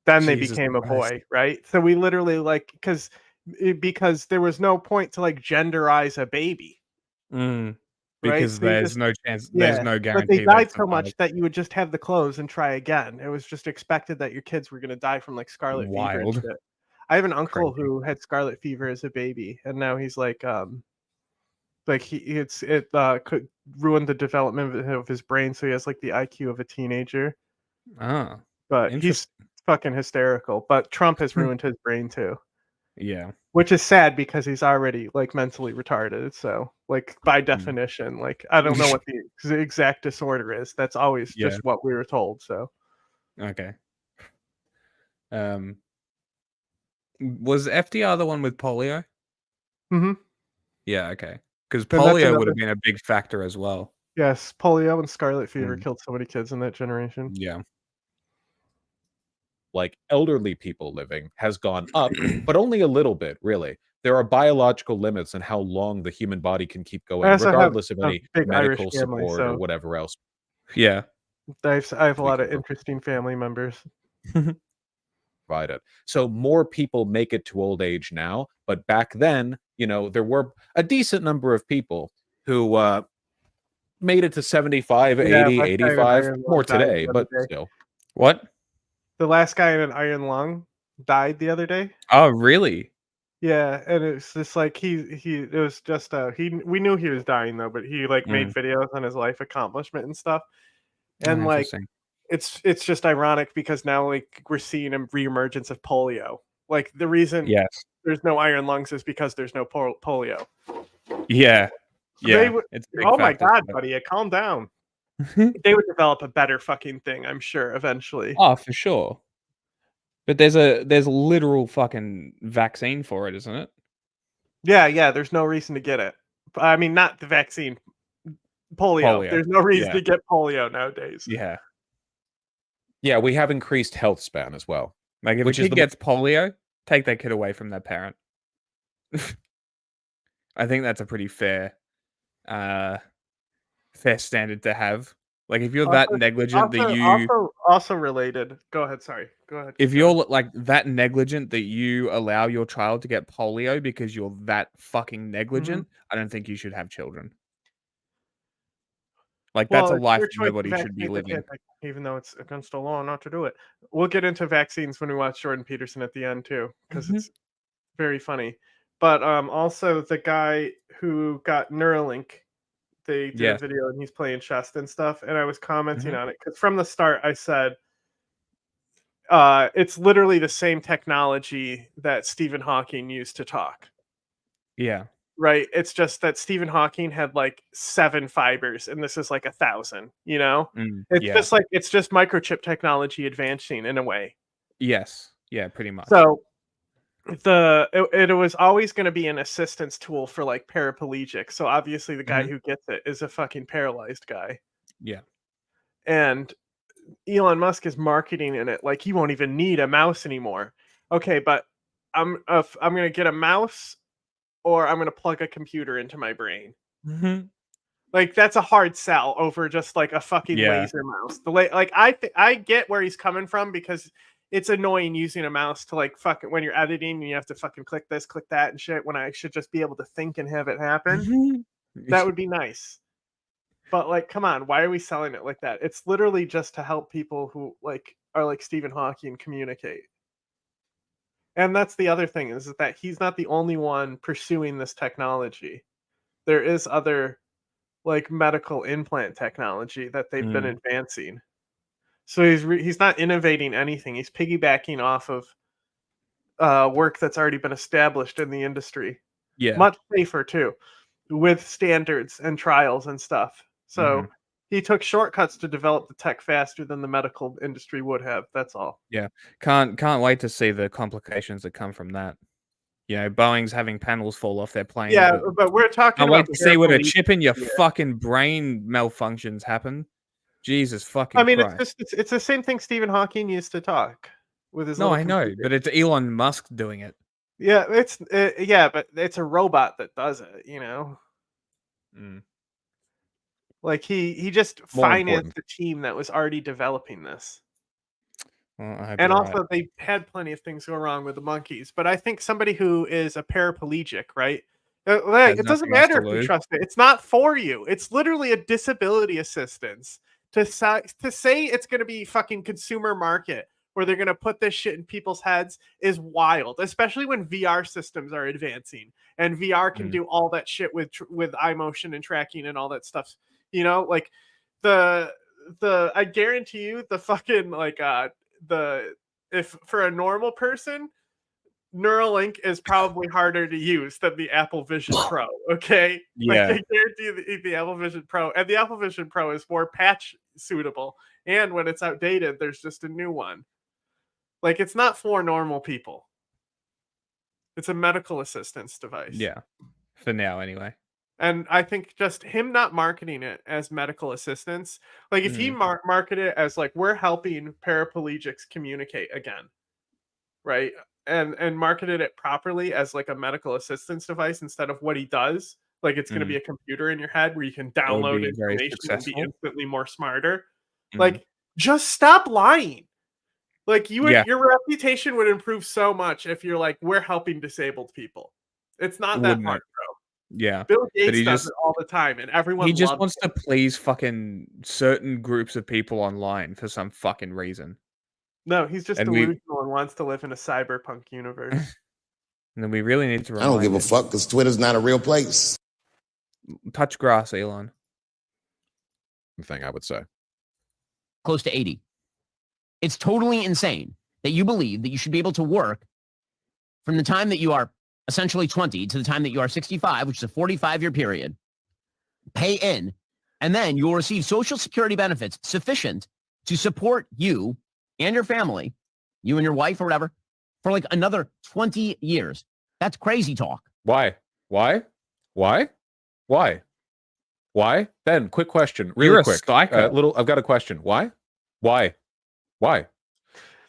then they Jesus became a Christ. boy, right? So we literally because there was no point to genderize a baby, right? Because So there's no chance, there's no but they guarantee died so much that you would just have the clothes and try again. It was just expected that your kids were going to die from scarlet fever and Wild. shit. I have an uncle Crazy. who had scarlet fever as a baby, and now he's it could ruin the development of his brain, so he has the IQ of a teenager. Ah, But he's fucking hysterical. But Trump has ruined his brain too. Yeah. Which is sad because he's already mentally retarded. So by definition, I don't know what the exact disorder is. That's always just what we were told. So okay. Was FDR the one with polio? Mm-hmm. Yeah, okay. Because polio would have been a big factor as well. Yes, polio and scarlet fever killed so many kids in that generation. Yeah. Elderly people living has gone up, but only a little bit, really. There are biological limits on how long the human body can keep going, regardless of any medical support or whatever else. Yeah. I have a lot of interesting family members. Provided. So more people make it to old age now, but back then, there were a decent number of people who made it to 75, 80, 85, more today, but still. What? The last guy in an iron lung died the other day. Oh, really? Yeah, and it's just it was just we knew he was dying though, but he made videos on his life accomplishment and stuff. And it's just ironic because now we're seeing a reemergence of polio. The reason there's no iron lungs is because there's no polio. Yeah. Yeah. Oh my god, buddy, calm down. They would develop a better fucking thing, I'm sure, eventually. Oh, for sure. But there's a literal fucking vaccine for it, isn't it? Yeah, there's no reason to get it. I mean, not the vaccine. Polio. There's no reason to get polio nowadays. Yeah. Yeah, we have increased health span as well. If a kid gets polio, take that kid away from their parent. I think that's a pretty fair standard to have. Like if you're that negligent that you also related. Go ahead. Sorry. Go ahead. if you're like that negligent that you allow your child to get polio because you're that fucking negligent, I don't think you should have children. Like that's a it's life your choice nobody of should be vaccine to living. take, even though it's against the law not to do it. We'll get into vaccines when we watch Jordan Peterson at the end too, because it's very funny. But also the guy who got Neuralink, they did a video and he's playing chess and stuff, and I was commenting on it because from the start I said it's literally the same technology that Stephen Hawking used to talk. Yeah. Right. It's just that Stephen Hawking had like 7 fibers and this is like 1,000, you know? It's just microchip technology advancing in a way. Yes. Yeah, pretty much. So it was always going to be an assistance tool for like paraplegic. So obviously the guy who gets it is a fucking paralyzed guy. Yeah. And Elon Musk is marketing in it like he won't even need a mouse anymore. Okay, but I'm going to get a mouse or I'm going to plug a computer into my brain. Like that's a hard sell over just like a fucking laser mouse. I get where he's coming from because it's annoying using a mouse to like fucking when you're editing and you have to fucking click this, click that and shit when I should just be able to think and have it happen. That would be nice. But like, come on, why are we selling it like that? It's literally just to help people who like are like Stephen Hawking communicate. And that's the other thing is that he's not the only one pursuing this technology. There is other like medical implant technology that they've been advancing. So he's not innovating anything. He's piggybacking off of work that's already been established in the industry. Yeah. Much safer too, with standards and trials and stuff. So he took shortcuts to develop the tech faster than the medical industry would have. That's all. Yeah. Can't wait to see the complications that come from that. You know, Boeing's having panels fall off their plane. Yeah, but we're talking can't about wait to see when a chip in your fucking brain malfunctions happen. Jesus fucking Christ. It's the same thing Stephen Hawking used to talk with his No, I know, but it's Elon Musk doing it. Yeah, but it's a robot that does it, you know. Like he just financed the team that was already developing this. Well, and also they had plenty of things go wrong with the monkeys, but I think somebody who is a paraplegic, right? It doesn't matter if you trust it. It's not for you. It's literally a disability assistance. To say it's going to be fucking consumer market where they're going to put this shit in people's heads is wild, especially when VR systems are advancing and VR can do all that shit with eye motion and tracking and all that stuff. You know, like I guarantee you the fucking like if for a normal person, Neuralink is probably harder to use than the Apple Vision Pro. Okay, yeah, like, I guarantee the Apple Vision Pro and the Apple Vision Pro is more patch suitable, and when it's outdated, there's just a new one. Like it's not for normal people. It's a medical assistance device. Yeah, for now anyway. And I think just him not marketing it as medical assistance, like if he marketed it as like we're helping paraplegics communicate again, right? And marketed it properly as like a medical assistance device instead of what he does, like it's going to be a computer in your head where you can download information and be instantly more smarter. Like just stop lying. Like your reputation would improve so much if you're like we're helping disabled people. It's not that hard, bro. Yeah, Bill Gates does it all the time, and everyone. He just wants to please fucking certain groups of people online for some fucking reason. No, he's just delusional and wants to live in a cyberpunk universe. And then we really need to. I don't give a fuck because Twitter's not a real place. Touch grass, Elon. The thing I would say. Close to 80. It's totally insane that you believe that you should be able to work from the time that you are essentially 20 to the time that you are 65, which is a 45-year period, pay in, and then you'll receive Social Security benefits sufficient to support you and your family, you and your wife or whatever, for like another 20 years. That's crazy talk. Why? Ben, quick question. Really quick. I've got a question. Why?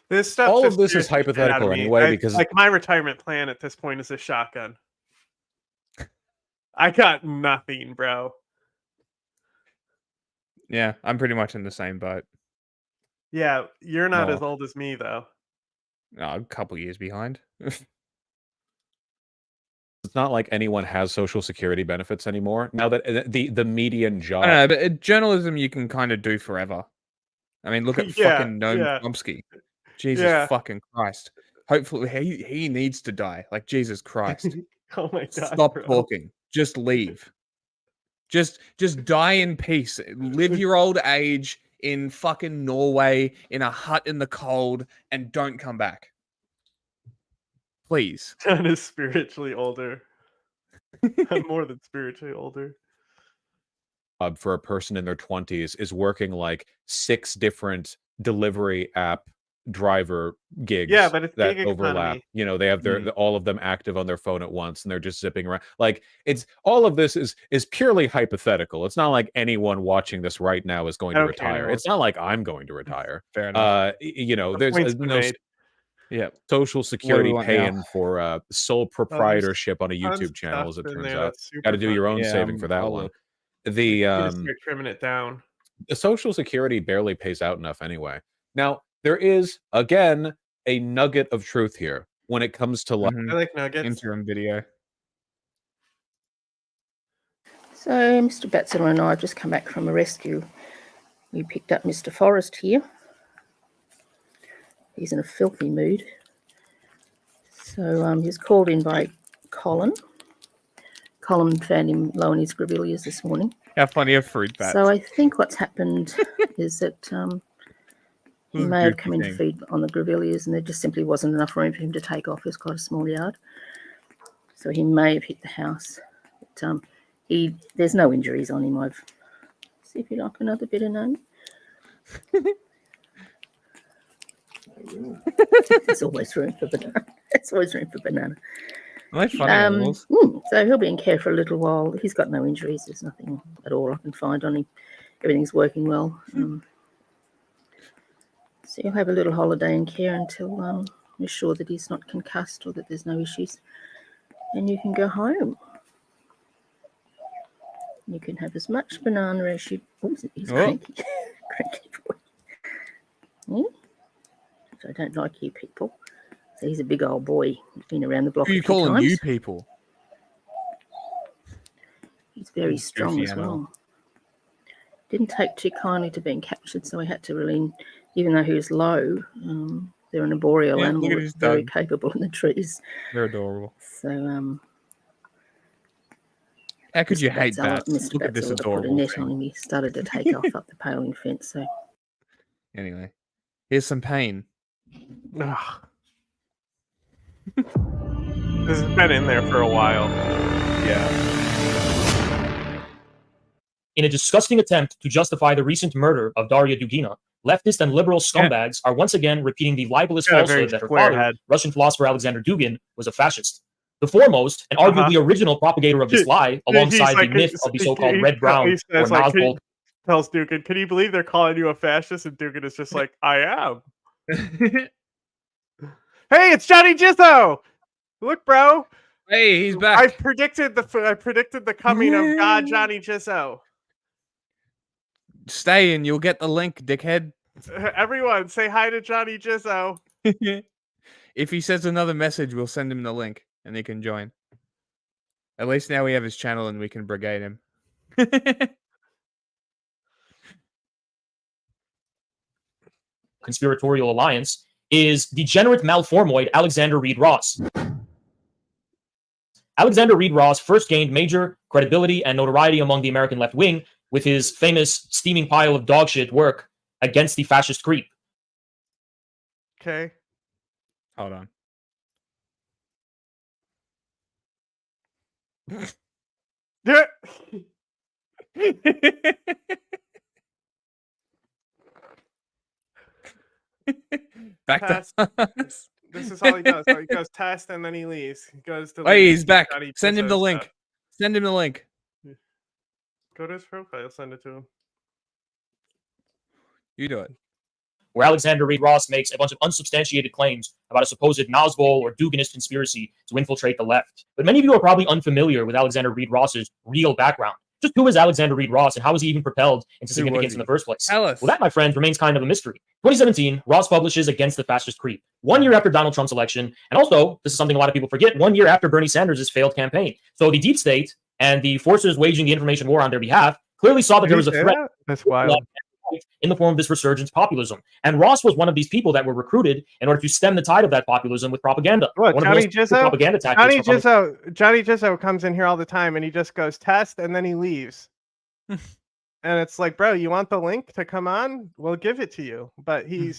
This stuff all of this is hypothetical anyway, because like my retirement plan at this point is a shotgun. I got nothing, bro. Yeah, I'm pretty much in the same boat. Yeah, you're not No. as old as me, though. A couple years behind. It's not like anyone has Social Security benefits anymore. Now that the median job. I don't know, but journalism you can kind of do forever. I mean, look at Yeah, fucking Noam yeah. Chomsky. Jesus Yeah. fucking Christ. Hopefully he needs to die. Like Jesus Christ. Oh my god. Stop bro. talking. Just leave. Just die in peace. Live your old age in fucking Norway in a hut in the cold and don't come back. Please. John is spiritually older. I'm more than spiritually older. For a person in their 20s is working like 6 different delivery app driver gigs Yeah, but it's that gig overlap. economy. You know, they have all of them active on their phone at once, and they're just zipping around. Like, it's all of this is purely hypothetical. It's not like anyone watching this right now is going to Okay, retire. no. It's not like I'm going to retire. Fair enough. You know, The there's point's been no made. Yeah. Social Security want paying now? for sole proprietorship on a tons YouTube of channel, as stuff it in turns there out. that's super Got to do your own fun. saving Yeah, for that I'll one. look. The You just start trimming it down. the Social Security barely pays out enough anyway. Now, there is, again, a nugget of truth here when it comes to like, I like nuggets. Interim video. So, Mr. Batson and I have just come back from a rescue. We picked up Mr. Forrest here. He's in a filthy mood. So, he was called in by Colin. Colin found him low in his grevilleas this morning. Have plenty of fruit bats. So I think what's happened is that he This is may have goofy come in to thing. feed on the grevilleas, and there just simply wasn't enough room for him to take off. It was quite a small yard. So he may have hit the house. But, there's no injuries on him. See if you like another bit of none. There's always room for banana. There's always room for banana. Are they funny animals? So he'll be in care for a little while. He's got no injuries. There's nothing at all I can find on him. Everything's working well. So he'll have a little holiday in care until we're sure that he's not concussed or that there's no issues. And you can go home. You can have as much banana as you... Oh, he's cranky. Cranky boy. So I don't like you people. So he's a big old boy. He's been around the block Who are a you few calling times. you people? He's very Goofy strong as animal. well. Didn't take too kindly to being captured, so we had to reel in, even though he was low. They're an arboreal Yeah, animal look at that's his very dog. capable in the trees. They're adorable. So How could you Mr. hate bats? Mr. Look at this Batzel put a adorable net thing. on him. He started to take off up the paling fence. So Anyway, here's some pain. Ugh. This has been in there for a while. Yeah. In a disgusting attempt to justify the recent murder of Daria Dugina, leftist and liberal scumbags are once again repeating the libelous Got a very falsehood that her square father, head. Russian philosopher Alexander Dugin, was a fascist. The foremost and arguably original propagator of this lie, alongside the myth of the so-called red-brown he or says, like, Nazgul. tells Dugan, can you believe they're calling you a fascist? And Dugan is just like, I am. Hey, it's Johnny Jizzo! Look, bro. Hey, he's back. I predicted the coming of God Johnny Jizzo. Stay and you'll get the link, dickhead. Everyone, say hi to Johnny Jizzo. If he says another message, we'll send him the link and he can join. At least now we have his channel and we can brigade him. Conspiratorial alliance is degenerate malformoid Alexander Reed Ross. Alexander Reed Ross first gained major credibility and notoriety among the American left wing with his famous steaming pile of dog shit work against the fascist creep. Okay. Hold on. Yeah. Back Test. to This is all he does. So he goes test and then he leaves. He goes to Hey, leave, he's back. Johnny Send him Jizzo the stuff. link. Send him the link. Go to his profile. Send it to him. You do it. Where Alexander Reed Ross makes a bunch of unsubstantiated claims about a supposed Nazgul or Duganist conspiracy to infiltrate the left. But many of you are probably unfamiliar with Alexander Reed Ross's real background. Just who is Alexander Reed Ross, and how was he even propelled into significance in the first place? Tell us. Well, that, my friends, remains kind of a mystery. 2017, Ross publishes Against the Fascist Creep, 1 year after Donald Trump's election, and also, this is something a lot of people forget, 1 year after Bernie Sanders' failed campaign. So the deep state and the forces waging the information war on their behalf clearly saw that there was a threat. That's wild. In the form of this resurgence populism. And Ross was one of these people that were recruited in order to stem the tide of that populism with propaganda. What, one Johnny of those propaganda tactics. Johnny Jizzo comes in here all the time and he just goes test and then he leaves. And it's like, bro, you want the link to come on? We'll give it to you. But he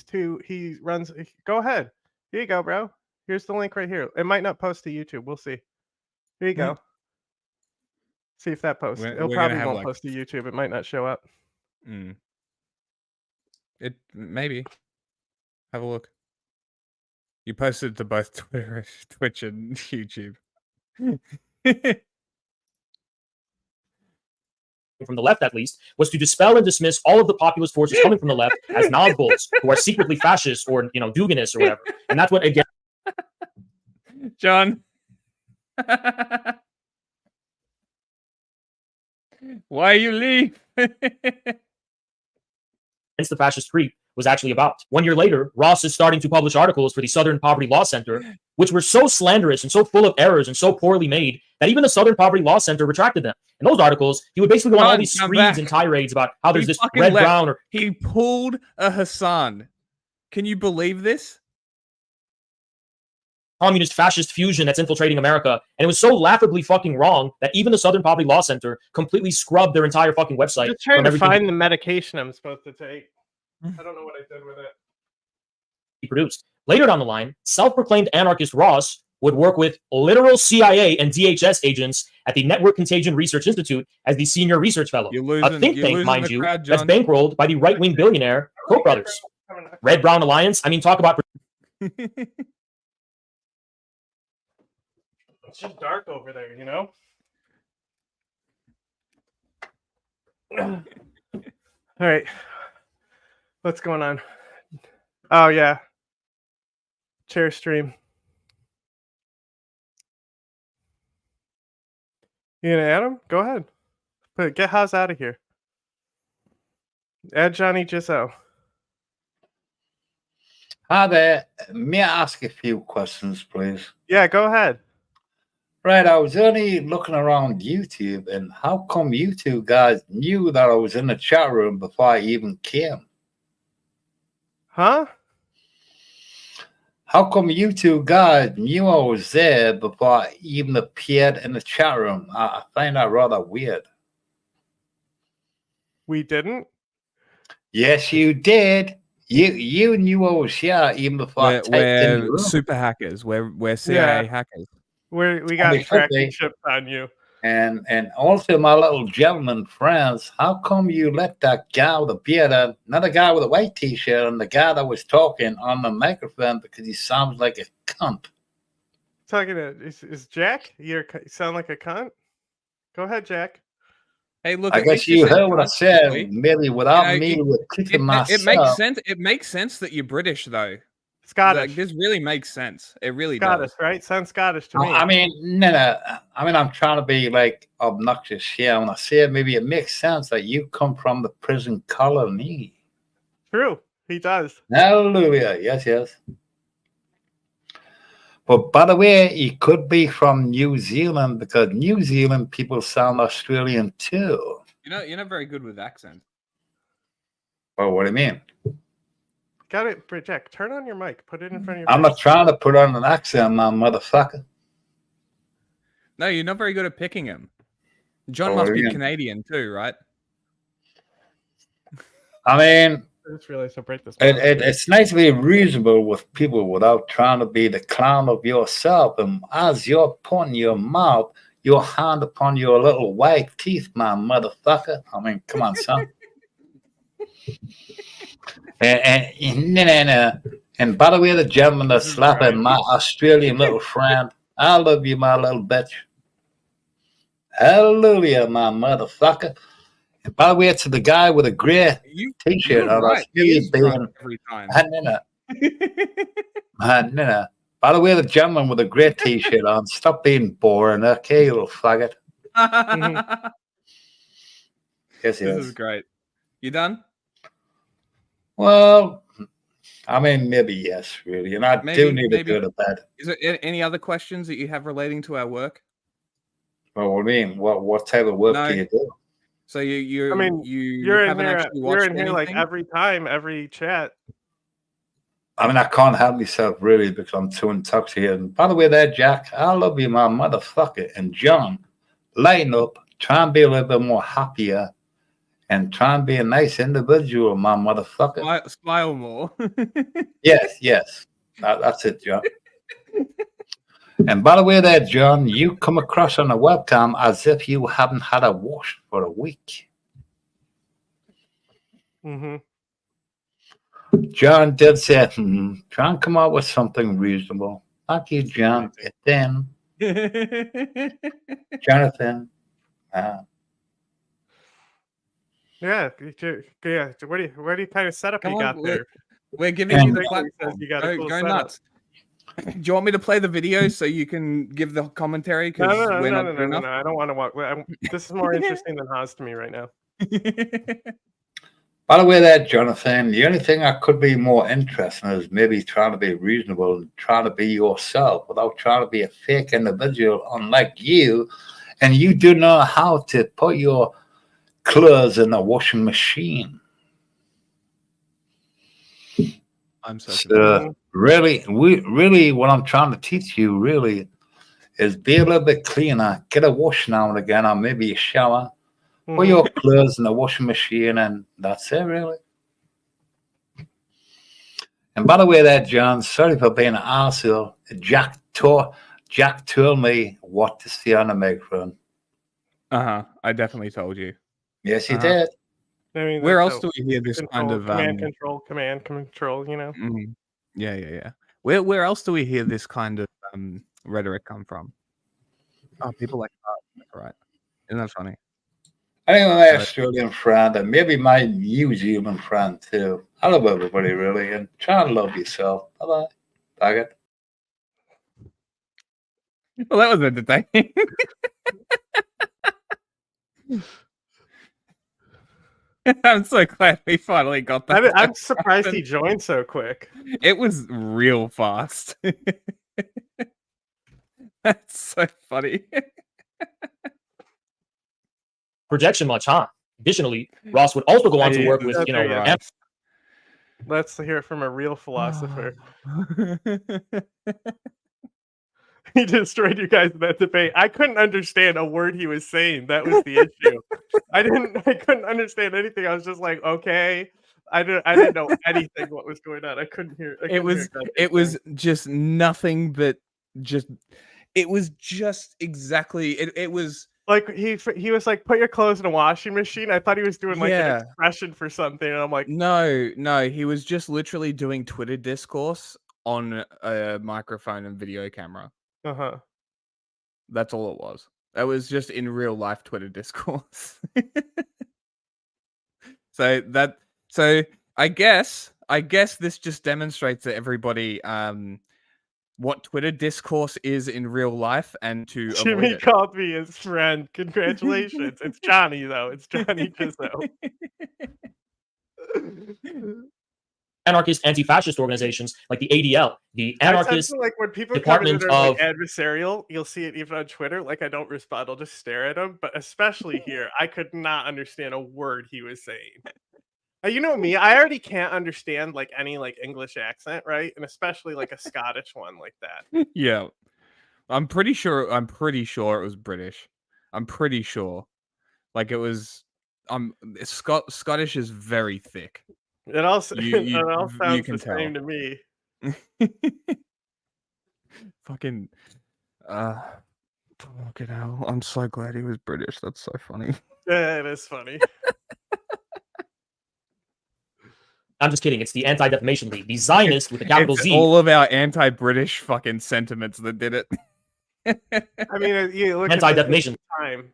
runs. Go ahead. Here you go, bro. Here's the link right here. It might not post to YouTube. We'll see. Here you go. See if that posts. It probably won't post to YouTube. It might not show up. It maybe. Have a look. You posted to both Twitter, Twitch, and YouTube. From the left, at least, was to dispel and dismiss all of the populist forces coming from the left as Nazguls, who are secretly fascists or, Duginists or whatever. And that's what, again... John. Why you leave? Against the Fascist Creep was actually about. 1 year later, Ross is starting to publish articles for the Southern Poverty Law Center, which were so slanderous and so full of errors and so poorly made that even the Southern Poverty Law Center retracted them. In those articles, he would basically go on all these screeds and tirades about how there's this red-brown or... He pulled a Hassan. Can you believe this? Communist fascist fusion that's infiltrating America, and it was so laughably fucking wrong that even the Southern Poverty Law Center completely scrubbed their entire fucking website. I'm just trying to find the medication I'm supposed to take. I don't know what I did with it. He produced. Later down the line, self-proclaimed anarchist Ross would work with literal CIA and DHS agents at the Network Contagion Research Institute as the senior research fellow. A think tank, mind you, that's bankrolled by the right-wing billionaire Koch brothers. Red-Brown Alliance, I mean, talk about... It's just dark over there, you know? All right. What's going on? Oh, yeah. Chair stream. You gonna add him? Go ahead. But get Haas out of here. Add Johnny Jizzo. Hi there. May I ask a few questions, please? Yeah, go ahead. Right, I was only looking around YouTube, and how come you two guys knew that I was in the chat room before I even came? Huh? How come you two guys knew I was there before I even appeared in the chat room? I find that rather weird. We didn't? Yes, you did. You knew I was here even before I typed in the room. Super hackers. We're CIA hackers. We got tracking chips on you. And also, my little gentleman friends, how come you let that guy with a beard, another guy with a white t-shirt, and the guy that was talking on the microphone because he sounds like a cunt? Talking to is Jack? You sound like a cunt. Go ahead, Jack. Hey, look. I guess you heard what I said. Maybe without me clicking myself. It makes sense. It makes sense that you're British, though. Scottish. Like, this really makes sense. It really Scottish, does. right? Sounds Scottish to me. I mean, no. I mean, I'm trying to be like obnoxious here. When I say it, maybe it makes sense that you come from the prison colony. True, he does. Hallelujah. Yes. But by the way, he could be from New Zealand because New Zealand people sound Australian too. You're not very good with accents. Well, what do you mean? Got it, Jack. Turn on your mic. Put it in front of your I'm face. not trying to put on an accent, my motherfucker. No, you're not very good at picking them. John must be Canadian too, right? I mean, I just realized how bright this. It's nice to be reasonable with people without trying to be the clown of yourself. And as you're putting your mouth, your hand upon your little white teeth, my motherfucker. I mean, come on, son. And by the way, the gentleman that's slapping my Australian little friend, I love you, my little bitch. Hallelujah, my motherfucker. And by the way, to the guy with a grey t-shirt on, right. Every time. By the way, the gentleman with a grey t-shirt on, stop being boring, okay, you little faggot. Yes, he This is. is great. You done? Well, I mean, maybe yes, really. And I do need to go to bed. Is there any other questions that you have relating to our work? Well, what do you mean? What type of work do you do? So you I mean, you you're in haven't here. actually You're watched in here like anything? every time, every chat. I mean, I can't help myself really because I'm too intoxicated. And by the way, there, Jack, I love you, my motherfucker. And John, lighten up, try and be a little bit more happier, and try and be a nice individual, my motherfucker. Smile more. Yes. That's it, John. And by the way, there, John, you come across on the webcam as if you haven't had a wash for a week. Mm-hmm. John did say, try and come up with something reasonable. Thank you, John. Then, Jonathan. Yeah. What do you kind of setup you got there? We're giving you the Says platform. you got a cool Go setup. nuts. Do you want me to play the video so you can give the commentary? No. We're not good enough? I don't want to walk. This is more interesting than Haas to me right now. By the way, there, Jonathan, the only thing I could be more interested in is maybe trying to be reasonable and trying to be yourself without trying to be a fake individual, unlike you. And you do know how to put your clothes in the washing machine. I'm so really, what I'm trying to teach you really is be a little bit cleaner, get a wash now and again, or maybe a shower. Put your clothes in the washing machine, and that's it, really. And by the way, there, John, sorry for being an arsehole. Jack told me what to say on the microphone. I definitely told you. Yes, he did. I mean, where else do we hear this kind of command control? You know. Yeah. Where else do we hear this kind of rhetoric come from? Oh, people like that, right? Isn't that funny? I think my Australian friend and maybe my New Zealand friend too. I love everybody really, and try and love yourself. Bye bye. Well, that was entertaining. I'm so glad we finally got that. I'm surprised he joined so quick. It was real fast. That's so funny. Projection much, huh? Additionally, Ross would also go on to work with, Let's hear it from a real philosopher. He destroyed you guys in that debate. I couldn't understand a word he was saying. That was the issue. I couldn't understand anything. I was just like, okay. I didn't know anything what was going on. I couldn't hear. It was just nothing but it was just exactly it was like he was like, put your clothes in a washing machine. I thought he was doing like an expression for something, and I'm like, no, he was just literally doing Twitter discourse on a microphone and video camera. That's all it was. That was just in real life Twitter discourse. So I guess this just demonstrates to everybody what Twitter discourse is in real life and to Jimmy avoid it. called me his friend. Congratulations. It's Johnny though. It's Johnny Gizzo. Anarchist, anti-fascist organizations like the ADL, the anarchist like when people department come in of like adversarial, you'll see it even on Twitter. Like I don't respond, I'll just stare at him. But especially here, I could not understand a word he was saying. You know me, I already can't understand like any like English accent, right? And especially like a Scottish one like that. Yeah, I'm pretty sure it was British. I'm pretty sure, like it was. Scottish is very thick. It all sounds the same to me. Fucking hell! I'm so glad he was British. That's so funny. Yeah, it is funny. I'm just kidding. It's the Anti-Defamation League, the Zionist with a capital Z. All of our anti-British fucking sentiments that did it. I mean, you look Anti-Defamation time.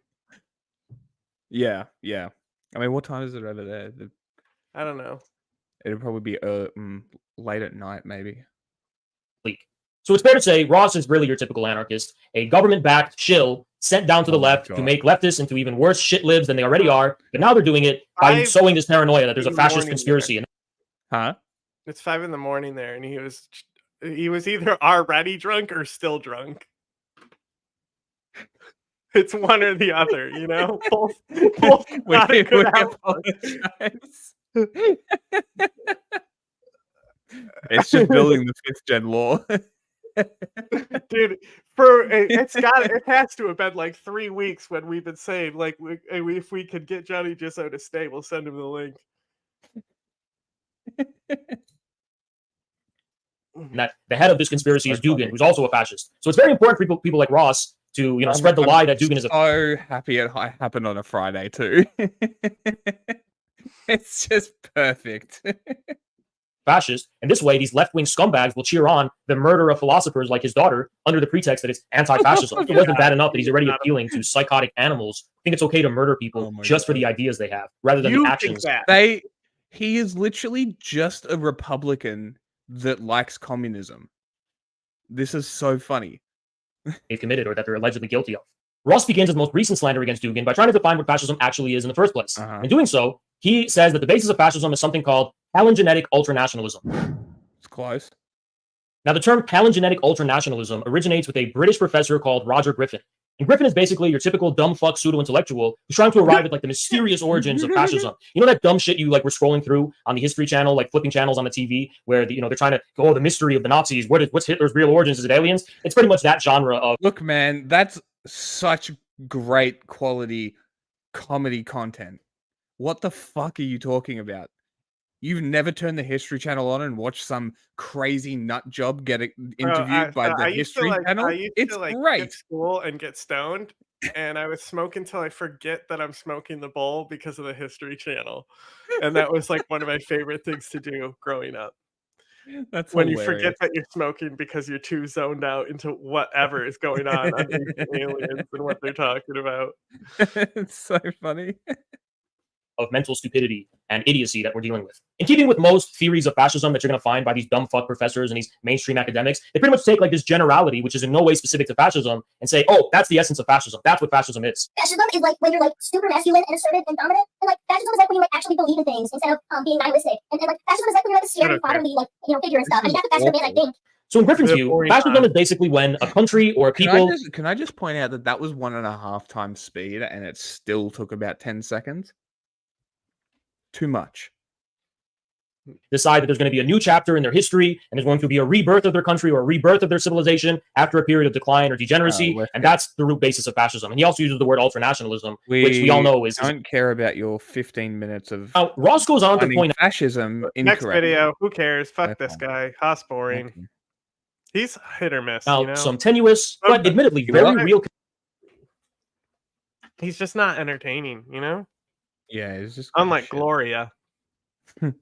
Yeah. I mean, what time is it over there? I don't know. It'll probably be late at night, maybe. League. So it's fair to say Ross is really your typical anarchist, a government-backed shill sent down to the left to make leftists into even worse shit-libs than they already are. But now they're doing it by sowing this paranoia that there's a fascist conspiracy. Huh? It's 5 a.m. there, and he was either already drunk or still drunk. It's one or the other, you know. Both not a good outlook. It's just building the 5th gen law. Dude, it has to have been like 3 weeks when we've been saying like if we could get Johnny Gisso to stay, we'll send him the link. That the head of this conspiracy is Dugin, who's also a fascist. So it's very important for people like Ross to spread the lie that Dugin is a. So happy it happened on a Friday too. It's just perfect. Fascist, and this way these left-wing scumbags will cheer on the murder of philosophers like his daughter under the pretext that it's anti-fascism. If it wasn't bad enough that he's already appealing to psychotic animals, I think it's okay to murder people just for the ideas they have rather than the actions. He is literally just a Republican that likes communism. This is so funny. They've committed or that they're allegedly guilty of. Ross begins his most recent slander against Dugin by trying to define what fascism actually is in the first place. In doing so, he says that the basis of fascism is something called palingenetic ultranationalism. It's close. Now, the term palingenetic ultranationalism originates with a British professor called Roger Griffin. And Griffin is basically your typical dumb fuck pseudo-intellectual who's trying to arrive at like the mysterious origins of fascism. You know that dumb shit you like were scrolling through on the History Channel, like flipping channels on the TV, where they're trying to go, the mystery of the Nazis. What's Hitler's real origins? Is it aliens? It's pretty much that genre of. Look, man, that's such great quality comedy content. What the fuck are you talking about? You've never turned the History Channel on and watched some crazy nut job get interviewed by the History Channel? It's great. Get school and get stoned, and I would smoke until I forget that I'm smoking the bowl because of the History Channel, and that was like one of my favorite things to do growing up. That's when hilarious. You forget that you're smoking because you're too zoned out into whatever is going on aliens and what they're talking about. It's so funny. Of mental stupidity and idiocy that we're dealing with. In keeping with most theories of fascism that you're going to find by these dumb fuck professors and these mainstream academics, they pretty much take like this generality, which is in no way specific to fascism, and say, oh, that's the essence of fascism. That's what fascism is. Fascism is like when you're like super masculine and assertive and dominant, and like fascism is like when you like actually believe in things instead of being nihilistic. And like fascism is like when you're like a scary fatherly figure and stuff. I mean, that's what fascism is, I think. So in Griffin's view, fascism is basically when a country or a people. Can I just point out that was 1.5 times speed, and it still took about 10 seconds. Too much. Decide that there's going to be a new chapter in their history, and there's going to be a rebirth of their country or a rebirth of their civilization after a period of decline or degeneracy, and that's the root basis of fascism. And he also uses the word ultranationalism, which we all know is. I don't care about your 15 minutes of. Ross goes on to point out fascism. Next video. Who cares? Fuck this guy. Haas boring. Okay. He's hit or miss. Some tenuous, but admittedly very real. He's just not entertaining, you know. Yeah, it's just unlike Gloria. Let's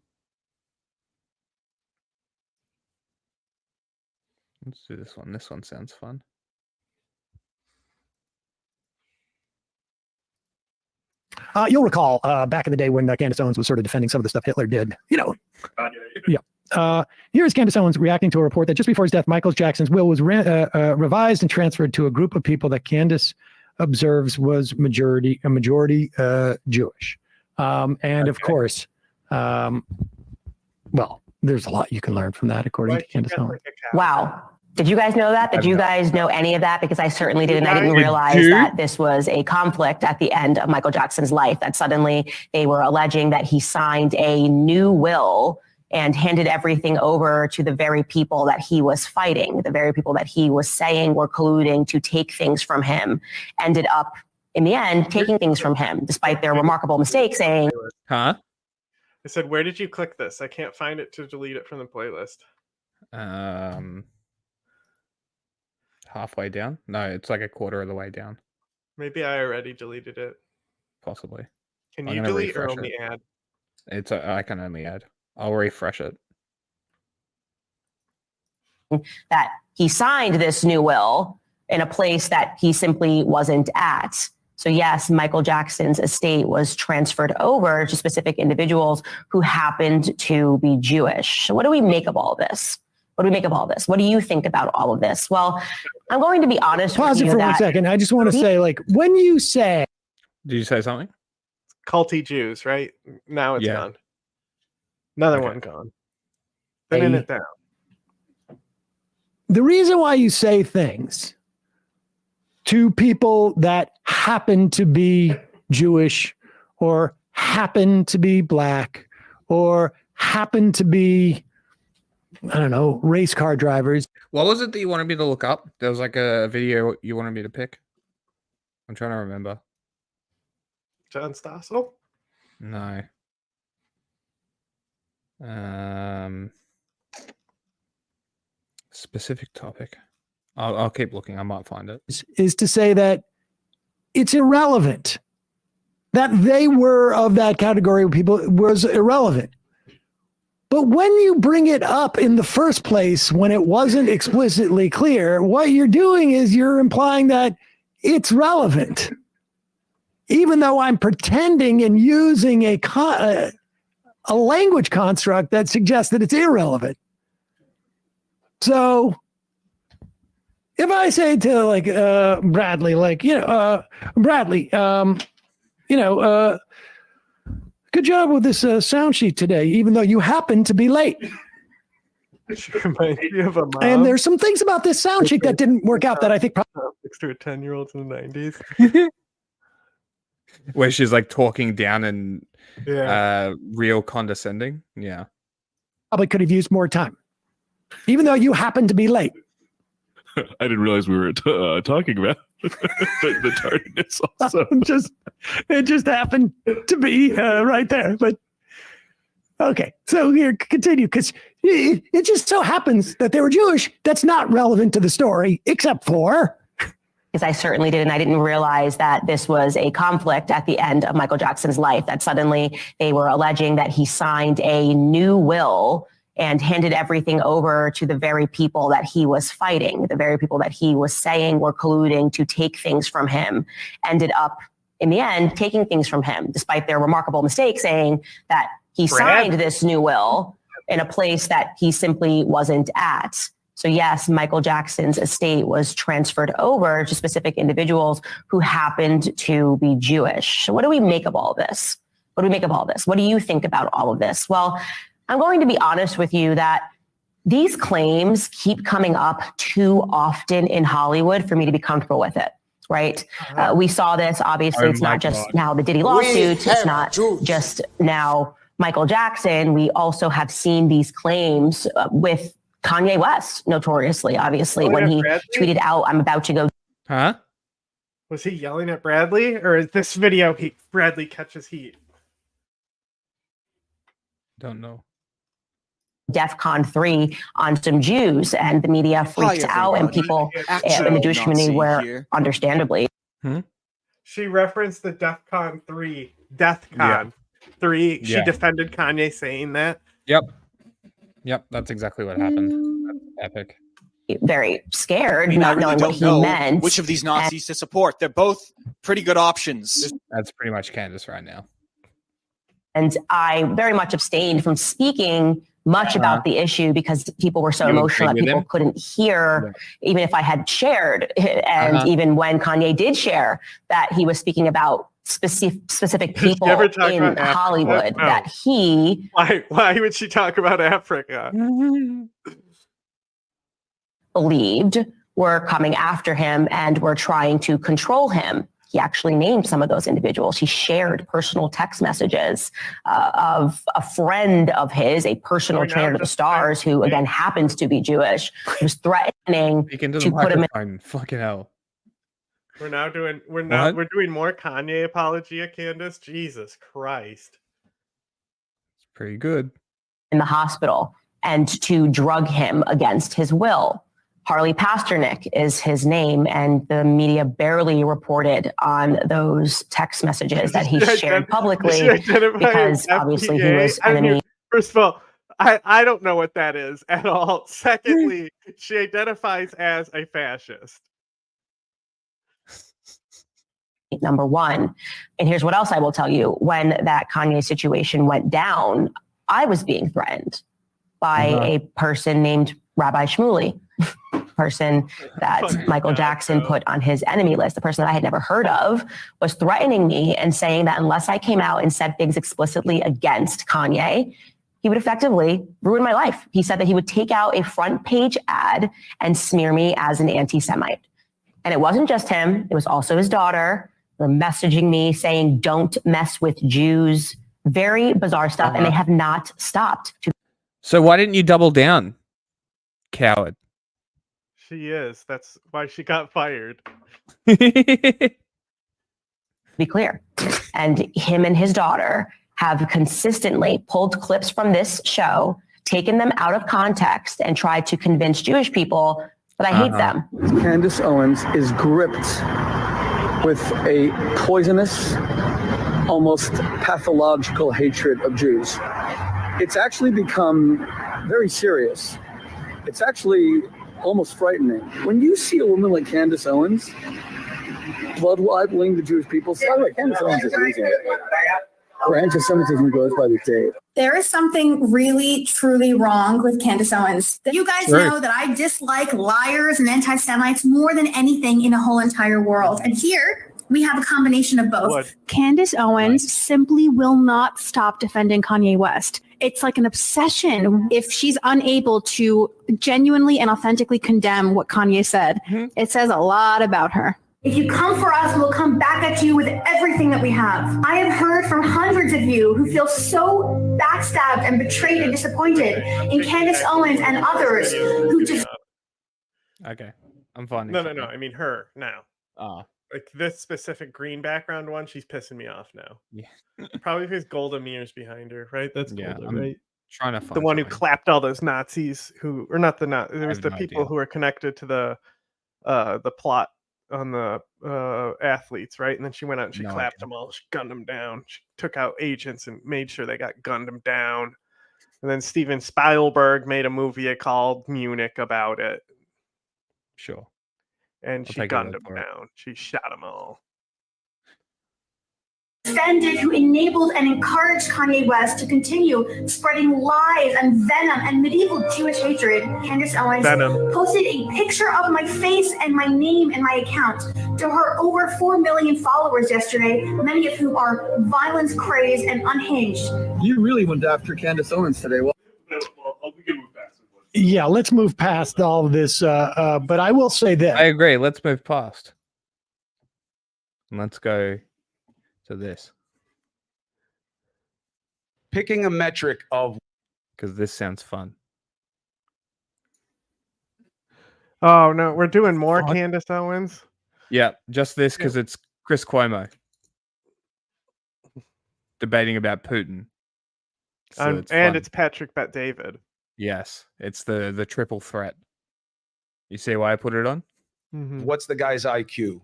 do this one. This one sounds fun. You'll recall back in the day when Candace Owens was sort of defending some of the stuff Hitler did. Yeah. Here's Candace Owens reacting to a report that just before his death, Michael Jackson's will was revised and transferred to a group of people that Candace observes was majority Jewish. And of course, well, there's a lot you can learn from that, according to Candace Owens. Wow. Did you guys know that? Did you guys know any of that? Because I certainly didn't. I didn't realize that this was a conflict at the end of Michael Jackson's life, that suddenly they were alleging that he signed a new will and handed everything over to the very people that he was fighting, the very people that he was saying were colluding to take things from him, ended up in the end taking things from him, despite their remarkable mistake, saying, I said, where did you click this? I can't find it to delete it from the playlist. Halfway down? No, it's like a quarter of the way down. Maybe I already deleted it. Possibly. Can you delete or only add? I can only add. I'll refresh it. That he signed this new will in a place that he simply wasn't at. So yes, Michael Jackson's estate was transferred over to specific individuals who happened to be Jewish. So what do we make of all this? What do we make of all this? What do you think about all of this? Well, I'm going to be honest Pause with it you for 1 that second. I just want to say, like, when you say, Did you say something? Culty Jews, right? Now it's Yeah. gone. Another one gone. Thinning it down. the reason why you say things to people that happen to be Jewish or happen to be black or happen to be, I don't know, race car drivers. What was it that you wanted me to look up? There was like a video you wanted me to pick. I'm trying to remember. John Stossel? No. Specific topic. I'll keep looking. I might find it. Is to say that it's irrelevant. That they were of that category of people was irrelevant. But when you bring it up in the first place, when it wasn't explicitly clear, what you're doing is you're implying that it's relevant. Even though I'm pretending and using a language construct that suggests that it's irrelevant. So if I say to like Bradley, like, Bradley, good job with this sound sheet today, even though you happen to be late. Reminds me of a mom. And there's some things about this sound sheet that didn't work out that I think next to a 10-year-old in the 90s. Where she's like talking down and real condescending. Yeah. probably could have used more time, even though you happen to be late. I didn't realize we were talking about the tardiness also. It just happened to be right there. But okay, so here, continue, because it just so happens that they were Jewish. That's not relevant to the story, except for... Because I certainly did, and I didn't realize that this was a conflict at the end of Michael Jackson's life, that suddenly they were alleging that he signed a new will and handed everything over to the very people that he was fighting, the very people that he was saying were colluding to take things from him, ended up, in the end, taking things from him, despite their remarkable mistake, saying that he signed this new will in a place that he simply wasn't at. So yes, Michael Jackson's estate was transferred over to specific individuals who happened to be Jewish. So what do we make of all this? What do we make of all this? What do you think about all of this? Well, I'm going to be honest with you that these claims keep coming up too often in Hollywood for me to be comfortable with it, right? We saw this, obviously, it's not just now the Diddy lawsuits, it's not just now Michael Jackson. We also have seen these claims with Kanye West, notoriously, obviously, when he tweeted out, "I'm about to go." Huh? Was he yelling at Bradley, or is this video Bradley catches heat? Don't know. DEFCON 3 on some Jews, and the media freaked out, and people in the Jewish community were understandably. She referenced the DEFCON 3, DEFCON 3. She defended Kanye saying that. Yep, that's exactly what happened. That's epic. Very scared, I not really knowing what don't he know meant. which of these Nazis to support. They're both pretty good options. That's pretty much Candace right now. And I very much abstained from speaking much about the issue because people were so You emotional that agreed with people him? couldn't hear, even if I had shared. And even when Kanye did share that he was speaking about specific people in Hollywood, that he... Why would she talk about Africa? believed were coming after him and were trying to control him. He actually named some of those individuals. He shared personal text messages of a friend of his, a personal trainer to the stars, who again happens to be Jewish, who's threatening to put him in. Fucking hell. We're doing more Kanye apologia, Candace. Jesus Christ. It's pretty good. In the hospital and to drug him against his will. Harley Pasternak is his name, and the media barely reported on those text messages that he shared publicly because obviously he was enemy. First of all, I don't know what that is at all. Secondly, she identifies as a fascist. Number one. And here's what else I will tell you. When that Kanye situation went down, I was being threatened by a person named Rabbi Shmuley, person that Michael Jackson put on his enemy list, the person that I had never heard of, was threatening me and saying that unless I came out and said things explicitly against Kanye, he would effectively ruin my life. He said that he would take out a front page ad and smear me as an anti-Semite. And it wasn't just him, it was also his daughter. They're messaging me saying, don't mess with Jews. Very bizarre stuff, and they have not stopped. So why didn't you double down, coward? She is. That's why she got fired. Be clear. And him and his daughter have consistently pulled clips from this show, taken them out of context, and tried to convince Jewish people that I hate them. Candace Owens is gripped with a poisonous, almost pathological hatred of Jews. It's actually become very serious. It's actually almost frightening. When you see a woman like Candace Owens blood libeling the Jewish people, Candace Owens is losing it. Her anti-Semitism goes by the day. There is something really, truly wrong with Candace Owens. You guys know that I dislike liars and anti-Semites more than anything in the whole entire world. And here we have a combination of both. Candace Owens simply will not stop defending Kanye West. It's like an obsession. If she's unable to genuinely and authentically condemn what Kanye said, it says a lot about her. If you come for us, we'll come back at you with everything that we have. I have heard from hundreds of you who feel so backstabbed and betrayed and disappointed in Candace Owens and others who just... Okay, I'm fine. No. I mean her now. Ah. Like this specific green background one, she's pissing me off now. Yeah. Probably because Golda Meir's behind her, right? That's Golda, I'm right? trying to find the one who something. clapped all those Nazis who, or not the Nazis. There was have the no people idea. who were connected to the plot on the athletes, right? And then she went out and she No clapped idea. them all. She gunned them down. She took out agents and made sure they got gunned them down. And then Steven Spielberg made a movie called Munich about it. Sure. And I'll she take a gunned look them for it. down. She shot them all. Defended, who enabled and encouraged Kanye West to continue spreading lies and venom and medieval Jewish hatred. Candace Owens posted a picture of my face and my name and my account to her over 4 million followers yesterday, many of whom are violence crazed and unhinged. You really went after Candace Owens today. Well, Yeah, let's move past all of this. But I will say this. I agree. Let's move past. And let's go to this. Picking a metric of, because this sounds fun. Oh no, we're doing more Candace Owens. Yeah, just this because it's Chris Cuomo debating about Putin. So And fun. it's Patrick Bet David. Yes, it's the triple threat. You see why I put it on? what's the guy's IQ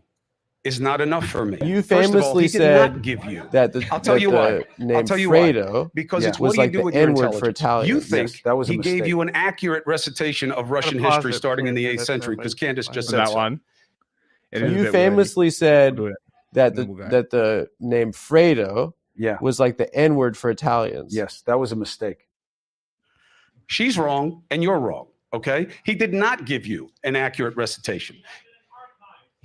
is not enough for me. You First of all, famously he did said not give you that the, I'll tell that you the why. name I'll tell you Fredo why. Because yeah, it's what was do you like do the with your N-word for intelligence. Italians. You think Yes, that was a he gave mistake. you an accurate recitation of Russian pause history it, starting in the please. 8th century because Candace just said that so. one. It So is a you bit famously said We'll do it. that Then we'll go. that the name Fredo was like the N-word for Italians. Yes, that was a mistake. She's wrong and you're wrong. Okay. He did not give you an accurate recitation.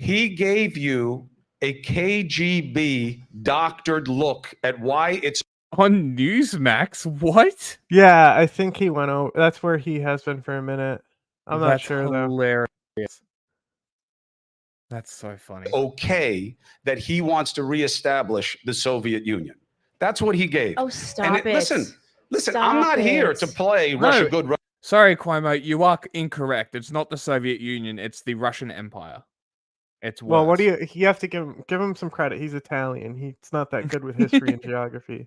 He gave you a KGB doctored look at why it's on Newsmax. What? Yeah, I think he went over. That's where he has been for a minute. I'm not That's sure though. hilarious. That's so funny. okay that he wants to reestablish the Soviet Union. That's what he gave. Oh, stop And it. Listen, Stop I'm not here it. to play No, Russia good. Sorry, Cuomo, you are incorrect. It's not the Soviet Union. It's the Russian Empire. It's worse. Well, what do you have to give him some credit? He's Italian. He's not that good with history and geography.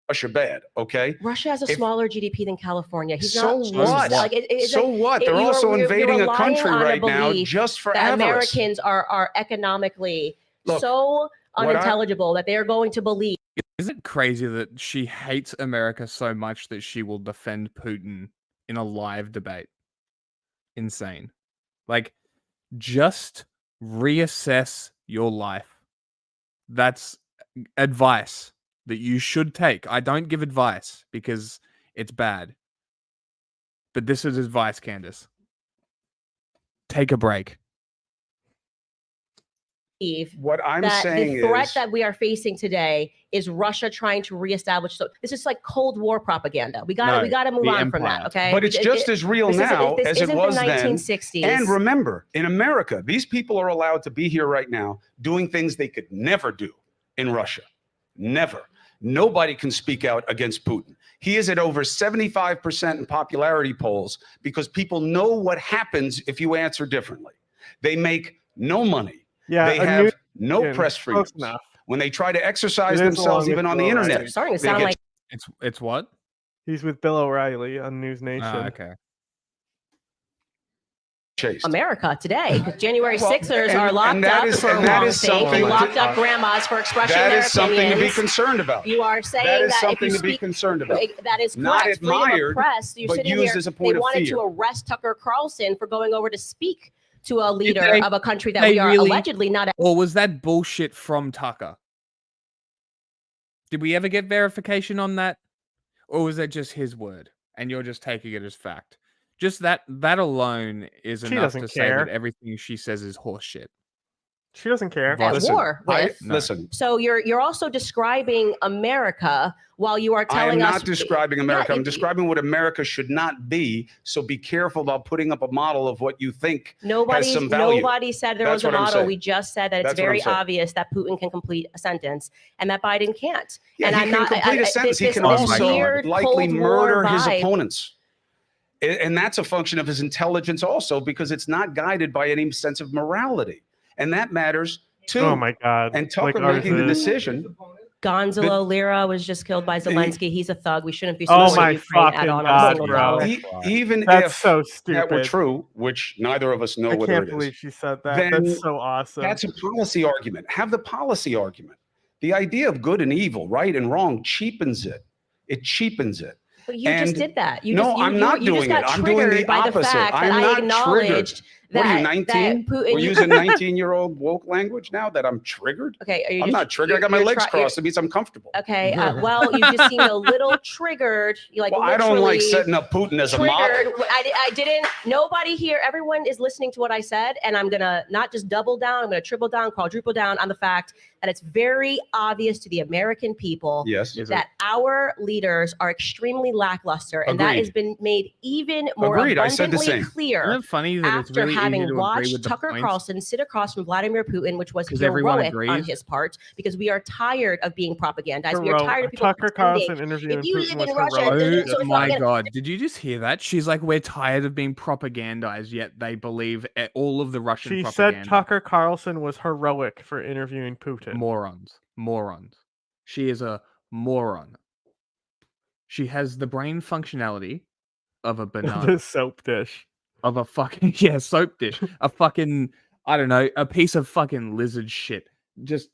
Russia bad, okay? Russia has a If- smaller GDP than California. He's So not what? like So what? They're also invading a country right now just for that avarice. Americans are economically Look, so what I- unintelligible that they are going to believe. Isn't it crazy that she hates America so much that she will defend Putin in a live debate? Insane. Like, just reassess your life. That's advice that you should take. I don't give advice because it's bad. But this is advice, Candace. Take a break. What I'm that saying the threat is that we are facing today is Russia trying to reestablish. So this is like Cold War propaganda. We got to move on from that. Okay, But it's just as real now this as it isn't was the then. 1960s. And remember, in America, these people are allowed to be here right now doing things they could never do in Russia. Never. Nobody can speak out against Putin. He is at over 75% in popularity polls because people know what happens if you answer differently. They make no money. Yeah, They have no press close freedoms. enough. When they try to exercise It is themselves, along even with on the Bill internet, O'Reilly. Starting to they sound get like it's what? He's with Bill O'Reilly on News Nation. Okay. chased. America today. Because January Well, 6ers and- are locked and that up is- for and that wrong is things. something You to- locked up grandmas for expressing That their is something to be opinions. concerned about. You are saying That is if something you to be speak, concerned about. That is Not correct. Freedom of admired, press. You're but sitting used here. as a point they of wanted fear. to arrest Tucker Carlson for going over to speak to a leader they- of a country that they we are really- allegedly not. Or was that bullshit from Tucker? Did we ever get verification on that? Or was that just his word and you're just taking it as fact? Just that alone is She enough to doesn't say care. that everything she says is horseshit. She doesn't care. At Listen, war with. listen. So you're also describing America while you are I am telling us. not describing America. Yeah, I'm describing what America should not be. So be careful about putting up a model of what you think has some value. Nobody said there That's was a what I'm model. saying. We just said that it's That's what I'm very saying. obvious that Putin can complete a sentence and that Biden can't. Yeah, and he I'm can not, complete a sentence. He can also weird likely Cold War murder his vibe. opponents. And that's a function of his intelligence also, because it's not guided by any sense of morality. And that matters too. Oh my God. And Tucker Like making the ours is. decision. Gonzalo Lira was just killed by Zelensky. He's a thug. We shouldn't be Oh supporting my Ukraine at fucking all. Not a God, single bro. dollar. Even That's if so that were stupid. true, which neither of us know I whether can't it is, believe she said that. then That's so awesome. that's a policy argument. Have the policy argument. The idea of good and evil, right and wrong, cheapens it. It cheapens it. But you just did that. You no, just, you, I'm you, not you just doing got it. I'm doing the triggered by the opposite. fact that I'm I not acknowledged triggered. What are you, that 19? Putin. We're using 19-year-old woke language now that I'm triggered? Okay, are you I'm just, not triggered. I got my you're legs try- crossed. It means I'm comfortable. Okay, well, you just seemed a little triggered. You like Well, I don't like literally setting up Putin as a model. triggered. I didn't. Nobody here. Everyone is listening to what I said, and I'm gonna not just double down. I'm gonna triple down, quadruple down on the fact that it's very obvious to the American people Yes. that our leaders are extremely lackluster, and that Agreed. has been made even more Agreed. I said the abundantly same. clear Isn't it funny that it's after really easy having to agree watched with the Tucker points? Carlson sit across from Vladimir Putin, which was 'Cause everyone heroic on agrees? his part, because we are tired of being propagandized. We are tired of people Tucker pretending. Carlson interviewing If you Putin live was in Russia, heroic. so Oh it's my propaganda. God. Did you just hear that? She's like, we're tired of being propagandized, yet they believe all of the Russian She propaganda. said Tucker Carlson was heroic for interviewing Putin. Morons. She is a moron. She has the brain functionality of a banana. The soap dish. Of a fucking, yeah, soap dish. A fucking, I don't know, a piece of fucking lizard shit. Just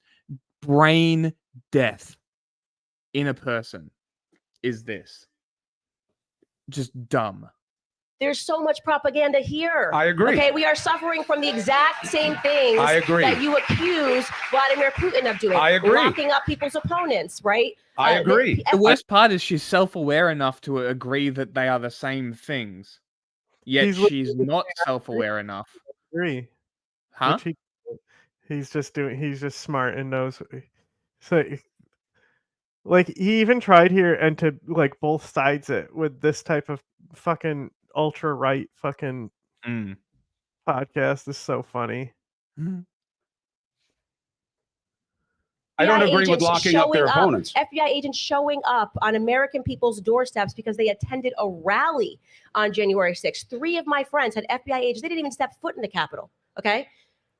brain death in a person is this. Just dumb. There's so much propaganda here. I agree. Okay, we are suffering from the exact same things I agree. that you accuse Vladimir Putin of doing. I agree. Locking up people's opponents, right? I agree. The worst part is she's self-aware enough to agree that they are the same things. Yet He's she's literally not self-aware enough. Agree. Huh? Which he's just smart and knows. So, like, he even tried here and to like both sides it with this type of fucking ultra right fucking podcast is so funny. I don't FBI agree with agents locking up their showing opponents. FBI agents showing up on American people's doorsteps because they attended a rally on January 6th. 3 of my friends had FBI agents. They didn't even step foot in the Capitol. Okay,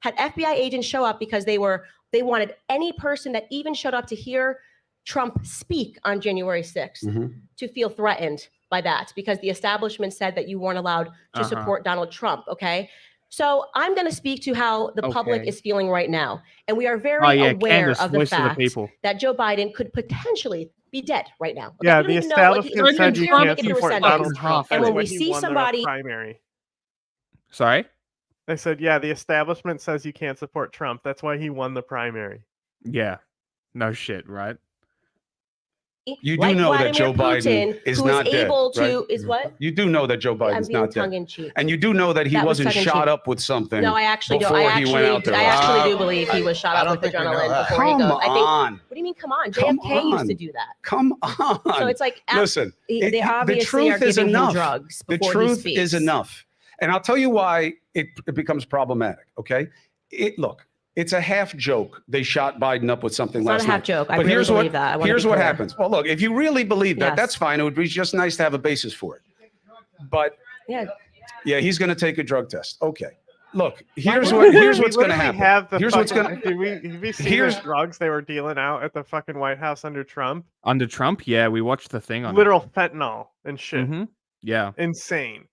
had FBI agents show up because they wanted any person that even showed up to hear Trump speak on January 6th to feel threatened by that, because the establishment said that you weren't allowed to support Donald Trump. Okay. So I'm going to speak to how the public Okay. is feeling right now. And we are very Oh, yeah, aware Candace, of the voice of the fact people. that Joe Biden could potentially be dead right now. Okay? Yeah, We don't the even know, like, establishment he's said you clearly can't into support resentment. Donald Trump. And That's when why we he see won the somebody, primary. Sorry? They said, yeah, the establishment says you can't support Trump. That's why he won the primary. Yeah. No shit, right? You do like know that Vladimir Joe Biden Putin, is who not dead, able right? to is what? You do know that Joe I'm Biden's being not dead. tongue in cheek. And you do know that he That was wasn't tongue in shot cheek. up with something. No, I actually do. before I he went out there. actually do believe he was shot up with adrenaline before he goes. Come I think. on. What do you mean? Come on, Come JFK used to on. do that. Come on. So it's like, Listen, they obviously the truth are is giving him enough. drugs The before he truth speaks. is enough. And I'll tell you why it becomes problematic, okay? Look, it's a half joke. They shot Biden up with something It's last not a night. half joke. I But really here's believe what, that. I wanna here's be what clear. happens. Well, look, if you really believe that, Yes. that's fine. It would be just nice to have a basis for it. But yeah, he's going to take a drug test. Okay. Look, here's what's going to happen. Here's what's going to. Have you seen the drugs they were dealing out at the fucking White House under Trump? Under Trump, yeah, we watched the thing on Literal fentanyl and shit. Mm-hmm. Yeah, insane.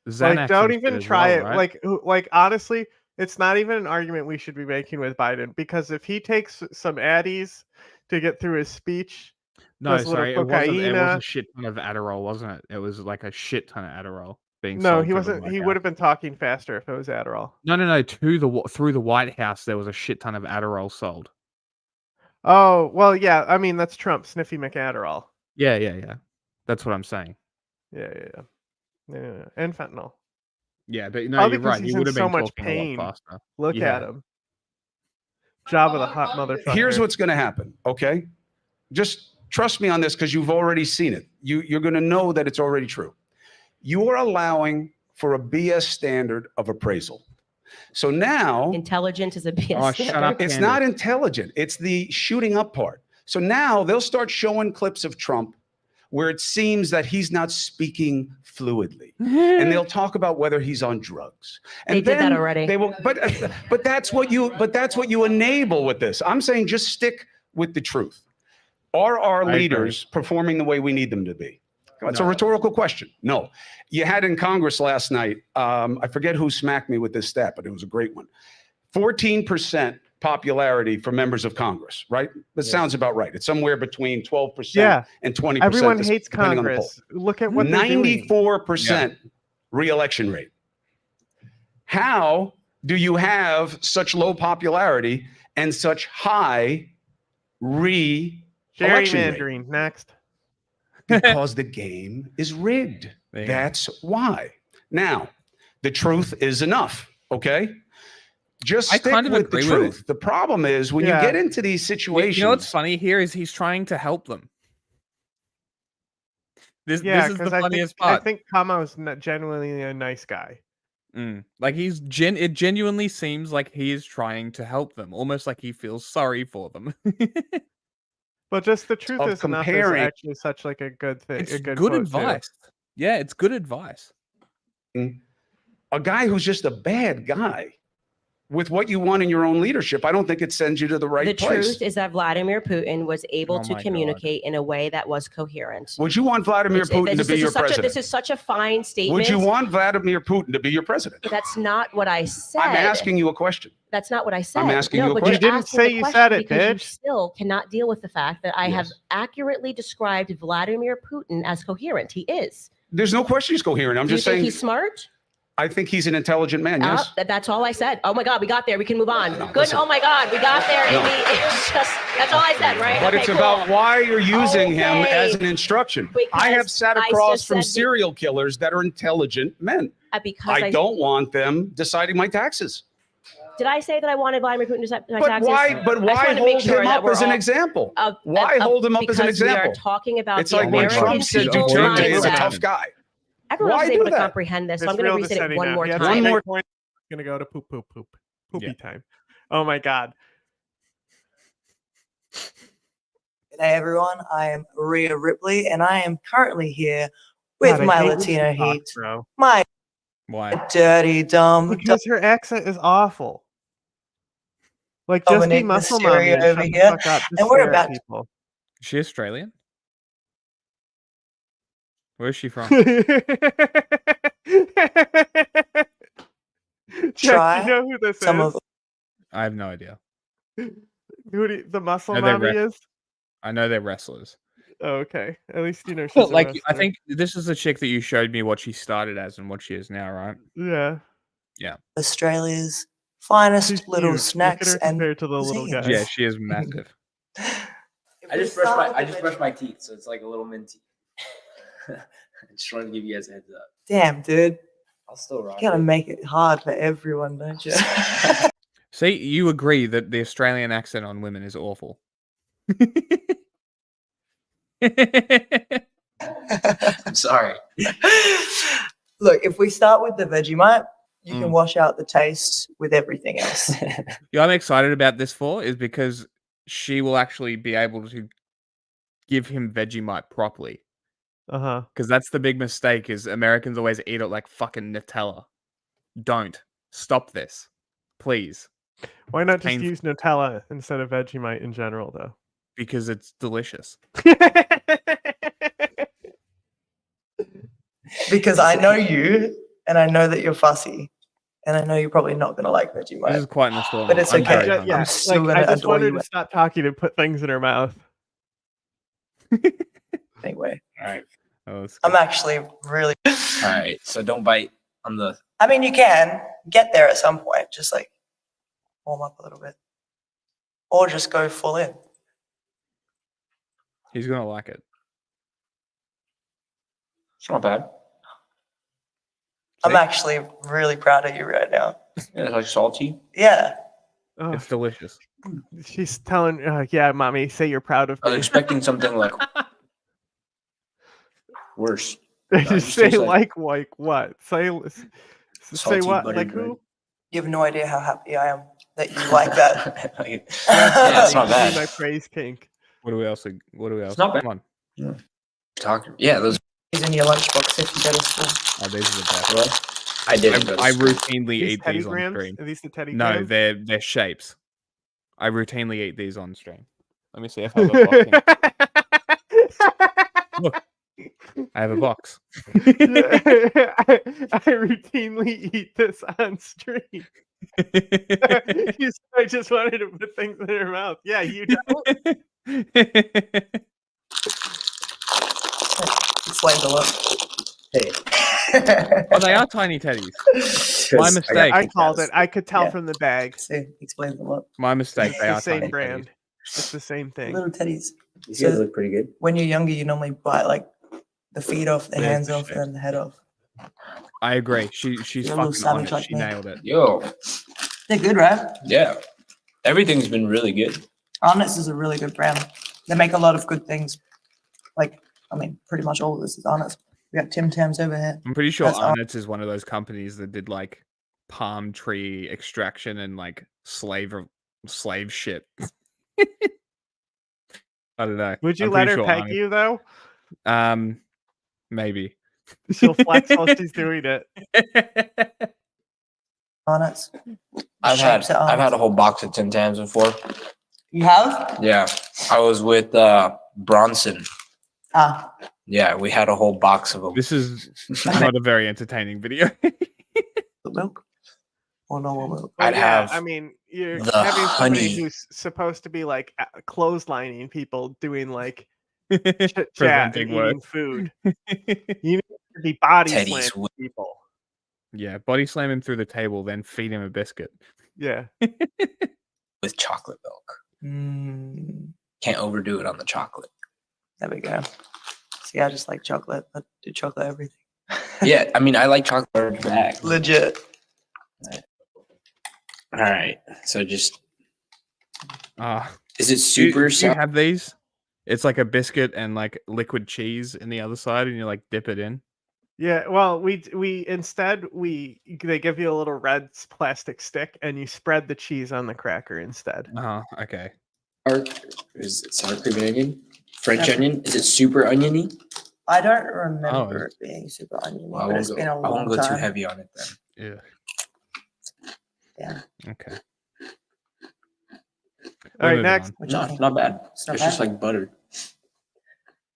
Xanax Like, don't and even shit as try well, it. right? Like honestly, it's not even an argument we should be making with Biden, because if he takes some Addies to get through his speech, No, does a little sorry, it was cocaine, a shit ton of Adderall, wasn't it? It was like a shit ton of Adderall being no, sold he through the wasn't. White He House. would have been talking faster if it was Adderall. No. Through the White House, there was a shit ton of Adderall sold. Oh well, yeah. I mean, that's Trump, Sniffy McAdderall. Yeah. That's what I'm saying. Yeah. And fentanyl. Yeah, but no, Probably you're because right. he's He in would have so been much talking pain. a lot faster. Look Yeah. at him. Jabba the hot motherfucker. Here's what's going to happen, okay? Just trust me on this, because you've already seen it. You're going to know that it's already true. You are allowing for a BS standard of appraisal. So now Intelligent is a BS. Oh, shut up, it's Candace. not intelligent. It's the shooting up part. So now they'll start showing clips of Trump where it seems that he's not speaking fluidly, and they'll talk about whether he's on drugs. And They did that then already. They will, but that's what you enable with this. I'm saying just stick with the truth. Are our I agree. leaders performing the way we need them to be? It's a No. rhetorical question. No. You had in Congress last night, I forget who smacked me with this stat, but it was a great one. 14% popularity for members of Congress, right? That sounds about right. It's somewhere between 12% and 20%. Everyone hates depending on the poll. Congress. Look at what they're doing. 94% re-election rate. How do you have such low popularity and such high re-election rate? Gerrymandering. Next. Because the game is rigged. There you go. That's why. Now, the truth is enough, okay? Just I stick kind of with the agree with truth. The problem is when you get into these situations. You know what's funny here is he's trying to help them. This is the because funniest I part. think Kamo's genuinely a nice guy. Like it genuinely seems like he is trying to help them, almost like he feels sorry for them. But just the truth Of is enough is comparing- actually such like a good thing. It's a good good quote, advice. Too. Yeah, it's good advice. A guy who's just a bad guy with what you want in your own leadership, I don't think it sends you to the right The place. truth is that Vladimir Putin was able Oh to my communicate in a way that was coherent. Would you want Vladimir Putin to be your president? This is such a fine statement. Would you want Vladimir Putin to be your president? That's not what I said. I'm asking you a question. That's not what I said. I'm asking no, you a but question. you're You didn't asking say the you question said it, because you bitch. still cannot deal with the fact that I have accurately described Vladimir Putin as coherent. He is. There's no question he's coherent. I'm Do you just think saying. he's smart? I think he's an intelligent man. Yes. That's all I said. Oh my God, we got there. We can move on. Good. listen. Oh my God, we got there. No. Amy. It's just that's all I said, right? But Okay, it's cool. about why you're using him Okay. as an instruction. I have sat I across just from said serial killers that are intelligent men. Because I don't want them deciding my taxes. Did I say that I wanted Vladimir Putin to set my But taxes? why? I But just why wanted to make hold sure him that up we're as an all- example? Why hold him up as an because we are example? talking about It's the like when American Trump said people's Duterte is a mindset. tough guy. Everyone Why was do able to that? comprehend this, so It's I'm going to real reset it dissenting one now. more Yeah, time. one more point. Gonna go to poopy time. Oh my God. Hey everyone, I am Rhea Ripley, and I am currently here with God, I my hate when Latino she talks, heat, bro. my Why? dirty, dumb, Because her accent is awful. Like, just be Dominic muscle mommy Mysterio and over shut the here, fuck up. Just and we're stare at about to people. Is she Australian? Where is she from? Jack, try you know who this some is? of I have no idea. Who the muscle I know mommy they're is? I know they're wrestlers. Oh, okay. At least you know she's Well, a like I wrestler. think this is the chick that you showed me what she started as and what she is now, right? Yeah. Yeah. Australia's finest She's little huge. Look at snacks her and compared to the little cuisines. guy. Yeah, she is massive. I just brushed my teeth, so it's like a little minty. I just wanted to give you guys a heads up. Damn, dude. I'll still rock. You gotta make it hard for everyone, don't you? See, you agree that the Australian accent on women is awful. I'm sorry. Look, if we start with the Vegemite, you can wash out the taste with everything else. Yeah, I'm excited about this for is because she will actually be able to give him Vegemite properly. Because that's the big mistake is Americans always eat it like fucking Nutella. Don't. Stop this. Please. Why not just use Nutella instead of Vegemite in general, though? Because it's delicious. Because I know you, and I know that you're fussy, and I know you're probably not gonna like Vegemite. This is quite an assortment. But it's I'm okay. very hungry. I'm still gonna I just adore want her you. to stop talking and put things in her mouth. Anyway. All right. I'm actually really. All right. So don't bite on the. I mean, you can get there at some point. Just like warm up a little bit, or just go full in. He's gonna like it. It's not bad. I'm actually really proud of you right now. Yeah, it's like salty. Yeah. It's delicious. She's telling, yeah, mommy, say you're proud of I was me. expecting something like worse. Just say like what? Say Salty what? buttered Like bread. who? You have no idea how happy I am that you like that. Yeah, it's not Be bad. my praise kink. What do we else? It's not bad. Come on. Talking. Yeah, those. These in your lunchbox if you go to school. Oh, these are the best. I didn't go to I school. routinely These eat Teddy these on Grahams? stream. Are these the Teddy No, Grahams? they're shapes. I routinely eat these on stream. Let me see if I have a box. Look, I have a box. I routinely eat this on stream. I just wanted to put things in her mouth. Yeah, you don't. Explains a lot. Hey. Oh, they are tiny teddies. My mistake. I called it. I could tell Yeah. from the bag. See, explains a lot. My mistake. It's They the are same tiny brand. teddies. It's the same thing. Little teddies. These guys look pretty good. When you're younger, you normally bite like the feet off, the There's hands the off, shape. and the head off. I agree. She's You're a little fucking on savage it. like She me. nailed it. Yo. They're good, right? Yeah. Everything's been really good. Arnott's is a really good brand. They make a lot of good things. Like, I mean, pretty much all of this is Arnott's. We got Tim Tams over here. I'm pretty sure That's Arnott's is one of those companies that did like palm tree extraction and like slave shit. I don't know. Would you I'm let pretty her sure peg Arnott's- you though? Maybe. She'll flex while she's doing it. Arnott's. I've Shapes had at a Arnott's. whole box of Tim Tams before. You have? Yeah. I was with Bronson. Ah. Yeah, we had a whole box of them. This is not a very entertaining video. The milk? Or normal milk? I'd Yeah, have I mean, you're the having somebody honey. who's supposed to be like clotheslining people doing like chit chat and Presenting work. eating food. You need to be body Teddy's slamming people. Yeah, body slam him through the table, then feed him a biscuit. Yeah. With chocolate milk. Mm, Can't overdo it on the chocolate. there we go. See, I just like chocolate. I do chocolate everything. Yeah, I mean, I like chocolate back. Legit. All right, so just is it Do super you sour? have these? It's like a biscuit and like liquid cheese in the other side, and you like dip it in. Yeah, well, we instead they give you a little red plastic stick and you spread the cheese on the cracker instead. Okay. Is it sour cream and onion? French onion? Is it super oniony? I don't remember it being super oniony, Well, but it's been a I long won't go time. too heavy on it then. Yeah. Yeah. Okay. All right, Moving next. on. Which No, onion? not bad. It's not It's just bad? like butter.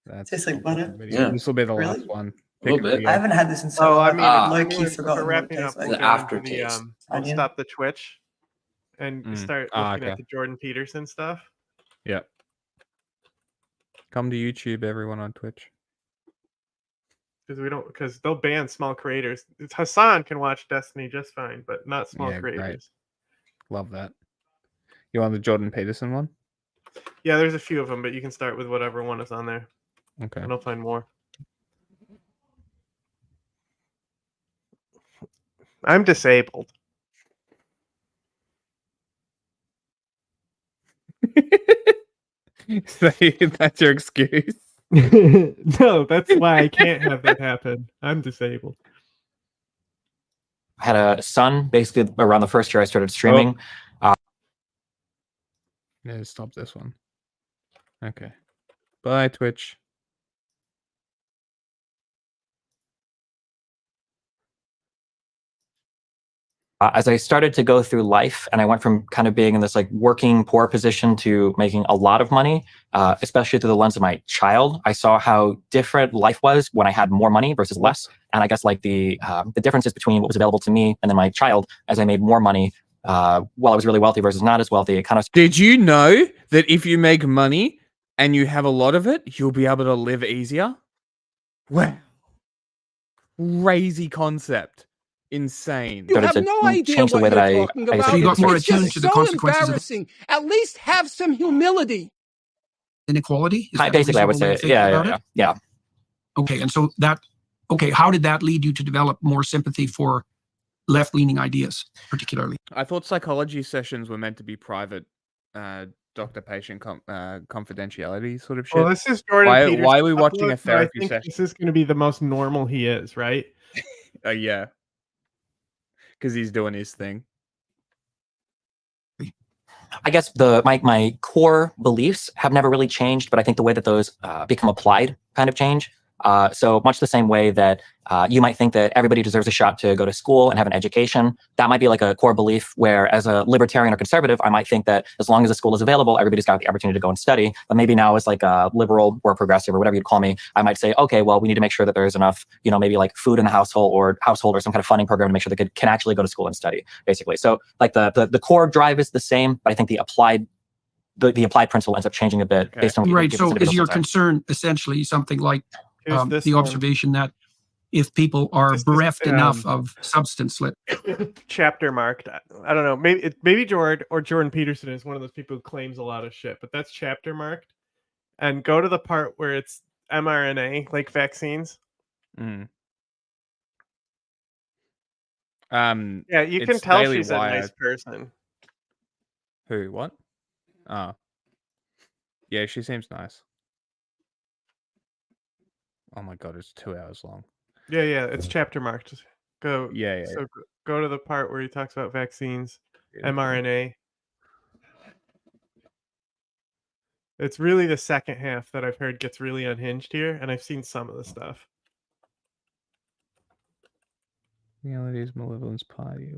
That's Tastes like butter? Yeah. This will be the Really? last one. A little Pick bit. video. I haven't had this in so Oh, long. I mean, low-key we're forgotten what it wrapping tastes up. like. The aftertaste. We'll Onion? stop the Twitch and start looking at the Jordan Peterson stuff. Yeah. Come to YouTube, everyone on Twitch. Because they'll ban small creators. Hassan can watch Destiny just fine, but not small Yeah, great. creators. Love that. You want the Jordan Peterson one? Yeah, there's a few of them, but you can start with whatever one is on there. Okay. And I'll find more. I'm disabled. So that's your excuse? No, that's why I can't have that happen. I'm disabled. I had a son basically around the first year I started streaming. Yeah, stop this one. Okay. Bye, Twitch. As I started to go through life and I went from kind of being in this like working poor position to making a lot of money, especially through the lens of my child, I saw how different life was when I had more money versus less. And I guess like the differences between what was available to me and then my child as I made more money while I was really wealthy versus not as wealthy. It kind of Did you know that if you make money and you have a lot of it, you'll be able to live easier? Wow. Crazy concept. Insane. You have no idea what you're talking about. So you got more It's just so embarrassing. At least have some humility. Inequality? Basically, I would say, yeah. Okay, and so how did that lead you to develop more sympathy for left-leaning ideas, particularly? I thought psychology sessions were meant to be private, doctor-patient confidentiality sort of shit. Well, this is Jordan Peterson. Why are we watching a upload, so I therapy think session? This is going to be the most normal he is, right? Yeah. Because he's doing his thing. I guess my core beliefs have never really changed, but I think the way that those become applied kind of change. So much the same way that you might think that everybody deserves a shot to go to school and have an education. That might be like a core belief where as a libertarian or conservative, I might think that as long as a school is available, everybody's got the opportunity to go and study. But maybe now as like a liberal or progressive or whatever you'd call me, I might say, okay, well, we need to make sure that there's enough, maybe like food in the household or some kind of funding program to make sure they can actually go to school and study, basically. So like the core drive is the same, but I think the applied principle ends up changing a bit based on Right. So is your concern essentially something like the observation that if people are bereft enough of substance chapter marked, I don't know, maybe Jordan Peterson is one of those people who claims a lot of shit, but that's chapter marked, and go to the part where it's mRNA, like vaccines. Yeah, you can tell she's a nice person. Who? What? Oh, yeah, she seems nice. Oh my god, it's 2 hours long. Yeah, it's chapter marked. Go. Yeah. So go to the part where he talks about vaccines, mRNA. It's really the second half that I've heard gets really unhinged here, and I've seen some of the stuff. Reality's Malevolence Party.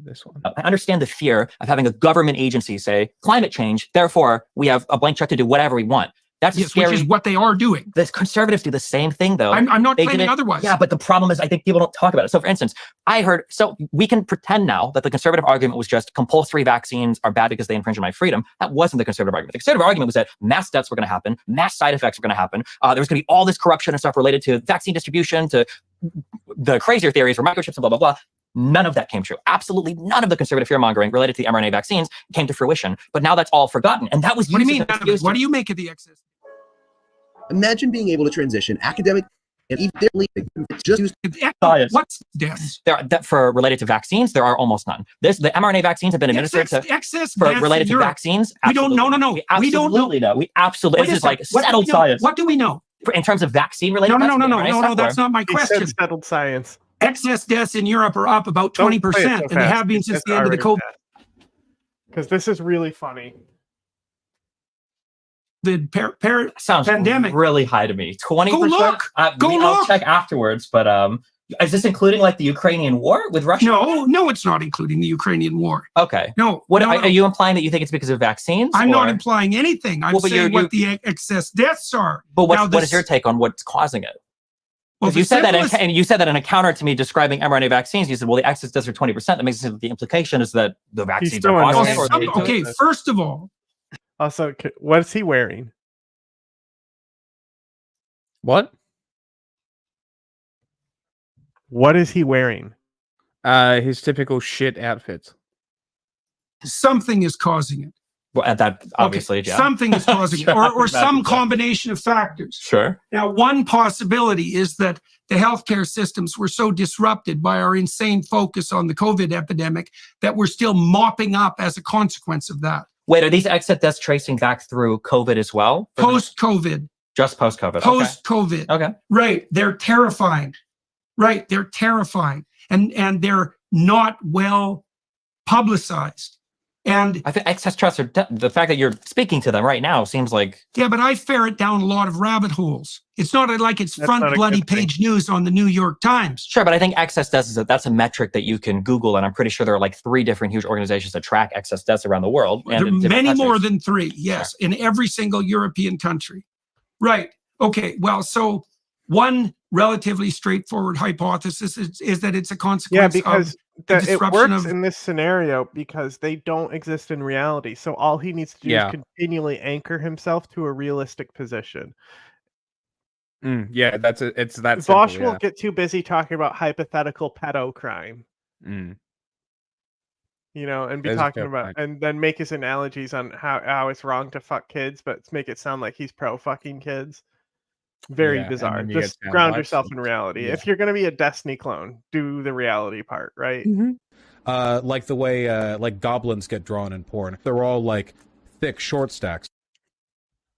This one. I understand the fear of having a government agency say climate change, therefore we have a blank check to do whatever we want. That's scary. Which is what they are doing. The conservatives do the same thing, though. I'm not claiming otherwise. Yeah, but the problem is I think people don't talk about it. So for instance, so we can pretend now that the conservative argument was just compulsory vaccines are bad because they infringe on my freedom. That wasn't the conservative argument. The conservative argument was that mass deaths were going to happen, mass side effects were going to happen. There was going to be all this corruption and stuff related to vaccine distribution, to the crazier theories for microchips and blah, blah, blah. None of that came true. Absolutely none of the conservative fear-mongering related to the mRNA vaccines came to fruition. But now that's all forgotten. And that was What do you mean? What do you make of the excess? Imagine being able to transition academic and even just use science. What's deaths? For related to vaccines, there are almost none. The mRNA vaccines have been administered related to vaccines. We don't know. No. We absolutely know. We absolutely. This is like settled science. What do we know? In terms of vaccine related? No. That's not my question. Settled science. Excess deaths in Europe are up about 20%, and they have been since the end of the COVID. Because this is really funny. The sounds pandemic really high to me. 20%. Go look. I'll check afterwards. But is this including like the Ukrainian war with Russia? No, it's not including the Ukrainian war. Okay. No. Are you implying that you think it's because of vaccines? I'm not implying anything. I'm saying what the excess deaths are. But what is your take on what's causing it? Well, you said that, and you said that in a counter to me describing mRNA vaccines. You said, "Well, the excess deaths are 20%." That makes sense. The implication is that the vaccines are causing it. Okay, first of all. Also, what is he wearing? What? What is he wearing? His typical shit outfits. Something is causing it. Well, at that, obviously, Okay, yeah. something is causing it, or some combination of factors. Sure. Now, one possibility is that the healthcare systems were so disrupted by our insane focus on the COVID epidemic that we're still mopping up as a consequence of that. Wait, are these excess deaths tracing back through COVID as well? Post-COVID. Just post-COVID. Post-COVID. Okay. Right. They're terrifying. Right. They're terrifying. And they're not well publicized. And I think excess trusts are the fact that you're speaking to them right now seems like. Yeah, but I ferret down a lot of rabbit holes. It's not like it's front bloody page news on the New York Times. Sure, but I think excess deaths that's a metric that you can Google, and I'm pretty sure there are like 3 different huge organizations that track excess deaths around the world. And there are many more than 3, yes, in every single European country. Right. Okay. Well, so one relatively straightforward hypothesis is that it's a consequence because of the it disruption works of in this scenario because they don't exist in reality. So all he needs to do is continually anchor himself to a realistic position. Yeah, it's that Bosch simple, won't get too busy talking about hypothetical pedo crime. You know, and be There's a talking fair about point. and then make his analogies on how it's wrong to fuck kids, but make it sound like he's pro fucking kids. Very Yeah, and bizarre. then you Just get sound ground bites yourself in and- reality. yeah. If you're gonna be a Destiny clone, do the reality part, right? Like the way like goblins get drawn in porn. They're all like thick short stacks.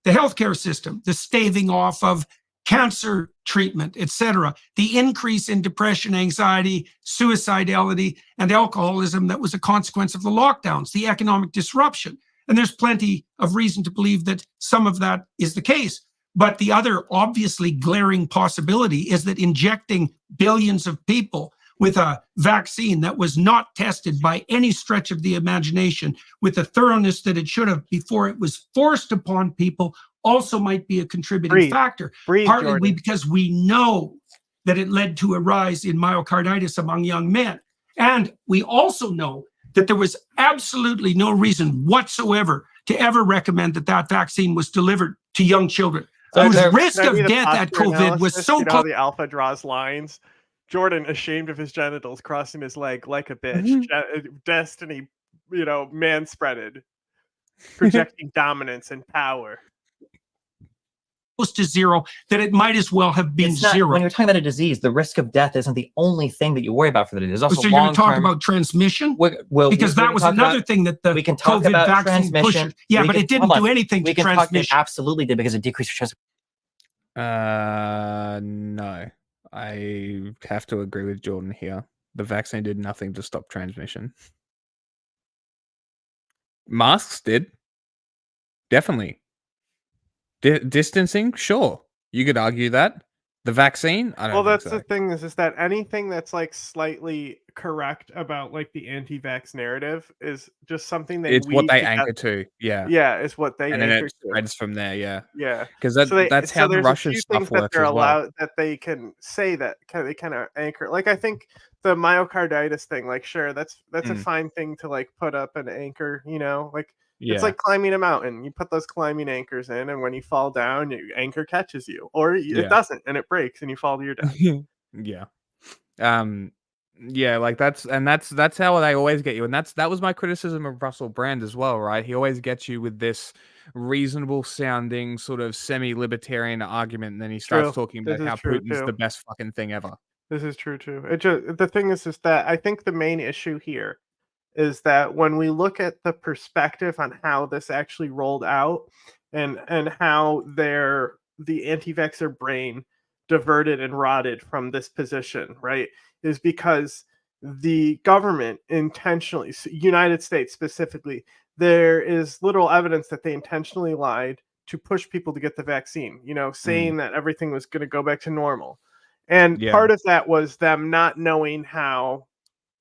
the healthcare system, the staving off of cancer treatment, etc., the increase in depression, anxiety, suicidality, and alcoholism that was a consequence of the lockdowns, the economic disruption. And there's plenty of reason to believe that some of that is the case. But the other obviously glaring possibility is that injecting billions of people with a vaccine that was not tested by any stretch of the imagination with the thoroughness that it should have before it was forced upon people also might be a contributing factor. Partly because we know that it led to a rise in myocarditis among young men. And we also know that there was absolutely no reason whatsoever to ever recommend that that vaccine was delivered to young children. Whose risk of death at COVID was so you know, close. the alpha draws lines. Jordan, ashamed of his genitals, crossing his leg like a bitch. Destiny, you know, man spreaded, projecting dominance and power. Close to zero, that it might as well have been It's not, zero. when you're talking about a disease, the risk of death isn't the only thing that you worry about for the disease. There's also So you're going to talk long-term- about transmission? Well, Because we that can was talk another about- thing that the we can talk COVID about vaccine transmission. pushed. Yeah, We but can- it didn't hold do on. anything We to can talk- transmission. It absolutely did because it decreased transmission. No. I have to agree with Jordan here. The vaccine did nothing to stop transmission. Masks did. Definitely. Distancing, sure. You could argue that. The vaccine, I don't Well, think that's so. the thing is that anything that's like slightly correct about like the anti-vax narrative is just something they It's what weave they together. anchor to, yeah. Yeah, it's what they And then anchor it to. spreads from there, yeah. Yeah, Because that's so how the there's a Russian few stuff things that works they're as well. allowed that they can say that they kind of anchor. Like I think the myocarditis thing, like sure, that's a fine thing to like put up an anchor, you know, like Yeah. it's like climbing a mountain. You put those climbing anchors in, and when you fall down, your anchor catches you, or Yeah. it doesn't, and it breaks, and you fall to your death. Yeah. Yeah, like that's how they always get you. And that was my criticism of Russell Brand as well, right? He always gets you with this reasonable sounding sort of semi-libertarian argument, and then he starts True. talking This about is how true, Putin's too. the best fucking thing ever. This is true too. It just the thing is that I think the main issue here is that when we look at the perspective on how this actually rolled out and how the anti-vaxxer brain diverted and rotted from this position, right, is because the government intentionally, United States specifically, there is little evidence that they intentionally lied to push people to get the vaccine, you know, saying that everything was going to go back to normal. And Yeah. part of that was them not knowing how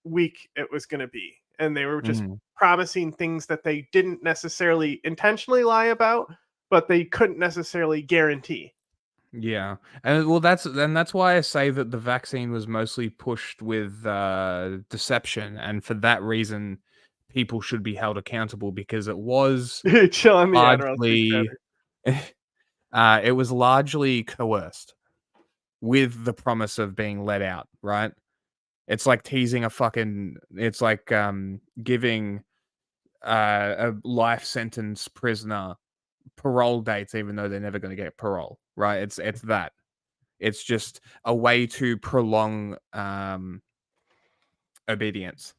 weak it was going to be. And they were just promising things that they didn't necessarily intentionally lie about, but they couldn't necessarily guarantee. Yeah, and well, that's why I say that the vaccine was mostly pushed with deception, and for that reason, people should be held accountable because it was Chill on the Adderall, please, largely, it was largely coerced with the promise of being let out. Right? It's like teasing a fucking. It's like giving a life sentence prisoner parole dates, even though they're never going to get parole, right? It's that. It's just a way to prolong obedience,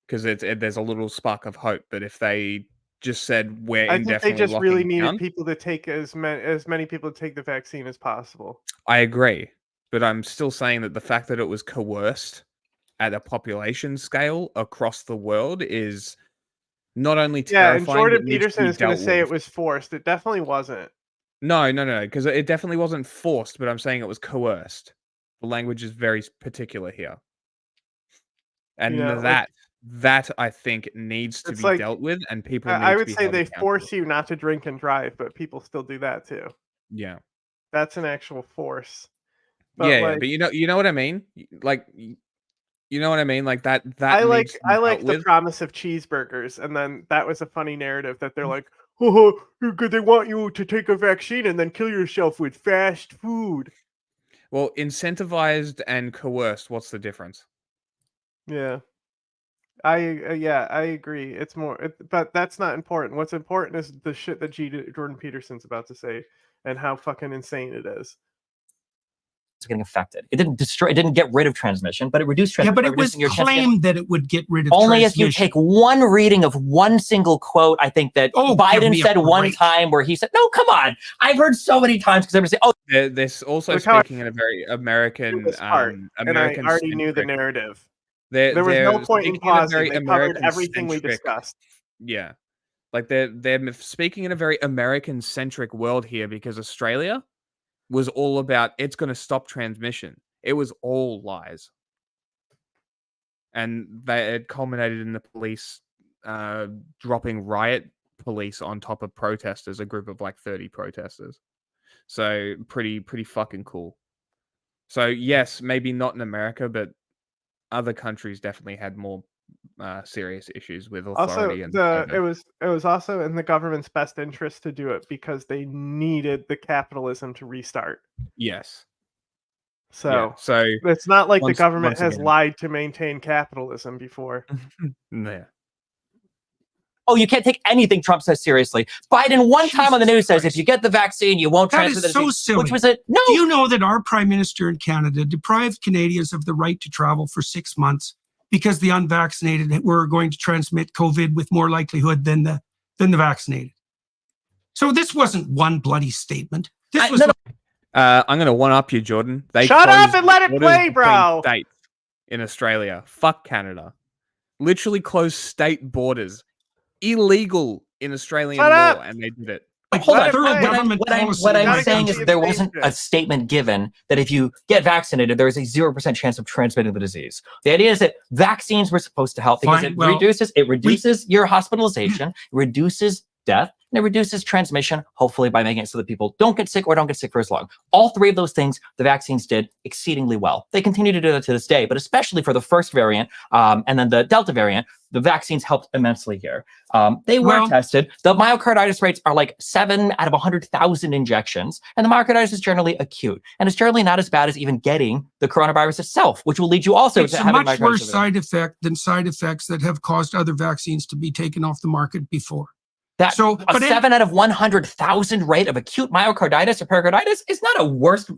because there's a little spark of hope that if they just said we're I think they indefinitely just really locking needed down, people to take as many people to take the vaccine as possible. I agree, but I'm still saying that the fact that it was coerced at a population scale across the world is not only Yeah, and terrifying, Jordan but needs to Peterson be is going to dealt say with. it was forced. It definitely wasn't. No, because it definitely wasn't forced, but I'm saying it was coerced. The language is very particular here. And You know, that I think needs to it's be like, dealt with, and people need I to would be say held they accountable. force you not to drink and drive, but people still do that too. Yeah. That's an actual force. But Yeah, like, but you know what I mean? Like, you know what I mean? Like that I needs to be I dealt like the with. promise of cheeseburgers, and then that was a funny narrative that they're like, oh, they want you to take a vaccine and then kill yourself with fast food. Well, incentivized and coerced, what's the difference? Yeah. I agree. It's more, but that's not important. What's important is the shit that Jordan Peterson's about to say and how fucking insane it is. It's getting affected. It didn't destroy. It didn't get rid of transmission, but it reduced transmission. Yeah, but it was claimed that it would get rid of only transmission. if you take one reading of one single quote. I think that Biden said one time where he said, "No, come on." I've heard so many times because everybody say, "Oh." They're also speaking in a very American, and I already knew the narrative. There was no point in pausing. They covered everything we discussed. Yeah, like they're speaking in a very American-centric world here, because Australia was all about it's going to stop transmission. It was all lies, and it culminated in the police dropping riot police on top of protesters, a group of like 30 protesters. So pretty fucking cool. So yes, maybe not in America, but other countries definitely had more serious issues with authority. Also, it was also in the government's best interest to do it because they needed the capitalism to restart. Yes. So it's not like the government has again. lied to maintain capitalism before. Yeah. Oh, you can't take anything Trump says seriously. Biden one time on the news says, if you get the vaccine, you won't transfer the disease. That is so silly. Which was no. Do you know that our prime minister in Canada deprived Canadians of the right to travel for 6 months because the unvaccinated were going to transmit COVID with more likelihood than the vaccinated? So this wasn't one bloody statement. This was. I'm going to one-up you, Jordan. They Shut up closed and let it borders play, between bro. States in Australia. Fuck Canada. Literally closed state borders. Illegal in Australian law, and they did it. Hold on. What I'm saying is there wasn't a statement given that if you get vaccinated, there is a 0% chance of transmitting the disease. The idea is that vaccines were supposed to help because it reduces your hospitalization, reduces death, and it reduces transmission, hopefully by making it so that people don't get sick or don't get sick for as long. All three of those things, the vaccines did exceedingly well. They continue to do that to this day, but especially for the first variant and then the Delta variant, the vaccines helped immensely here. They were tested. The myocarditis rates are like 7 out of 100,000 injections, and the myocarditis is generally acute, and it's generally not as bad as even getting the coronavirus itself, which will lead you also it's to a having much worse side effect than side effects that have caused other vaccines to be taken off the market before. That a 7 out of 100,000 rate of acute myocarditis or pericarditis is not a worse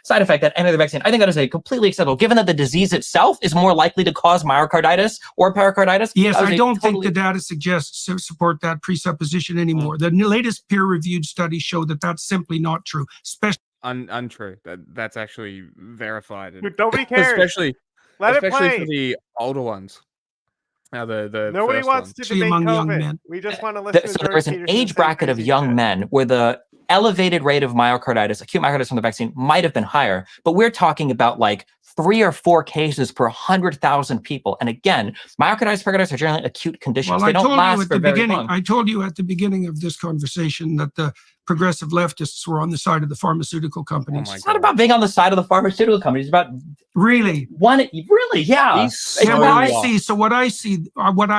side effect than any other vaccine. I think that is a completely acceptable, given that the disease itself is more likely to cause myocarditis or pericarditis. Yes, I don't think the data suggests to support that presupposition anymore. The latest peer-reviewed studies show that that's simply not true. Especially untrue. That's actually verified. Nobody cares. Especially Let it play. for the older ones. The nobody first wants one. to debate among COVID. young men. We just want to listen to So Jordan there's an Peterson age say bracket of crazy young shit. men where the elevated rate of myocarditis, acute myocarditis from the vaccine might have been higher, but we're talking about like 3 or 4 cases per 100,000 people. And again, myocarditis, pericarditis are generally acute conditions. Well, they don't last for very beginning, long. I told you at the beginning of this conversation that the progressive leftists were on the side of the pharmaceutical companies. It's not about being on the side of the pharmaceutical companies. It's about really, yeah. So what I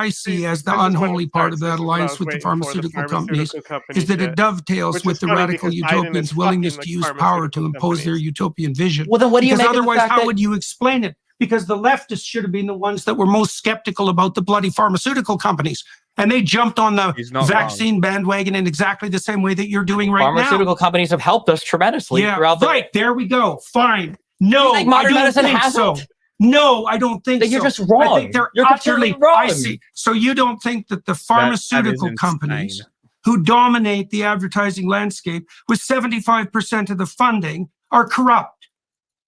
see as the unholy part of that alliance with the pharmaceutical companies is that it dovetails with the radical utopians' willingness to use power to impose their utopian vision. Well, then what do you because make of the otherwise, fact how that would you explain it? because the leftists should have been the ones that were most skeptical about the bloody pharmaceutical companies. And they jumped on the vaccine bandwagon in exactly the same way that you're doing right now. Pharmaceutical companies have helped us tremendously throughout the... Right, there we go. Fine. No, You think modern I don't medicine think hasn't? so. No, I don't think Then so. you're just wrong. I think they're You're utterly completely wrong. I see. So you don't think that the pharmaceutical insane. companies who dominate the advertising landscape with 75% of the funding are corrupt?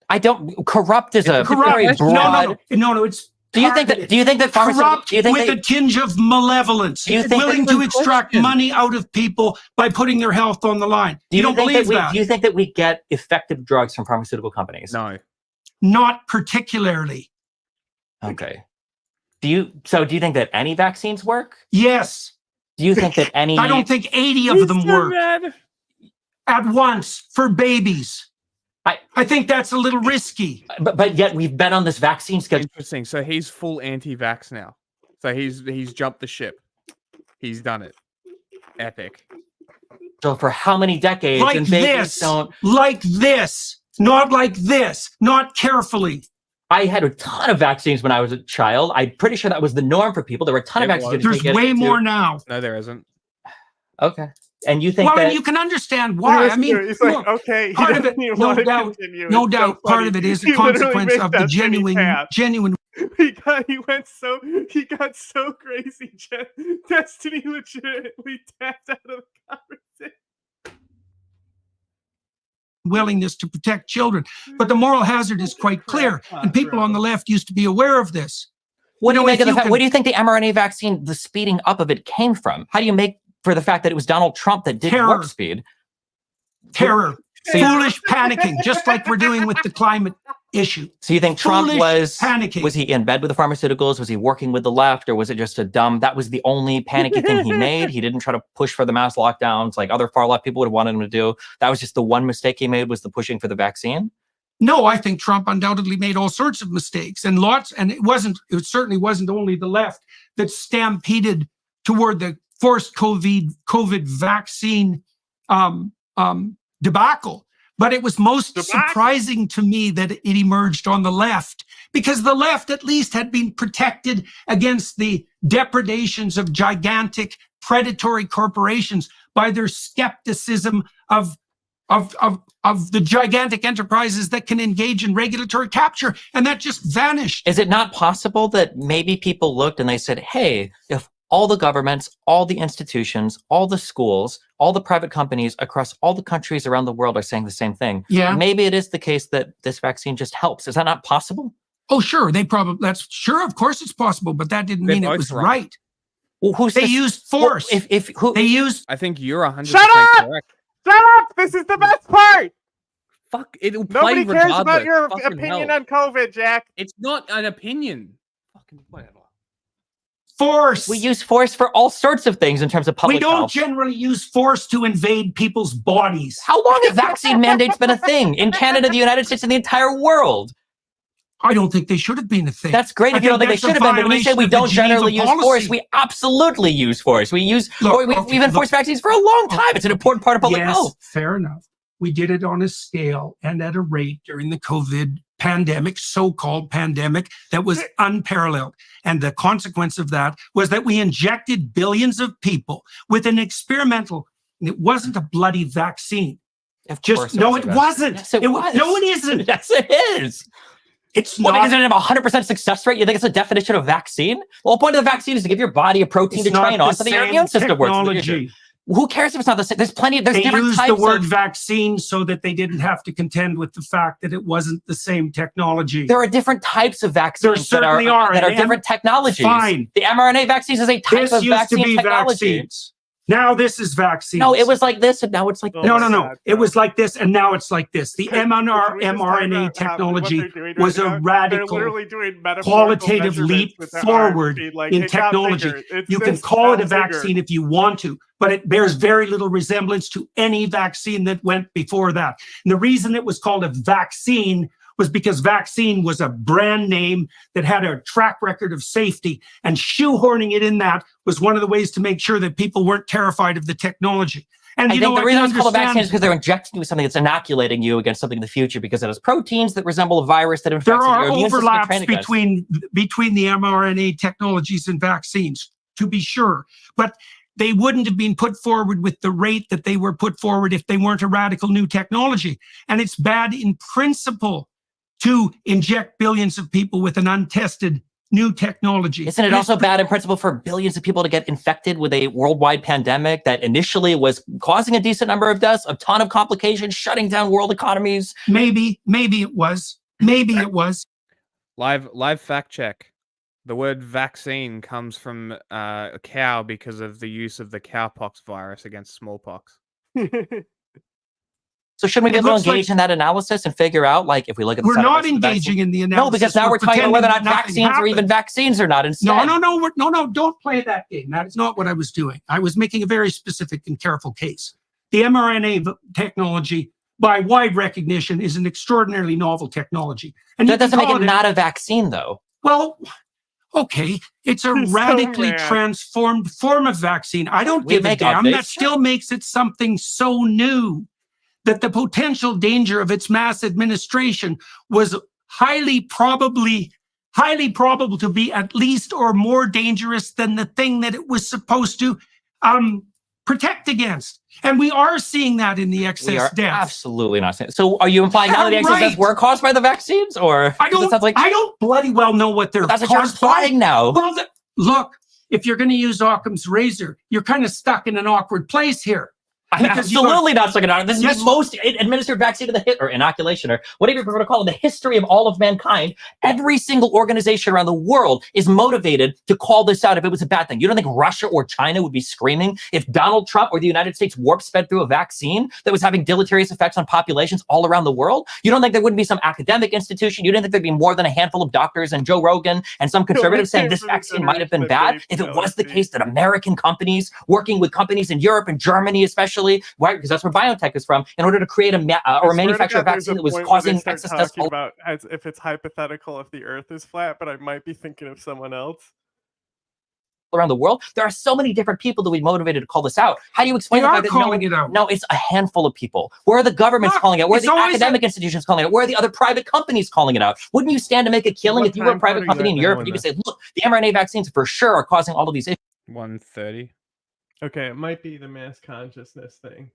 I don't. Corrupt is a very Corrupt. broad. No, it's. Do you think that? Do you think that corrupt do you think with they, a tinge of malevolence, Do you think willing that- to extract money out of people by putting their health on the line? do You don't think believe that? that? Do you think that we get effective drugs from pharmaceutical companies? No. Not particularly. Okay. Do you think that any vaccines work? Yes. Do you think that any? I don't think 80 of them work at once for babies. I think that's a little risky. But yet we've been on this vaccine schedule. Interesting. So he's full anti-vax now. So he's jumped the ship. He's done it. Epic. So for how many decades? Like and babies this. don't. Like this. Not like this. Not carefully. I had a ton of vaccines when I was a child. I'm pretty sure that was the norm for people. There were a ton of vaccines. There's way more now. No, there isn't. Okay. And you think Well, that and you can understand why. I mean, It's like, look, okay, he part of doesn't it, even no wanna doubt, continue. no It's so doubt, part funny. of it is a He literally consequence makes of the that Jimmy Tap. genuine. He got so crazy. Destiny legitimately tapped out of the conversation. Willingness to protect children. But the moral hazard is quite clear. And people on the left used to be aware of this. What do you make of the if fact? you What do you think the mRNA vaccine, the speeding up of it, came from? How do you make for the fact that it was Donald Trump that did Terror. warp speed? Terror, So you- foolish panicking, just like we're doing with the climate issue. So you think Trump Foolish was panicking. Was he in bed with the pharmaceuticals? Was he working with the left, or was it just a dumb? That was the only panicky thing he made. He didn't try to push for the mass lockdowns like other far left people would have wanted him to do. That was just the one mistake he made, was the pushing for the vaccine. No, I think Trump undoubtedly made all sorts of mistakes and it certainly wasn't only the left that stampeded toward the forced COVID vaccine debacle. But it was most surprising to me that it emerged on the left, because the left at least had been protected against the depredations of gigantic predatory corporations by their skepticism of the gigantic enterprises that can engage in regulatory capture, and that just vanished. Is it not possible that maybe people looked and they said, hey, if all the governments, all the institutions, all the schools, all the private companies across all the countries around the world are saying the same thing, maybe it is the case that this vaccine just helps. Is that not possible? Oh, sure. Of course it's possible, but that didn't mean it was right. Well, they used force. They used. I think you're 100% Shut up! correct. Shut up! This is the best part. Fuck, it'll play Nobody cares about regardless. your Fucking opinion hell. on COVID, Jack. It's not an opinion. Fucking whatever. Force. We use force for all sorts of things in terms of public We don't health. generally use force to invade people's bodies. How long have vaccine mandates been a thing in Canada, the United States, and the entire world? I don't think they should have been a thing. That's great if you don't think they should have been, but when you say we don't generally use force, we absolutely use force. We use, we've enforced vaccines for a long time. It's an important part of public health. Fair enough. We did it on a scale and at a rate during the COVID pandemic, so-called pandemic, that was unparalleled. And the consequence of that was that we injected billions of people with an experimental, it wasn't a bloody vaccine. Of course it wasn't. Yes, it was. No, it isn't. Yes, it is. It's What, not. because it doesn't have a 100% success rate? You think it's a definition of vaccine? The whole point of the vaccine is to give your body a protein It's to train not on the so that your same immune system works. technology. Who cares if it's not the same? There's They different used types the word of... vaccine so that they didn't have to contend with the fact that it wasn't the same technology. There are different types of vaccines There certainly are. that are And different technologies. Fine. The mRNA vaccines is a type This of used vaccine to be technology. vaccines. Now this is vaccines. No, it was like this, and now it's like this. No. It was like this, and now it's like this. The mRNA technology was a radical, qualitative leap forward in technology. You can call it a vaccine if you want to, but it bears very little resemblance to any vaccine that went before that. And the reason it was called a vaccine was because vaccine was a brand name that had a track record of safety, and shoehorning it in that was one of the ways to make sure that people weren't terrified of the technology. And I think the reason it's called a vaccine is because they're injecting you with something that's inoculating you against something in the future because it has proteins that resemble a virus that infects there are your immune system overlaps trained against. between the mRNA technologies and vaccines, to be sure, but they wouldn't have been put forward with the rate that they were put forward if they weren't a radical new technology. And it's bad in principle to inject billions of people with an untested new technology. Isn't it also bad in principle for billions of people to get infected with a worldwide pandemic that initially was causing a decent number of deaths, a ton of complications, shutting down world economies? Maybe it was. Maybe it was. Live fact check. The word vaccine comes from a cow because of the use of the cowpox virus against smallpox. So shouldn't we be able to engage in that analysis and figure out, like, if we look at the we're side not effects of the engaging vaccine? in the analysis. No, because now we're talking about whether or not vaccines are even vaccines or not instead. No, don't play that game. That is not what I was doing. I was making a very specific and careful case. The mRNA technology, by wide recognition, is an extraordinarily novel technology. And that doesn't make it not a vaccine, though. Well, okay, it's a radically transformed form of vaccine. I don't give a damn. That still makes it something so new that the potential danger of its mass administration was highly probable to be at least or more dangerous than the thing that it was supposed to protect against. And we are seeing that in the excess deaths. Absolutely not saying. So are you implying now that the excess deaths were caused by the vaccines, or I don't bloody well know what they're that's what you're implying now. Well, look, if you're going to use Occam's razor, you're kind of stuck in an awkward place here. I'm absolutely not stuck in it. This is the most administered vaccine of or inoculation, or whatever you prefer to call it, in the history of all of mankind. Every single organization around the world is motivated to call this out if it was a bad thing. You don't think Russia or China would be screaming if Donald Trump or the United States warp sped through a vaccine that was having deleterious effects on populations all around the world? You don't think there wouldn't be some academic institution? You didn't think there'd be more than a handful of doctors and Joe Rogan and some conservatives saying this vaccine might have been bad if it was the case that American companies working with companies in Europe and Germany especially, right? Because that's where biotech is from, in order to create a manufacture a vaccine that was causing excess deaths. About as if it's hypothetical if the Earth is flat, but I might be thinking of someone else. Around the world, there are so many different people that we motivated to call this out. How do you explain the fact that no, it's a handful of people? Where are the governments calling it? Where are the academic institutions calling it? Where are the other private companies calling it out? Wouldn't you stand to make a killing if you were a private company in Europe and you could say, look, the mRNA vaccines for sure are causing all of these issues? 1:30. Okay, it might be the mass consciousness thing.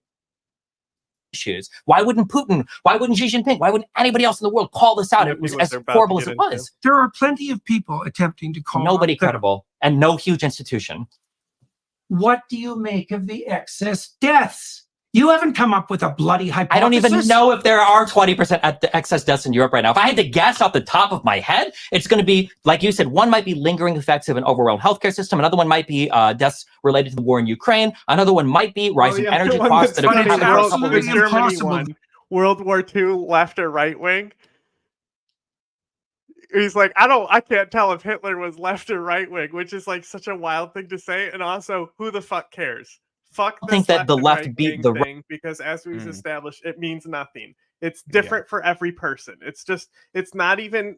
Why wouldn't Putin? Why wouldn't Xi Jinping? Why wouldn't anybody else in the world call this out? It was as horrible as it was. There are plenty of people attempting to call nobody credible and no huge institution. What do you make of the excess deaths? You haven't come up with a bloody hypothesis. I don't even know if there are 20% at the excess deaths in Europe right now. If I had to guess off the top of my head, it's going to be, like you said, one might be lingering effects of an overwhelmed healthcare system. Another one might be deaths related to the war in Ukraine. Another one might be rising energy costs that have happened for a couple of reasons. Germany won. World War II, left or right wing. He's like, I can't tell if Hitler was left or right wing, which is like such a wild thing to say. And also, who the fuck cares? Fuck I think that the left beat the thing, because as we've established, it means nothing. It's different for every person. It's just it's not even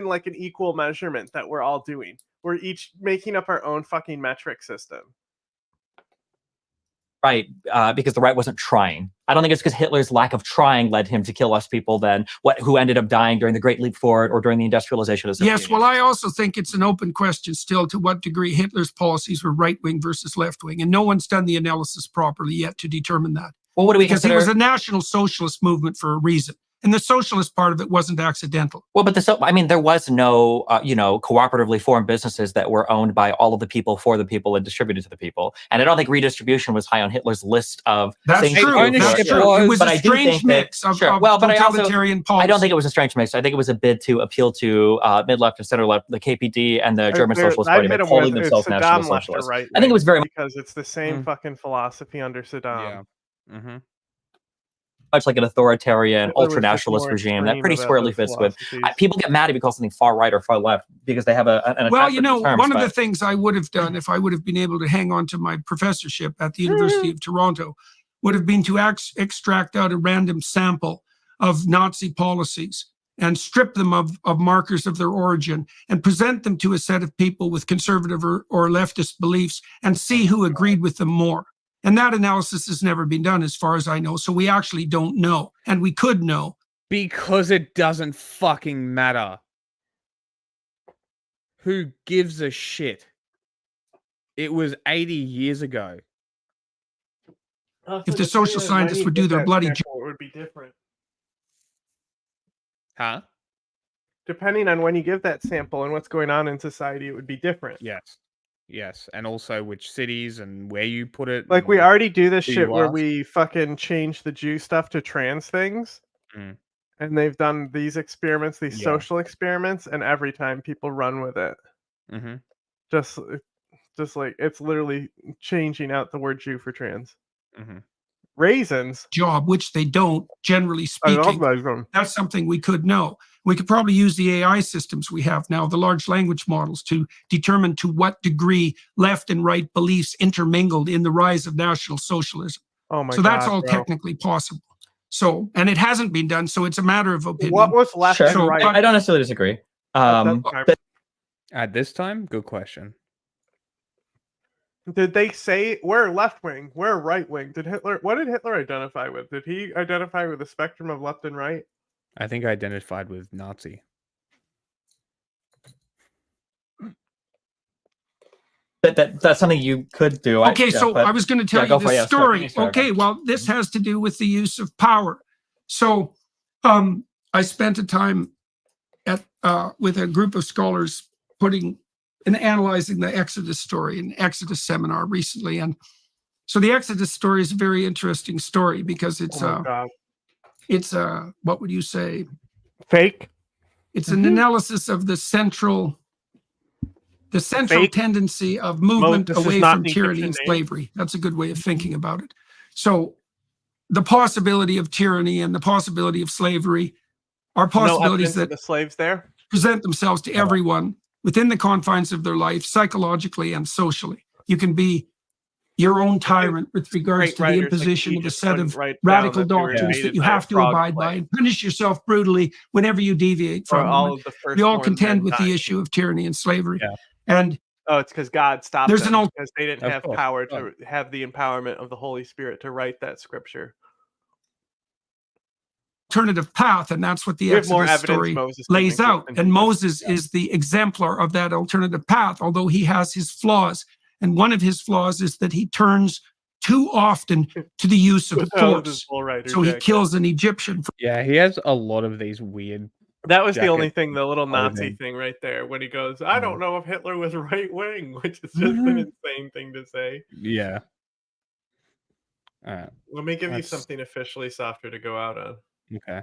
like an equal measurement that we're all doing. We're each making up our own fucking metric system. Right, because the right wasn't trying. I don't think it's because Hitler's lack of trying led him to kill less people than who ended up dying during the Great Leap Forward or during the industrialization of the Yes, well, I also think it's an open question still to what degree Hitler's policies were right-wing versus left-wing, and no one's done the analysis properly yet to determine that. Well, what do we because consider? It was a national socialist movement for a reason. And the socialist part of it wasn't accidental. Well, but there was no, cooperatively formed businesses that were owned by all of the people for the people and distributed to the people. And I don't think redistribution was high on Hitler's list of things. True. That's true. It was a strange mix of totalitarian policy. I don't think it was a strange mix. I think it was a bid to appeal to mid-left and center-left, the KPD and the German Socialist Party, by calling themselves National Socialists. Right, I think it was very because it's the same fucking philosophy under Saddam. Yeah. Mm-hmm. Much like an authoritarian, ultra-nationalist regime that pretty squarely fits with. People get mad if you call something far right or far left because they have an attachment to terms, one of the things I would have done if I would have been able to hang on to my professorship at the University of Toronto would have been to extract out a random sample of Nazi policies and strip them of markers of their origin and present them to a set of people with conservative or leftist beliefs and see who agreed with them more. And that analysis has never been done as far as I know. So we actually don't know. And we could know. Because it doesn't fucking matter. Who gives a shit? It was 80 years ago. If the social scientists would do their bloody job, it would be different. Huh? Depending on when you give that sample and what's going on in society, it would be different. Yes. Yes. And also which cities and where you put it. Like, we already do this who shit you where ask. we fucking change the Jew stuff to trans things. Mm. And they've done these experiments, these Yeah. social experiments, and every time people run with it. Mm-hmm. Just like, it's literally changing out the word Jew for trans. Mm-hmm. Raisins. job, which they don't, generally speaking. That's something we could know. We could probably use the AI systems we have now, the large language models, to determine to what degree left and right beliefs intermingled in the rise of National Socialism. Oh my so that's God, all bro. technically possible. So, and it hasn't been done, so it's a matter of opinion. What was left Sure. and right? But- I don't necessarily disagree. At this time, good question. Did they say we're left wing, we're right wing? What did Hitler identify with? Did he identify with the spectrum of left and right? I think I identified with Nazi. That's something you could do. Okay, so I was going to tell you this story. Start. Okay, well, this has to do with the use of power. So I spent a time at with a group of scholars putting and analyzing the Exodus story, an Exodus seminar recently. And so the Exodus story is a very interesting story because it's what would you say? Fake? It's an analysis of the central tendency of movement away from tyranny and slavery. That's a good way of thinking about it. So the possibility of tyranny and the possibility of slavery are possibilities that the slaves there present themselves to everyone within the confines of their life, psychologically and socially. You can be your own tyrant with regards to the imposition of a set of radical doctrines that you have to abide by and punish yourself brutally whenever you deviate from them. We all contend with the issue of tyranny and slavery. And it's because God stopped There's them an because they didn't have power to have the empowerment of the Holy Spirit to write that scripture. alternative path, and that's what the Exodus story lays out. And Moses is the exemplar of that alternative path, although he has his flaws. And one of his flaws is that he turns too often to the use of force. So he kills an Egyptian. Yeah, he has a lot of these weird. That was the only thing, the little Nazi thing right there, when he goes, I don't know if Hitler was right wing, which is just an insane thing to say. Yeah. Let me give you something officially softer to go out on. Okay.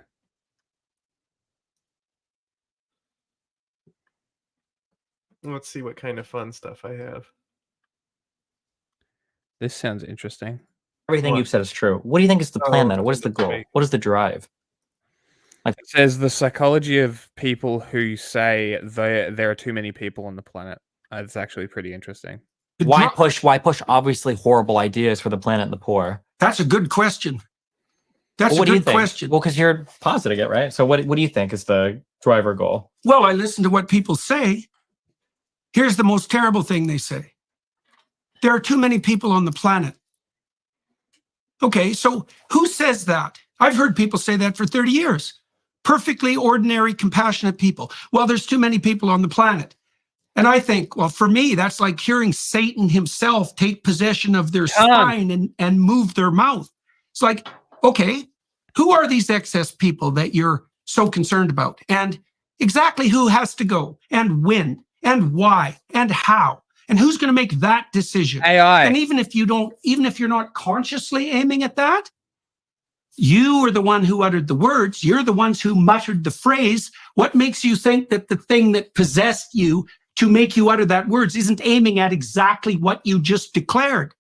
Let's see what kind of fun stuff I have. This sounds interesting. Everything you've said is true. What do you think is the plan then? What is the goal? What is the drive? It says the psychology of people who say there are too many people on the planet. It's actually pretty interesting. Why push obviously horrible ideas for the planet and the poor? That's a good question. That's a good question. Well, because you're positing it, right? So what do you think is the driver goal? Well, I listen to what people say. Here's the most terrible thing they say. There are too many people on the planet. Okay, so who says that? I've heard people say that for 30 years. Perfectly ordinary, compassionate people. Well, there's too many people on the planet. And I think, well, for me, that's like hearing Satan himself take possession of their spine and move their mouth. It's like, okay, who are these excess people that you're so concerned about? And exactly who has to go and when and why and how? And who's going to make that decision? AI. And even if you're not consciously aiming at that, you are the one who uttered the words. You're the ones who muttered the phrase. What makes you think that the thing that possessed you to make you utter that words isn't aiming at exactly what you just declared?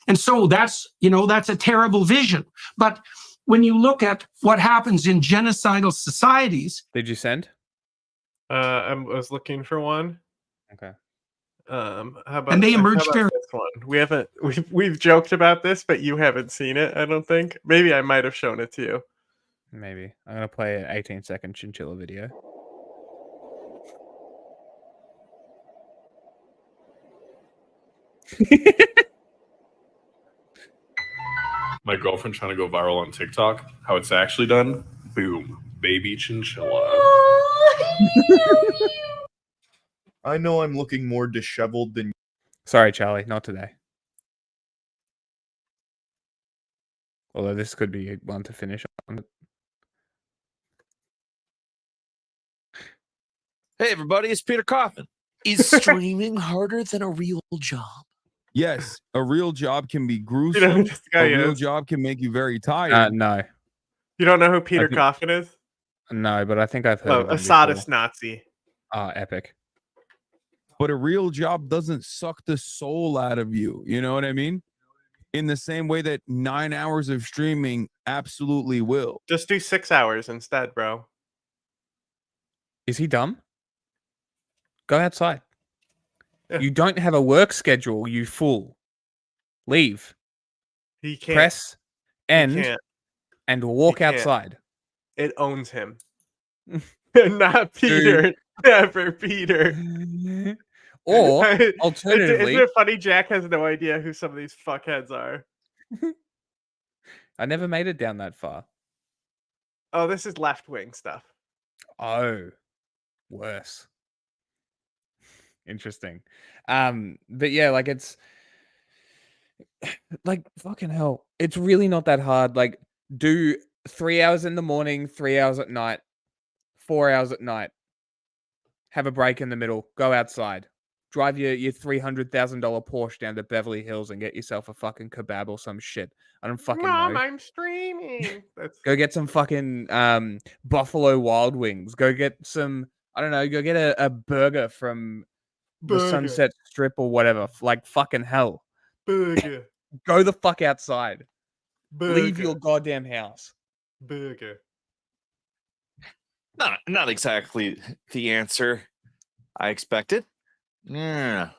And so that's a terrible vision. But when you look at what happens in genocidal societies. Did you send? I was looking for one. Okay. How about, and they emerged this one? We've joked about this, but you haven't seen it, I don't think. Maybe I might have shown it to you. Maybe. I'm gonna play an 18-second chinchilla video. My girlfriend trying to go viral on TikTok. How it's actually done. Boom. Baby chinchilla. I know I'm looking more disheveled than. Sorry, Charlie, not today. Although this could be one to finish on. Hey, everybody, it's Peter Coffin. Is streaming harder than a real job? Yes, a real job can be You know gruesome. who this guy A real is? job can make you very tired. No. You don't know who Peter I think- Coffin is? No, but I think I've heard Oh, of a him sadist before. Nazi. Epic. But a real job doesn't suck the soul out of you. You know what I mean? In the same way that 9 hours of streaming absolutely will. Just do 6 hours instead, bro. Is he dumb? Go outside. Yeah. You don't have a work schedule, you fool. Leave. He can't. Press He end can't. and walk He can't. outside. It owns him. Not Peter. Dude. Never Peter. Or Isn't alternatively, it funny? Jack has no idea who some of these fuckheads are. I never made it down that far. Oh, this is left wing stuff. Oh, worse. Interesting. But yeah, like it's like fucking hell. It's really not that hard. Like, do 3 hours in the morning, 3 hours at night, 4 hours at night. Have a break in the middle. Go outside. Drive your $300,000 Porsche down to Beverly Hills and get yourself a fucking kebab or some shit. I don't fucking Mom, know. I'm streaming. That's Go get some fucking Buffalo Wild Wings. Go get some, I don't know, go get a burger from the Burger. Sunset Strip or whatever. Like fucking hell. burger. Go the fuck outside. Leave Burger. your goddamn house. Burger. Not exactly the answer I expected. Yeah.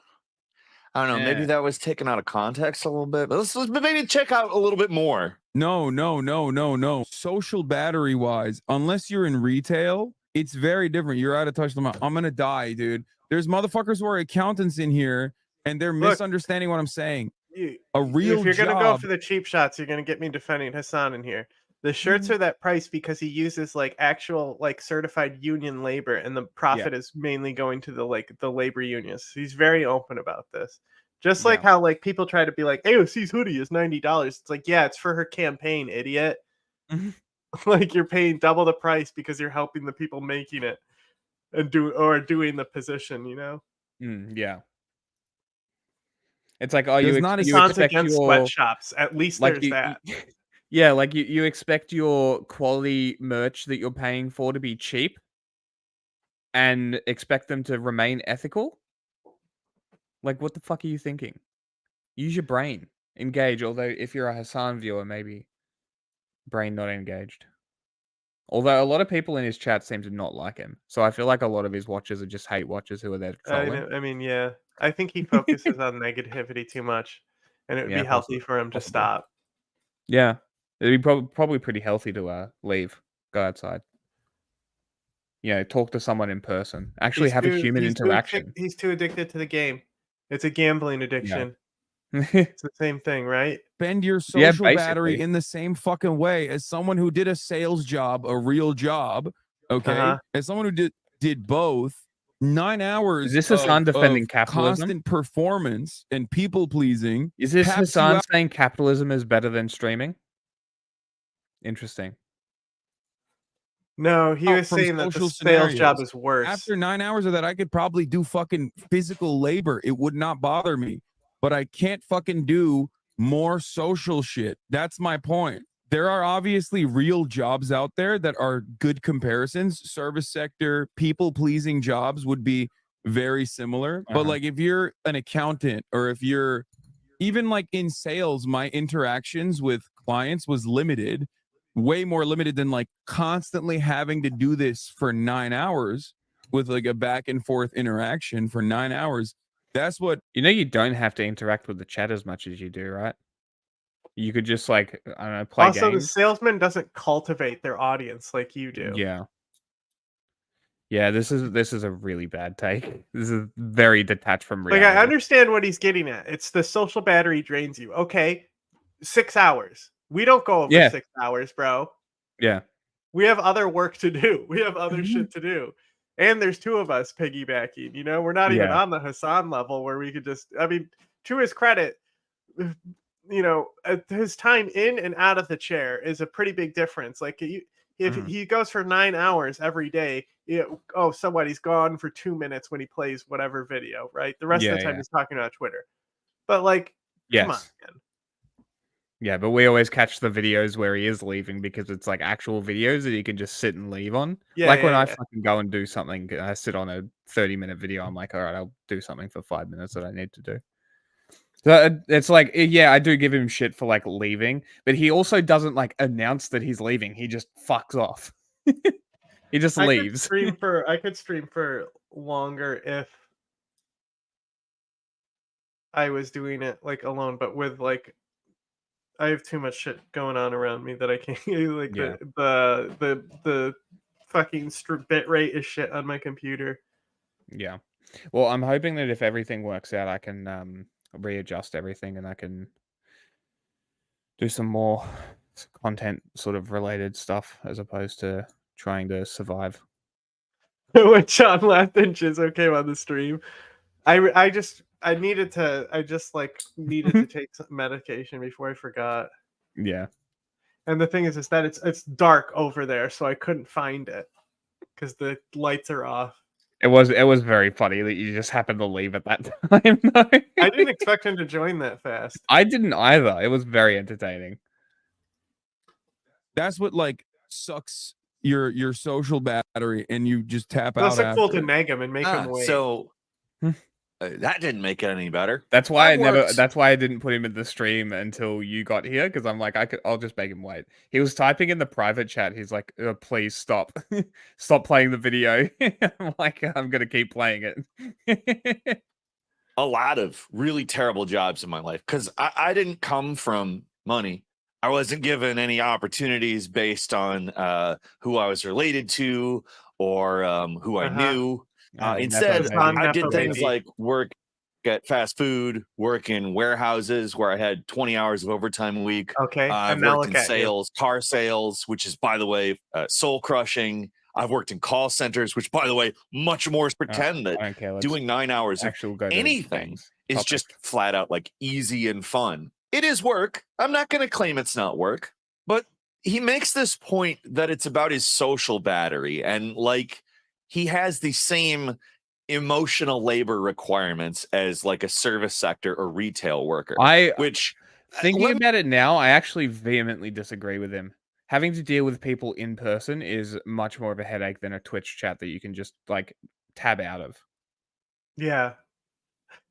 I don't know. Maybe that was taken out of context a little bit. But let's maybe check out a little bit more. No. Social battery wise, unless you're in retail, it's very different. You're out of touch. I'm gonna die, dude. There's motherfuckers who are accountants in here, and they're Look, misunderstanding what I'm saying. You, A real if you're gonna go job- for the cheap shots, you're gonna get me defending Hassan in here. The shirts are that price because he uses like actual like certified union labor, and the profit is mainly going to the labor unions. He's very open about this. Just like how like people try to be like, AOC's hoodie is $90. It's like, yeah, it's for her campaign, idiot. Like you're paying double the price because you're helping the people making it and doing the position, you know? Yeah. It's like, oh, There's you not you Hassan's expect against your sweatshops. At least like there's that. Yeah, like you expect your quality merch that you're paying for to be cheap and expect them to remain ethical? Like, what the fuck are you thinking? Use your brain. Engage, although if you're a Hassan viewer, maybe brain not engaged. Although a lot of people in his chat seem to not like him. So I feel like a lot of his watchers are just hate watchers who are there trolling. I mean, yeah. I think he focuses on negativity too much, and it would Yeah, be healthy possibly. for him to stop. Yeah. It'd be probably pretty healthy to leave. Go outside. Yeah, talk to someone in person. Actually have a human interaction. He's too addicted to the game. It's a gambling addiction. It's the same thing, right? Spend your Yeah, social battery basically. in the same fucking way as someone who did a sales job, a real job. Okay, Uh-huh. as someone who did both. 9 hours. Is this Hassan defending of capitalism? Constant performance and people pleasing. Is this taps you Hassan out- saying capitalism is better than streaming? Interesting. No, he was from saying that the social sales job scenarios. is worse. After 9 hours of that, I could probably do fucking physical labor. It would not bother me, but I can't fucking do more social shit. That's my point. There are obviously real jobs out there that are good comparisons. Service sector, people pleasing jobs would be very similar. But like if you're an accountant or if you're even like in sales, my interactions with clients was limited, way more limited than like constantly having to do this for 9 hours with like a back and forth interaction for 9 hours. That's what you don't have to interact with the chat as much as you do, right? You could just like, I don't know, play Also, the games. salesman doesn't cultivate their audience like you do. Yeah. Yeah, this is a really bad take. This is very detached from Like, reality. I understand what he's getting at. It's the social battery drains you. Okay, 6 hours. We don't go over Yeah. 6 hours, bro. Yeah. We have other work to do. We have other Mm-hmm. shit to do. And there's 2 of us piggybacking, you know? We're not even Yeah. on the Hassan level where we could just I mean, to his credit, you know, his time in and out of the chair is a pretty big difference. Like if Mhm. he goes for 9 hours every day, oh, so what? He's gone for 2 minutes when he plays whatever video, right? The rest of Yeah, the time yeah. he's talking about Twitter. But like, come on, Yes. man. Yeah, but we always catch the videos where he is leaving because it's like actual videos that you can just sit and leave on. Yeah, Like when yeah, I yeah. fucking go and do something, I sit on a 30-minute video. I'm like, all right, I'll do something for 5 minutes that I need to do. So it's like, yeah, I do give him shit for like leaving, but he also doesn't like announce that he's leaving. He just fucks off. He just leaves. I could stream for longer if I was doing it like alone, but with like I have too much shit going on around me that I can't like Yeah. the fucking bit rate is shit on my computer. Yeah. Well, I'm hoping that if everything works out, I can readjust everything and I can do some more content sort of related stuff as opposed to trying to survive. When John laughed and Jizzo came on the stream, I just needed to take some medication before I forgot. Yeah. And the thing is that it's dark over there, so I couldn't find it because the lights are off. It was very funny that you just happened to leave at that time, though. I didn't expect him to join that fast. I didn't either. It was very entertaining. That's what like sucks your social battery, and you just tap That's out. so cool after to nag him and make him wait. So that didn't make it any better. That's why That works. That's why I didn't put him in the stream until you got here because I'm like I'll just make him wait. He was typing in the private chat. He's like, "Please stop, stop playing the video." I'm like, "I'm gonna keep playing it." A lot of really terrible jobs in my life because I didn't come from money. I wasn't given any opportunities based on who I was related to or who I knew. Instead, I did things like work at fast food, work in warehouses where I had 20 hours of overtime a week. Okay, I've and now worked in look at you. sales, car sales, which is, by the way, soul crushing. I've worked in call centers, which, by the way, much more pretend that doing 9 hours of anything is just flat out like easy and fun. It is work. I'm not going to claim it's not work, but he makes this point that it's about his social battery and like he has the same emotional labor requirements as like a service sector or retail worker. Thinking about it now, I actually vehemently disagree with him. Having to deal with people in person is much more of a headache than a Twitch chat that you can just like tab out of. Yeah.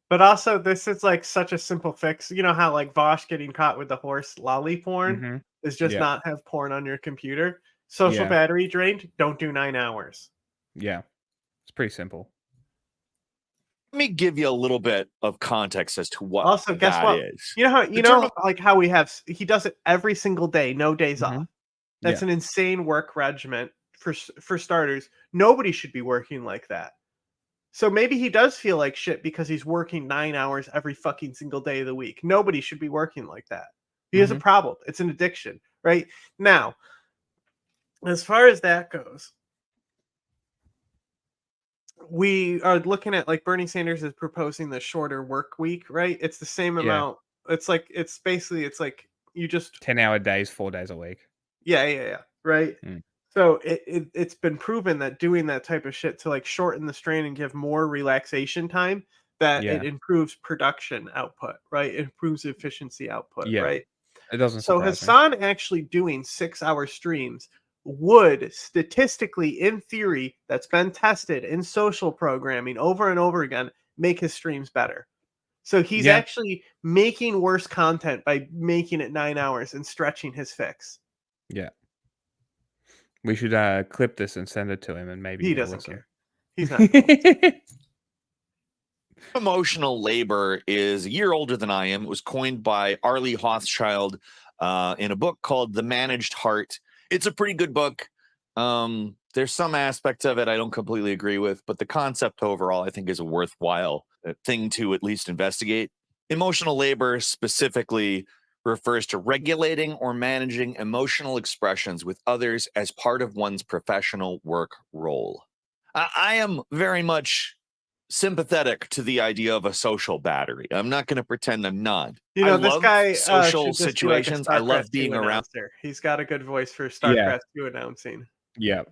But also, this is like such a simple fix. You know how like Vosh getting caught with the horse lolly porn is just Yeah. not have porn on your computer. Social Yeah. battery drained. Don't do 9 hours. Yeah, it's pretty simple. Let me give you a little bit of context as to what Also, guess that what? is. You know how The term of- like how he does it every single day, no days Mm-hmm. off. That's an insane work regimen for starters. Nobody should be working like that. So maybe he does feel like shit because he's working 9 hours every fucking single day of the week. Nobody should be working like that. He has a problem. It's an addiction, right? Now, as far as that goes, we are looking at like Bernie Sanders is proposing the shorter work week, right? It's the same amount. It's like it's like you just 10-hour days, 4 days a week. Yeah, right. Mm. So it's been proven that doing that type of shit to like shorten the strain and give more relaxation time, that Yeah. it improves production output, right? It improves efficiency output, Yeah. right? It doesn't So surprise me. Hassan actually doing 6-hour streams would statistically, in theory, that's been tested in social programming over and over again, make his streams better. So he's Yeah. actually making worse content by making it 9 hours and stretching his fix. Yeah. We should clip this and send it to him and maybe He he'll doesn't listen. care. He's not going Emotional labor is a year older than I am. It was coined by Arlie Hochschild in a book called The Managed Heart. It's a pretty good book. There's some aspects of it I don't completely agree with, but the concept overall I think is a worthwhile thing to at least investigate. Emotional labor specifically refers to regulating or managing emotional expressions with others as part of one's professional work role. I am very much sympathetic to the idea of a social battery. I'm not going to pretend I'm not. You know, I this love guy social should just be like a situations. I love StarCraft being 2 around announcer. He's got a good voice for StarCraft 2 announcing. Yeah.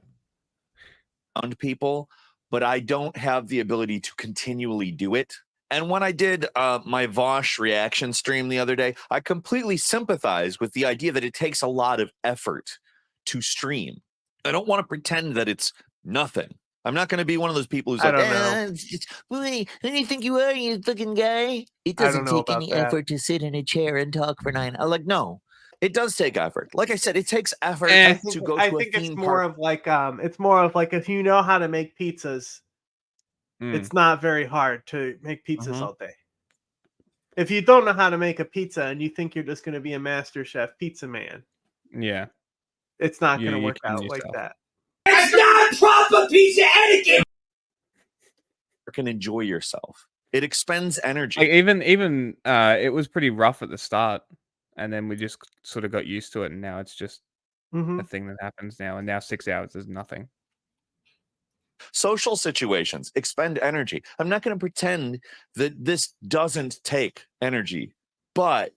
People, but I don't have the ability to continually do it. And when I did my Vosh reaction stream the other day, I completely sympathize with the idea that it takes a lot of effort to stream. I don't want to pretend that it's nothing. I'm not going to be one of those people who's I like, don't know. it's just, who do you think you are, you fucking guy? It I doesn't don't know take any about that. effort to sit in a chair and talk for 9 hours. I'm like, no, it does take effort. Like I said, it takes effort to go to I a think it's theme more park. of like if you know how to make pizzas, it's not very hard to make pizzas all day. If you don't know how to make a pizza and you think you're just going to be a master chef pizza man, Yeah. it's not going to you work kidding out like yourself. that. That's not proper pizza etiquette. You can enjoy yourself. It expends energy. Like even it was pretty rough at the start, and then we just sort of got used to it, and now it's just a thing that happens now. And now 6 hours is nothing. Social situations expend energy. I'm not going to pretend that this doesn't take energy, but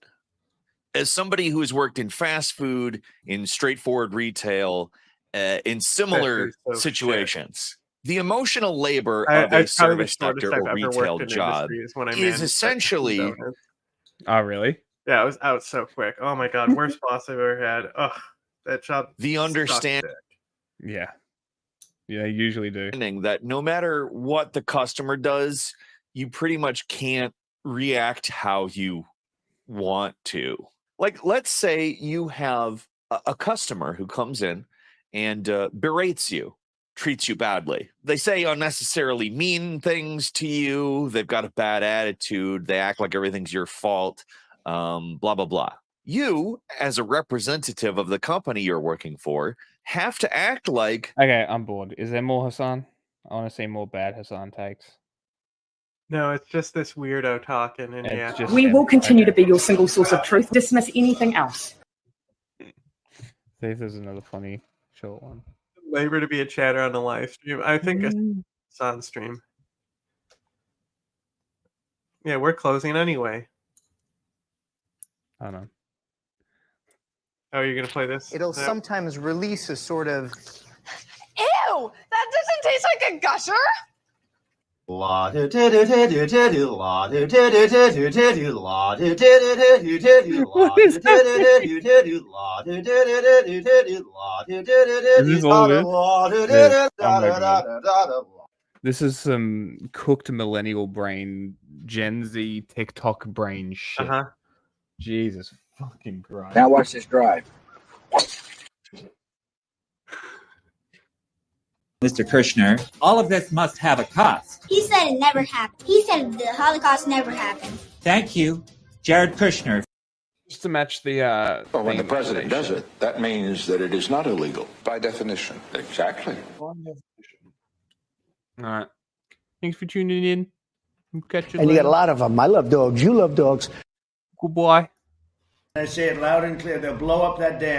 as somebody who has worked in fast food, in straightforward retail, in similar situations, the emotional labor of a service sector or retail job is essentially. Oh, really? Yeah, I was out so quick. Oh my god, worst boss I've ever had. Ugh, that job. The understanding. Yeah. Yeah, they usually do. That no matter what the customer does, you pretty much can't react how you want to. Like, let's say you have a customer who comes in and berates you, treats you badly. They say unnecessarily mean things to you. They've got a bad attitude. They act like everything's your fault. Blah, blah, blah. You, as a representative of the company you're working for, have to act like. Okay, I'm bored. Is there more Hassan? I want to see more bad Hassan takes. No, it's just this weirdo talking, and We will continue to be your single source of truth. Dismiss anything else. See if there's another funny short one. Labor to be a chatter on the live stream. I think it's on stream. Yeah, we're closing anyway. I don't know. Oh, you're gonna play this? It'll sometimes release a sort of. Ew! That doesn't taste like a gusher. This is some cooked millennial brain, Gen Z TikTok brain shit. Jesus fucking Christ. Now watch this drive. Mr. Kirshner, all of this must have a cost. He said it never happened. He said the Holocaust never happened. Thank you, Jared Kushner. Just to match the Well, when the president does it, that means that it is not illegal. By definition. Exactly. All right. Thanks for tuning in. Catch you And you later. got a lot of them. I love dogs. You love dogs. Good boy. I say it loud and clear. They'll blow up that dam.